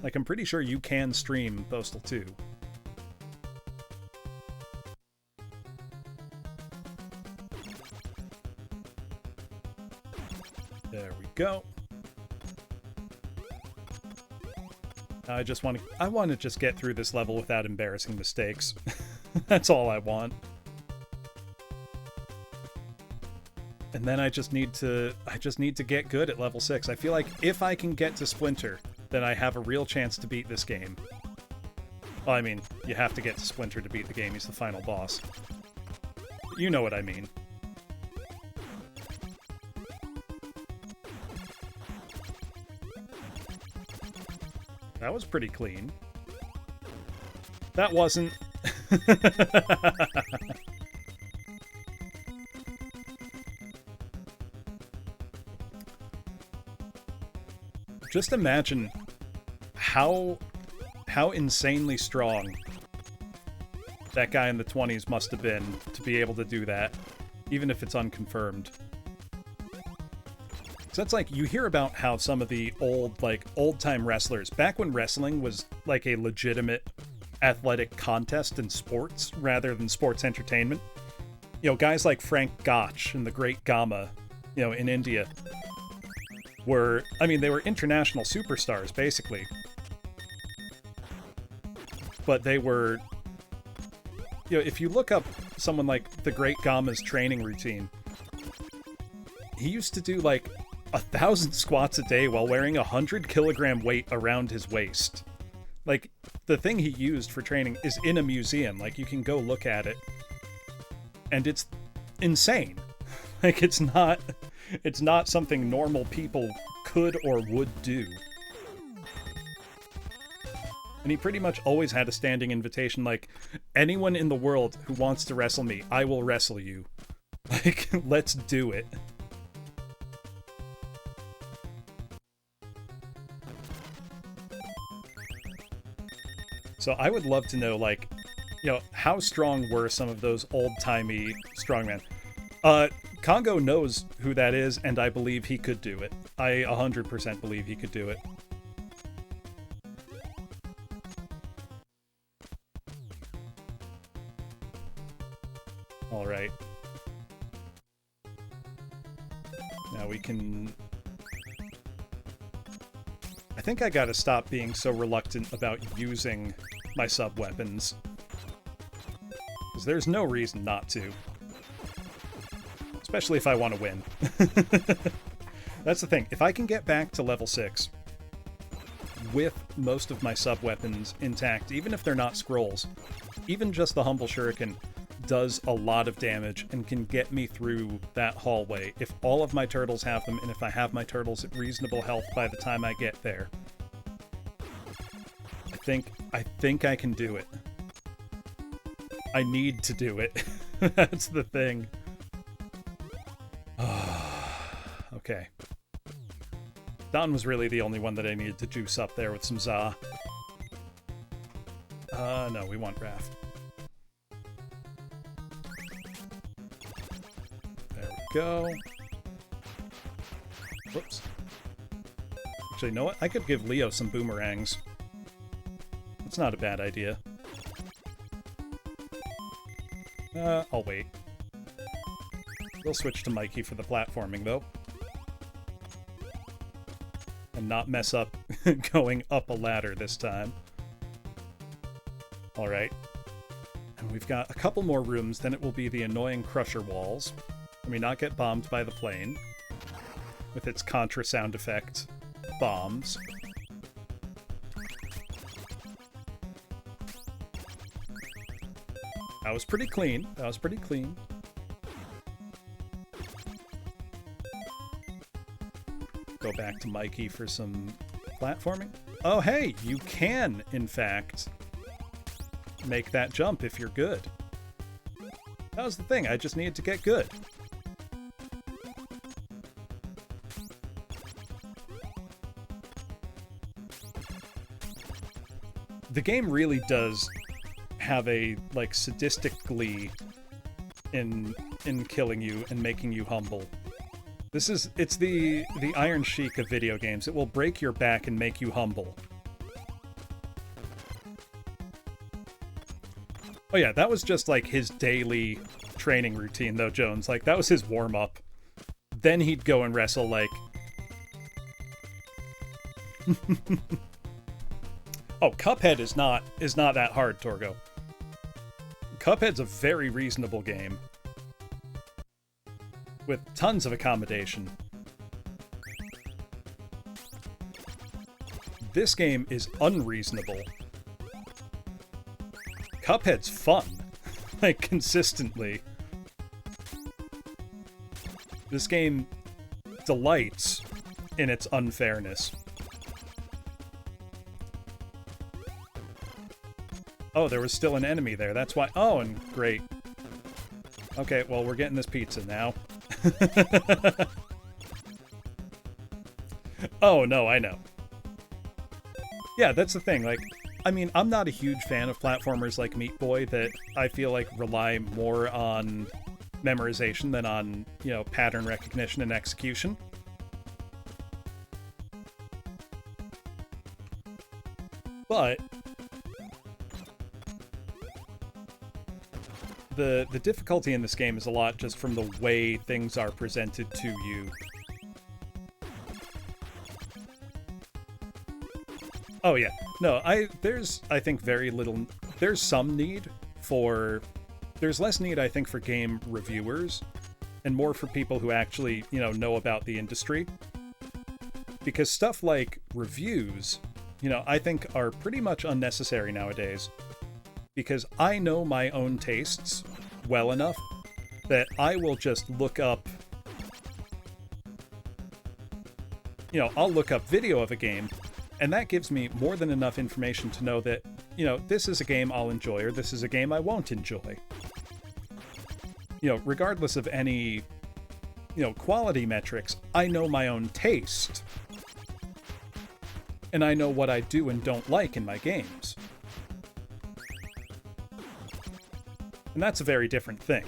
Like, I'm pretty sure you can stream Postal 2. There we go. I want to just get through this level without embarrassing mistakes. That's all I want. And then I just need to get good at level 6. I feel like if I can get to Splinter, then I have a real chance to beat this game. Well, I mean, you have to get to Splinter to beat the game. He's the final boss. You know what I mean. That was pretty clean. That wasn't. Just imagine how insanely strong that guy in the 20s must have been to be able to do that, even if it's unconfirmed. So that's like, you hear about how some of the old-time wrestlers, back when wrestling was like a legitimate athletic contest in sports rather than sports entertainment. You know, guys like Frank Gotch and the Great Gama, you know, in India were, I mean, they were international superstars, basically. But they were, you know, if you look up someone like the Great Gama's training routine, he used to do like 1,000 squats a day while wearing a 100-kilogram weight around his waist. Like, the thing he used for training is in a museum. Like, you can go look at it. And it's insane. Like, it's not something normal people could or would do. And he pretty much always had a standing invitation, like, anyone in the world who wants to wrestle me, I will wrestle you. Like, let's do it. So I would love to know, like, you know, how strong were some of those old-timey strongmen? Congo knows who that is, and I believe he could do it. I 100% believe he could do it. Alright. Now we can... I think I gotta stop being so reluctant about using my sub-weapons. Because there's no reason not to. Especially if I want to win. That's the thing. If I can get back to level 6 with most of my sub-weapons intact, even if they're not scrolls, even just the Humble Shuriken does a lot of damage and can get me through that hallway if all of my turtles have them, and if I have my turtles at reasonable health by the time I get there. I think I can do it. I need to do it. That's the thing. Okay. Don was really the only one that I needed to juice up there with some Za. No, we want Raph. There we go. Whoops. Actually, you know what? I could give Leo some boomerangs. It's not a bad idea. I'll wait. We'll switch to Mikey for the platforming, though. And not mess up going up a ladder this time. Alright. And we've got a couple more rooms, then it will be the annoying crusher walls. Let me not get bombed by the plane. With its Contra sound effect bombs. That was pretty clean. That was pretty clean. Go back to Mikey for some platforming. Oh, hey, you can, in fact, make that jump if you're good. That was the thing. I just needed to get good. The game really does have a, like, sadistic glee in killing you and making you humble. It's the Iron Sheik of video games. It will break your back and make you humble. Oh yeah, that was just like his daily training routine though, Jones. Like that was his warm-up. Then he'd go and wrestle like... Oh, Cuphead is not that hard, Torgo. Cuphead's a very reasonable game. With tons of accommodation. This game is unreasonable. Cuphead's fun. Like, consistently. This game delights in its unfairness. Oh, there was still an enemy there. That's why... Oh, and great. Okay, well, we're getting this pizza now. Oh, no, I know. Yeah, that's the thing. Like, I mean, I'm not a huge fan of platformers like Meat Boy that I feel like rely more on memorization than on, you know, pattern recognition and execution. But the difficulty in this game is a lot just from the way things are presented to you. Oh yeah. No, there's I think very little there's some need for there's less need I think for game reviewers and more for people who actually, you know about the industry. Because stuff like reviews, you know, I think are pretty much unnecessary nowadays. Because I know my own tastes well enough that I will just look up, you know, I'll look up video of a game, and that gives me more than enough information to know that, you know, this is a game I'll enjoy or this is a game I won't enjoy. You know, regardless of any, you know, quality metrics, I know my own taste. And I know what I do and don't like in my games. And that's a very different thing.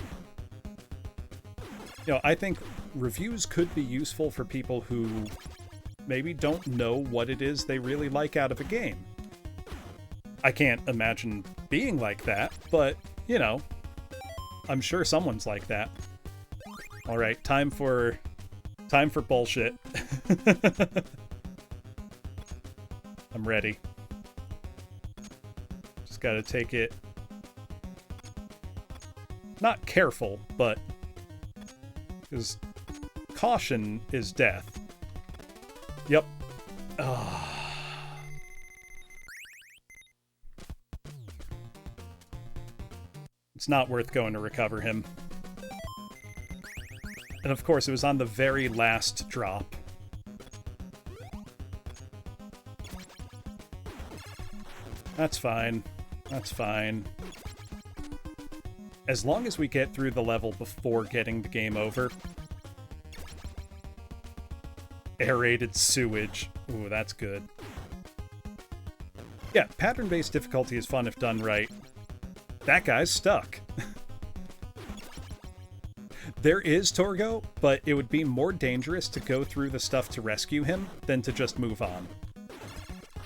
You know, I think reviews could be useful for people who maybe don't know what it is they really like out of a game. I can't imagine being like that, but, you know, I'm sure someone's like that. All right, time for bullshit. I'm ready. Just gotta take it. Not careful, but because caution is death. Yep. It's not worth going to recover him. And of course, it was on the very last drop. That's fine. That's fine. As long as we get through the level before getting the game over. Aerated sewage. Ooh, that's good. Yeah, pattern-based difficulty is fun if done right. That guy's stuck. There is Torgo, but it would be more dangerous to go through the stuff to rescue him than to just move on.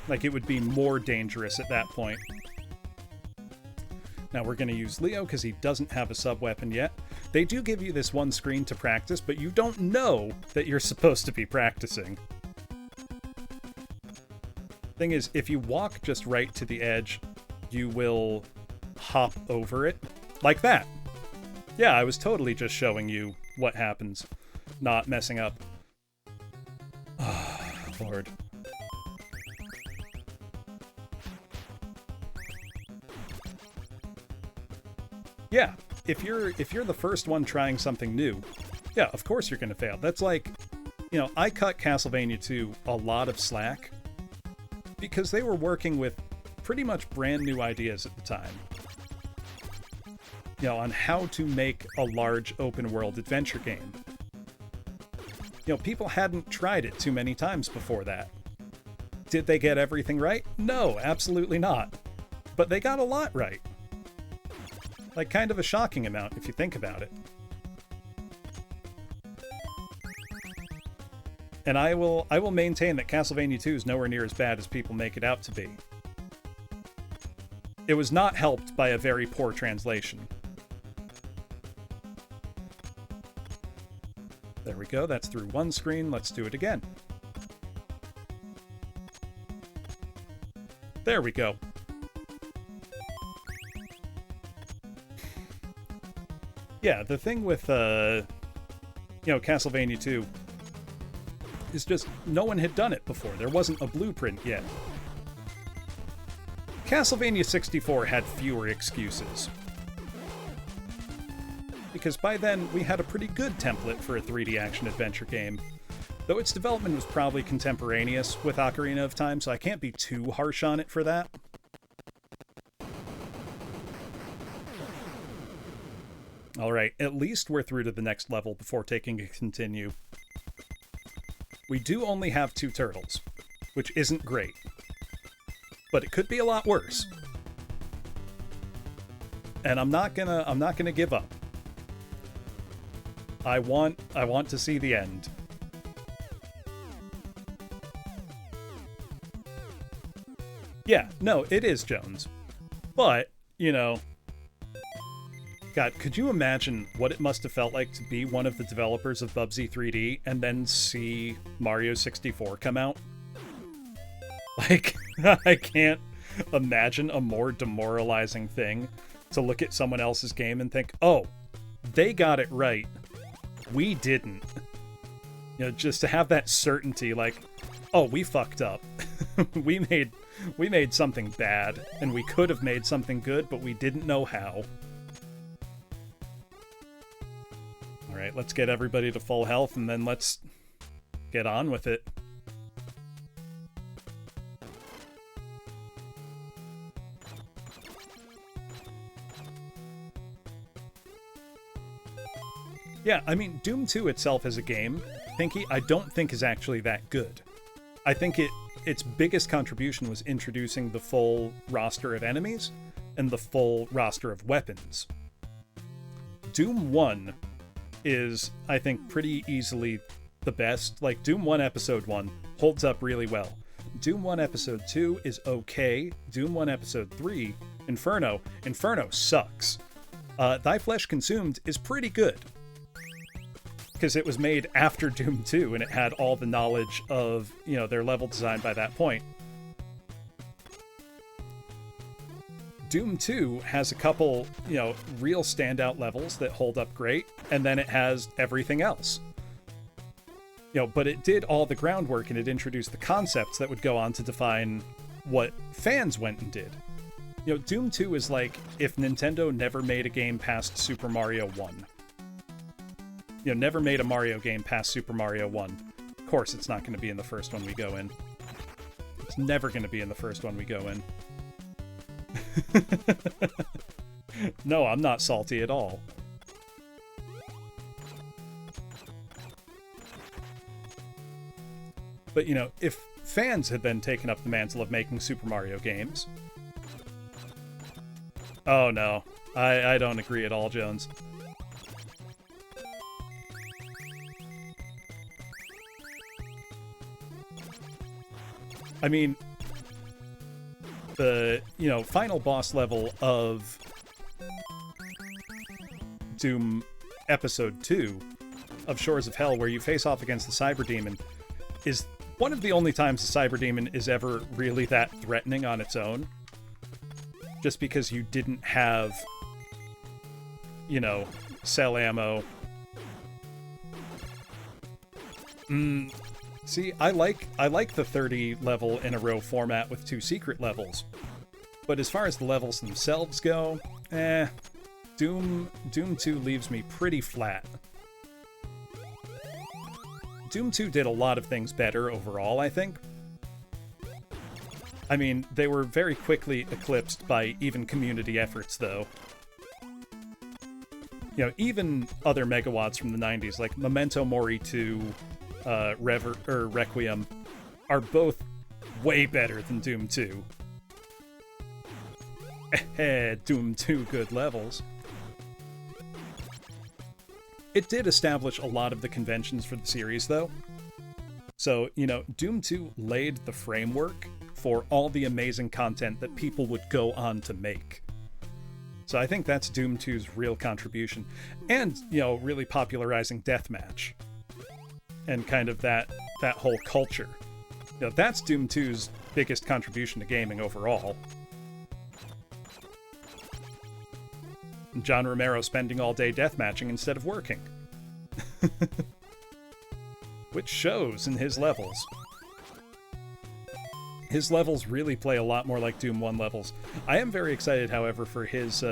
Like, it would be more dangerous at that point. Now we're going to use Leo because he doesn't have a sub-weapon yet. They do give you this one screen to practice, but you don't know that you're supposed to be practicing. Thing is, if you walk just right to the edge, you will hop over it. Like that. Yeah, I was totally just showing you what happens. Not messing up. Oh, Lord. Yeah, if you're the first one trying something new, yeah, of course you're going to fail. That's like, I cut Castlevania 2 a lot of slack because they were working with pretty much brand new ideas at the time. On how to make a large open world adventure game. People hadn't tried it too many times before that. Did they get everything right? No, absolutely not. But they got a lot right. Like, kind of a shocking amount if you think about it. And I will maintain that Castlevania 2 is nowhere near as bad as people make it out to be. It was not helped by a very poor translation. There we go, that's through one screen. Let's do it again. There we go. Yeah, the thing with, Castlevania 2 is just no one had done it before. There wasn't a blueprint yet. Castlevania 64 had fewer excuses. Because by then, we had a pretty good template for a 3D action-adventure game. Though its development was probably contemporaneous with Ocarina of Time, so I can't be too harsh on it for that. Alright, at least we're through to the next level before taking a continue. We do only have 2 turtles, which isn't great. But it could be a lot worse. And I'm not gonna give up. I want to see the end. Yeah, no, it is Jones. But, God, could you imagine what it must have felt like to be one of the developers of Bubsy 3D and then see Mario 64 come out? Like, I can't imagine a more demoralizing thing to look at someone else's game and think, oh, they got it right. We didn't. Just to have that certainty, like, oh, we fucked up. we made something bad, and we could have made something good, but we didn't know how. Alright, let's get everybody to full health, and then let's get on with it. Yeah, I mean, Doom 2 itself as a game, Pinky, I don't think is actually that good. I think its biggest contribution was introducing the full roster of enemies and the full roster of weapons. Doom 1 is, I think, pretty easily the best. Like, Doom 1 Episode 1 holds up really well. Doom 1 Episode 2 is okay. Doom 1 Episode 3, Inferno sucks. Thy Flesh Consumed is pretty good. Because it was made after Doom 2, and it had all the knowledge of, their level design by that point. Doom 2 has a couple, real standout levels that hold up great, and then it has everything else. But it did all the groundwork, and it introduced the concepts that would go on to define what fans went and did. Doom 2 is like if Nintendo never made a game past Super Mario 1. Never made a Mario game past Super Mario 1. Of course, it's not going to be in the first one we go in. It's never going to be in the first one we go in. No, I'm not salty at all. But, if fans had then taken up the mantle of making Super Mario games... Oh, no. I don't agree at all, Jones. I mean, the, final boss level of Doom Episode 2 of Shores of Hell, where you face off against the Cyber Demon, is one of the only times the Cyber Demon is ever really that threatening on its own. Just because you didn't have, cell ammo. See, I like the 30 level in a row format with 2 secret levels. But as far as the levels themselves go, Doom 2 leaves me pretty flat. Doom 2 did a lot of things better overall, I think. I mean, they were very quickly eclipsed by even community efforts, though. You know, even other megawatts from the 90s, like Memento Mori 2, Requiem, are both way better than Doom 2. Doom 2 good levels. It did establish a lot of the conventions for the series, though. So, you know, Doom 2 laid the framework for all the amazing content that people would go on to make. So I think that's Doom 2's real contribution. And, you know, really popularizing deathmatch. And kind of that whole culture. You know, that's Doom 2's biggest contribution to gaming overall. John Romero spending all day deathmatching instead of working. Which shows in his levels. His levels really play a lot more like Doom 1 levels. I am very excited, however, for his...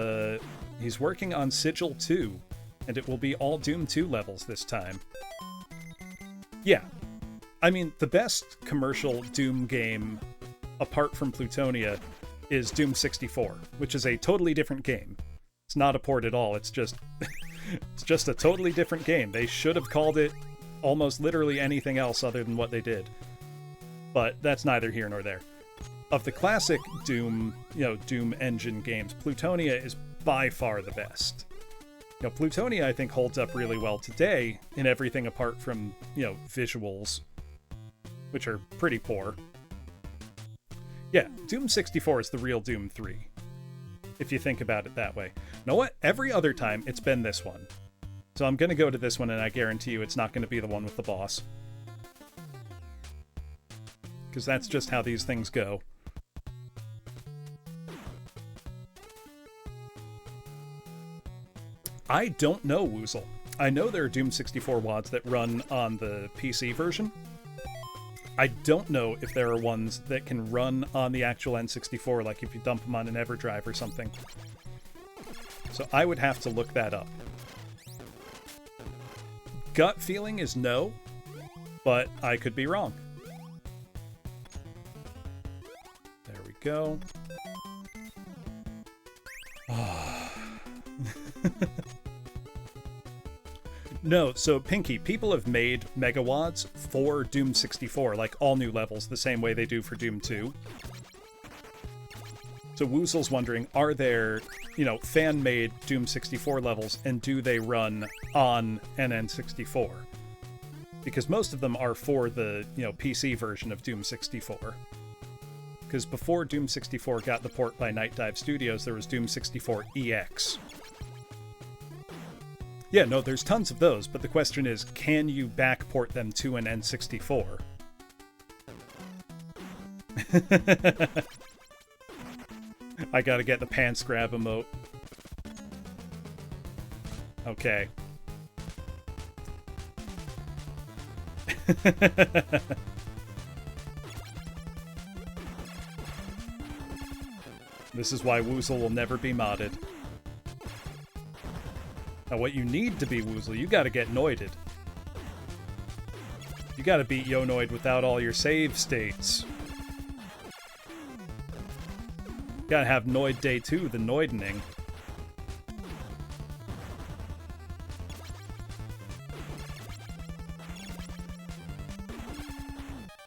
he's working on Sigil 2, and it will be all Doom 2 levels this time. Yeah. I mean, the best commercial Doom game, apart from Plutonia, is Doom 64, which is a totally different game. It's not a port at all, it's just... it's just a totally different game. They should have called it almost literally anything else other than what they did. But that's neither here nor there. Of the classic Doom, you know, Doom engine games, Plutonia is by far the best. You know, Plutonia, I think, holds up really well today in everything apart from, you know, visuals, which are pretty poor. Yeah, Doom 64 is the real Doom 3, if you think about it that way. You know what? Every other time, it's been this one. So I'm going to go to this one, and I guarantee you it's not going to be the one with the boss. Because that's just how these things go. I don't know, Woozle. I know there are Doom 64 WADs that run on the PC version. I don't know if there are ones that can run on the actual N64, like if you dump them on an EverDrive or something. So I would have to look that up. Gut feeling is no, but I could be wrong. There we go. No, so Pinky, people have made megawads for Doom 64, like all new levels, the same way they do for Doom 2. So Woozle's wondering, are there, you know, fan-made Doom 64 levels, and do they run on an N64? Because most of them are for the, you know, PC version of Doom 64. Because before Doom 64 got the port by Night Dive Studios, there was Doom 64 EX. Yeah, no, there's tons of those, but the question is, can you backport them to an N64? I gotta get the pants grab emote. Okay. This is why Woozle will never be modded. Now, what you need to be, Woozle, you gotta get Noided. You gotta beat Yonoid without all your save states. You gotta have Noid Day 2, the Noidening.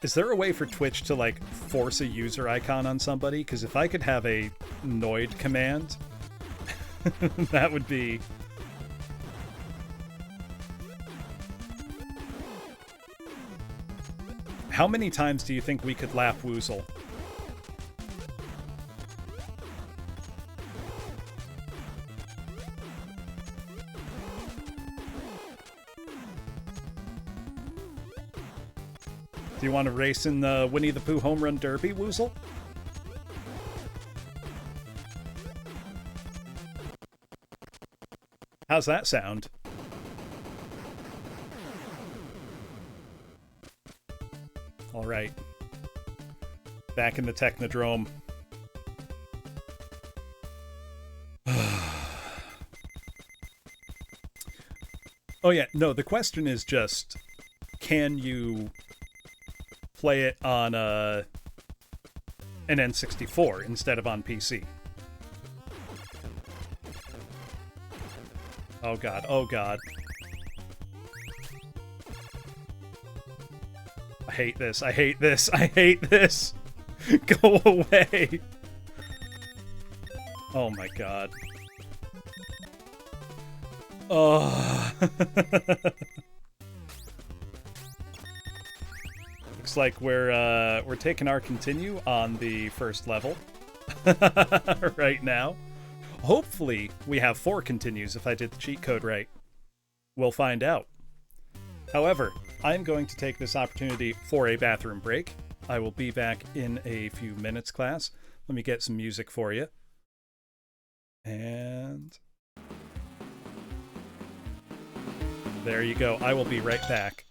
Is there a way for Twitch to, like, force a user icon on somebody? Because if I could have a Noid command, that would be... How many times do you think we could lap Woozle? Do you want to race in the Winnie the Pooh Home Run Derby, Woozle? How's that sound? All right. Back in the Technodrome. Oh yeah, no, the question is just, can you play it on an N64 instead of on PC? Oh god, oh god. I hate this, I hate this, I hate this! Go away! Oh my god. Oh. Looks like we're taking our continue on the first level right now. Hopefully we have 4 continues if I did the cheat code right. We'll find out. However, I'm going to take this opportunity for a bathroom break. I will be back in a few minutes, class. Let me get some music for you. And there you go. I will be right back.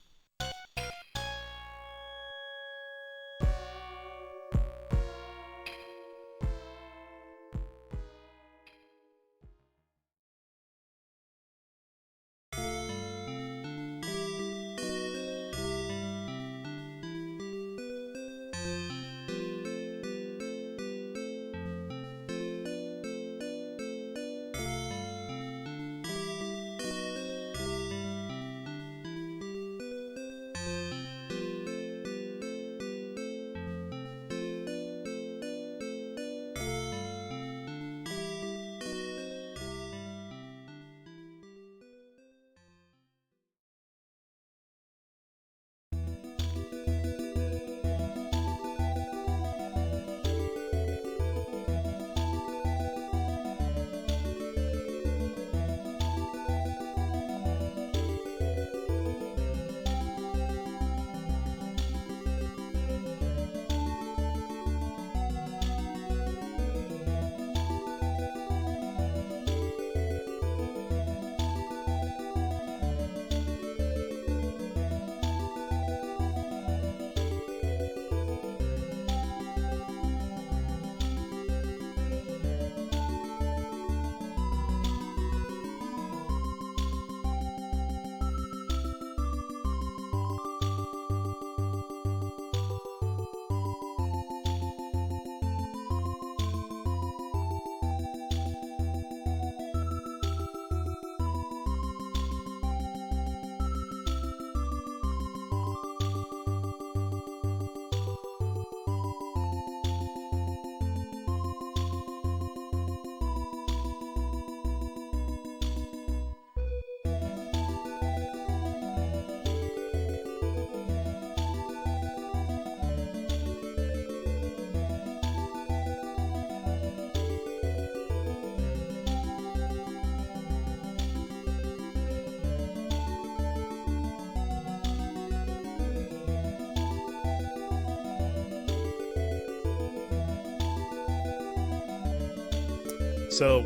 So,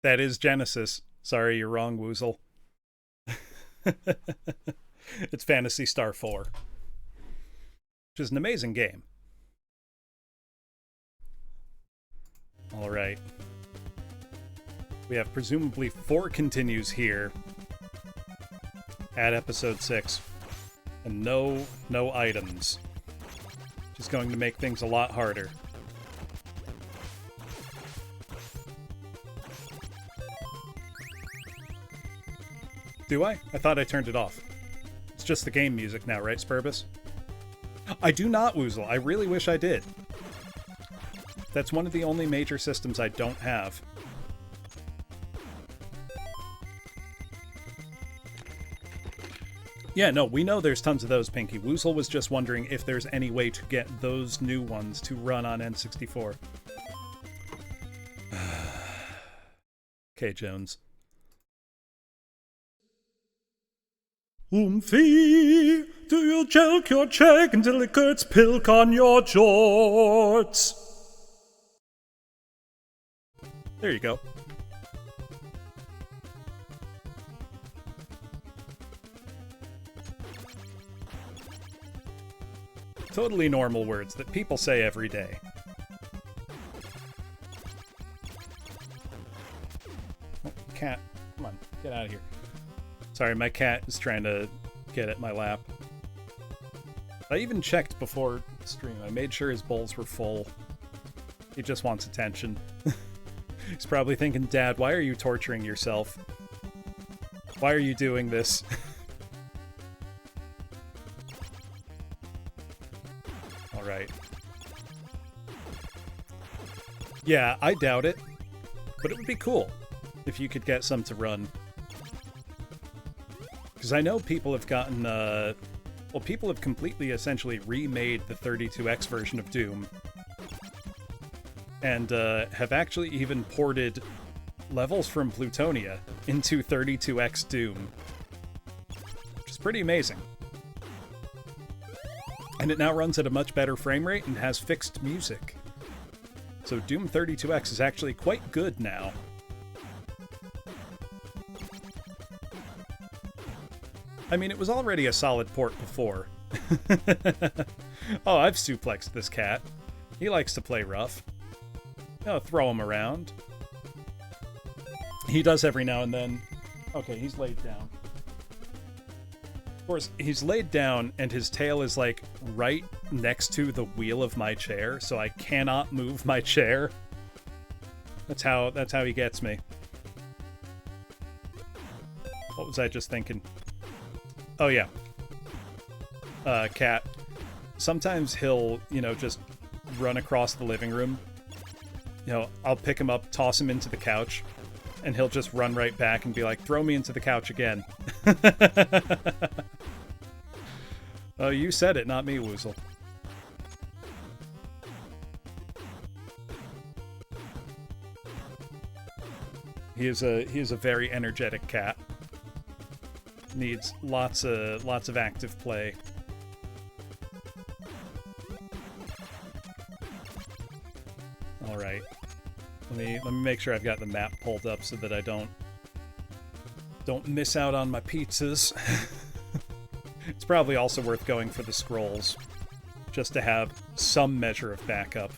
that is Genesis. Sorry, you're wrong, Woozle. It's Phantasy Star 4. Which is an amazing game. Alright. We have presumably 4 continues here at episode 6. And no items. Which is going to make things a lot harder. Do I? I thought I turned it off. It's just the game music now, right, Spurbus? I do not, Woozle. I really wish I did. That's one of the only major systems I don't have. Yeah, no, we know there's tons of those, Pinky. Woozle was just wondering if there's any way to get those new ones to run on N64. Okay, Jones. Oomphy, do you jelk your check until it gets pilk on your jorts? There you go. Totally normal words that people say every day. Oh, cat, come on, get out of here. Sorry, my cat is trying to get at my lap. I even checked before stream. I made sure his bowls were full. He just wants attention. He's probably thinking, Dad, why are you torturing yourself? Why are you doing this? Alright. Yeah, I doubt it. But it would be cool if you could get some to run. Because I know people have gotten, well, people have completely essentially remade the 32X version of Doom. And have actually even ported levels from Plutonia into 32X Doom. Which is pretty amazing. And it now runs at a much better frame rate and has fixed music. So Doom 32X is actually quite good now. I mean, it was already a solid port before. Oh, I've suplexed this cat. He likes to play rough. Oh, throw him around. He does every now and then. Okay, he's laid down. Of course, he's laid down and his tail is like right next to the wheel of my chair, so I cannot move my chair. That's how he gets me. What was I just thinking? Oh yeah. Cat. Sometimes he'll, you know, just run across the living room. You know, I'll pick him up, toss him into the couch, and he'll just run right back and be like, throw me into the couch again. Oh, you said it, not me, Woozle. He is a very energetic cat. Needs lots of active play. All right. Let me make sure I've got the map pulled up so that I don't miss out on my pizzas. It's probably also worth going for the scrolls, just to have some measure of backup.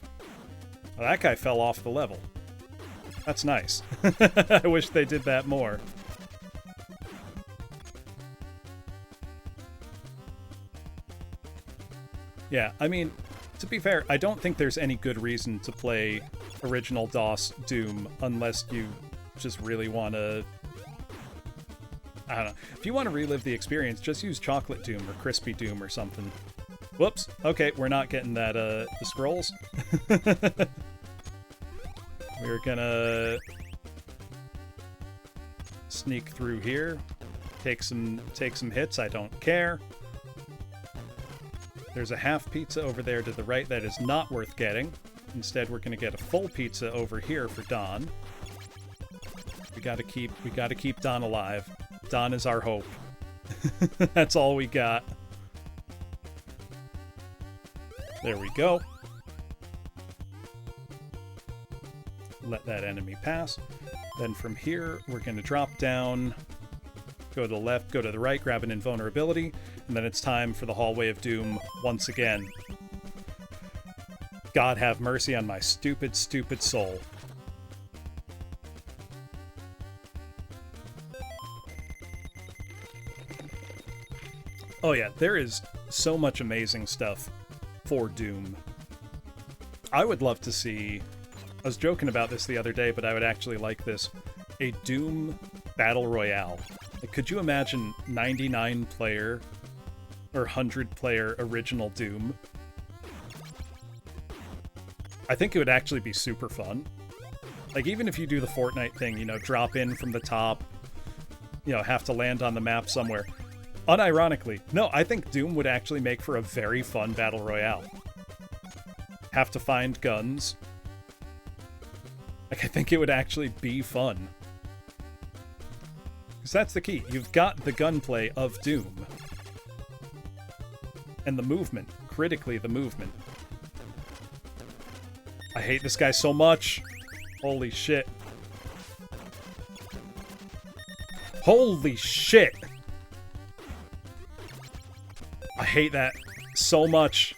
Well, that guy fell off the level. That's nice. I wish they did that more. Yeah, I mean, to be fair, I don't think there's any good reason to play original DOS Doom unless you just really want to... I don't know. If you want to relive the experience, just use Chocolate Doom or Crispy Doom or something. Whoops. Okay, we're not getting that, the scrolls. We're gonna sneak through here. Take some hits, I don't care. There's a half pizza over there to the right that is not worth getting. Instead, we're gonna get a full pizza over here for Don. We gotta keep Don alive. Don is our hope. That's all we got. There we go. Let that enemy pass. Then from here, we're going to drop down, go to the left, go to the right, grab an invulnerability, and then it's time for the Hallway of Doom once again. God have mercy on my stupid, stupid soul. Oh yeah, there is so much amazing stuff for Doom. I would love to see... I was joking about this the other day, but I would actually like this. A Doom Battle Royale. Like, could you imagine 99-player or 100-player original Doom? I think it would actually be super fun. Like, even if you do the Fortnite thing, you know, drop in from the top, you know, have to land on the map somewhere. Unironically, no, I think Doom would actually make for a very fun Battle Royale. Have to find guns. Like, I think it would actually be fun. Because that's the key. You've got the gunplay of Doom. And the movement. Critically, the movement. I hate this guy so much. Holy shit. Holy shit! I hate that so much.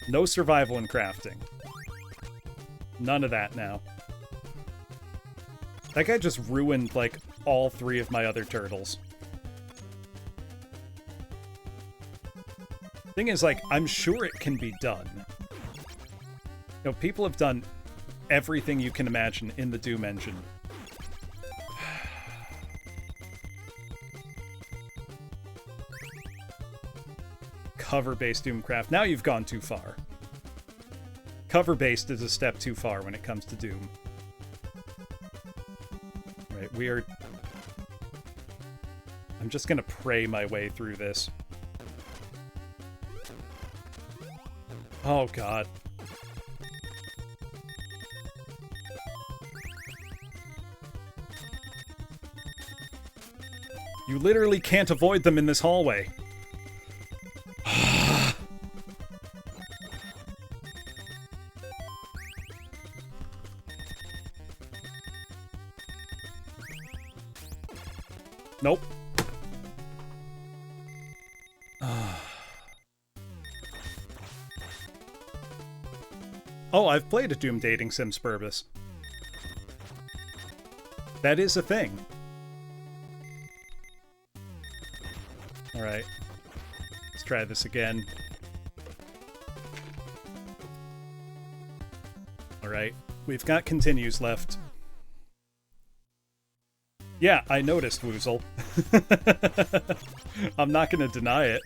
No survival in crafting. None of that now. That guy just ruined, like, all 3 of my other turtles. Thing is, like, I'm sure it can be done. You know, people have done everything you can imagine in the Doom engine. Cover-based Doomcraft. Now you've gone too far. Cover-based is a step too far when it comes to Doom. Right, we are... I'm just gonna pray my way through this. Oh, God. You literally can't avoid them in this hallway. Nope. Oh, I've played a Doom dating sim, Spurbus. That is a thing. Alright. Let's try this again. Alright. We've got continues left. Yeah, I noticed, Woozle. I'm not gonna deny it.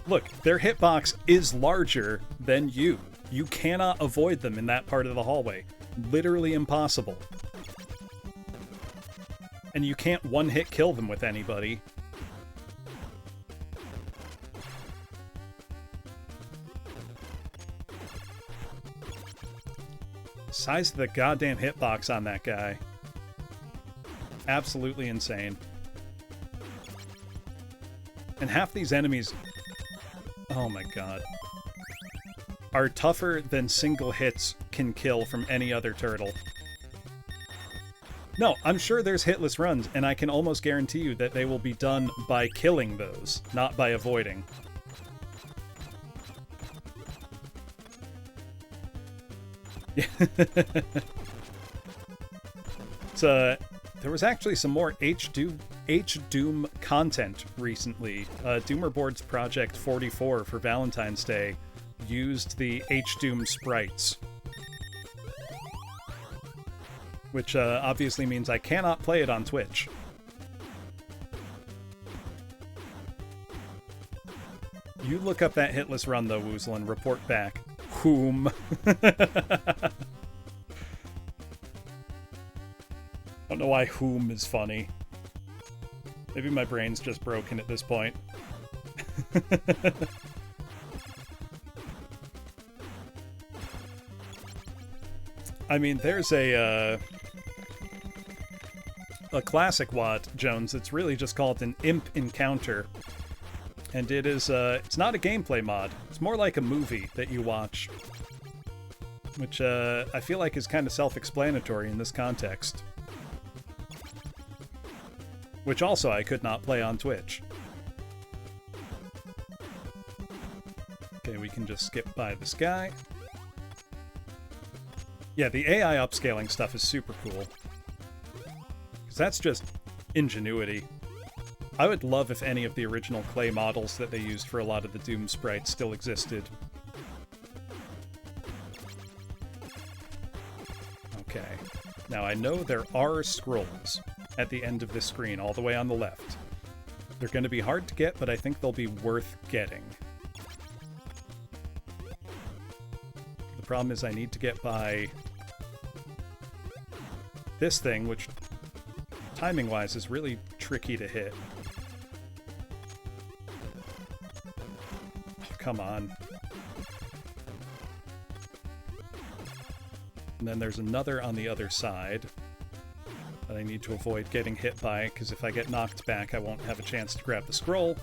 Look, their hitbox is larger than you. You cannot avoid them in that part of the hallway. Literally impossible. And you can't one-hit kill them with anybody. Size of the goddamn hitbox on that guy. Absolutely insane. And half these enemies... Oh my god. Are tougher than single hits can kill from any other turtle. No, I'm sure there's hitless runs, and I can almost guarantee you that they will be done by killing those, not by avoiding. There was actually some more H-Doom content recently. Doomer Board's Project 44 for Valentine's Day used the H-Doom sprites. Which obviously means I cannot play it on Twitch. You look up that hitless run though, Woozle, and report back. Whom? I don't know why whom is funny. Maybe my brain's just broken at this point. I mean, there's a classic WAD, Jones. It's really just called an Imp Encounter. And it is, it's not a gameplay mod. It's more like a movie that you watch. Which, I feel like is kind of self-explanatory in this context. Which also I could not play on Twitch. Okay, we can just skip by this guy. Yeah, the AI upscaling stuff is super cool. Because that's just ingenuity. I would love if any of the original clay models that they used for a lot of the Doom sprites still existed. Okay. Now I know there are scrolls at the end of this screen, all the way on the left. They're going to be hard to get, but I think they'll be worth getting. The problem is I need to get by this thing, which timing-wise is really tricky to hit. Oh, come on. And then there's another on the other side that I need to avoid getting hit by, because if I get knocked back, I won't have a chance to grab the scroll.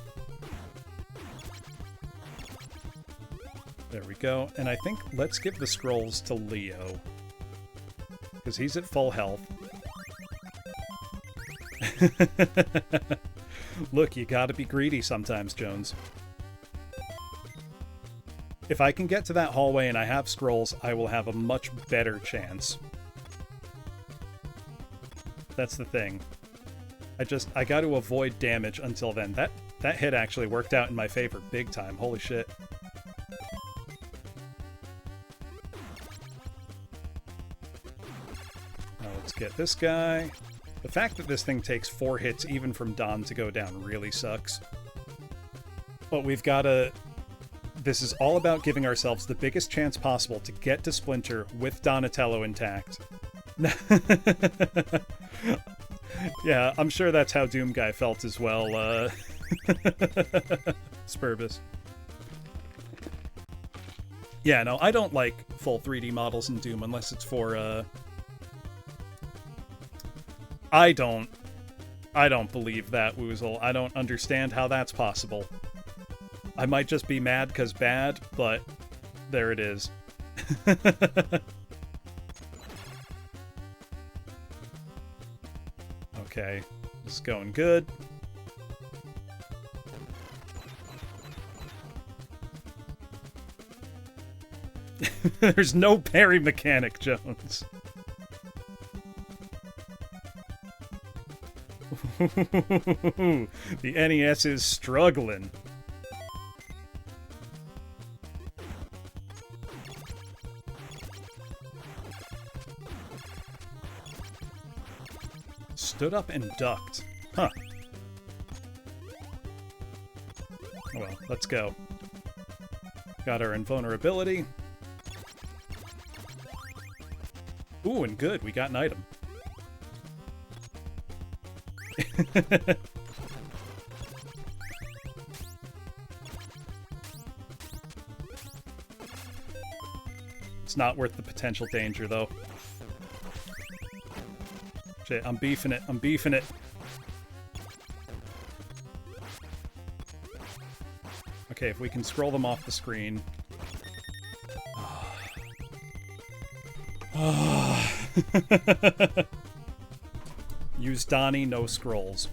There we go. And I think let's give the scrolls to Leo, because he's at full health. Look, you gotta be greedy sometimes, Jones. If I can get to that hallway and I have scrolls, I will have a much better chance. That's the thing. I got to avoid damage until then. That hit actually worked out in my favor big time. Holy shit. Now let's get this guy. The fact that this thing takes 4 hits even from Don to go down really sucks. But we've got to... This is all about giving ourselves the biggest chance possible to get to Splinter with Donatello intact. Yeah, I'm sure that's how Doom Guy felt as well, Spurbus. Yeah, no, I don't like full 3D models in Doom unless it's for, I don't believe that, Woozle. I don't understand how that's possible. I might just be mad because bad, but there it is. Okay, this is going good. There's no parry mechanic, Jones. The NES is struggling. Stood up and ducked. Huh. Oh well, let's go. Got our invulnerability. Ooh, and good, we got an item. It's not worth the potential danger, though. Shit, I'm beefing it. I'm beefing it. Okay, if we can scroll them off the screen. Use Donnie, no scrolls.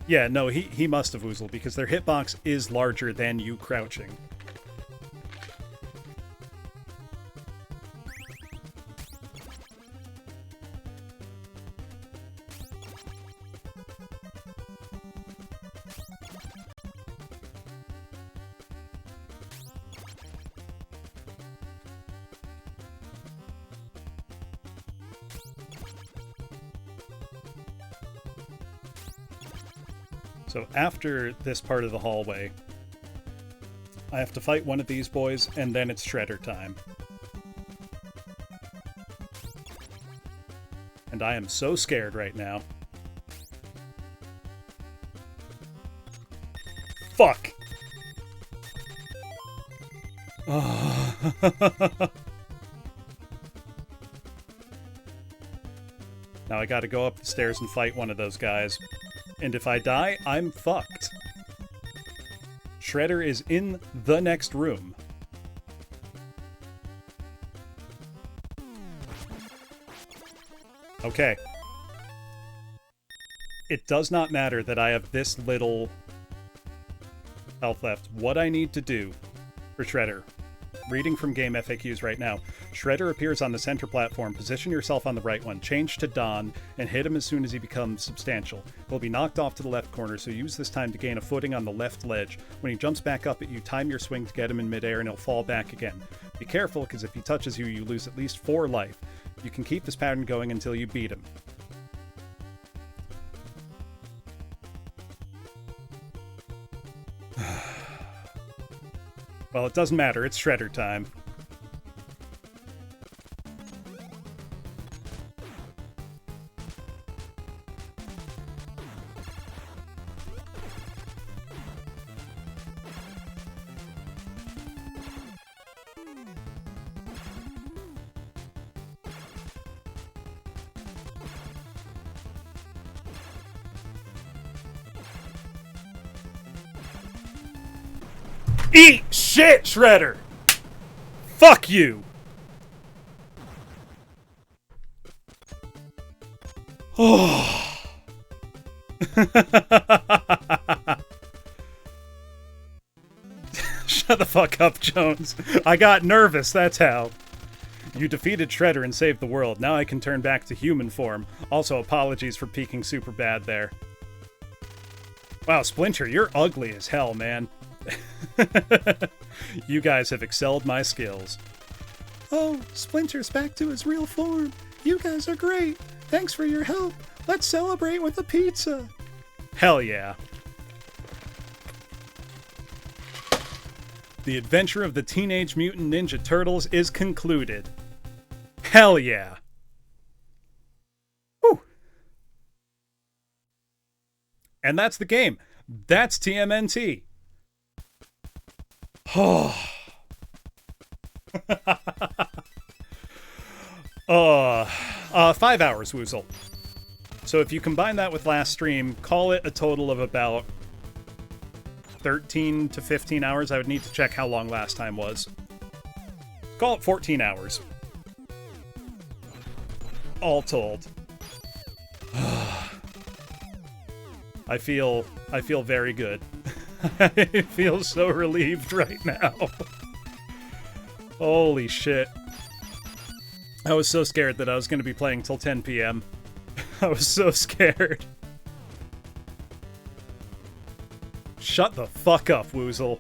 Yeah, no, he must have woozled because their hitbox is larger than you crouching. So after this part of the hallway, I have to fight one of these boys, and then it's Shredder time. And I am so scared right now. Fuck! Now I gotta go up the stairs and fight one of those guys. And if I die, I'm fucked. Shredder is in the next room. Okay. It does not matter that I have this little health left. What I need to do for Shredder, reading from game FAQs right now, Shredder appears on the center platform. Position yourself on the right one. Change to Don and hit him as soon as he becomes substantial. He'll be knocked off to the left corner, so use this time to gain a footing on the left ledge. When he jumps back up at you, time your swing to get him in midair and he'll fall back again. Be careful, because if he touches you, you lose at least 4 life. You can keep this pattern going until you beat him. Well, it doesn't matter. It's Shredder time. Eat shit, Shredder! Fuck you! Oh. Shut the fuck up, Jones. I got nervous, that's how. You defeated Shredder and saved the world. Now I can turn back to human form. Also, apologies for peeking super bad there. Wow, Splinter, you're ugly as hell, man. You guys have excelled my skills. Oh, Splinter's back to his real form. You guys are great. Thanks for your help. Let's celebrate with a pizza. Hell yeah. The adventure of the Teenage Mutant Ninja Turtles is concluded. Hell yeah. Whew. And that's the game. That's TMNT. Oh. 5 hours, Woozle. So if you combine that with last stream, call it a total of about 13 to 15 hours. I would need to check how long last time was. Call it 14 hours. All told. I feel very good. I feel so relieved right now. Holy shit. I was so scared that I was going to be playing till 10 p.m. I was so scared. Shut the fuck up, Woozle.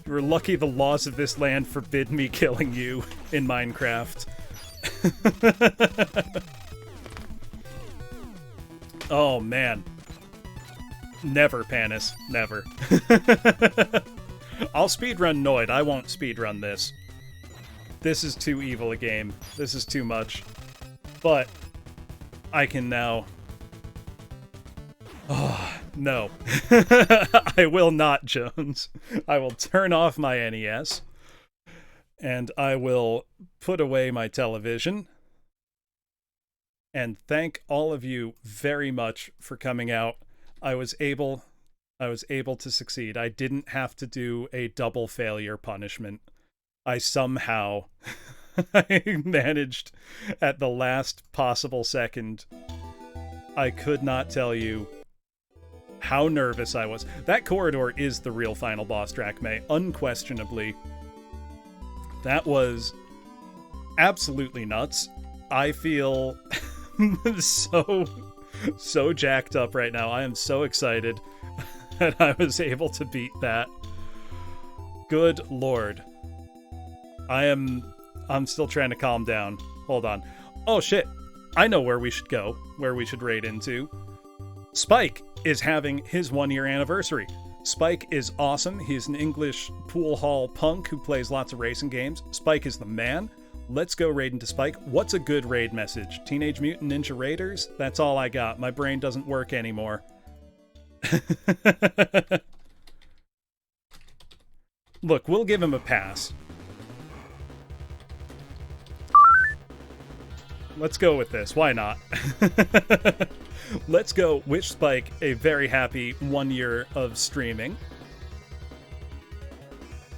You're lucky the laws of this land forbid me killing you in Minecraft. Oh, man. Never, Panis. Never. I'll speedrun Noid. I won't speedrun this. This is too evil a game. This is too much. But I can now... Oh, no. I will not, Jones. I will turn off my NES. And I will put away my television. And thank all of you very much for coming out. I was able to succeed. I didn't have to do a double failure punishment. I somehow I managed at the last possible second. I could not tell you how nervous I was. That corridor is the real final boss, Drachme, unquestionably. That was absolutely nuts. I feel so jacked up right now. I am so excited that I was able to beat that. Good lord. I'm still trying to calm down. Hold on. Oh shit. I know where we should go. Where we should raid into. Spike is having his 1-year anniversary. Spike is awesome. He's an English pool hall punk who plays lots of racing games. Spike is the man. Let's go raid into Spike. What's a good raid message? Teenage Mutant Ninja Raiders? That's all I got. My brain doesn't work anymore. Look, we'll give him a pass. Let's go with this. Why not? Let's go wish Spike a very happy 1 year of streaming.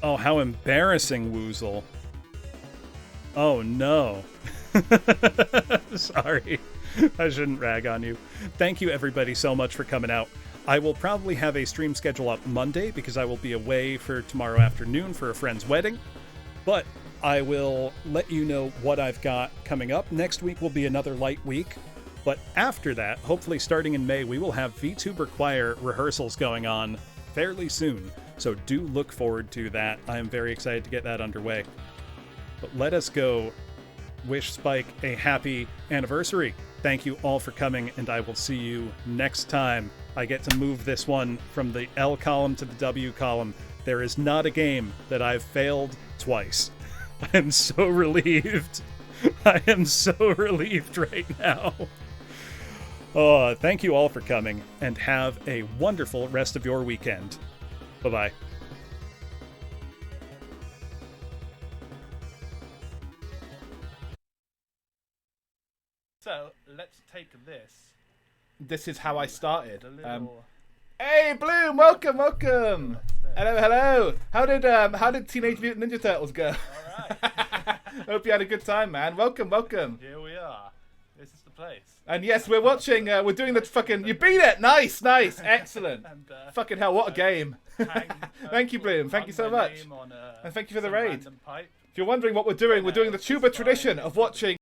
Oh, how embarrassing, Woozle. Oh, no. Sorry. I shouldn't rag on you. Thank you, everybody, so much for coming out. I will probably have a stream schedule up Monday because I will be away for tomorrow afternoon for a friend's wedding. But I will let you know what I've got coming up. Next week will be another light week. But after that, hopefully starting in May, we will have VTuber Choir rehearsals going on fairly soon. So do look forward to that. I am very excited to get that underway. But let us go wish Spike a happy anniversary. Thank you all for coming, and I will see you next time. I get to move this one from the L column to the W column. There is not a game that I've failed twice. I am so relieved. I am so relieved right now. Oh, thank you all for coming, and have a wonderful rest of your weekend. Bye-bye. So let's take this. This is how I started. Hey, Bloom, welcome. Hello. How did Teenage Mutant Ninja Turtles go? All right. Hope you had a good time, man. Welcome. Here we are. This is the place. And yes, we're watching. We're doing the fucking. You beat it. Nice, excellent. And, fucking hell, what a game. Thank you, Bloom. Thank you so much. And thank you for the raid. If you're wondering what we're doing the tuba tradition of watching